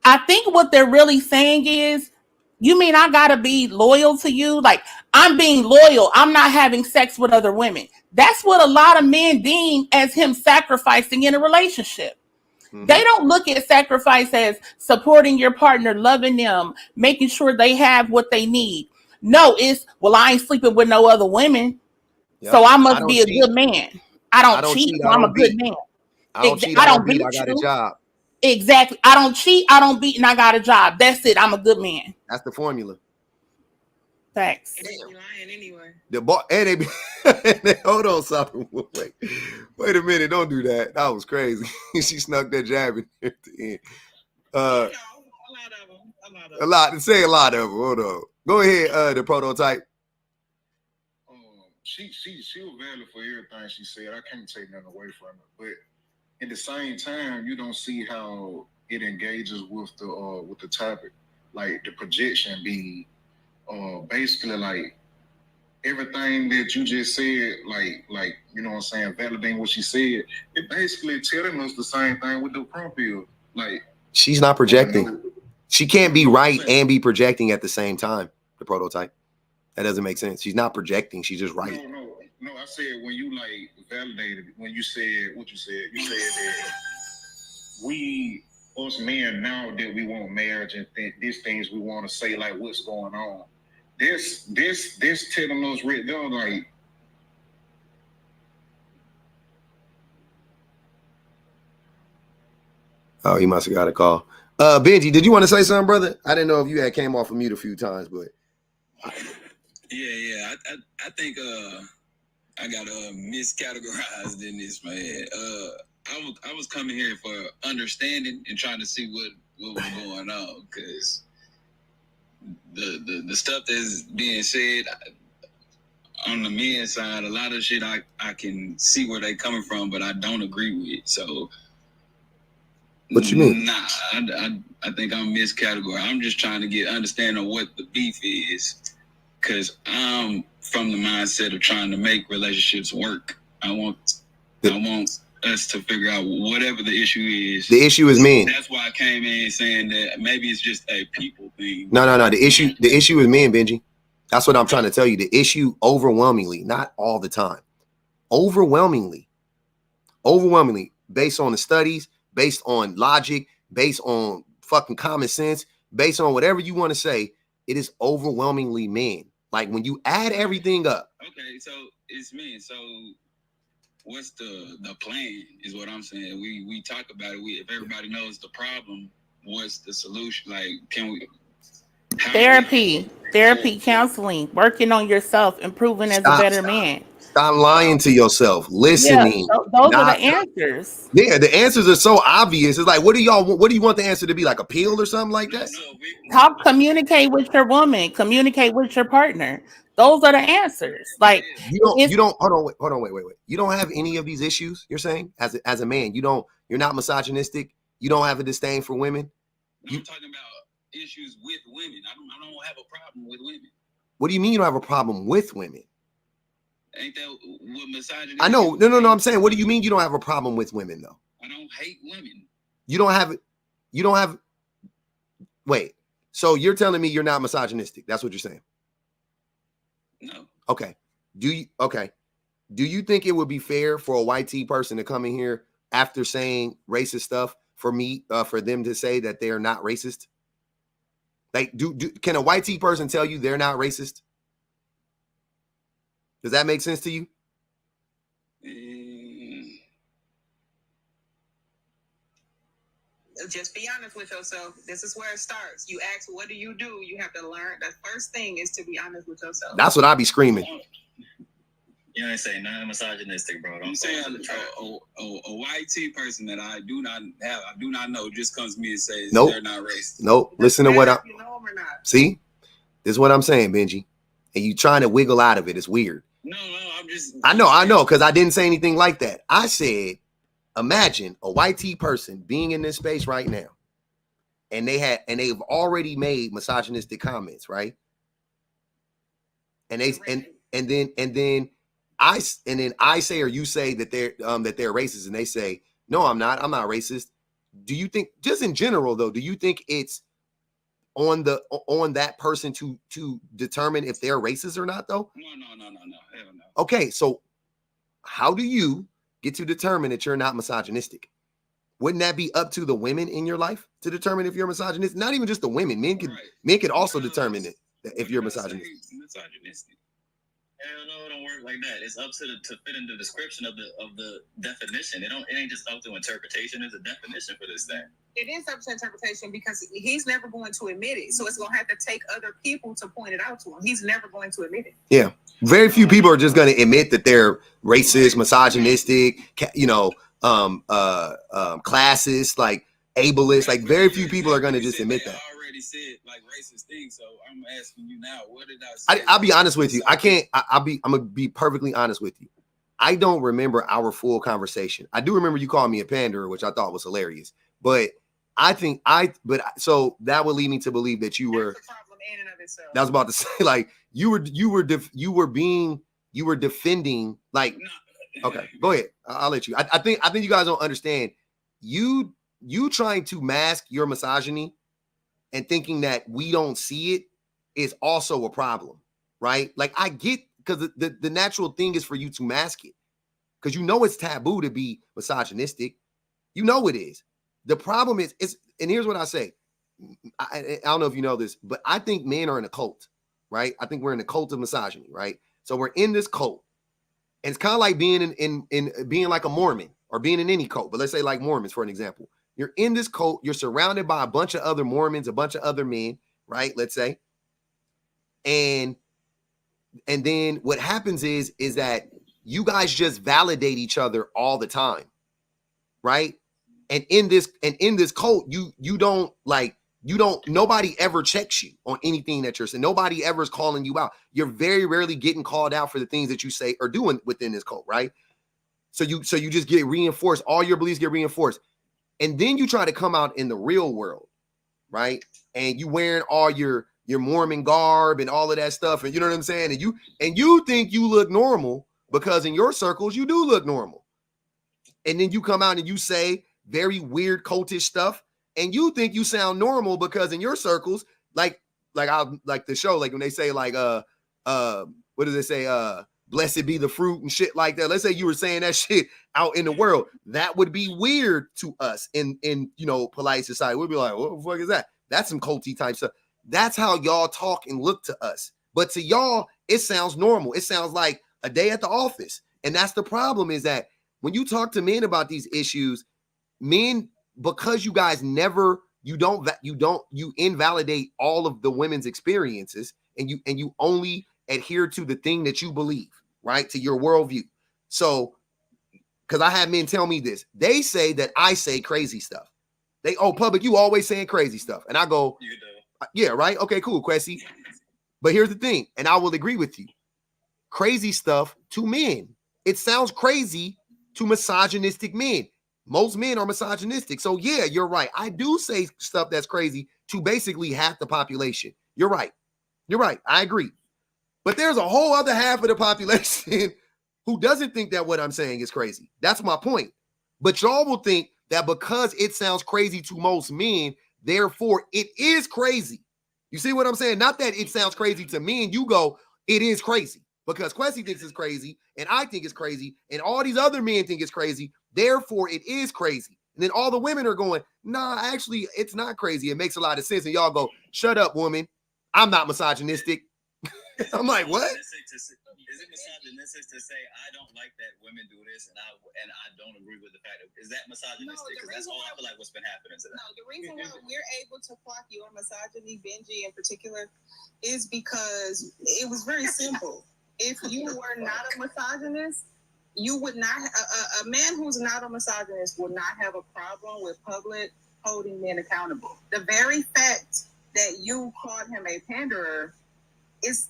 I think what they're really saying is, you mean I gotta be loyal to you? Like I'm being loyal. I'm not having sex with other women. That's what a lot of men deem as him sacrificing in a relationship. Mm-hmm. They don't look at sacrifice as supporting your partner, loving them, making sure they have what they need. No, it's, well, I ain't sleeping with no other women. Yep. So I must be a good man. I don't cheat, so I'm a good man. I don't cheat, I don't beat, I got a job. Exactly. I don't cheat, I don't beat, and I got a job. That's it. I'm a good man. That's the formula. Thanks. They be lying anyway. The boy, and they be, hold on, something. Wait a minute, don't do that. That was crazy. She snuck that jab in at the end. A lot of them. Say a lot of them. Hold on. Go ahead, the prototype. She was valid for everything she said. I can't take nothing away from her, but at the same time, you don't see how it engages with the topic, like the projection being basically like everything that you just said, like you know what I'm saying, validating what she said. It basically telling us the same thing with the front field. Like she's not projecting. She can't be right and be projecting at the same time. The prototype. That doesn't make sense. She's not projecting. She's just right. No. I said when you like validated, when you said what you said that we, us men, now that we want marriage and these things we want to say like what's going on. This telling us right there like. Oh, he must have got a call. Benji, did you want to say something, brother? I didn't know if you had came off of mute a few times, but. Yeah. I think I got miscategorized in this, man. I was coming here for understanding and trying to see what was going on, because the stuff that's being said on the men's side, a lot of shit I can see where they coming from, but I don't agree with. So what you mean? Nah, I think I'm miscategorized. I'm just trying to get understanding of what the beef is. Because I'm from the mindset of trying to make relationships work. I want us to figure out whatever the issue is. The issue is men. That's why I came in saying that maybe it's just a people thing. No. The issue is men, Benji. That's what I'm trying to tell you. The issue overwhelmingly, not all the time, overwhelmingly, based on the studies, based on logic, based on fucking common sense, based on whatever you want to say, it is overwhelmingly men. Like when you add everything up. Okay, so it's men. So what's the plan is what I'm saying. We talk about it. If everybody knows the problem, what's the solution? Like, can we... Therapy, counseling, working on yourself, improving as a better man. Stop lying to yourself. Listening. Those are the answers. Yeah, the answers are so obvious. It's like, what do you want the answer to be? Like a pill or something like that? Communicate with your woman, communicate with your partner. Those are the answers. Like you don't hold on, wait. You don't have any of these issues, you're saying, as a man. You're not misogynistic, you don't have a disdain for women. I'm talking about issues with women. I don't have a problem with women. What do you mean you don't have a problem with women? Ain't that what misogyny? I know. No. I'm saying, what do you mean you don't have a problem with women, though? I don't hate women. You don't have. Wait. So you're telling me you're not misogynistic? That's what you're saying? No. Okay. Do you think it would be fair for a white tea person to come in here after saying racist stuff for them to say that they are not racist? Like, can a white tea person tell you they're not racist? Does that make sense to you? Just be honest with yourself. This is where it starts. You ask, what do? You have to learn. The first thing is to be honest with yourself. That's what I be screaming. You ain't say nothing misogynistic, bro. I'm saying a white tea person that I do not know just comes to me and says they're not racist. Nope. Listen to what I you know them or not. see. This is what I'm saying, Benji. And you trying to wiggle out of it. It's weird. No, I'm just. I know, because I didn't say anything like that. I said, imagine a white tea person being in this space right now, and they've already made misogynistic comments, right? And then I say, or you say that they're racist, and they say, no, I'm not racist. Do you think, just in general though, do you think it's on that person to determine if they're racist or not though? No. Hell no. Okay, so how do you get to determine that you're not misogynistic? Wouldn't that be up to the women in your life to determine if you're misogynistic? Not even just the women. Men could also determine it if you're misogynistic. Hell no, it don't work like that. It's up to fit in the description of the definition. It ain't just up to interpretation. There's a definition for this thing. It is up to interpretation because he's never going to admit it. So it's going to have to take other people to point it out to him. He's never going to admit it. Yeah. Very few people are just going to admit that they're racist, misogynistic, classist, like ableist. Like very few people are going to just admit that. I already said like racist things, so I'm asking you now, what did I say? I'll be honest with you. I'm going to be perfectly honest with you. I don't remember our full conversation. I do remember you calling me a panderer, which I thought was hilarious. But so that would lead me to believe that you were. I was about to say, like, you were defending, like. Okay, go ahead. I'll let you. I think you guys don't understand. You trying to mask your misogyny and thinking that we don't see it is also a problem, right? Like, I get, because the natural thing is for you to mask it, because you know it's taboo to be misogynistic. You know it is. The problem is, and here's what I say. I don't know if you know this, but I think men are in a cult, right? I think we're in a cult of misogyny, right? So we're in this cult. And it's kind of like being in being like a Mormon or being in any cult. But let's say like Mormons, for an example. You're in this cult. You're surrounded by a bunch of other Mormons, a bunch of other men, right? Let's say. And then what happens is that you guys just validate each other all the time, right? And in this cult, nobody ever checks you on anything that you're saying. Nobody ever is calling you out. You're very rarely getting called out for the things that you say or doing within this cult, right? So you just get reinforced. All your beliefs get reinforced. And then you try to come out in the real world, right? And you wearing all your Mormon garb and all of that stuff. And you know what I'm saying? And you think you look normal because in your circles, you do look normal. And then you come out and you say very weird cultish stuff. And you think you sound normal because in your circles, like the show, like when they say like, what do they say? Blessed be the fruit and shit like that. Let's say you were saying that shit out in the world. That would be weird to us in polite society. We'd be like, what the fuck is that? That's some culty type stuff. That's how y'all talk and look to us. But to y'all, it sounds normal. It sounds like a day at the office. And that's the problem, is that when you talk to men about these issues, men, because you guys you invalidate all of the women's experiences, and you only adhere to the thing that you believe. right? To your worldview. So, because I have men tell me this, they say that I say crazy stuff. Public, you always saying crazy stuff. And I go, yeah, right? Okay, cool, Quessy. But here's the thing, and I will agree with you. Crazy stuff to men. It sounds crazy to misogynistic men. Most men are misogynistic. So yeah, you're right. I do say stuff that's crazy to basically half the population. You're right. You're right. I agree. But there's a whole other half of the population who doesn't think that what I'm saying is crazy. That's my point. But y'all will think that because it sounds crazy to most men, therefore it is crazy. You see what I'm saying? Not that it sounds crazy to me and you go, it is crazy. Because Quessy thinks it's crazy, and I think it's crazy, and all these other men think it's crazy. Therefore, it is crazy. And then all the women are going, nah, actually, it's not crazy. It makes a lot of sense. And y'all go, shut up, woman. I'm not misogynistic. I'm like, what? Is it misogynistic to say I don't like that women do this and I don't agree with the fact of, is that misogynistic? Because that's all I feel like what's been happening to them. No, the reason why we're able to clock your misogyny, Benji in particular, is because it was very simple. If you were not a misogynist, you would not, a man who's not a misogynist would not have a problem with public holding men accountable. The very fact that you called him a panderer is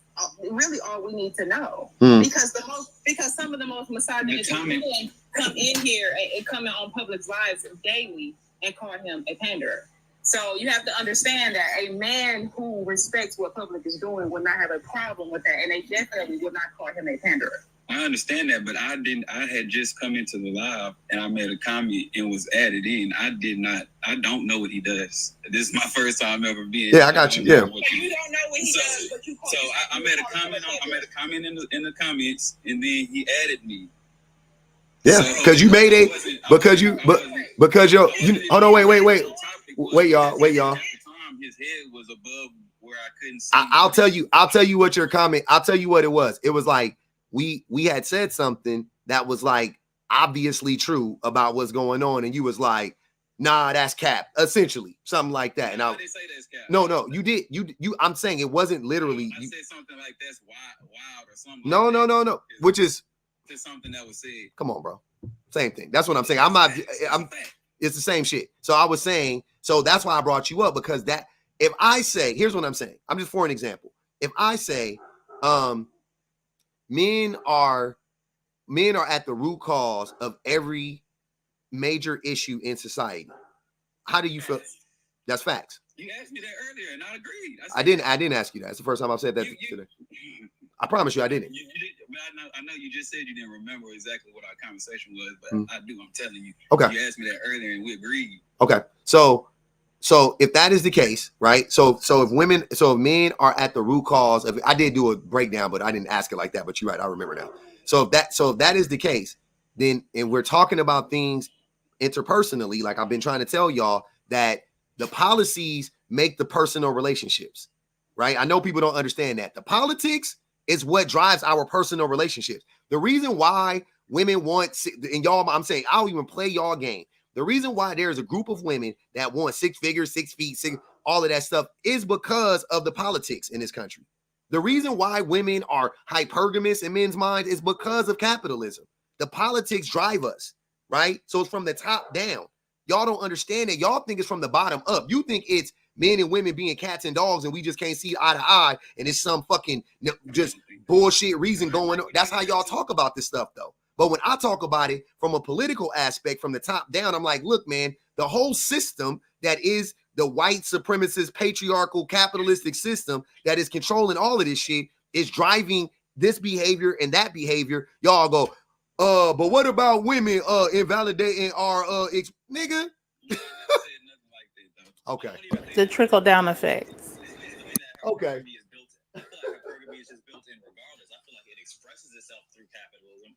really all we need to know. Because some of the most misogynistic men come in here and come in on public's lives daily and call him a panderer. So you have to understand that a man who respects what public is doing would not have a problem with that, and they definitely would not call him a panderer. I understand that, but I had just come into the live and I made a comment and was added in. I don't know what he does. This is my first time ever being. Yeah, I got you. Yeah. You don't know what he does, but you call him. I made a comment in the comments, and then he added me. Yeah, because you made a hold on, wait, y'all. His head was above where I couldn't see. I'll tell you what your comment. I'll tell you what it was. It was like we had said something that was like obviously true about what's going on, and you was like, nah, that's cap, essentially, something like that. And I didn't say that's cap. No, you did. You. I'm saying it wasn't literally. I said something like that's wild or something. No. Which is something that was said. Come on, bro. Same thing. That's what I'm saying. It's the same shit. So I was saying, so that's why I brought you up, because that if I say, here's what I'm saying. I'm just for an example. If I say, men are at the root cause of every major issue in society. How do you feel? That's facts. You asked me that earlier, and I agreed. I didn't ask you that. It's the first time I've said that today. I promise you, I didn't. You did, but I know you just said you didn't remember exactly what our conversation was, but I do. I'm telling you. Okay. You asked me that earlier, and we agreed. Okay. So if that is the case, right? So if men are at the root cause of, I did do a breakdown, but I didn't ask it like that. But you're right, I remember now. So if that is the case, then and we're talking about things interpersonally, like I've been trying to tell y'all, that the policies make the personal relationships, right? I know people don't understand that. The politics is what drives our personal relationships. The reason why women want, and y'all, I'm saying, I'll even play y'all game. The reason why there's a group of women that want 6 figures, 6 feet, all of that stuff is because of the politics in this country. The reason why women are hypergamous in men's minds is because of capitalism. The politics drive us, right? So it's from the top down. Y'all don't understand it. Y'all think it's from the bottom up. You think it's men and women being cats and dogs and we just can't see eye to eye and it's some fucking just bullshit reason going on. That's how y'all talk about this stuff, though. But when I talk about it from a political aspect, from the top down, I'm like, look, man, the whole system that is the white supremacist, patriarchal, capitalistic system that is controlling all of this shit is driving this behavior and that behavior. Y'all go, but what about women invalidating our nigga? Okay. The trickle down effects. Okay. Hypergamy is just built in regardless. I feel like it expresses itself through capitalism.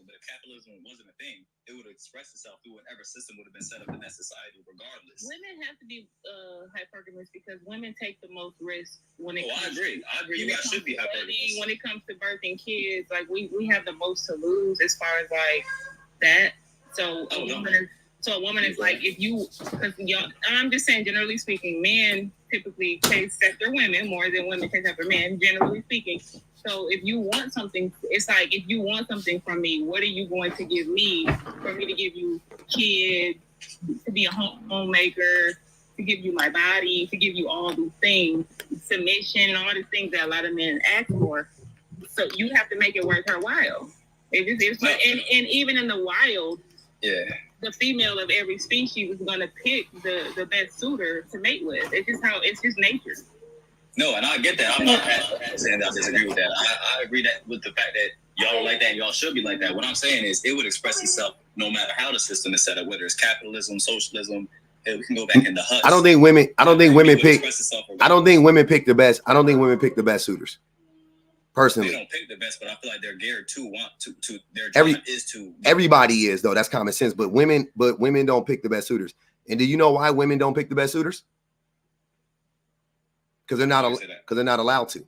But if capitalism wasn't a thing, it would express itself through whatever system would have been set up in that society, regardless. Women have to be hypergamous because women take the most risk when it comes. I agree. You guys should be hypergamous. When it comes to birthing kids, like we have the most to lose as far as like that. So a woman is like, if you, because y'all, I'm just saying, generally speaking, men typically chase after women more than women chase after men, generally speaking. So if you want something, it's like, if you want something from me, what are you going to give me for me to give you kids, to be a homemaker, to give you my body, to give you all these things, submission, and all these things that a lot of men ask for. So you have to make it worth her while. And even in the wild, the female of every species is going to pick the best suitor to mate with. It's just nature. No, and I get that. I'm not saying that I disagree with that. I agree that with the fact that y'all are like that, y'all should be like that. What I'm saying is it would express itself no matter how the system is set up, whether it's capitalism, socialism. We can go back in the huts. I don't think women pick the best. I don't think women pick the best suitors. Personally, they don't pick the best, but I feel like they're geared to want to their job is to. Everybody is, though. That's common sense. But women don't pick the best suitors. And do you know why women don't pick the best suitors? Because they're not allowed to.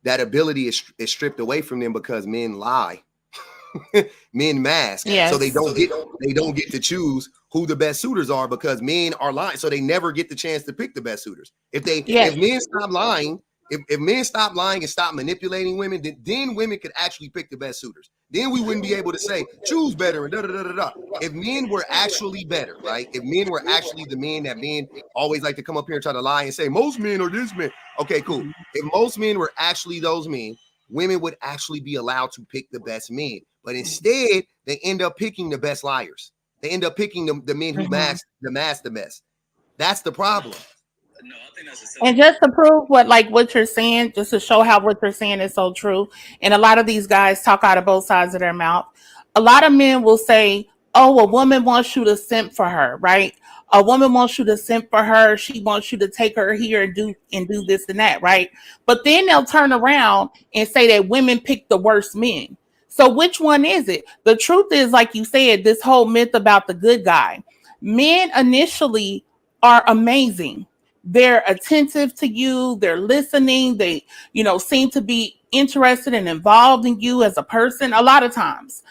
That ability is stripped away from them because men lie. Men mask. Yes. So they don't get to choose who the best suitors are because men are lying. So they never get the chance to pick the best suitors. If men stop lying, if men stop lying and stop manipulating women, then women could actually pick the best suitors. Then we wouldn't be able to say choose better and da da da da da. If men were actually better, right? If men were actually the men that men always like to come up here and try to lie and say most men are this man. Okay, cool. If most men were actually those men, women would actually be allowed to pick the best men. But instead, they end up picking the best liars. They end up picking the men who mask the mess. That's the problem. No, I think that's And just to prove what you're saying, just to show how what you're saying is so true, and a lot of these guys talk out of both sides of their mouth. A lot of men will say, "Oh, a woman wants you to simp for her, right? A woman wants you to simp for her. She wants you to take her here and do this and that, right?" But then they'll turn around and say that women pick the worst men. So which one is it? The truth is, like you said, this whole myth about the good guy. Men initially are amazing. They're attentive to you, they're listening, they seem to be interested and involved in you as a person. A lot of times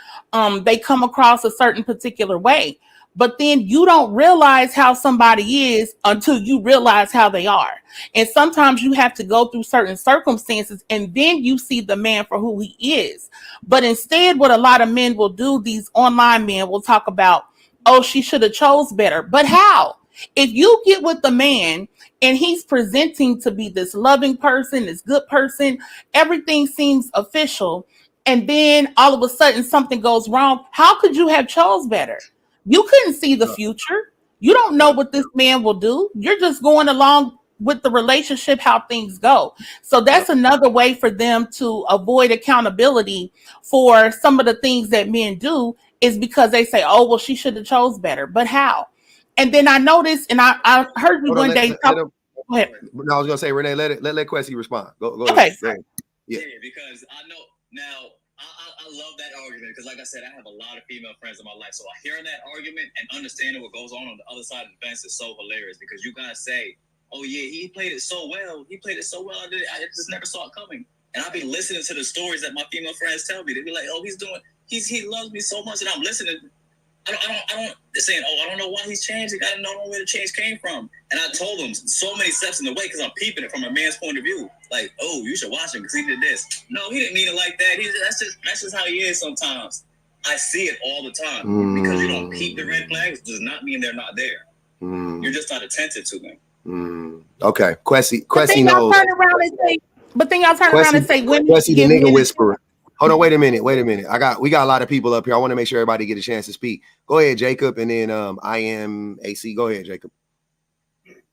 they come across a certain particular way, but then you don't realize how somebody is until you realize how they are. And sometimes you have to go through certain circumstances and then you see the man for who he is. But instead, what a lot of men will do, these online men will talk about, "Oh, she should have chose better." But how? If you get with the man and he's presenting to be this loving person, this good person, everything seems official, and then all of a sudden something goes wrong, how could you have chose better? You couldn't see the future. You don't know what this man will do. You're just going along with the relationship, how things go. So that's another way for them to avoid accountability for some of the things that men do, is because they say, "Oh, well, she should have chose better." But how? And then I noticed, and I heard you one day. Go ahead. No, I was gonna say, Renee, let Quessy respond. Go okay. Ahead. Go ahead. Yeah, because I know now. I love that argument because, like I said, I have a lot of female friends in my life. So hearing that argument and understanding what goes on the other side of the fence is so hilarious because you guys say, "Oh yeah, he played it so well. He played it so well. I just never saw it coming." And I've been listening to the stories that my female friends tell me. They be like, "Oh, he loves me so much," and I'm listening. I don't saying, "Oh, I don't know why he's changed. I gotta know where the change came from." And I told him so many steps in the way because I'm peeping it from a man's point of view. Like, "Oh, you should watch him because he did this." No, he didn't mean it like that. That's just how he is sometimes. I see it all the time. Because you don't peep the red flags does not mean they're not there. You're just not attentive to them. Okay, Quessy But knows. then y'all turn around and say women Quessy the give nigga men whisperer. Hold on, wait a minute. We got a lot of people up here. I want to make sure everybody get a chance to speak. Go ahead, Jacob, and then I am AC. Go ahead, Jacob.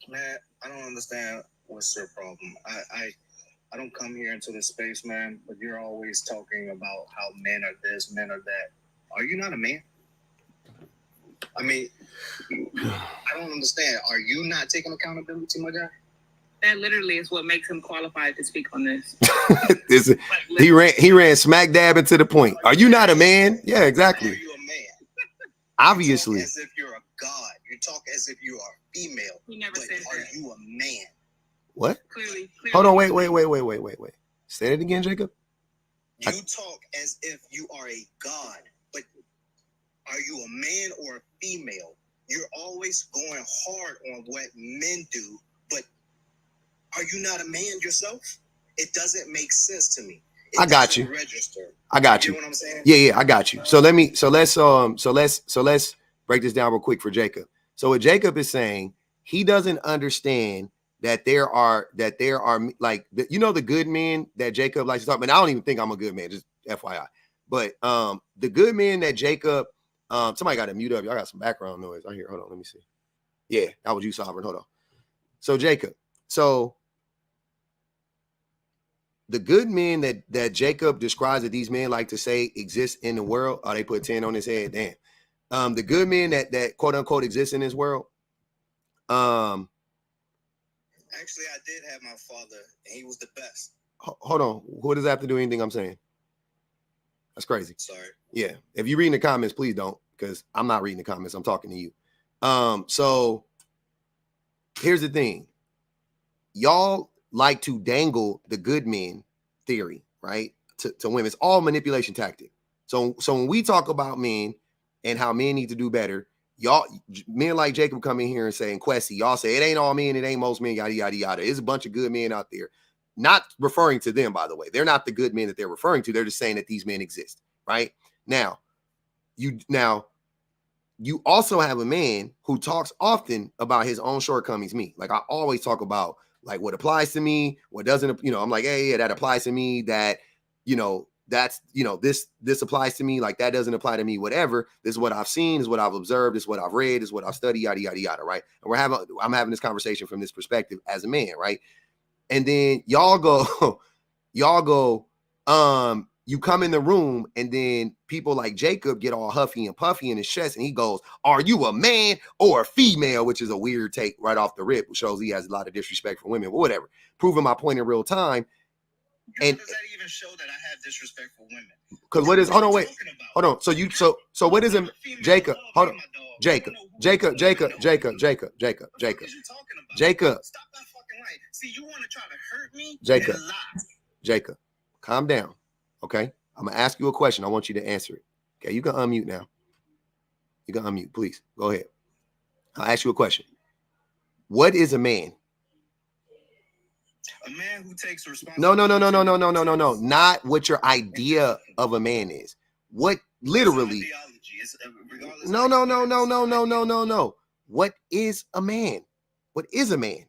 Man, I don't understand what's your problem. I don't come here into this space, man, but you're always talking about how men are this, men are that. Are you not a man? I mean, I don't understand. Are you not taking accountability, my guy? That literally is what makes him qualified to speak on this. He ran smack dab into the point. Are you not a man? Yeah, exactly. Are you a man? Obviously. You talk as if you're a god. You talk as if you are female. He never said are that. you a man? What? Clearly. Hold on, wait. Say it again, Jacob. You talk as if you are a god, but are you a man or a female? You're always going hard on what men do, but are you not a man yourself? It doesn't make sense to me. I got you. Register. I got you. Get what I'm saying? Yeah, I got you. So let's break this down real quick for Jacob. So what Jacob is saying, he doesn't understand that there are like the good men that Jacob likes to talk about. I don't even think I'm a good man, just FYI. But the good men that Jacob, somebody got to mute up. Y'all got some background noise. I hear. Hold on, let me see. Yeah, that was you, Sovereign. Hold on. So Jacob, the good men that Jacob describes that these men like to say exist in the world. Oh, they put 10 on his head. Damn. The good men that quote unquote exist in this world. Actually, I did have my father, and he was the best. Hold on. What does that have to do with anything I'm saying? That's crazy. Sorry. Yeah. If you reading the comments, please don't, because I'm not reading the comments. I'm talking to you. So here's the thing. Y'all like to dangle the good men theory, right? To women. It's all manipulation tactic. So when we talk about men and how men need to do better, y'all, men like Jacob come in here and say, and Questy, y'all say it ain't all men, it ain't most men, yada, yada, yada. There's a bunch of good men out there. Not referring to them, by the way. They're not the good men that they're referring to. They're just saying that these men exist, right? Now, you also have a man who talks often about his own shortcomings, me. Like I always talk about like what applies to me, what doesn't, I'm like, hey, yeah, that applies to me, that, that's, this applies to me, like that doesn't apply to me, whatever. This is what I've seen, this is what I've observed, this is what I've read, this is what I've studied, yada, yada, yada, right? And I'm having this conversation from this perspective as a man, right? And then y'all go, you come in the room and then people like Jacob get all huffy and puffy in his chest and he goes, are you a man or a female? Which is a weird take right off the rip, which shows he has a lot of disrespect for women, but whatever. Proving my point in real time. And does that even show that I have disrespect for women? Because what is, hold on. So what is a Jacob? Hold on. Jacob. Stop that fucking light. See, you want to try to hurt me? Jacob, calm down. Okay. I'm going to ask you a question. I want you to answer it. Okay. You can unmute now. You can unmute, please. Go ahead. I'll ask you a question. What is a man? A man who takes responsibility. No. Not what your idea of a man is. What literally? No. What is a man? What is a man?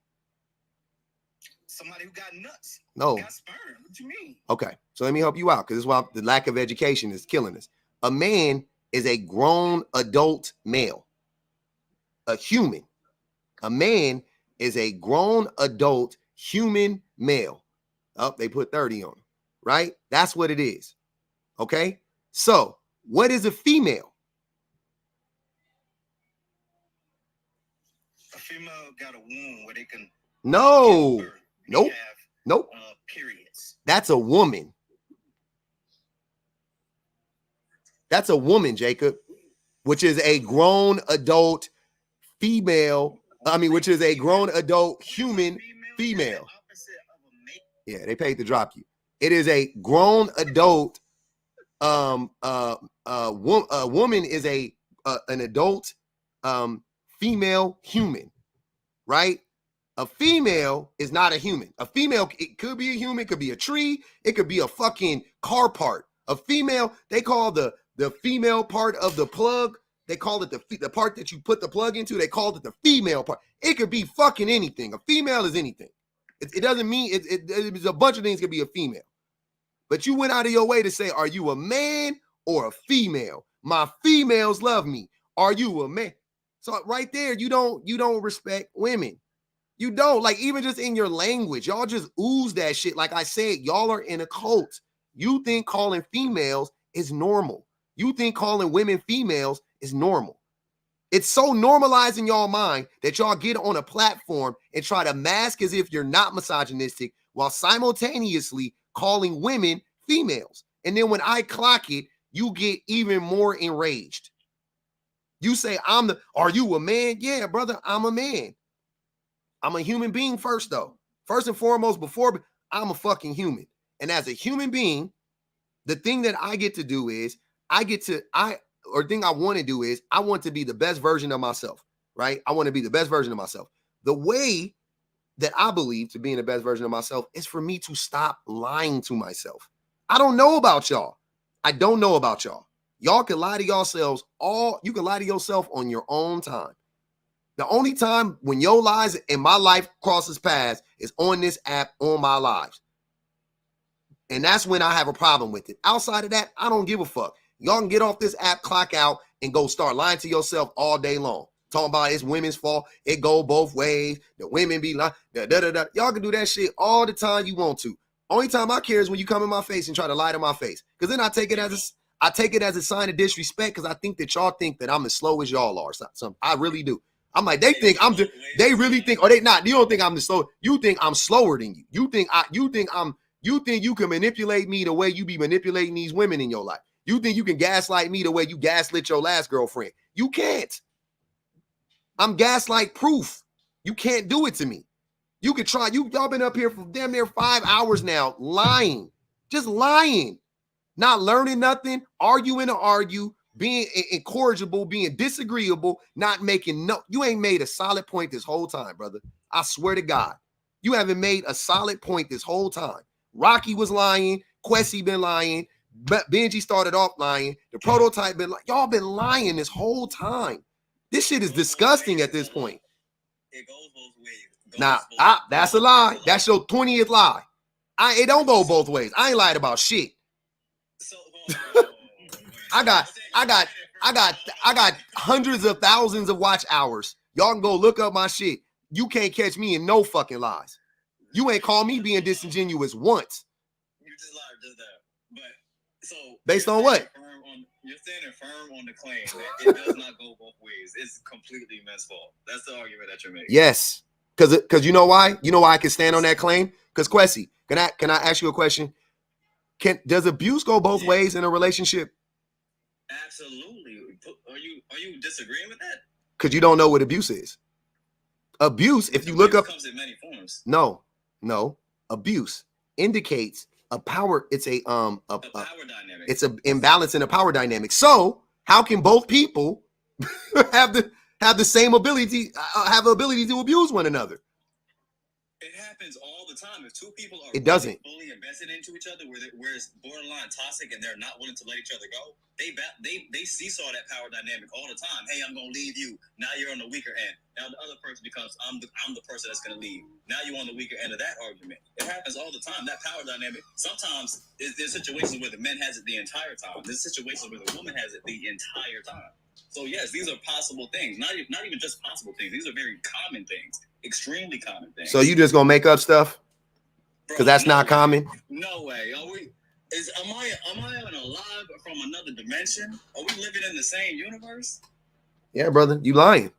Somebody who got nuts. No. Got sperm. What you mean? Okay. So let me help you out, because this is why the lack of education is killing us. A man is a grown adult male. A human. A man is a grown adult human male. Oh, they put 30 on him, right? That's what it is. Okay. So what is a female? A female got a womb where they can. Nope. Periods. That's a woman. That's a woman, Jacob, which is a grown adult female. Which is a grown adult human female. Yeah, they paid to drop you. It is a grown adult. Woman is an adult female human, right? A female is not a human. A female, it could be a human, could be a tree, it could be a fucking car part. A female, they call the female part of the plug, they call it the part that you put the plug into, they call it the female part. It could be fucking anything. A female is anything. It doesn't mean, it's a bunch of things could be a female. But you went out of your way to say, are you a man or a female? My females love me. Are you a man? So right there, you don't respect women. You don't, like, even just in your language, y'all just ooze that shit. Like I said, y'all are in a cult. You think calling females is normal. You think calling women females is normal. It's so normalized in y'all mind that y'all get on a platform and try to mask as if you're not misogynistic while simultaneously calling women females. And then when I clock it, you get even more enraged. You say, are you a man? Yeah, brother, I'm a man. I'm a human being first, though. First and foremost, I'm a fucking human. And as a human being, the thing that I get to do is the thing I want to do is I want to be the best version of myself, right? I want to be the best version of myself. The way that I believe to being the best version of myself is for me to stop lying to myself. I don't know about y'all. I don't know about y'all. Y'all can lie to yourselves you can lie to yourself on your own time. The only time when your lies in my life crosses paths is on this app, on my lives. And that's when I have a problem with it. Outside of that, I don't give a fuck. Y'all can get off this app, clock out, and go start lying to yourself all day long. Talking about it's women's fault. It go both ways. The women be lying. Y'all can do that shit all the time you want to. Only time I care is when you come in my face and try to lie to my face. Because then I take it as a sign of disrespect because I think that y'all think that I'm as slow as y'all are. I really do. I'm like, they really think, or they not. You don't think I'm the slow. You think I'm slower than you. You think you can manipulate me the way you be manipulating these women in your life. You think you can gaslight me the way you gaslit your last girlfriend. You can't. I'm gaslight proof. You can't do it to me. You can try. Y'all been up here for damn near 5 hours now, lying. Just lying. Not learning nothing, arguing to argue, being incorrigible, being disagreeable, not making you ain't made a solid point this whole time, brother. I swear to God. You haven't made a solid point this whole time. Rocky was lying. Quessy been lying. Benji started off lying. The prototype been lying. Y'all been lying this whole time. This shit is disgusting at this point. It goes both ways. That's a lie. That's your 20th lie. It don't go both ways. I ain't lied about shit. I got hundreds of thousands of watch hours. Y'all can go look up my shit. You can't catch me in no fucking lies. You ain't call me being disingenuous once. You just lied just there. But so based on what? You're standing firm on the claim that it does not go both ways. It's completely men's fault. That's the argument that you're making. Yes. Because you know why? You know why I can stand on that claim? Because Quessy, can I ask you a question? Does abuse go both ways in a relationship? Absolutely. Are you disagreeing with that? Because you don't know what abuse is. Abuse, if you look up, comes in many forms. No. Abuse indicates a power. It's a power dynamic. It's an imbalance in a power dynamic. So how can both people have the same ability, have the ability to abuse one another? It happens all the time. If two people are doesn't fully invested into each other, where it's borderline toxic and they're not willing to let each other go, they seesaw that power dynamic all the time. Hey, I'm gonna leave you. Now you're on the weaker end. Now the other person becomes I'm the person that's gonna leave. Now you're on the weaker end of that argument. It happens all the time. That power dynamic. Sometimes there's situations where the man has it the entire time. There's situations where the woman has it the entire time. So yes, these are possible things. Not even just possible things. These are very common things. Extremely common things. So you just gonna make up stuff? Because that's not common. No way. Am I alive from another dimension? Are we living in the same universe? Yeah, brother, you lying.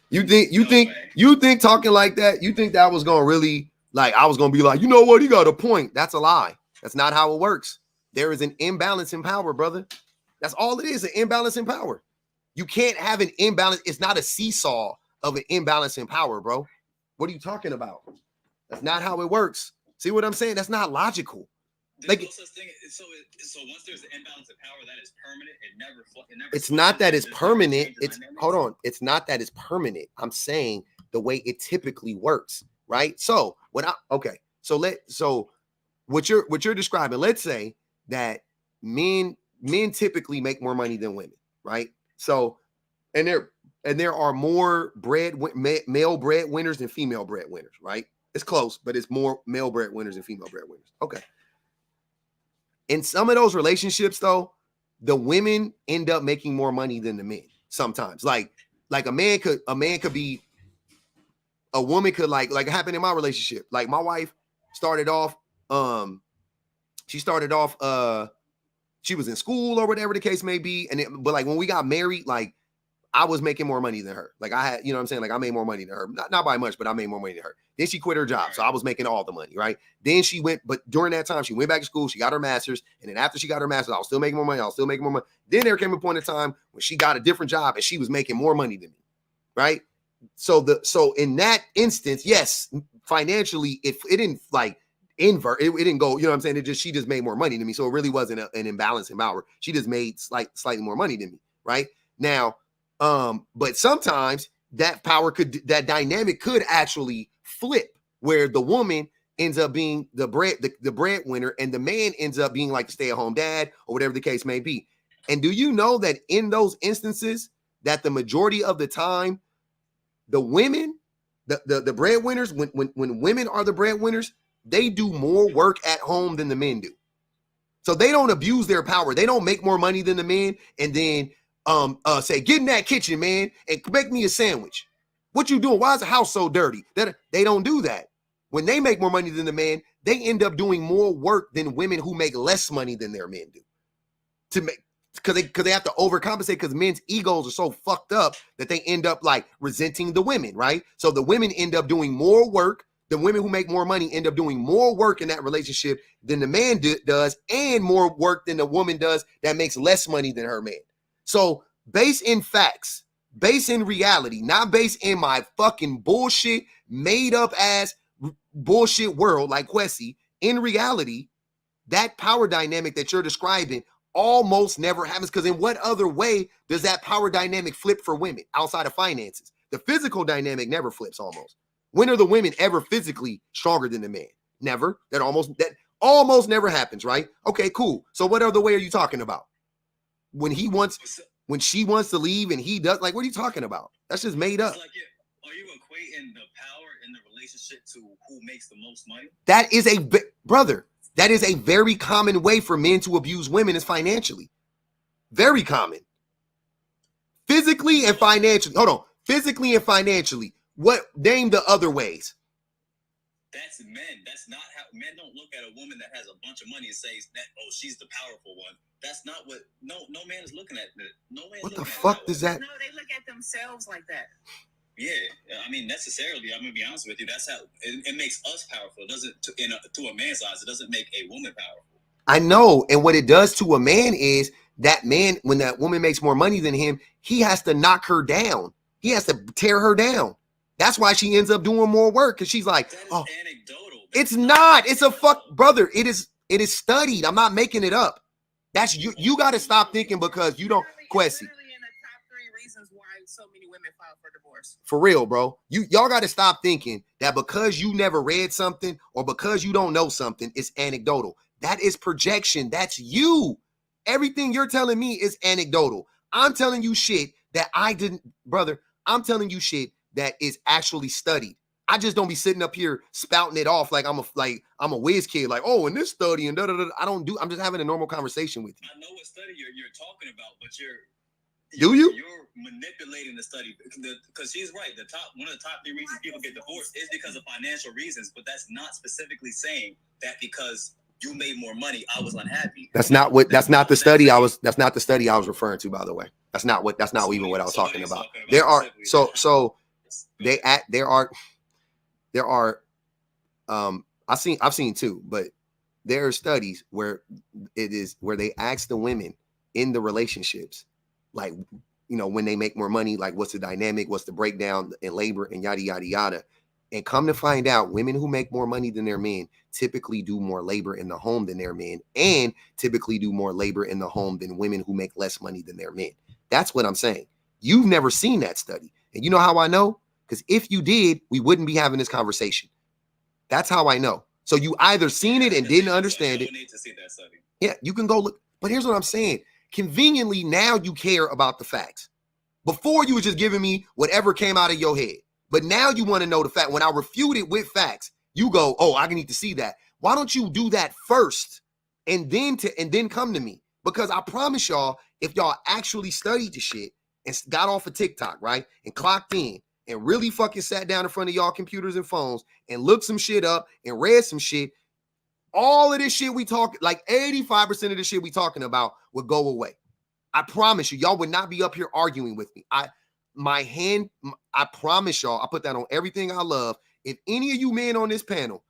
You think talking like that? You think that was gonna really I was gonna be like, you know what? He got a point. That's a lie. That's not how it works. There is an imbalance in power, brother. That's all it is, an imbalance in power. You can't have an imbalance. It's not a seesaw of an imbalance in power, bro. What are you talking about? That's not how it works. See what I'm saying? That's not logical. There's no such thing. So once there's an imbalance of power, that is permanent. It never. It's not that it's permanent. Hold on. It's not that it's permanent. I'm saying the way it typically works, right? So so what you're describing. Let's say that men typically make more money than women, right? So, and there are more male breadwinners than female breadwinners, right? It's close, but it's more male breadwinners than female breadwinners. Okay. In some of those relationships, though, the women end up making more money than the men. Sometimes, like a man could be, a woman could like it happened in my relationship. Like my wife started off, she was in school or whatever the case may be, but when we got married, I was making more money than her. I had, you know what I'm saying? I made more money than her. Not by much, but I made more money than her. Then she quit her job. So I was making all the money, right? Then but during that time, she went back to school. She got her master's. And then after she got her master's, I was still making more money. Then there came a point in time when she got a different job and she was making more money than me, right? So in that instance, yes, financially, it didn't invert. It didn't go, you know what I'm saying? She just made more money than me. So it really wasn't an imbalance in power. She just made slightly more money than me, right? Now, but sometimes that dynamic could actually flip where the woman ends up being the breadwinner, and the man ends up being like the stay-at-home dad or whatever the case may be. And do you know that in those instances, that the majority of the time, the women, the breadwinners, when women are the breadwinners, they do more work at home than the men do. So they don't abuse their power. They don't make more money than the men and then say, get in that kitchen, man, and make me a sandwich. What you doing? Why is the house so dirty? They don't do that. When they make more money than the man, they end up doing more work than women who make less money than their men do. To make because they have to overcompensate, because men's egos are so fucked up that they end up like resenting the women, right? So the women end up doing more work. The women who make more money end up doing more work in that relationship than the man does, and more work than the woman does that makes less money than her man. So based in facts, based in reality, not based in my fucking bullshit, made up ass bullshit world like Kwesi, in reality, that power dynamic that you're describing almost never happens, because in what other way does that power dynamic flip for women outside of finances? The physical dynamic never flips almost. When are the women ever physically stronger than the man? Never. That almost never happens, right? Okay, cool. So what other way are you talking about? When she wants to leave and he does, like, what are you talking about? That's just made up. Like, are you equating the power in the relationship to who makes the most money? That is that is a very common way for men to abuse women, is financially. Very common. Physically and financially. Hold on. Physically and financially. Name the other ways? That's men. That's not how men don't look at a woman that has a bunch of money and say that, oh, she's the powerful one. That's not what no man is looking at that. No man. What the fuck does that? No, they look at themselves like that. Yeah, I mean, necessarily, I'm gonna be honest with you. That's how it makes us powerful. It doesn't to a man's eyes, it doesn't make a woman powerful. I know, and what it does to a man is that man, when that woman makes more money than him, he has to knock her down. He has to tear her down. That's why she ends up doing more work, because she's like, oh, anecdotal. It's not. It's a brother. It is studied. I'm not making it up. That's you. You got to stop thinking because you don't. Kwesi. So many women file for divorce. For real, bro. Y'all got to stop thinking that because you never read something or because you don't know something, it's anecdotal. That is projection. That's you. Everything you're telling me is anecdotal. I'm telling you shit that I didn't, brother. I'm telling you shit that is actually studied. I just don't be sitting up here spouting it off like I'm a whiz kid, like, oh, in this study and da da da. I'm just having a normal conversation with you. I know what study you're talking about, but you're manipulating the study, because she's right. One of the top 3 reasons people get divorced is because of financial reasons, but that's not specifically saying that because you made more money, I was unhappy. That's not the study I was referring to, by the way. That's not even what I was talking about. There are I've seen 2, but there are studies where they ask the women in the relationships, like, you know, when they make more money, like, what's the dynamic, what's the breakdown in labor, and yada yada yada. And come to find out, women who make more money than their men typically do more labor in the home than their men, and typically do more labor in the home than women who make less money than their men. That's what I'm saying. You've never seen that study. And you know how I know? Because if you did, we wouldn't be having this conversation. That's how I know. So you either seen it and didn't understand it. You need to see that study. Yeah, you can go look. But here's what I'm saying. Conveniently, now you care about the facts. Before, you were just giving me whatever came out of your head. But now you want to know the fact. When I refute it with facts, you go, oh, I need to see that. Why don't you do that first and then come to me? Because I promise y'all, if y'all actually studied the shit and got off of TikTok, right, and clocked in and really fucking sat down in front of y'all computers and phones and looked some shit up and read some shit, all of this shit we talk, like 85% of the shit we talking about would go away. I promise you, y'all would not be up here arguing with me. I promise y'all, I put that on everything I love. If any of you men on this panel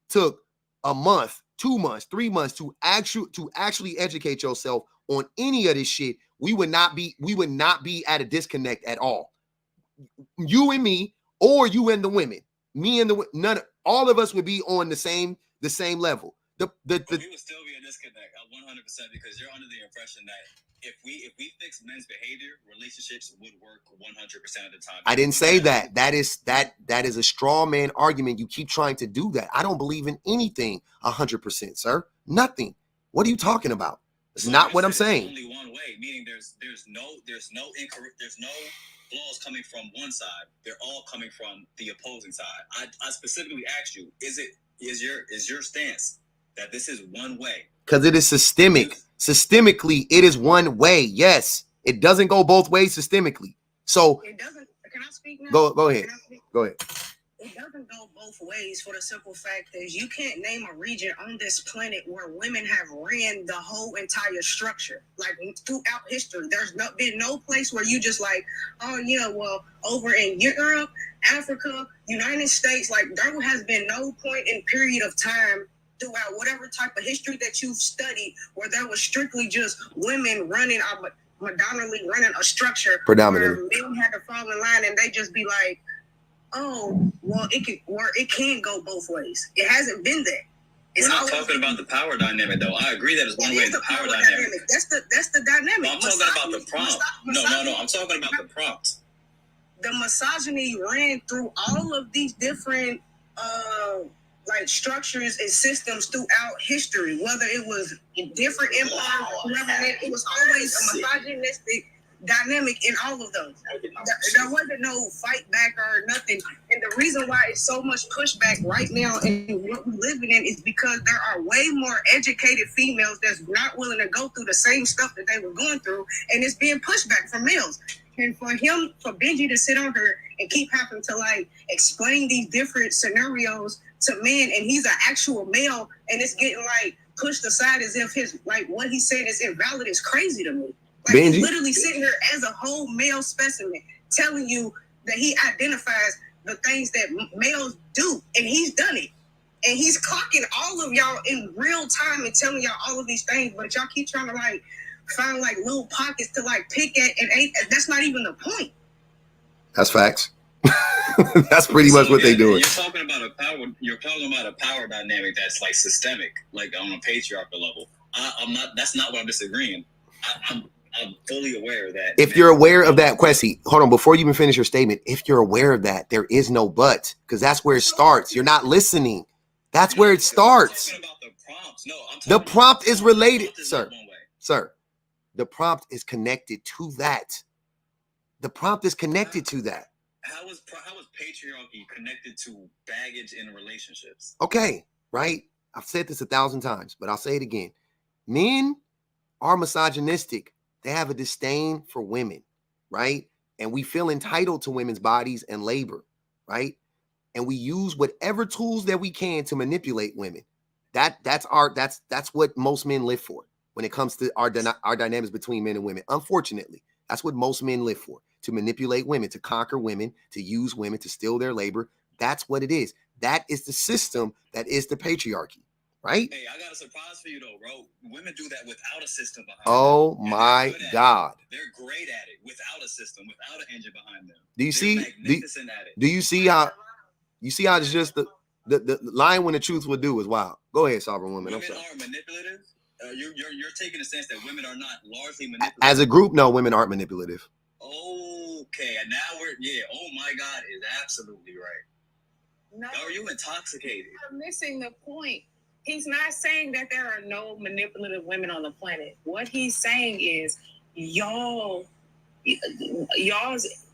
took a month, 2 months, 3 months to actually educate yourself on any of this shit, we would not be at a disconnect at all. You and me, or you and the women, me and all of us would be on the same level. The But we would still be a disconnect 100% because you're under the impression that if we fix men's behavior, relationships would work 100% of the time. I didn't say that. That is a straw man argument. You keep trying to do that. I don't believe in anything 100%, sir. Nothing. What are you talking about? It's not what I'm saying. Only one way, meaning there's no flaws coming from one side. They're all coming from the opposing side. I specifically asked you, is your stance that this is one way? Because it is systemic. Systemically, it is one way. Yes. It doesn't go both ways systemically. So it doesn't. Can I speak now? Go ahead. Go ahead. It doesn't go both ways for the simple fact that you can't name a region on this planet where women have ran the whole entire structure. Like throughout history, there's been no place where you just like, oh yeah, well, over in Europe, Africa, United States, like there has been no point in period of time throughout whatever type of history that you've studied where there was strictly just women running predominantly running a structure where men had to fall in line and they just be like, oh, well, it can go both ways. It hasn't been that. We're not talking about the power dynamic, though. I agree that it's one way in the power dynamic. That's the dynamic. No, I'm talking about the prompt. No. I'm talking about the prompt. The misogyny ran through all of these different like structures and systems throughout history. Whether it was different empires, whoever it was always a misogynistic dynamic in all of those. There wasn't no fight back or nothing. And the reason why it's so much pushback right now in what we're living in is because there are way more educated females that's not willing to go through the same stuff that they were going through, and it's being pushed back from males. And for Benji to sit on her and keep having to like explain these different scenarios to men, and he's an actual male, and it's getting like pushed aside as if his like what he said is invalid is crazy to me. Like Benji? He's literally sitting here as a whole male specimen, telling you that he identifies the things that males do, and he's done it. And he's clocking all of y'all in real time and telling y'all all of these things, but y'all keep trying to like find like little pockets to like pick at, and that's not even the point. That's facts. That's pretty much what they doing. You're talking about a power dynamic that's like systemic, like on a patriarchal level. I'm not. That's not what I'm disagreeing. I'm fully aware of that. If you're aware of that, Quessy, hold on, before you even finish your statement, if you're aware of that, there is no but, because that's where it starts. You're not listening. That's where it starts. I'm talking about the prompts. No, I'm the prompt is related, sir. Sir, the prompt is connected to that. The prompt is connected to that. How is patriarchy connected to baggage in relationships? Okay, right? I've said this 1,000 times, but I'll say it again. Men are misogynistic. They have a disdain for women, right? And we feel entitled to women's bodies and labor, right? And we use whatever tools that we can to manipulate women. That's what most men live for when it comes to our dynamics between men and women. Unfortunately, that's what most men live for, to manipulate women, to conquer women, to use women, to steal their labor. That's what it is. That is the system that is the patriarchy. Right? Hey, I got a surprise for you though, bro. Women do that without a system behind them. Oh my God. They're great at it without a system, without an engine behind them. Do you see? Do you see how it's just the line when the truth will do is wild. Go ahead, sovereign woman. Women are manipulative. You're taking a sense that women are not largely manipulative. As a group, no, women aren't manipulative. Okay, and now oh my God, is absolutely right. No, are you intoxicated? You're missing the point. He's not saying that there are no manipulative women on the planet. What he's saying is y'all's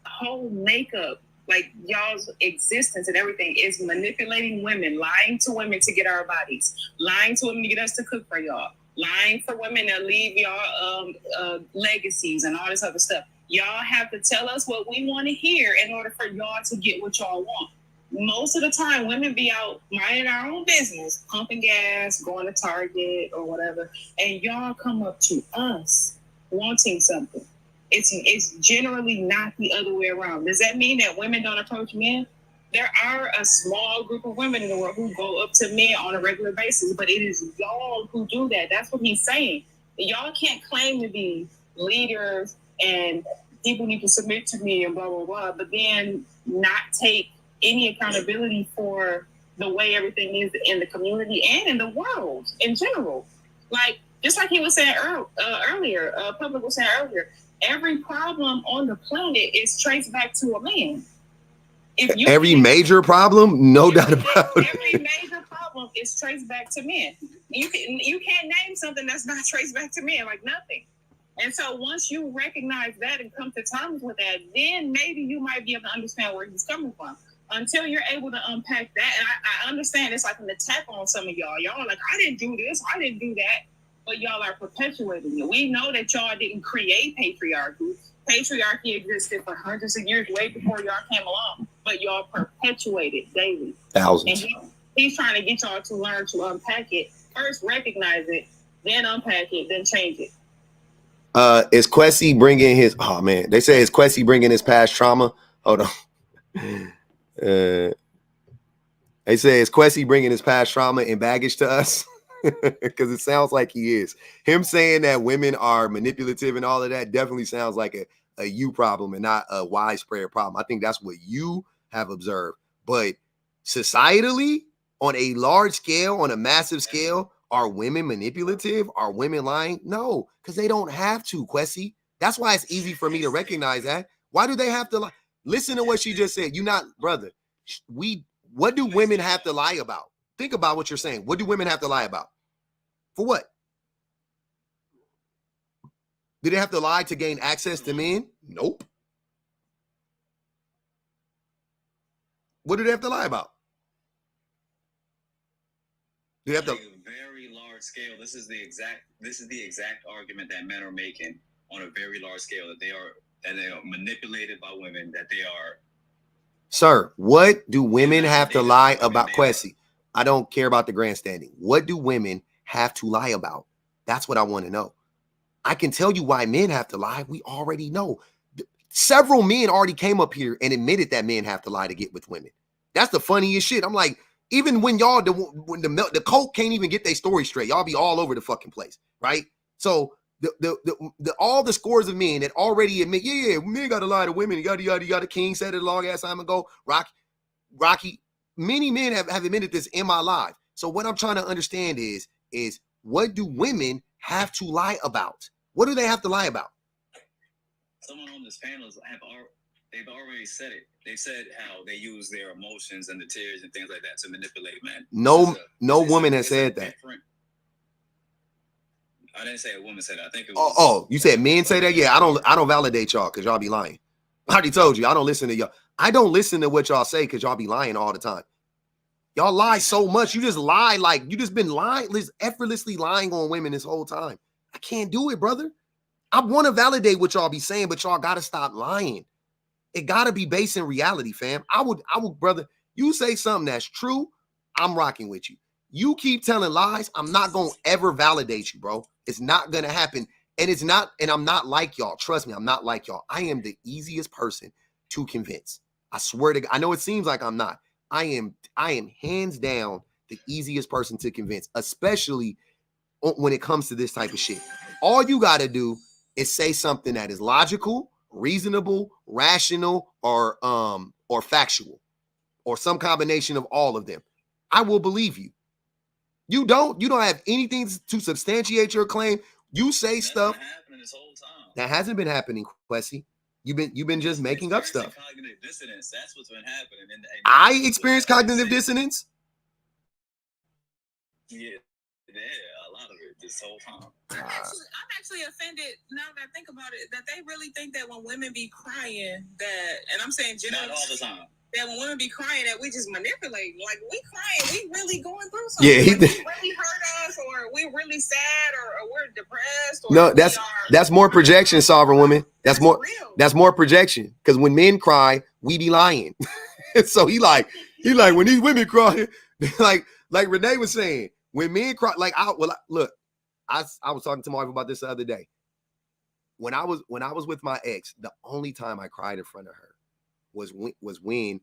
whole makeup, like y'all's existence and everything is manipulating women, lying to women to get our bodies, lying to women to get us to cook for y'all, lying for women to leave y'all legacies and all this other stuff. Y'all have to tell us what we want to hear in order for y'all to get what y'all want. Most of the time, women be out minding our own business, pumping gas, going to Target or whatever, and y'all come up to us wanting something. It's generally not the other way around. Does that mean that women don't approach men? There are a small group of women in the world who go up to men on a regular basis, but it is y'all who do that. That's what he's saying. Y'all can't claim to be leaders and people need to submit to me and blah, blah, blah, but then not take any accountability for the way everything is in the community and in the world in general. Like, just like he was saying earlier, Public was saying earlier, every problem on the planet is traced back to a man. Every major problem, no doubt about it. Every major problem is traced back to men. You can't name something that's not traced back to men, like nothing. And so once you recognize that and come to terms with that, then maybe you might be able to understand where he's coming from. Until you're able to unpack that, and I understand it's like an attack on some of y'all. Y'all are like, I didn't do this, I didn't do that. But y'all are perpetuating it. We know that y'all didn't create patriarchy. Patriarchy existed for hundreds of years, way before y'all came along. But y'all perpetuate it daily. Thousands. And he's trying to get y'all to learn to unpack it. First, recognize it, then unpack it, then change it. Is Kwesi bringing his? Oh man, they say is Kwesi bringing his past trauma? Hold on. They say is Kwesi bringing his past trauma and baggage to us? Because it sounds like he is. Him saying that women are manipulative and all of that definitely sounds like a you problem and not a widespread problem. I think that's what you have observed. But societally, on a large scale, on a massive scale, are women manipulative? Are women lying? No, because they don't have to, Kwesi. That's why it's easy for me to recognize that. Why do they have to lie? Listen to what she just said. Brother, what do women have to lie about? Think about what you're saying. What do women have to lie about? For what? Do they have to lie to gain access to men? Nope. What do they have to lie about? Do they have to? Very large scale. This is the exact argument that men are making on a very large scale, that they are manipulated by women, that they are. Sir, what do women have to lie about? Kwesi, I don't care about the grandstanding. What do women have to lie about? That's what I want to know. I can tell you why men have to lie. We already know. Several men already came up here and admitted that men have to lie to get with women. That's the funniest shit. I'm like, even when y'all, when the cult can't even get their story straight, y'all be all over the fucking place, right? So all the scores of men that already admit, yeah, men got to lie to women. Yada yada yada. King said it a long ass time ago. Rocky. Many men have admitted this in my life. So what I'm trying to understand is what do women have to lie about? What do they have to lie about? Someone on this panel they've already said it. They've said how they use their emotions and the tears and things like that to manipulate men. No woman has said that. I didn't say a woman said that. I think it was. Oh, you said men say that? Yeah, I don't validate y'all because y'all be lying. I already told you I don't listen to y'all. I don't listen to what y'all say because y'all be lying all the time. Y'all lie so much. You just lie like you just been lying, effortlessly lying on women this whole time. I can't do it, brother. I want to validate what y'all be saying, but y'all got to stop lying. It got to be based in reality, fam. I would, brother, you say something that's true, I'm rocking with you. You keep telling lies, I'm not going to ever validate you, bro. It's not going to happen. And I'm not like y'all. Trust me, I'm not like y'all. I am the easiest person to convince. I swear to God. I know it seems like I'm not. I am hands down the easiest person to convince, especially when it comes to this type of shit. All you got to do is say something that is logical, reasonable, rational, or factual, or some combination of all of them. I will believe you. You don't have anything to substantiate your claim. You say stuff that hasn't been happening, Kwesi. You've been just making up stuff. Cognitive dissonance. That's what's been happening. I experienced cognitive dissonance. Yeah, a lot of it this whole time. I'm actually offended now that I think about it, that they really think that when women be crying, and I'm saying generally, not all the time, that when women be crying, that we just manipulate. Like, we crying, we really going through something. Yeah, like, we really hurt us, or we really sad, or we're depressed. Or no, that's more projection, sovereign woman. That's more projection. Because when men cry, we be lying. So he like when these women cry, like Renee was saying, when men cry, I was talking to my wife about this the other day. When I was with my ex, the only time I cried in front of her was when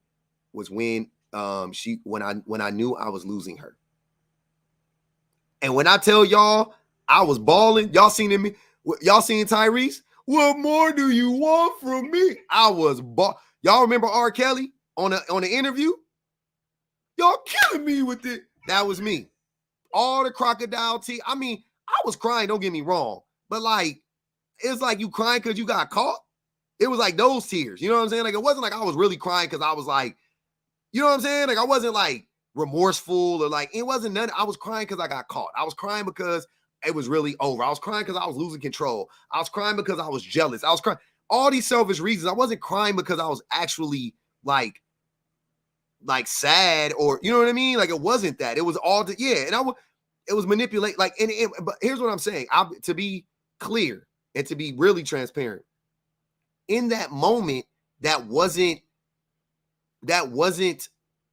I knew I was losing her. And when I tell y'all I was bawling, y'all seen Tyrese? What more do you want from me? I was y'all remember R. Kelly on the interview? Y'all killing me with it. That was me. All the crocodile tears. I mean, I was crying, don't get me wrong. But like, it's like you crying because you got caught. It was like those tears. You know what I'm saying? Like, it wasn't like I was really crying because I was like, you know what I'm saying? Like, I wasn't like remorseful or like, it wasn't none. I was crying because I got caught. I was crying because it was really over. I was crying because I was losing control. I was crying because I was jealous. I was crying. All these selfish reasons. I wasn't crying because I was actually like sad or, you know what I mean? Like, it wasn't that. It was all, and it was manipulate. Like, but here's what I'm saying. To be clear and to be really transparent, in that moment, that wasn't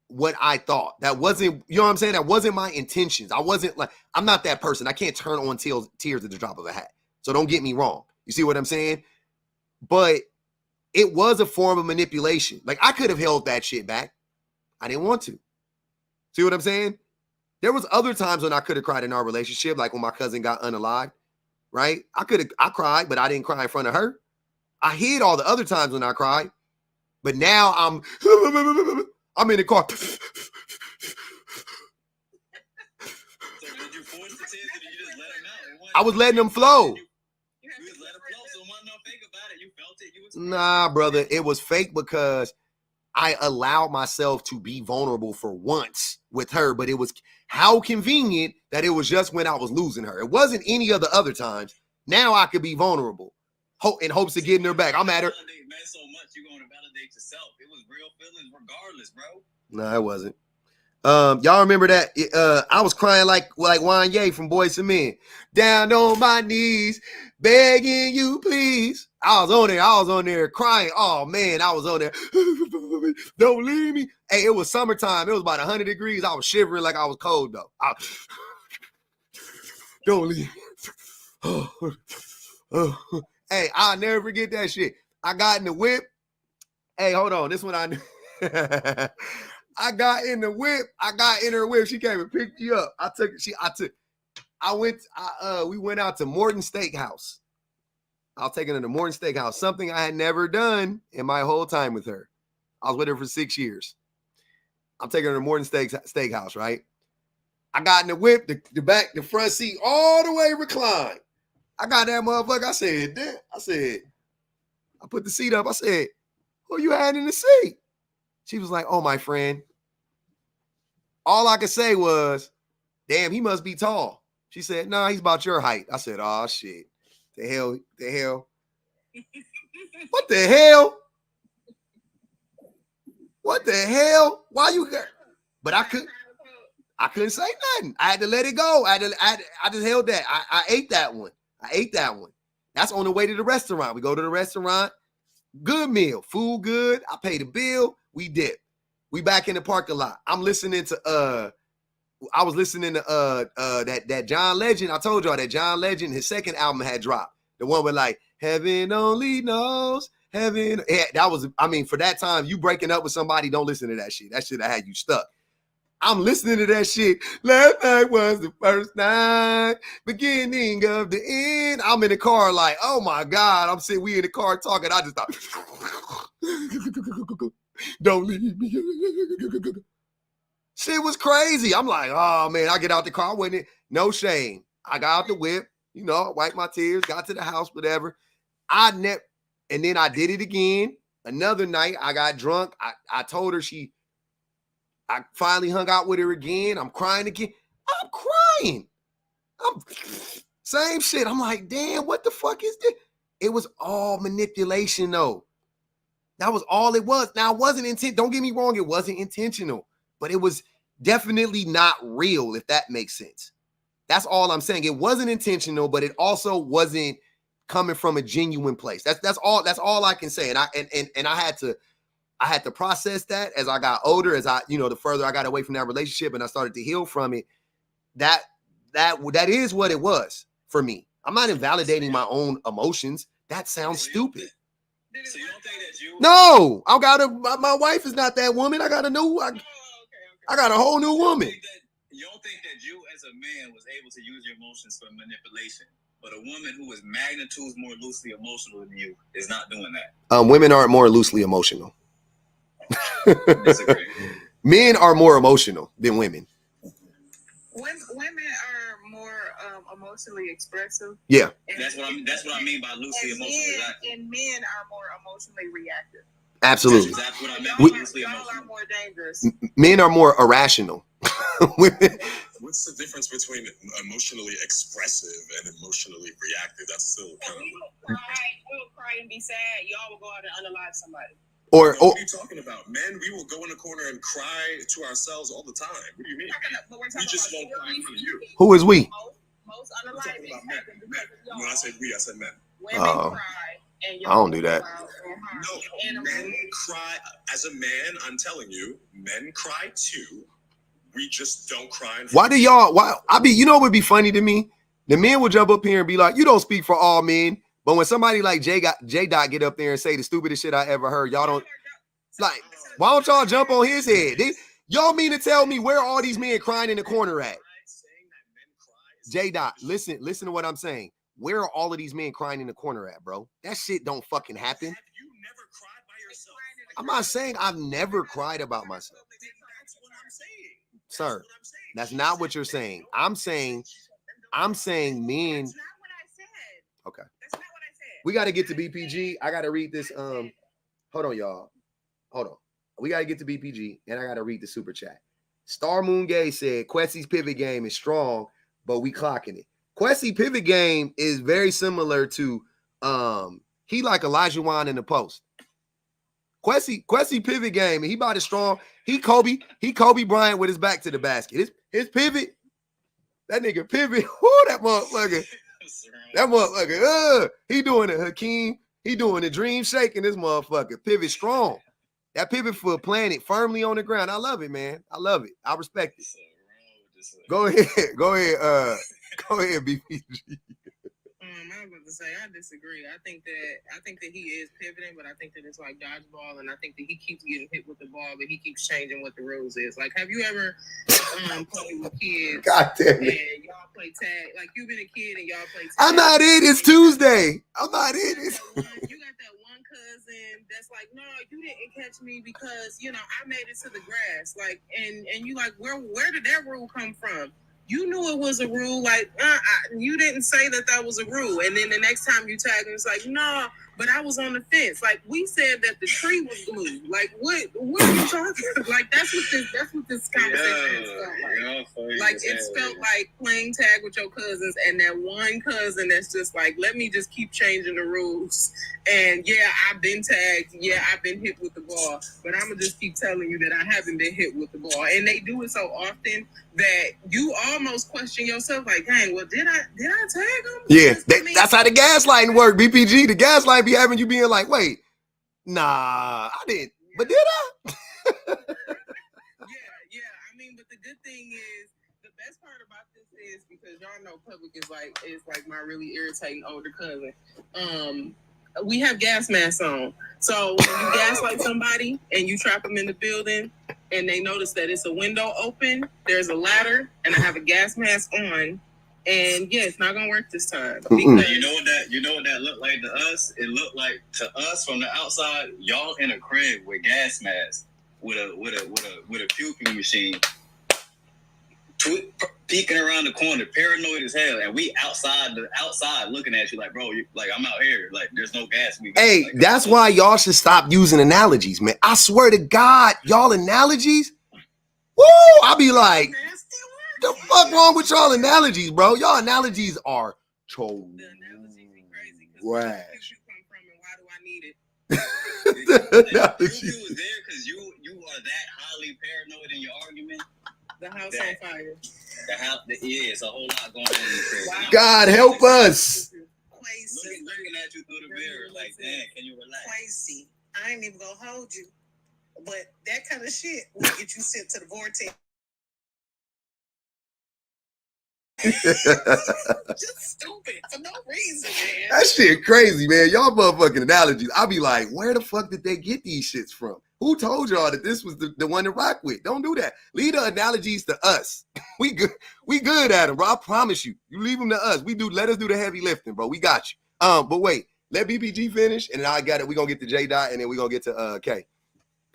what I thought. That wasn't, you know what I'm saying? That wasn't my intentions. I wasn't like, I'm not that person. I can't turn on tears at the drop of a hat. So don't get me wrong. You see what I'm saying? But it was a form of manipulation. Like, I could have held that shit back. I didn't want to. See what I'm saying? There was other times when I could have cried in our relationship, like when my cousin got unalived, right? I cried, but I didn't cry in front of her. I hid all the other times when I cried, but now I'm in the car. So did you force the tears or did you just let them out? I was letting them flow. You just let them flow, so it wasn't no fake about it. You felt it. Nah, brother, it was fake because I allowed myself to be vulnerable for once with her, but it was how convenient that it was just when I was losing her. It wasn't any of the other times. Now I could be vulnerable in hopes of getting her back. I'm at her. Man, so much you're going to validate yourself. It was real feelings regardless, bro. No, it wasn't. Y'all remember that? I was crying like Wanye from Boyz II Men. Down on my knees, begging you, please. I was on there crying. Oh man, I was on there. Don't leave me. Hey, it was summertime. It was about 100 degrees. I was shivering like I was cold though. Don't leave me. Hey, I'll never forget that shit. I got in the whip. Hey, hold on. This one I knew. I got in the whip. I got in her whip. She came and picked you up. We went out to Morton Steakhouse. I was taking her to Morton Steakhouse, something I had never done in my whole time with her. I was with her for 6 years. I'm taking her to Morton Steakhouse, right? I got in the whip, the front seat, all the way reclined. I got that motherfucker. I said, damn. I put the seat up. I said, who you had in the seat? She was like, oh, my friend. All I could say was, damn, he must be tall. She said, nah, he's about your height. I said, oh, shit. The hell? What the hell? What the hell? Why you got? But I couldn't say nothing. I had to let it go. I just held that. I ate that one. That's on the way to the restaurant. We go to the restaurant. Good meal. Food good. I pay the bill. We dip. We back in the parking lot. I was listening to that John Legend. I told y'all that John Legend, his second album had dropped. The one with like, heaven only knows, heaven. Yeah, that was, I mean, for that time, you breaking up with somebody, don't listen to that shit. That shit had you stuck. I'm listening to that shit. Last night was the first night, beginning of the end. I'm in the car like, oh my God. We in the car talking. I just thought, don't leave me. Shit was crazy. I'm like, oh man, I get out the car with it. No shame. I got out the whip, wiped my tears, got to the house, whatever. And then I did it again. Another night, I got drunk. I told her I finally hung out with her again. I'm crying again. I'm crying. Same shit. I'm like, damn, what the fuck is this? It was all manipulation, though. That was all it was. Now, it wasn't intent. Don't get me wrong. It wasn't intentional, but it was definitely not real, if that makes sense. That's all I'm saying. It wasn't intentional, but it also wasn't coming from a genuine place. That's all I can say. And I had to process that as I got older, as the further I got away from that relationship and I started to heal from it. That is what it was for me. I'm not invalidating my own emotions. That sounds stupid. So you don't think that you? No, my wife is not that woman. I got a whole new woman. You don't think that you as a man was able to use your emotions for manipulation, but a woman who is magnitudes more loosely emotional than you is not doing that? Women aren't more loosely emotional. Disagree. Men are more emotional than women. Women are more emotionally expressive. Yeah. That's what I mean by loosely emotionally reactive. And men are more emotionally reactive. Absolutely. That's exactly what I meant by loosely Y'all emotional. are more dangerous. Men are more irrational. Women. What's the difference between emotionally expressive and emotionally reactive? That's still kind of. We'll cry and be sad. Y'all will go out and unalive somebody. Or what are you talking about? Men, we will go in the corner and cry to ourselves all the time. What do you mean? We just won't cry in front of you. who is we? Most I'm talking about men. When I said we, I said men. Women cry. And I don't do that. No, men cry. As a man, I'm telling you, men cry too. We just don't cry. Why do y'all? Why? You know what would be funny to me? The men will jump up here and be like, "You don't speak for all men." But when somebody like J Dot get up there and say the stupidest shit I ever heard, y'all don't like. Why don't y'all jump on his head? Y'all mean to tell me where all these men crying in the corner at? J Dot, listen to what I'm saying. Where are all of these men crying in the corner at, bro? That shit don't fucking happen. Have you never cried by yourself? I'm not saying I've never cried about myself. That's what I'm saying. Sir, that's not what you're saying. I'm saying men. That's not what I said. Okay. That's not what I said. We got to get to BPG. I got to read this. Hold on, y'all. Hold on. We got to get to BPG, and I got to read the super chat. Star Moon Gay said, Quessy's pivot game is strong, but we clocking it. Quessy pivot game is very similar to he like Elijah Wan in the post. Quessy pivot game, and he about as strong. He Kobe Bryant with his back to the basket. His pivot, that nigga pivot. Whoo, that motherfucker. He doing it, Hakeem. He doing the dream shaking. This motherfucker pivot strong. That pivot foot planted firmly on the ground. I love it, man. I love it. I respect it. Go ahead. Go ahead, BPG. I was about to say I disagree. I think that he is pivoting, but I think that it's like dodgeball, and I think that he keeps getting hit with the ball, but he keeps changing what the rules is. Like, have you ever played with kids? God damn it. And y'all play tag? Like, you've been a kid and y'all play tag. I'm not in. It's Tuesday. I'm not in it. You got that one cousin that's like, no, you didn't catch me because I made it to the grass. Like, and you like, where did that rule come from? You knew it was a rule, like, you didn't say that was a rule. And then the next time you tag him, it's like, no, but I was on the fence. Like, we said that the tree was blue. Like, what are you talking about? Like, that's what this conversation felt like. Like, it's felt like playing tag with your cousins, and that one cousin that's just like, let me just keep changing the rules. And yeah, I've been tagged. Yeah, I've been hit with the ball. But I'm going to just keep telling you that I haven't been hit with the ball. And they do it so often that you almost question yourself, like, dang, well, did I tag him? Yeah, that's how the gaslighting work, BPG. The gaslight be having you being like, wait, nah, I didn't, but did I? Yeah. I mean, but the good thing is, the best part about this is, because y'all know Public is like my really irritating older cousin. We have gas masks on. So when you gaslight somebody and you trap them in the building and they notice that it's a window open, there's a ladder, and I have a gas mask on, and yeah, it's not gonna work this time. Because You know what that looked like to us? It looked like to us from the outside, y'all in a crib with gas masks, with a puking machine, peeking around the corner, paranoid as hell, and we outside looking at you like, bro, like, I'm out here, like, there's no gas. Hey, like, that's why y'all should stop using analogies, man. I swear to God, y'all analogies. Woo! I'll be like, the fuck wrong with y'all analogies, bro? Y'all analogies are trash. why do I need it? You was there because you are that highly paranoid in your argument. The house on fire. Yeah, it's a whole lot going on in the crib. Wow. God help us. Looking at you through the mirror, like, damn, can you relax? Quasi, I ain't even gonna hold you, but that kind of shit will get you sent to the vortex. Just stupid for no reason, man. That shit crazy, man. Y'all motherfucking analogies. I'll be like, where the fuck did they get these shits from? Who told y'all that this was the one to rock with? Don't do that. Leave the analogies to us. We good at them, bro. I promise you. You leave them to us. Let us do the heavy lifting, bro. We got you. But wait, let BPG finish, and then I got it. We're gonna get to J Dot, and then we're gonna get to K.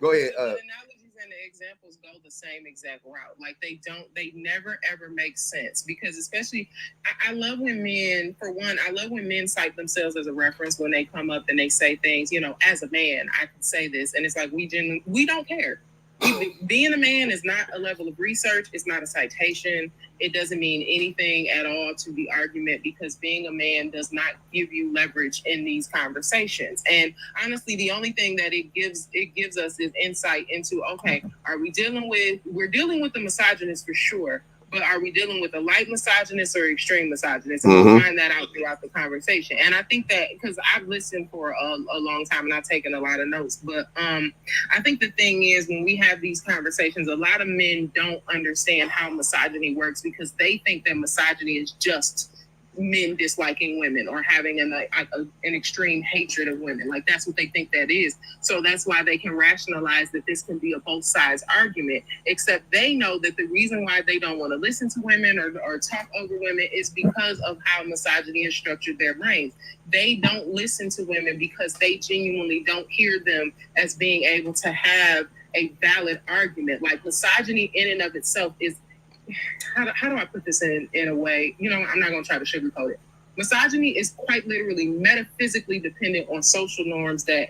Go ahead. The analogies and the examples go the same exact route. Like they never ever make sense, because especially I love when men, for one, I love when men cite themselves as a reference when they come up and they say things, you know, as a man, I can say this. And it's like, we don't care. Being a man is not a level of research. It's not a citation. It doesn't mean anything at all to the argument, because being a man does not give you leverage in these conversations. And honestly, the only thing that it gives us is insight into, okay, we're dealing with the misogynist for sure, but are we dealing with a light misogynist or extreme misogynist? And we'll find that out throughout the conversation. And I think that, because I've listened for a long time and I've taken a lot of notes, but I think the thing is, when we have these conversations, a lot of men don't understand how misogyny works, because they think that misogyny is just men disliking women or having an extreme hatred of women. Like, that's what they think that is. So that's why they can rationalize that this can be a both sides argument, except they know that the reason why they don't want to listen to women or talk over women is because of how misogyny has structured their brains. They don't listen to women because they genuinely don't hear them as being able to have a valid argument. Like, misogyny in and of itself is, how do I put this in a way? You know, I'm not going to try to sugarcoat it. Misogyny is quite literally metaphysically dependent on social norms that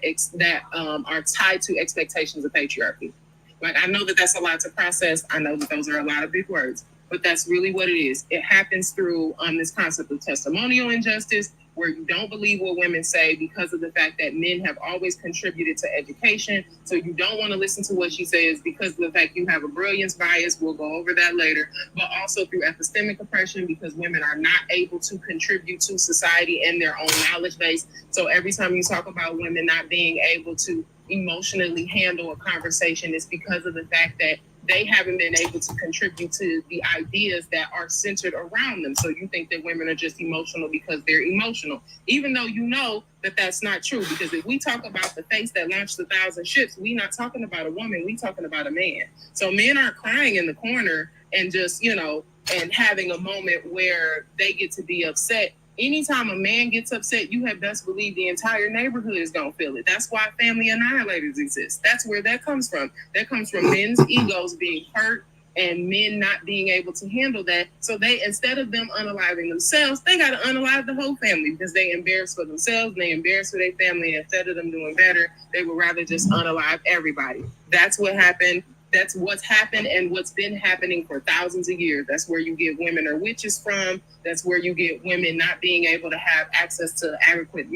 are tied to expectations of patriarchy. Like, I know that that's a lot to process. I know that those are a lot of big words, but that's really what it is. It happens through this concept of testimonial injustice, where you don't believe what women say because of the fact that men have always contributed to education. So you don't want to listen to what she says because of the fact you have a brilliance bias. We'll go over that later. But also through epistemic oppression, because women are not able to contribute to society in their own knowledge base. So every time you talk about women not being able to emotionally handle a conversation, it's because of the fact that they haven't been able to contribute to the ideas that are centered around them. So you think that women are just emotional because they're emotional, even though you know that that's not true. Because if we talk about the face that launched 1,000 ships, we're not talking about a woman, we're talking about a man. So men aren't crying in the corner and just, you know, and having a moment where they get to be upset. Anytime a man gets upset, you have best believe the entire neighborhood is going to feel it. That's why family annihilators exist. That's where that comes from. That comes from men's egos being hurt and men not being able to handle that. So they, instead of them unaliving themselves, they got to unalive the whole family, because they embarrassed for themselves and they embarrassed for their family. And instead of them doing better, they would rather just unalive everybody. That's what happened. That's what's happened and what's been happening for thousands of years. That's where you get women are witches from. That's where you get women not being able to have access to adequate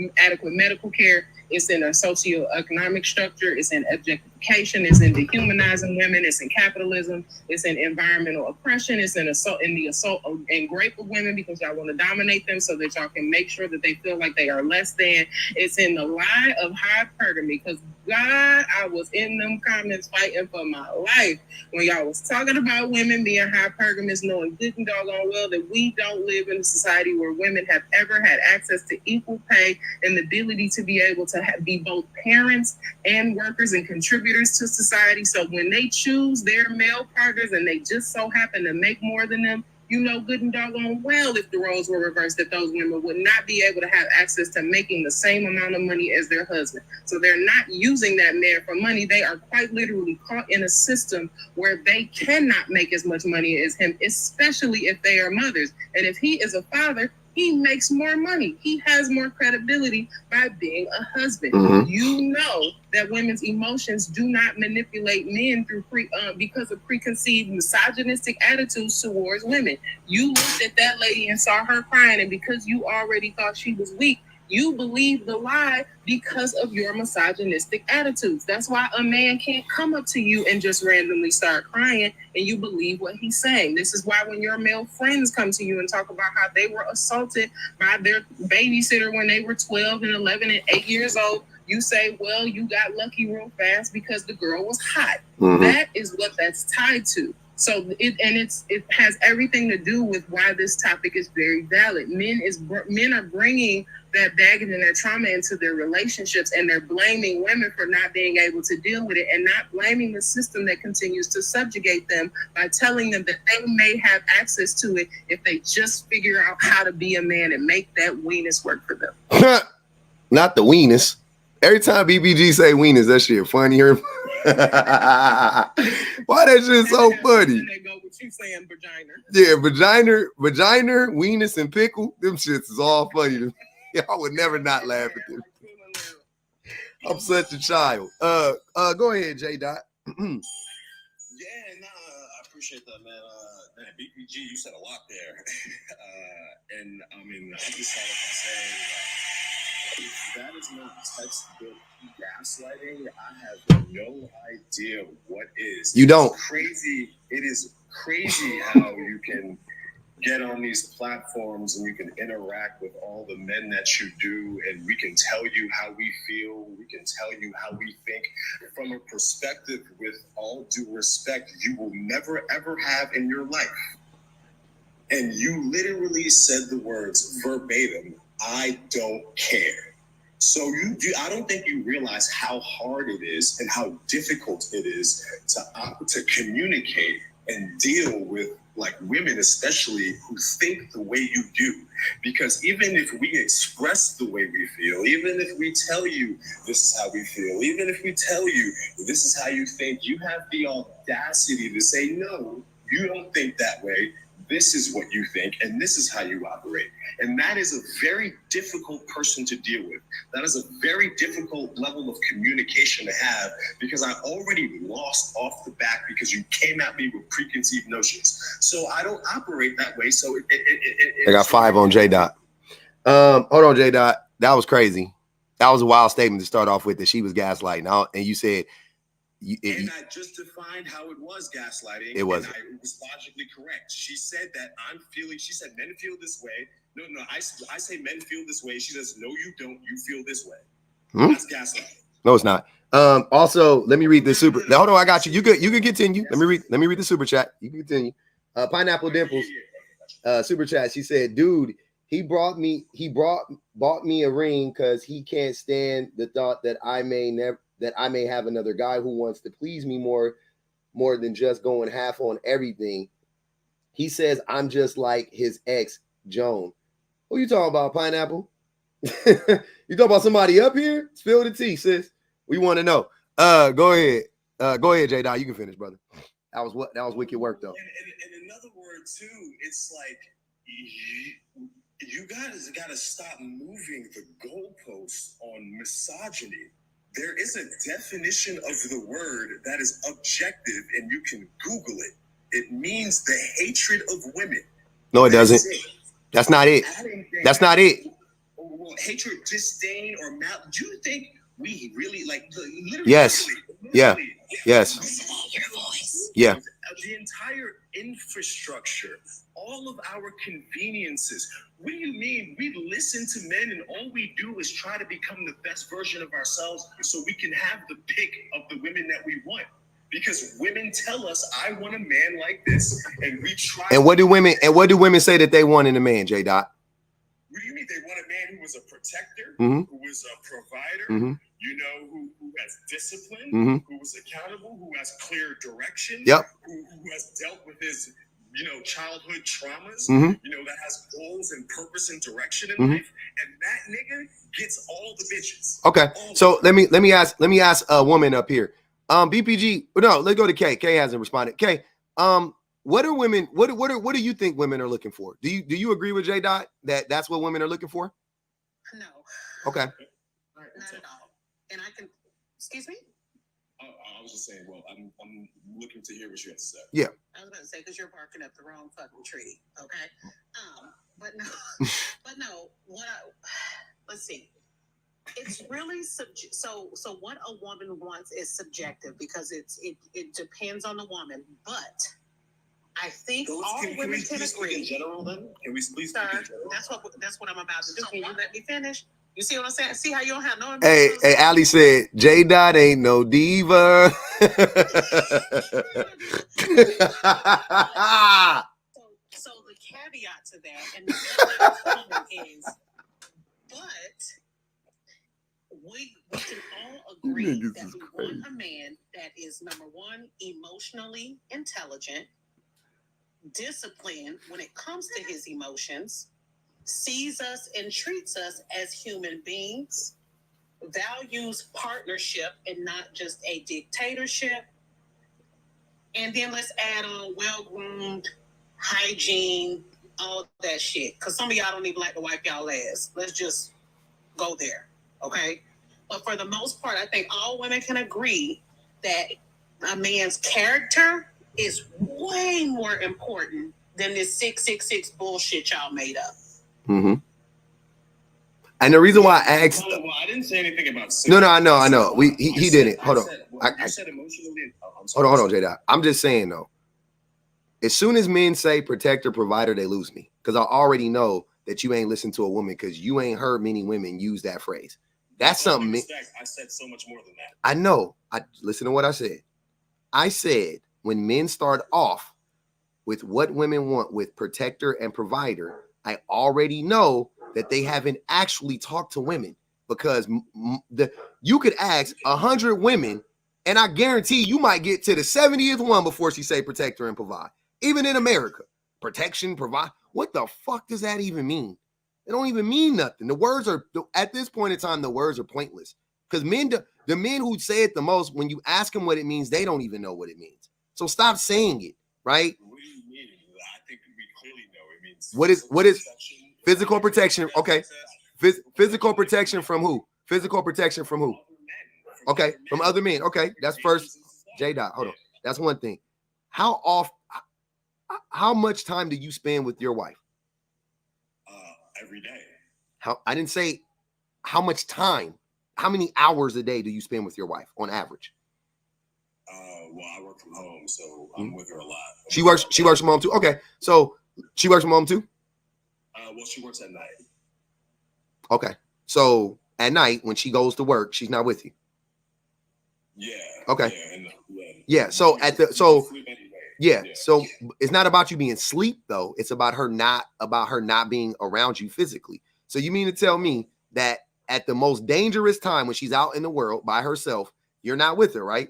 medical care. It's in a socioeconomic structure. It's in objectification. It's in dehumanizing women. It's in capitalism. It's in environmental oppression. It's in the assault and rape of women, because y'all want to dominate them so that y'all can make sure that they feel like they are less than. It's in the lie of hypergamy, because God, I was in them comments fighting for my life when y'all was talking about women being hypergamous, knowing good and doggone well that we don't live in a society where women have ever had access to equal pay and the ability to be able to be both parents and workers and contributors to society. So when they choose their male partners and they just so happen to make more than them, you know good and doggone well, if the roles were reversed, that those women would not be able to have access to making the same amount of money as their husband. So they're not using that man for money. They are quite literally caught in a system where they cannot make as much money as him, especially if they are mothers. And if he is a father, he makes more money. He has more credibility by being a husband. You know that women's emotions do not manipulate men through because of preconceived misogynistic attitudes towards women. You looked at that lady and saw her crying, and because you already thought she was weak, you believe the lie because of your misogynistic attitudes. That's why a man can't come up to you and just randomly start crying and you believe what he's saying. This is why when your male friends come to you and talk about how they were assaulted by their babysitter when they were 12 and 11 and 8 years old, you say, well, you got lucky real fast because the girl was hot. That is what that's tied to. So it has everything to do with why this topic is very valid. Men are bringing that baggage and that trauma into their relationships, and they're blaming women for not being able to deal with it, and not blaming the system that continues to subjugate them by telling them that they may have access to it if they just figure out how to be a man and make that weenus work for them. Not the weenus. Every time BBG say weenus, that shit funnier. Why that shit so funny? They go with you saying vagina. Yeah, vagina, weenus, and pickle. Them shits is all funny to me. I would never not laugh at them. I'm such a child. Go ahead, J. Dot. I appreciate that, man. BPG, you said a lot there. And I mean, I just started by saying if that is not textbook gaslighting, I have no idea what is. You don't. It's crazy. It is crazy how you can get on these platforms and you can interact with all the men that you do, and we can tell you how we feel, we can tell you how we think from a perspective, with all due respect, you will never ever have in your life. And you literally said the words verbatim, I don't care. So I don't think you realize how hard it is and how difficult it is to communicate and deal with like women, especially who think the way you do. Because even if we express the way we feel, even if we tell you this is how we feel, even if we tell you this is how you think, you have the audacity to say, no, you don't think that way. This is what you think, and this is how you operate. And that is a very difficult person to deal with. That is a very difficult level of communication to have, because I already lost off the bat because you came at me with preconceived notions. So I don't operate that way. So I got 5 on J. Dot. Hold on, J. Dot. That was crazy. That was a wild statement to start off with, that she was gaslighting. And you said... And I just defined how it was gaslighting. It wasn't. And it was logically correct. She said that she said men feel this way. No, I say men feel this way. She says, no, you don't. You feel this way. That's gaslighting. No, it's not. Also, let me read this super. Hold on, I got you. You can continue. Let me read the super chat. You can continue. Pineapple Dimples, super chat. She said, dude, he bought me a ring because he can't stand the thought that I may have another guy who wants to please me more than just going half on everything. He says I'm just like his ex, Joan. Who you talking about, Pineapple? You talking about somebody up here? Spill the tea, sis. We want to know. Go ahead. Go ahead, J. Dot. You can finish, brother. That was wicked work, though. And another word too, it's like you guys got to stop moving the goalposts on misogyny. There is a definition of the word that is objective, and you can Google it. It means the hatred of women. No, it doesn't. That's not it. That's not it. Hatred, disdain, or mal. Do you think we really like? Literally, yes. Yeah. Yes. Your voice. Yeah. The entire infrastructure, all of our conveniences. What do you mean? We listen to men, and all we do is try to become the best version of ourselves, so we can have the pick of the women that we want. Because women tell us, "I want a man like this," and we try. And what do women say that they want in a man, J. Dot? What do you mean they want a man who was a protector, Mm-hmm. who was a provider, mm-hmm. you know, who has discipline, mm-hmm. who was accountable, who has clear direction, yep. who has dealt with his, childhood traumas, mm-hmm. That has goals and purpose and direction in mm-hmm. life, and that nigga gets all the bitches. Okay, so let me ask a woman up here. BPG, no, let's go to K. K hasn't responded. K, what are women? What do you think women are looking for? Do you agree with J. Dot that that's what women are looking for? No. Okay. Not at all. And I can. Excuse me. I was just saying. Well, I'm looking to hear what you have to say. Yeah. I was about to say, because you're barking up the wrong fucking tree. Okay. But no. Let's see. It's really so what a woman wants is subjective, because it depends on the woman. But I think all women can agree. In general, then? Can we please speak in general? That's what I'm about to do. Can you let me finish? You see what I'm saying? See how you don't have no. Hey, Ali said J. Dot ain't no diva. So the caveat to that, and the is, but we can all agree that we want a man that is, number one, emotionally intelligent, disciplined when it comes to his emotions, sees us and treats us as human beings, values partnership and not just a dictatorship. And then let's add on well-groomed, hygiene, all that shit. Because some of y'all don't even like to wipe y'all ass. Let's just go there, okay? But for the most part, I think all women can agree that a man's character is way more important than this 666 bullshit y'all made up. Mm-hmm. And the reason why I asked, well, I didn't say anything about. No, I know. He didn't. Hold on. You said emotionally. Hold on, J-Dot. I'm just saying though. As soon as men say protector, provider, they lose me because I already know that you ain't listened to a woman because you ain't heard many women use that phrase. That's something. I said so much more than that. I know. Listen to what I said. I said when men start off with what women want with protector and provider, I already know that they haven't actually talked to women because you could ask 100 women and I guarantee you might get to the 70th one before she say protector and provide. Even in America, protection, provide. What the fuck does that even mean? It don't even mean nothing. The words are, at this point in time, the words are pointless because the men who say it the most, when you ask them what it means, they don't even know what it means. So stop saying it, right? What do you mean? I think we clearly know it means. What is physical protection? Okay. Physical protection from who? Physical protection from who? Okay, from other men. Okay, that's first. J-Dot, hold on. That's one thing. How much time do you spend with your wife? Every day. I didn't say how much time. How many hours a day do you spend with your wife on average? Well, I work from home, so I'm with her a lot. She works from home too. Okay, so she works from home too. Well, she works at night. Okay, so at night when she goes to work, she's not with you. Yeah. Okay. Yeah. So so it's not about you being asleep though. It's about her not being around you physically. So you mean to tell me that at the most dangerous time when she's out in the world by herself, you're not with her, right?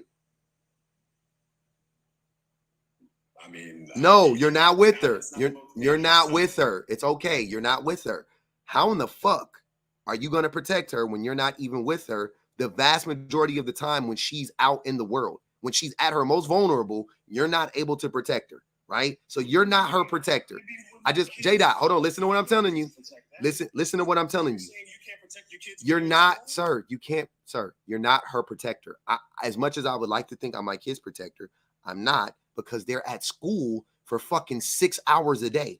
I mean, no, you're not with her. You're not with her. It's okay. You're not with her. How in the fuck are you going to protect her when you're not even with her the vast majority of the time when she's out in the world? When she's at her most vulnerable, you're not able to protect her, right? So you're not her protector. J-Dot, hold on. Listen to what I'm telling you. Listen to what I'm telling you. You're not, sir. You can't, sir. You're not her protector. As much as I would like to think I'm my kid's protector, I'm not, because they're at school for fucking 6 hours a day.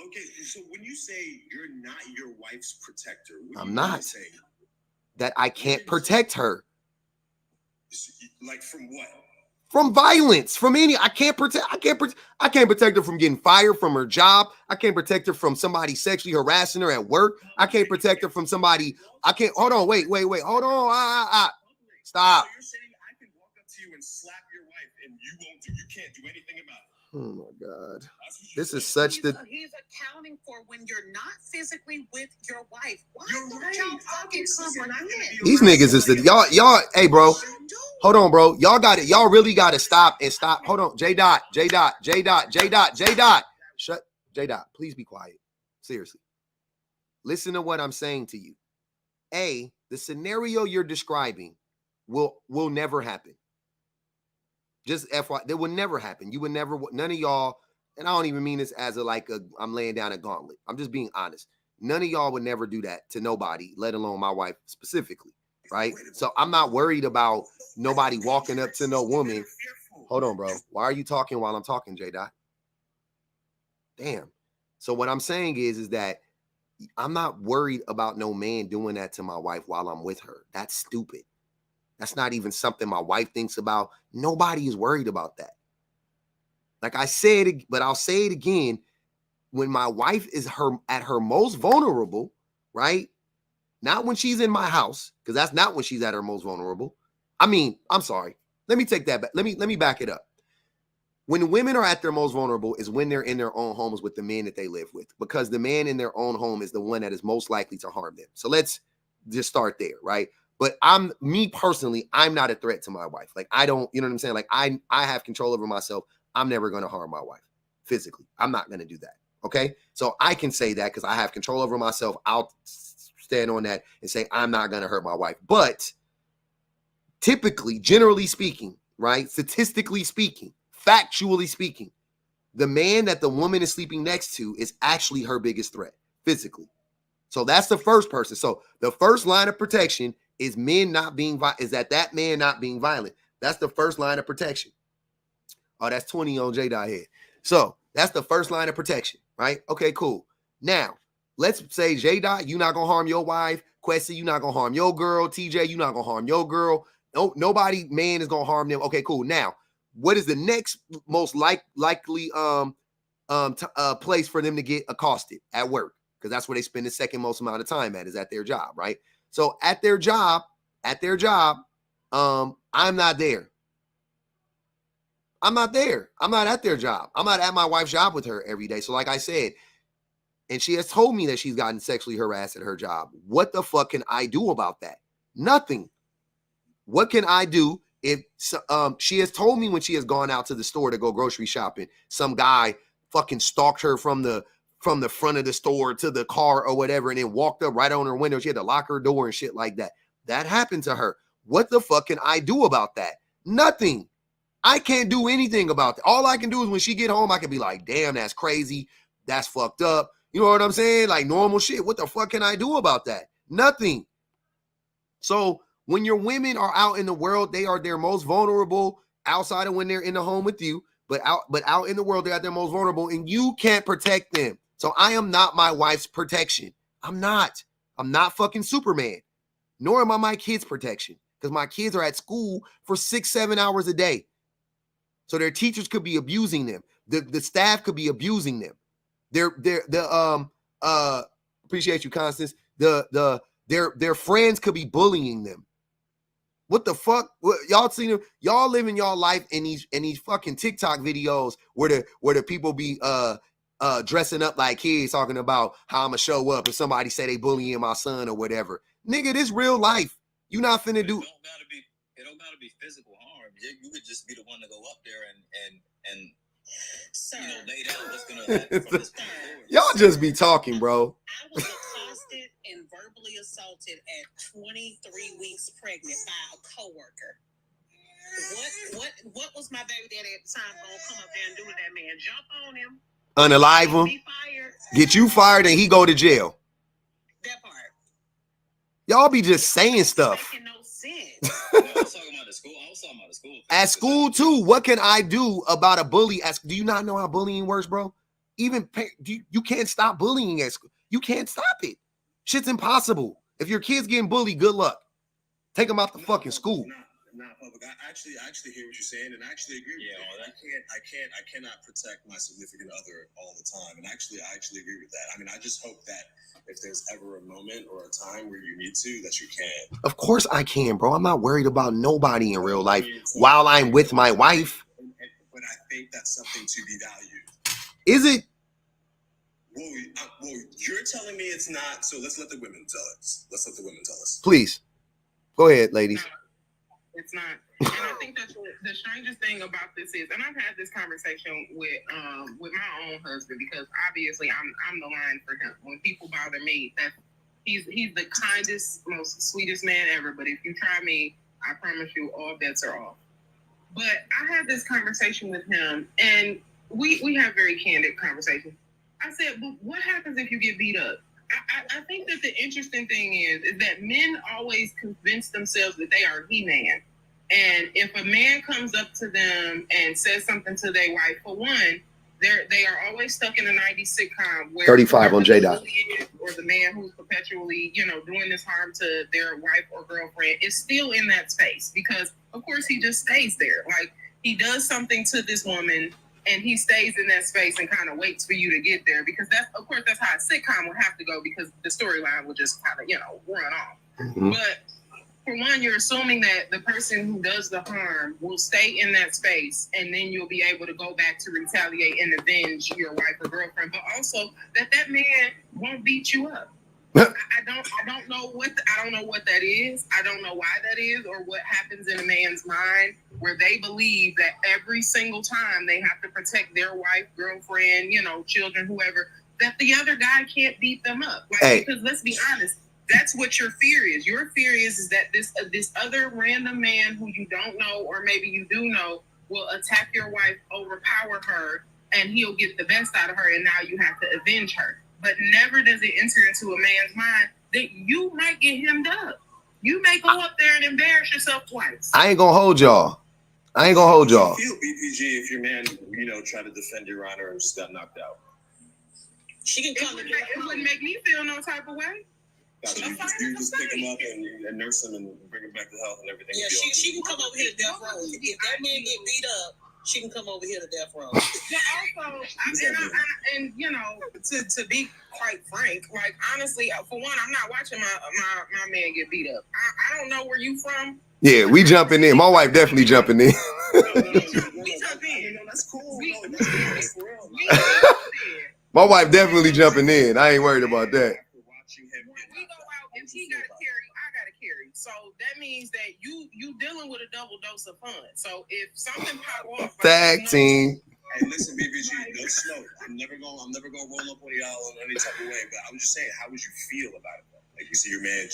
Okay, so when you say you're not your wife's protector, I'm not. That I can't protect her. Like from what? From violence, from any. I can't protect her from getting fired from her job. I can't protect her from somebody sexually harassing her at work. I can't protect her from somebody. I can't. Hold on. Wait. Hold on. Stop. So you're saying I can walk up to you and slap your wife and you can't do anything about it? Oh my God. This is such He's accounting for when you're not physically with your wife. Why don't y'all fucking comprehend? These niggas is y'all. Hey, bro. Hold on, bro. Y'all got it. Y'all really got to stop. Hold on. J-Dot. Shut. J-Dot. Please be quiet. Seriously. Listen to what I'm saying to you. The scenario you're describing will never happen. Just FYI, that would never happen. You would never, none of y'all, and I don't even mean this as I'm laying down a gauntlet. I'm just being honest. None of y'all would never do that to nobody, let alone my wife specifically, right? So I'm not worried about nobody walking up to no woman. Hold on, bro. Why are you talking while I'm talking, J-Dot? Damn. So what I'm saying is that I'm not worried about no man doing that to my wife while I'm with her. That's stupid. That's not even something my wife thinks about. Nobody is worried about that. Like I said, but I'll say it again. When my wife is at her most vulnerable, right? Not when she's in my house, because that's not when she's at her most vulnerable. I mean, I'm sorry. Let me take that back. Let me back it up. When women are at their most vulnerable is when they're in their own homes with the men that they live with, because the man in their own home is the one that is most likely to harm them. So let's just start there, right? But me personally, I'm not a threat to my wife. Like I don't, you know what I'm saying? Like I have control over myself. I'm never going to harm my wife physically. I'm not going to do that. Okay. So I can say that because I have control over myself. I'll stand on that and say, I'm not going to hurt my wife. But typically, generally speaking, right, statistically speaking, factually speaking, the man that the woman is sleeping next to is actually her biggest threat physically. So that's the first person. So the first line of protection is men not being that man not being violent. That's the first line of protection. Oh, that's 20 on J-Dot head. So that's the first line of protection, right? Okay, cool. Now, let's say J-Dot, you're not going to harm your wife. Questy, you're not going to harm your girl. TJ, you're not going to harm your girl. No, nobody, man, is going to harm them. Okay, cool. Now, what is the next most likely place for them to get accosted? At work, because that's where they spend the second most amount of time at, is at their job, right? So at their job, I'm not there. I'm not there. I'm not at their job. I'm not at my wife's job with her every day. So like I said, and she has told me that she's gotten sexually harassed at her job. What the fuck can I do about that? Nothing. What can I do if she has told me when she has gone out to the store to go grocery shopping, some guy fucking stalked her from the front of the store to the car or whatever, and then walked up right on her window. She had to lock her door and shit like that. That happened to her. What the fuck can I do about that? Nothing. I can't do anything about that. All I can do is when she get home, I can be like, damn, that's crazy. That's fucked up. You know what I'm saying? Like normal shit. What the fuck can I do about that? Nothing. So when your women are out in the world, they are their most vulnerable outside of when they're in the home with you. But out in the world, they're at their most vulnerable, and you can't protect them. So I am not my wife's protection. I'm not fucking Superman. Nor am I my kids' protection, because my kids are at school for 6-7 hours a day. So their teachers could be abusing them. The staff could be abusing them. Appreciate you, Constance. Their friends could be bullying them. What the fuck? Y'all seen them? Y'all living y'all life in these fucking TikTok videos where the people be dressing up like kids, talking about how I'ma show up if somebody say they bullying my son or whatever. Nigga, this real life. You not finna do. It don't gotta be physical harm. You could just be the one to go up there and lay down what's gonna happen from this point forward. Y'all just be talking, bro. I was accosted and verbally assaulted at 23 weeks pregnant by a coworker. What was my baby daddy at the time gonna come up there and do to that man? Jump on him, unalive him, get you fired, and he go to jail. That part. Y'all be just saying stuff. Making no sense. I was talking about the school. At school too. What can I do about a bully? Do you not know how bullying works, bro? Even you can't stop bullying at school. You can't stop it. Shit's impossible. If your kid's getting bullied, good luck. Take them out the fucking school. Not public. I actually hear what you're saying, and I actually agree with you. I cannot protect my significant other all the time, and I actually agree with that. I mean, I just hope that if there's ever a moment or a time where you need to, that you can. Of course I can, bro. I'm not worried about nobody in real life while I'm with my wife. But I think that's something to be valued. Is it? Well, you're telling me it's not, so let's let the women tell us. Please. Go ahead, ladies. It's not. And I think that's the strangest thing about this is, and I've had this conversation with my own husband, because obviously I'm the line for him. When people bother me, that he's the kindest, most sweetest man ever. But if you try me, I promise you all bets are off. But I had this conversation with him, and we have very candid conversations. I said, but what happens if you get beat up? I think that the interesting thing is that men always convince themselves that they are He-Man. And if a man comes up to them and says something to their wife, for one, they are always stuck in a 90s sitcom where 35 on J-Dot. Or the man who's perpetually, doing this harm to their wife or girlfriend is still in that space, because of course he just stays there. Like, he does something to this woman and he stays in that space and kind of waits for you to get there, because that's how a sitcom would have to go, because the storyline will just kind of, run off. Mm-hmm. But for one, you're assuming that the person who does the harm will stay in that space, and then you'll be able to go back to retaliate and avenge your wife or girlfriend, but also that man won't beat you up. I don't know what that is. I don't know why that is, or what happens in a man's mind where they believe that every single time they have to protect their wife, girlfriend, children, whoever, that the other guy can't beat them up. Because let's be honest, That's what your fear is. Your fear is that this other random man who you don't know, or maybe you do know, will attack your wife, overpower her, and he'll get the best out of her, and now you have to avenge her. But never does it enter into a man's mind that you might get hemmed up. You may go up there and embarrass yourself twice. I ain't gonna hold y'all. You feel BPG if your man, try to defend your honor and just got knocked out. She can come. It wouldn't make me feel no type of way. You just pick him up and nurse him and bring him back to health and everything. Yeah, she can come over here to death row. If that man get beat up, she can come over here to death row. But also, to be quite frank, like honestly, for one, I'm not watching my man get beat up. I don't know where you from. Yeah, we jumping in. My wife definitely jumping in. We jump in. That's cool. My wife definitely jumping in. I ain't worried about that. We go out and he got to carry, I got to carry. So that means that you dealing with a double dose of fun. So if something pop off, tag team. Hey, listen, BBG, no smoke. I'm never gonna roll up on y'all in any type of way. But I'm just saying, how would you feel about it? Like you see your man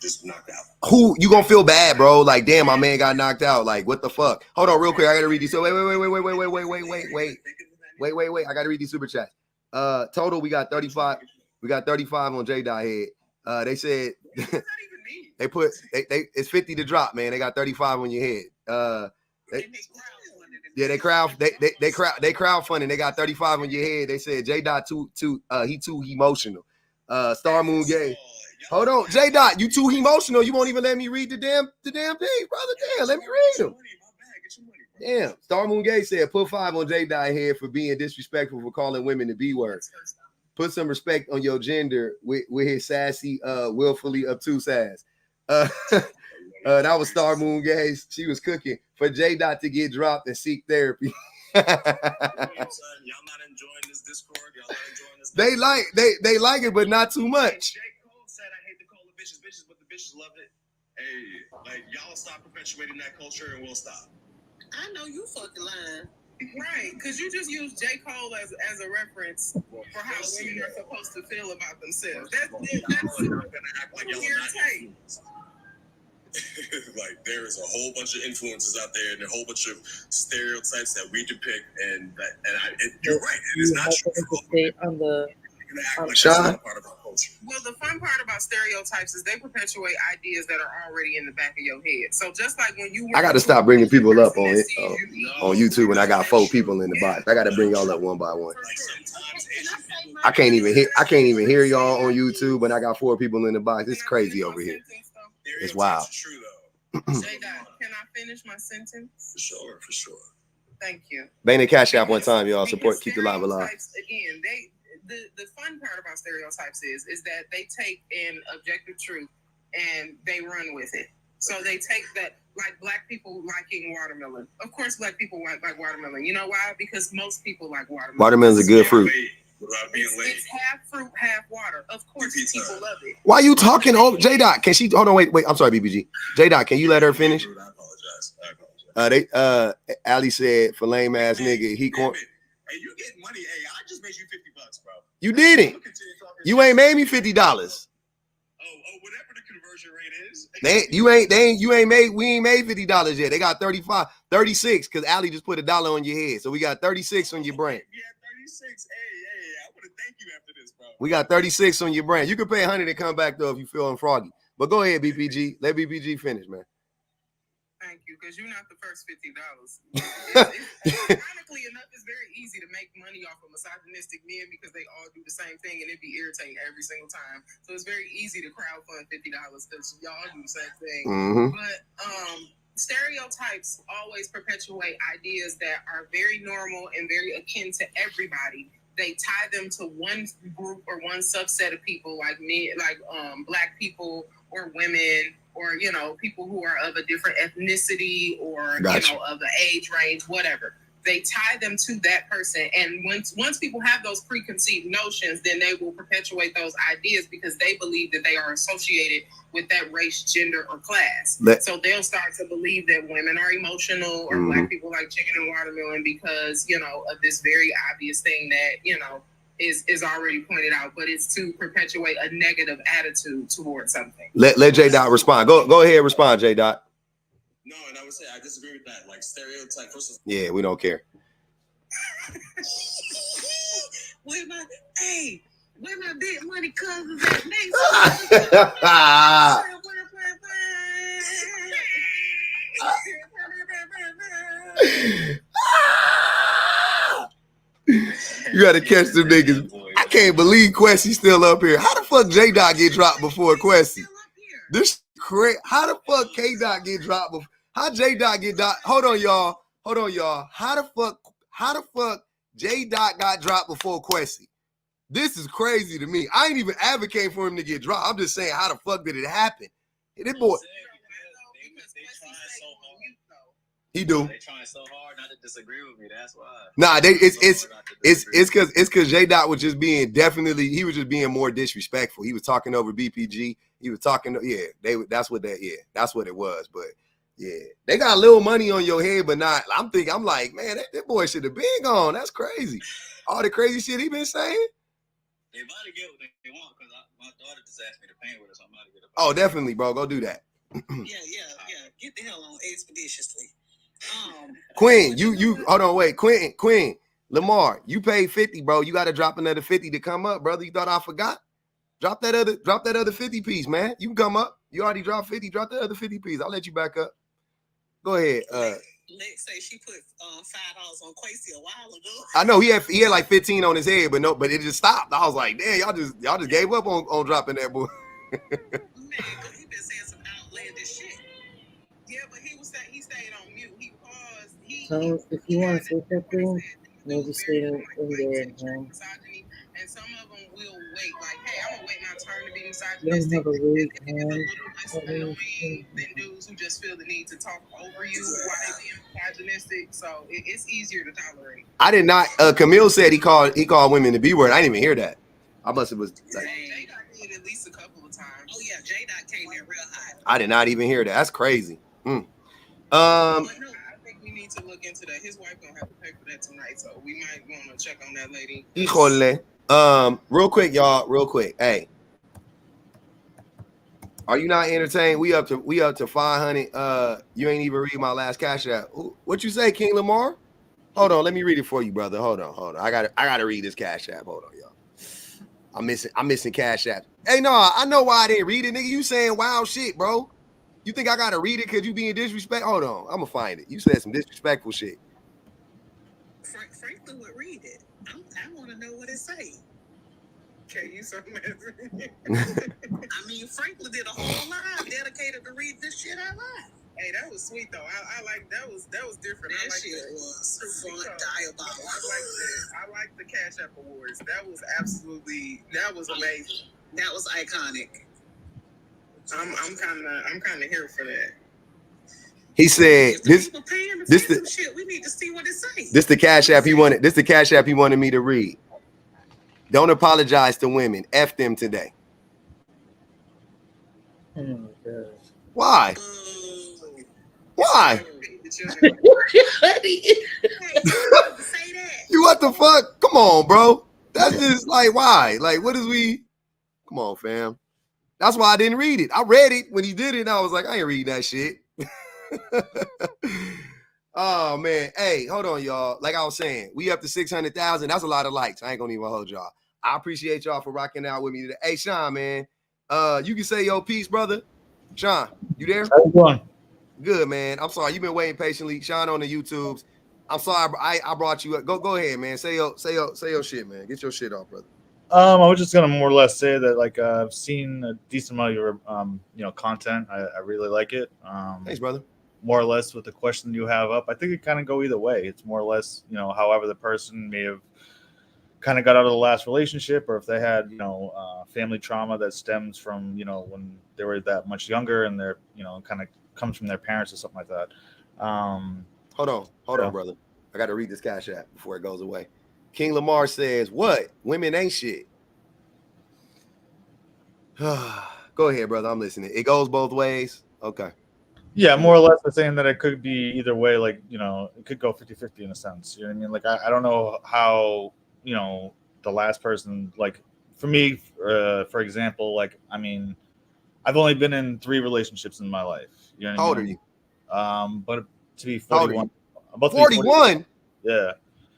just knocked out. Who you gonna feel bad, bro? Like, damn, my man got knocked out. Like, what the fuck? Hold on, real quick. I gotta read these. So wait. I gotta read these super chats. Total, we got 35. We got 35 on J-Dot head. They said they put it's 50 to drop, man. They got 35 on your head. They crowdfunding. They got 35 on your head. They said J-Dot too emotional. Star Moon Gay. Hold on, J-Dot, you too emotional. You won't even let me read the damn page, brother. Damn, let me read them. Damn. Star Moon Gay said put 5 on J-Dot head for being disrespectful for calling women the B word. Put some respect on your gender with his sassy, willfully obtuse ass. That was Star Moon Gaze. She was cooking for J-Dot to get dropped and seek therapy. Y'all not enjoying this Discord. Y'all not enjoying this. They like it, but not too much. J. Cole said, "I hate to call the bitches, but the bitches love it." Hey, like y'all stop perpetuating that culture, and we'll stop. I know you fucking lying. Right, because you just use J. Cole as a reference for how women are supposed to feel about themselves. That's gonna act like y'all are not influenced. Like there is a whole bunch of influences out there and a whole bunch of stereotypes that we depict, and you're right. It is not true. Sean? Well, the fun part about stereotypes is they perpetuate ideas that are already in the back of your head. So just like when you, I got to stop bringing people up on YouTube when I got 4 people in the box. I got to bring y'all up one by one. I can't even hear y'all on YouTube when I got 4 people in the box. It's crazy over here. It's wild. J-Dot, can I finish my sentence? For sure. Thank you. Bang Cash App one time, y'all. Support, keep the live alive. Again, the fun part about stereotypes is that they take an objective truth and they run with it. So they take that, like black people liking watermelon. Of course, black people like watermelon. You know why? Because most people like watermelon. Watermelon's a good fruit. It's half fruit, half water. Of course, people love it. Why you talking over J-Dot? Can she hold on? Wait. I'm sorry, BBG. J-Dot, can you let her finish? I apologize. Ali said for lame ass nigga, he can't. Hey, you getting money? Hey, I just made you $50, bro. You didn't. You ain't made me $50. Oh, whatever the conversion rate is. We ain't made $50 yet. They got 35, 36 because Ali just put $1 on your head. So we got 36 on your brain. Yeah, 36. Hey, I want to thank you after this, bro. We got 36 on your brain. You can pay 100 and come back though if you feeling froggy. But go ahead, BPG. Let BPG finish, man. Thank you, because you're not the first $50. Ironically enough, it's very easy to make money off of misogynistic men because they all do the same thing and it'd be irritating every single time. So it's very easy to crowdfund $50 because y'all do the same thing. Mm-hmm. But stereotypes always perpetuate ideas that are very normal and very akin to everybody. They tie them to one group or one subset of people, like me, like black people or women, or people who are of a different ethnicity or Gotcha. Of the age range, whatever. They tie them to that person, and once people have those preconceived notions, then they will perpetuate those ideas because they believe that they are associated with that race, gender, or class. So they'll start to believe that women are emotional or black people like chicken and watermelon because of this very obvious thing that is already pointed out, but it's to perpetuate a negative attitude towards something. Let J Dot respond. Go ahead, respond, J Dot. No, and I would say I disagree with that. Like stereotype versus. Yeah, we don't care. Where my big money cousins at? You gotta catch them niggas. I can't believe Quessy's still up here. How the fuck J Dot get dropped before Quessy? This crazy. How the fuck K Dot get dropped before? How J Dot get dropped? Hold on, y'all. How the fuck J Dot got dropped before Quessy? This is crazy to me. I ain't even advocating for him to get dropped. I'm just saying, how the fuck did it happen? This boy. He do. They trying so hard not to disagree with me. That's why. Nah, it's because J Dot was just being being more disrespectful. He was talking over BPG. He was talking. That's what it was. But yeah, they got a little money on your head, but not. I'm like, man, that boy should have been gone. That's crazy. All the crazy shit he been saying. They about to get what they want because my daughter just asked me to paint with her, so I'm about to get a. Oh, definitely, bro. Go do that. Yeah. Get the hell on expeditiously. Quinn, you hold on, wait. Quinn, Lamar, you paid 50, bro. You got to drop another 50 to come up, brother. You thought I forgot? Drop that other 50 piece, man. You can come up. You already dropped 50. Drop that other 50 piece. I'll let you back up. Go ahead. Lex say she put $5 on Quasi a while ago. I know he had like 15 on his head, but it just stopped. I was like, damn, y'all just gave up on dropping that boy. Man, he been saying some outlandish shit. Yeah, but he stayed on mute. He paused. So if you want to say something, maybe stay in there. Misogyny, and some of them will wait. Like, hey, I'm gonna wait my turn to be You misogynistic. don't have a weak It's a little less annoying than dudes who just feel the need to talk over you while they being misogynistic. So it's easier to tolerate. I did not. Camille said he called women the B word. I didn't even hear that. I must have was. Like, J-Dot did at least a couple of times. Oh yeah, J-Dot came in real hot. I did not even hear that. That's crazy. But no, I think we need to look into that. His wife gonna have to pay for that tonight, so we might want to check on that lady. Híjole. Real quick, y'all. Real quick. Hey, are you not entertained? We up to 500. You ain't even read my last cash app. What you say, King Lamar? Hold on, let me read it for you, brother. Hold on. I gotta read this cash app. Hold on, y'all. I'm missing cash app. Hey, no, I know why I didn't read it, nigga. You saying wild shit, bro. You think I gotta read it because you being disrespectful? Hold on, I'm gonna find it. You said some disrespectful shit. Franklin would read it. I want to know what it say. Okay, you so mad. I mean, Franklin did a whole live dedicated to read this shit out loud. Hey, that was sweet though. I like that was different. That I like shit that. was fun, diabolical. I like the Cash App Awards. That was amazing. That was iconic. I'm kind of here for that. He said this the shit. We need to see what it says. This the Cash App he wanted. This the Cash App he wanted me to read. Don't apologize to women. F them today. Oh my gosh. Why? Why? You what the fuck? Come on, bro. That's just like why? Like what is we? Come on, fam. That's why I didn't read it. I read it when he did it, and I was like, I ain't reading that shit. Oh man. Hey, hold on, y'all. Like I was saying, we up to 600,000. That's a lot of likes. I ain't gonna even hold y'all. I appreciate y'all for rocking out with me today. Hey, Sean, man. You can say your piece, brother. Sean, you there? How you doing? Good, man. I'm sorry. You've been waiting patiently. Sean on the YouTubes. I'm sorry. I brought you up. Go ahead, man. Say your shit, man. Get your shit off, brother. I was just gonna more or less say that like I've seen a decent amount of your content. I really like it. Thanks, brother. More or less with the question you have up, I think it kind of go either way. It's more or less, however the person may have kind of got out of the last relationship, or if they had, family trauma that stems from, when they were that much younger and they're, kind of comes from their parents or something like that. Hold on, brother. I got to read this Cash App before it goes away. King Lamar says, what? Women ain't shit. Go ahead, brother. I'm listening. It goes both ways. Okay. Yeah, more or less they're saying that it could be either way, like, it could go 50-50 in a sense. You know what I mean? Like, I don't know how, the last person, like for me, for example, like, I mean, I've only been in 3 relationships in my life. You know what How I old mean? are you? But to be How old are 41, you? I'm about to be 41. Yeah.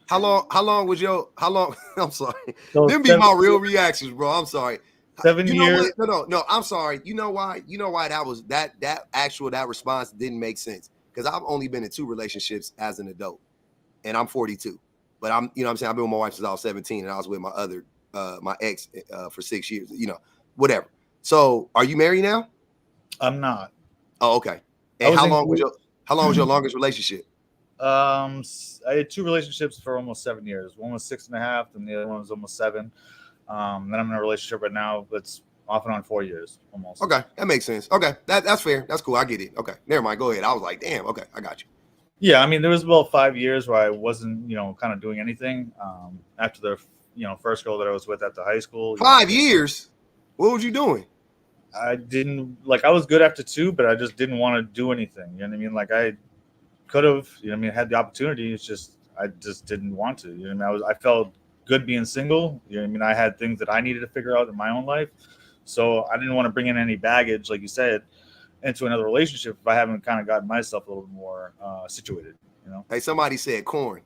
How long was your? How long? I'm sorry. So Them be my real reactions, bro. I'm sorry. 7 You know years. what? No. I'm sorry. You know why? That response didn't make sense because I've only been in 2 relationships as an adult, and I'm 42. But I'm, you know what I'm saying, I've been with my wife since I was 17, and I was with my other, my ex, for 6 years. You know, whatever. So, are you married now? I'm not. Oh, okay. I And was how long was your longest relationship? I had 2 relationships for almost 7 years. One was 6.5, and the other one was almost 7. Then I'm in a relationship right now that's off and on 4 years almost. Okay, that makes sense. Okay, that's fair. That's cool. I get it. Okay, never mind. Go ahead. I was like, damn. Okay, I got you. Yeah, I mean, there was about 5 years where I wasn't, kind of doing anything. After the, first girl that I was with at the high school. 5 years? What was you doing? I didn't, I was good after 2, but I just didn't want to do anything. You know what I mean? Like, I could have, had the opportunity. It's just, I just didn't want to. You know what I mean? I felt good being single. You know what I mean? I had things that I needed to figure out in my own life. So I didn't want to bring in any baggage, like you said, into another relationship if I haven't kind of gotten myself a little more situated, Hey, somebody said corn.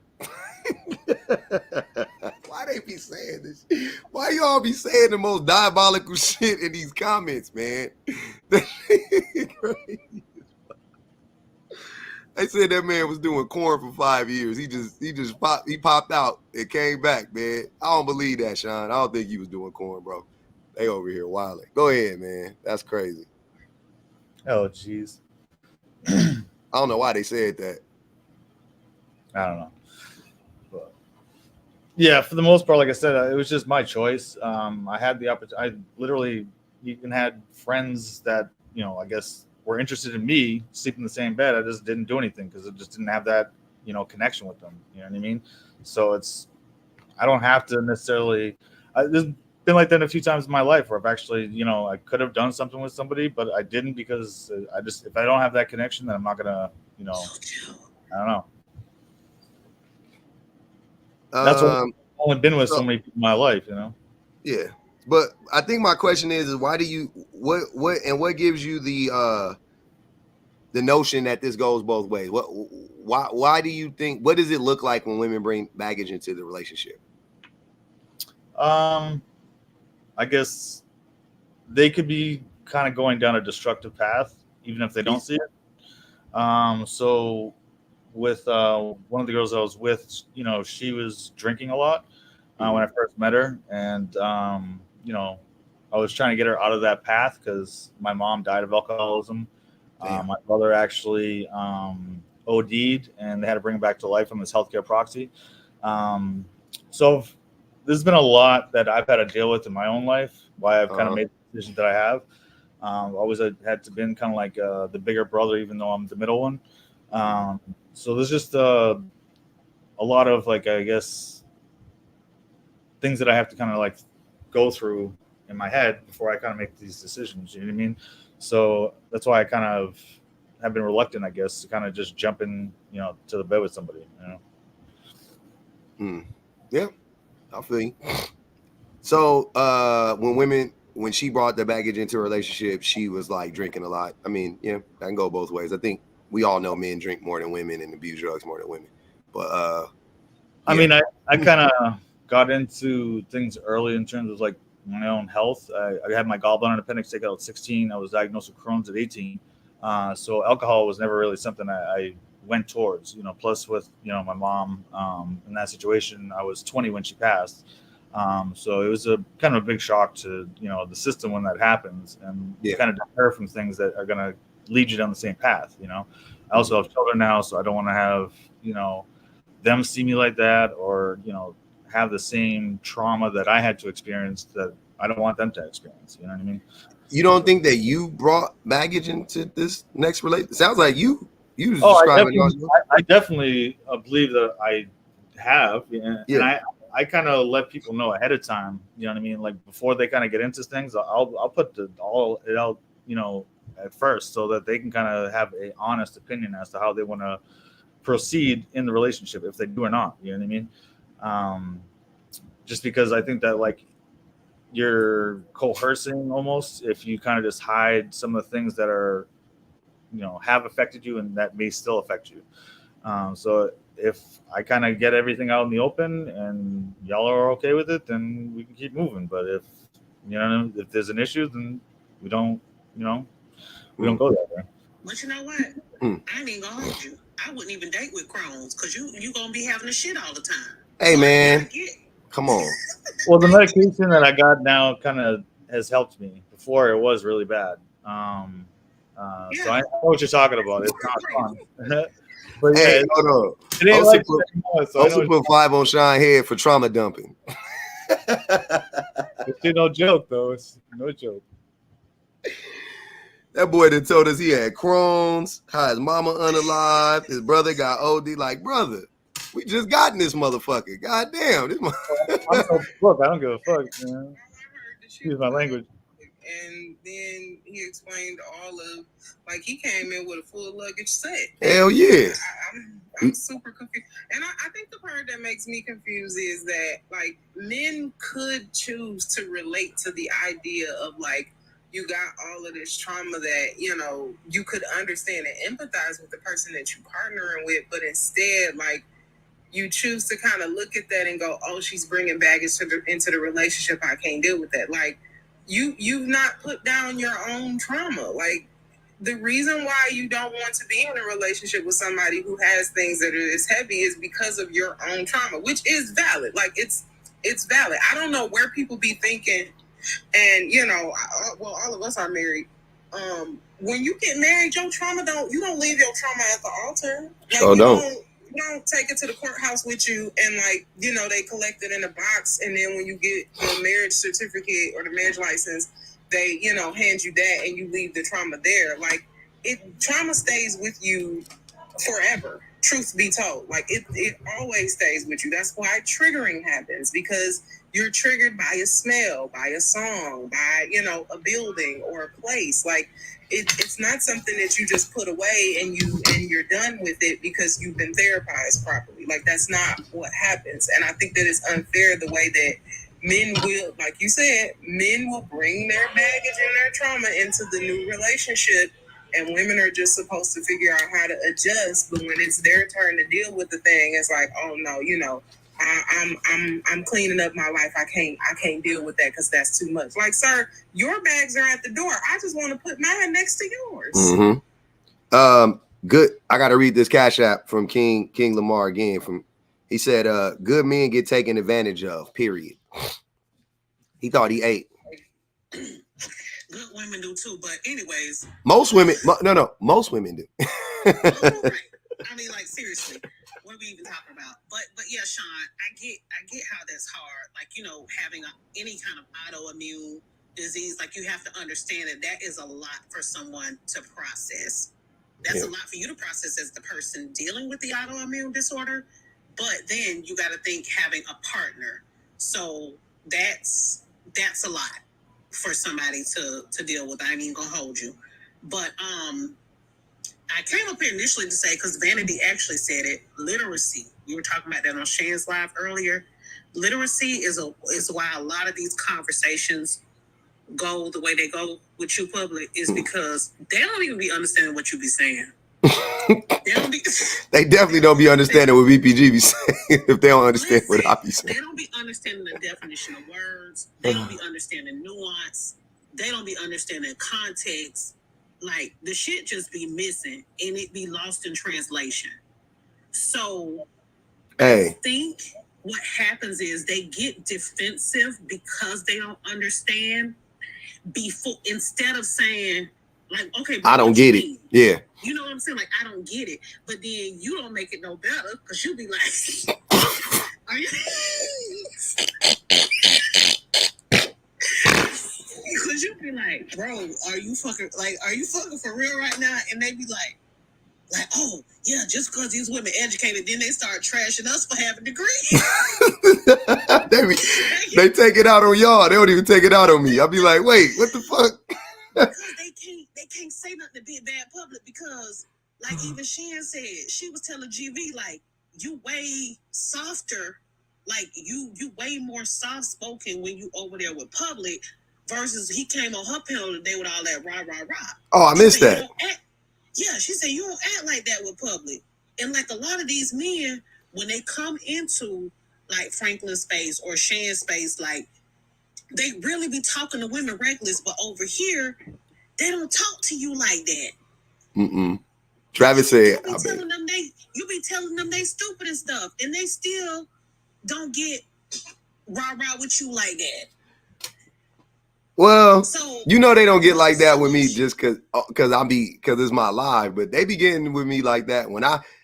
Why they be saying this? Why y'all be saying the most diabolical shit in these comments, man? They said that man was doing corn for 5 years. He popped out and came back, man. I don't believe that, Sean. I don't think he was doing corn, bro. They over here wilding. Go ahead, man. That's crazy. Oh, jeez. I don't know why they said that. I don't know. But yeah, for the most part, like I said, it was just my choice. I had the opportunity. I literally even had friends that, I guess were interested in me sleeping in the same bed. I just didn't do anything because I just didn't have that, connection with them. You know what I mean? So I don't have to necessarily, there's been like that a few times in my life where I've actually, I could have done something with somebody, but I didn't because if I don't have that connection, then I'm not going to, I don't know. That's what I've only been with so many people in my life, Yeah. But I think my question is why do you what gives you the notion that this goes both ways? Why do you think, what does it look like when women bring baggage into the relationship? I guess they could be kind of going down a destructive path, even if they don't see it. So with one of the girls I was with, she was drinking a lot when I first met her, and I was trying to get her out of that path because my mom died of alcoholism. My brother actually OD'd, and they had to bring him back to life from his healthcare proxy. So there's been a lot that I've had to deal with in my own life, why I've kind of made the decisions that I have. Always had to been kind of like the bigger brother, even though I'm the middle one. So there's just a lot of, like, I guess, things that I have to kind of like go through in my head before I kind of make these decisions. You know what I mean? So that's why I kind of have been reluctant, I guess, to kind of just jump in, to the bed with somebody. Yeah, I feel you. So when she brought the baggage into a relationship, she was like drinking a lot. I mean, yeah, that can go both ways. I think we all know men drink more than women and abuse drugs more than women. But I mean, I kind of got into things early in terms of like my own health. I had my gallbladder and appendix taken out at 16. I was diagnosed with Crohn's at 18. So alcohol was never really something I went towards, plus with, my mom in that situation. I was 20 when she passed. So it was a kind of a big shock to, the system when that happens, and kind of deter from things that are going to lead you down the same path. I also have children now, so I don't want to have, them see me like that, or, have the same trauma that I had to experience that I don't want them to experience. You know what I mean? You don't think that you brought baggage into this next relationship? Sounds like you I definitely believe that I have, and I kind of let people know ahead of time. You know what I mean? Like before they kind of get into things, I'll put all it out, at first, so that they can kind of have a honest opinion as to how they want to proceed in the relationship, if they do or not. You know what I mean? just because I think that like you're coercing almost if you kind of just hide some of the things that are, have affected you and that may still affect you. So if I kind of get everything out in the open and y'all are okay with it, then we can keep moving. But if if there's an issue, then we don't go that way. But you know what? I ain't even gonna hold you. I wouldn't even date with Crohn's because you gonna be having a shit all the time. Hey man, come on. Well, the medication that I got now kind of has helped me. Before it was really bad. So I know what you're talking about. It's not fun. But hey, yeah, hold it ain't on. like Also put 5 on Shine head for trauma dumping. It's no joke though. It's no joke. That boy that told us he had Crohn's, how his mama unalive, his brother got OD. Like, brother, we just got in this motherfucker. God damn. Look, I don't give a fuck, man. Excuse my language. And then he explained all of, like, he came in with a full luggage set. Hell yeah. I'm super confused. And I think the part that makes me confused is that, like, men could choose to relate to the idea of, like, you got all of this trauma that, you could understand and empathize with the person that you're partnering with, but instead, like, you choose to kind of look at that and go, oh, she's bringing baggage into the relationship. I can't deal with that. Like, you've not put down your own trauma. Like, the reason why you don't want to be in a relationship with somebody who has things that are as heavy is because of your own trauma, which is valid. Like, it's valid. I don't know where people be thinking, and all of us are married. When you get married, your trauma you don't leave your trauma at the altar. Like, you don't take it to the courthouse with you and, like, they collect it in a box, and then when you get the marriage certificate or the marriage license, they, hand you that and you leave the trauma there. Like, trauma stays with you forever, truth be told. Like, it always stays with you. That's why triggering happens, because you're triggered by a smell, by a song, by, a building or a place. Like, it's not something that you just put away and you're done with it because you've been therapized properly. Like, that's not what happens. And I think that it's unfair the way that men will, like you said, men will bring their baggage and their trauma into the new relationship, and women are just supposed to figure out how to adjust. But when it's their turn to deal with the thing, it's like, oh no, I'm cleaning up my life. I can't deal with that because that's too much. Like, sir, your bags are at the door. I just want to put mine next to yours. Mm-hmm. Good. I got to read this Cash App from King Lamar again. He said, good men get taken advantage of, period. He thought he ate. Good women do too, but anyways. Most women, most women do. Right. I mean, like, seriously, what are we even talking about? But yeah, Sean, I get how that's hard. Like, having any kind of autoimmune disease, like, you have to understand that is a lot for someone to process. That's a lot for you to process as the person dealing with the autoimmune disorder. But then you got to think having a partner. So that's a lot for somebody to deal with. I ain't even gonna hold you. But I came up here initially to say, because Vanity actually said it, literacy. You were talking about that on Shane's Live earlier. Literacy is why a lot of these conversations go the way they go with you public, is because they don't even be understanding what you be saying. They definitely don't be understanding what BPG be saying if they don't understand what I be saying. They don't be understanding the definition of words. They don't be understanding nuance. They don't be understanding context. Like, the shit just be missing and it be lost in translation. So I think what happens is they get defensive because they don't understand, instead of saying, like, okay, but I don't get it. Yeah. You know what I'm saying? Like, I don't get it. But then you don't make it no better because you be like, are you? Because you be like, bro, are you fucking for real right now? And they be like, oh, yeah, just because these women educated, then they start trashing us for having degrees. they take it out on y'all. They don't even take it out on me. I'll be like, wait, what the fuck? Because they can't say nothing to be in bad public, because, like, even Shan said, she was telling GV, like, you way softer Like you way more soft spoken when you over there with Public versus he came on her panel today with all that rah rah rah. Oh, I missed that. Yeah, she said you don't act like that with Public. And like a lot of these men, when they come into like Franklin's space or Shan's space, like they really be talking to women reckless, but over here, they don't talk to you like that. Travis said, you be telling them they stupid and stuff, and they still don't get rah rah with you like that. Well, so, you know they don't get like that with me just cause it's my live, but they be getting with me like that when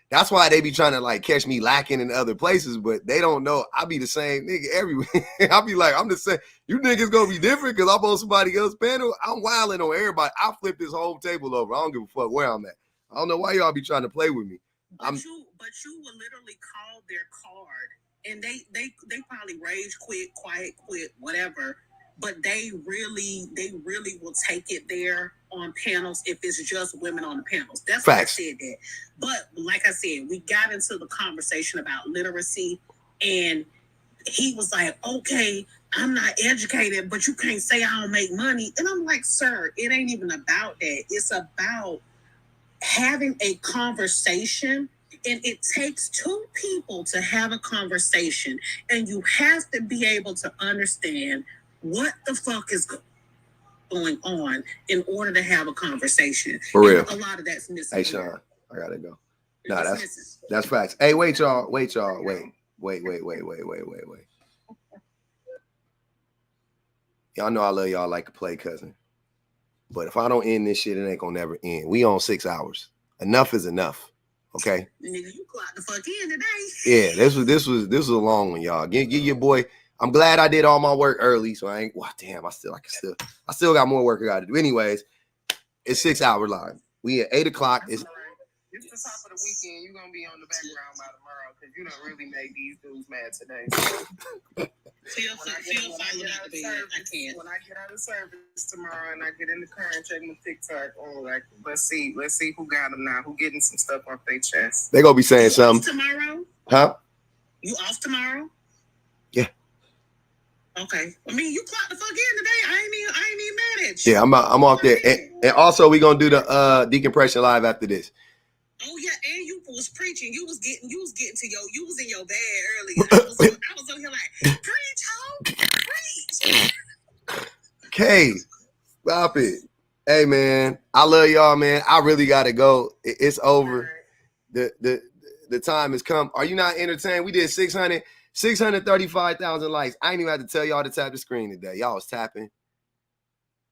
that's why they be trying to like catch me lacking in other places, but they don't know I be the same nigga everywhere. I be like, I'm the same. You niggas gonna be different because I'm on somebody else's panel. I'm wilding on everybody. I flip this whole table over. I don't give a fuck where I'm at. I don't know why y'all be trying to play with me. But you will literally call their card, and they probably rage quit, quiet quit, whatever. But they really will take it there on panels if it's just women on the panels. That's Facts. why I said that. But like I said, we got into the conversation about literacy, and he was like, okay, I'm not educated, but you can't say I don't make money. And I'm like, sir, it ain't even about that. It's about having a conversation, and it takes two people to have a conversation, and you have to be able to understand what the fuck is going on in order to have a conversation. For real. And a lot of that's missing. Hey, Sean, I gotta go. Nah, that's facts. Hey, wait, y'all. Wait. Y'all know I love y'all like a play cousin. But if I don't end this shit, it ain't gonna never end. We on 6 hours. Enough is enough. Okay. Nigga, you clocked the fuck in today. Yeah, this was a long one, y'all. Get your boy. I'm glad I did all my work early, so I ain't. Well, damn, I still got more work I got to do. Anyways, it's 6 hour live. We at 8 o'clock. It's the top of the weekend. You're gonna be on the background by tomorrow because you don't really make these dudes mad today. When I get out of service tomorrow and I get in the car and check my TikTok, let's see who got them now, who getting some stuff off their chest. They gonna be saying something tomorrow. Huh? You off tomorrow? Yeah. Okay. I mean, you clocked the fuck in today. I ain't even mad at you. Yeah, I'm off there, and also we gonna do the decompression live after this. Oh yeah, and you was preaching. You was getting to you was in your bag earlier. I was over here like, preach. Okay, stop it. Hey man, I love y'all, man. I really gotta go. It's over. The time has come. Are you not entertained? We did 635,000 likes. I ain't even have to tell y'all to tap the screen today. Y'all was tapping.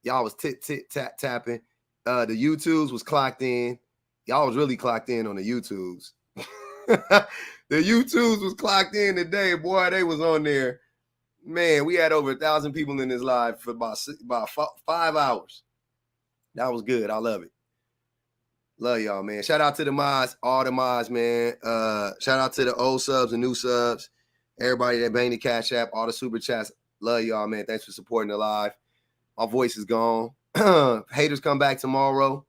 Y'all was tapping. The YouTubes was clocked in. Y'all was really clocked in on the YouTubes. The YouTubes was clocked in today. Boy, they was on there. Man, we had over 1,000 people in this live for about 5 hours. That was good. I love it. Love y'all, man. Shout out to the mods, all the mods, man. Shout out to the old subs and new subs. Everybody that banged the Cash App, all the super chats. Love y'all, man. Thanks for supporting the live. My voice is gone. Haters come back tomorrow.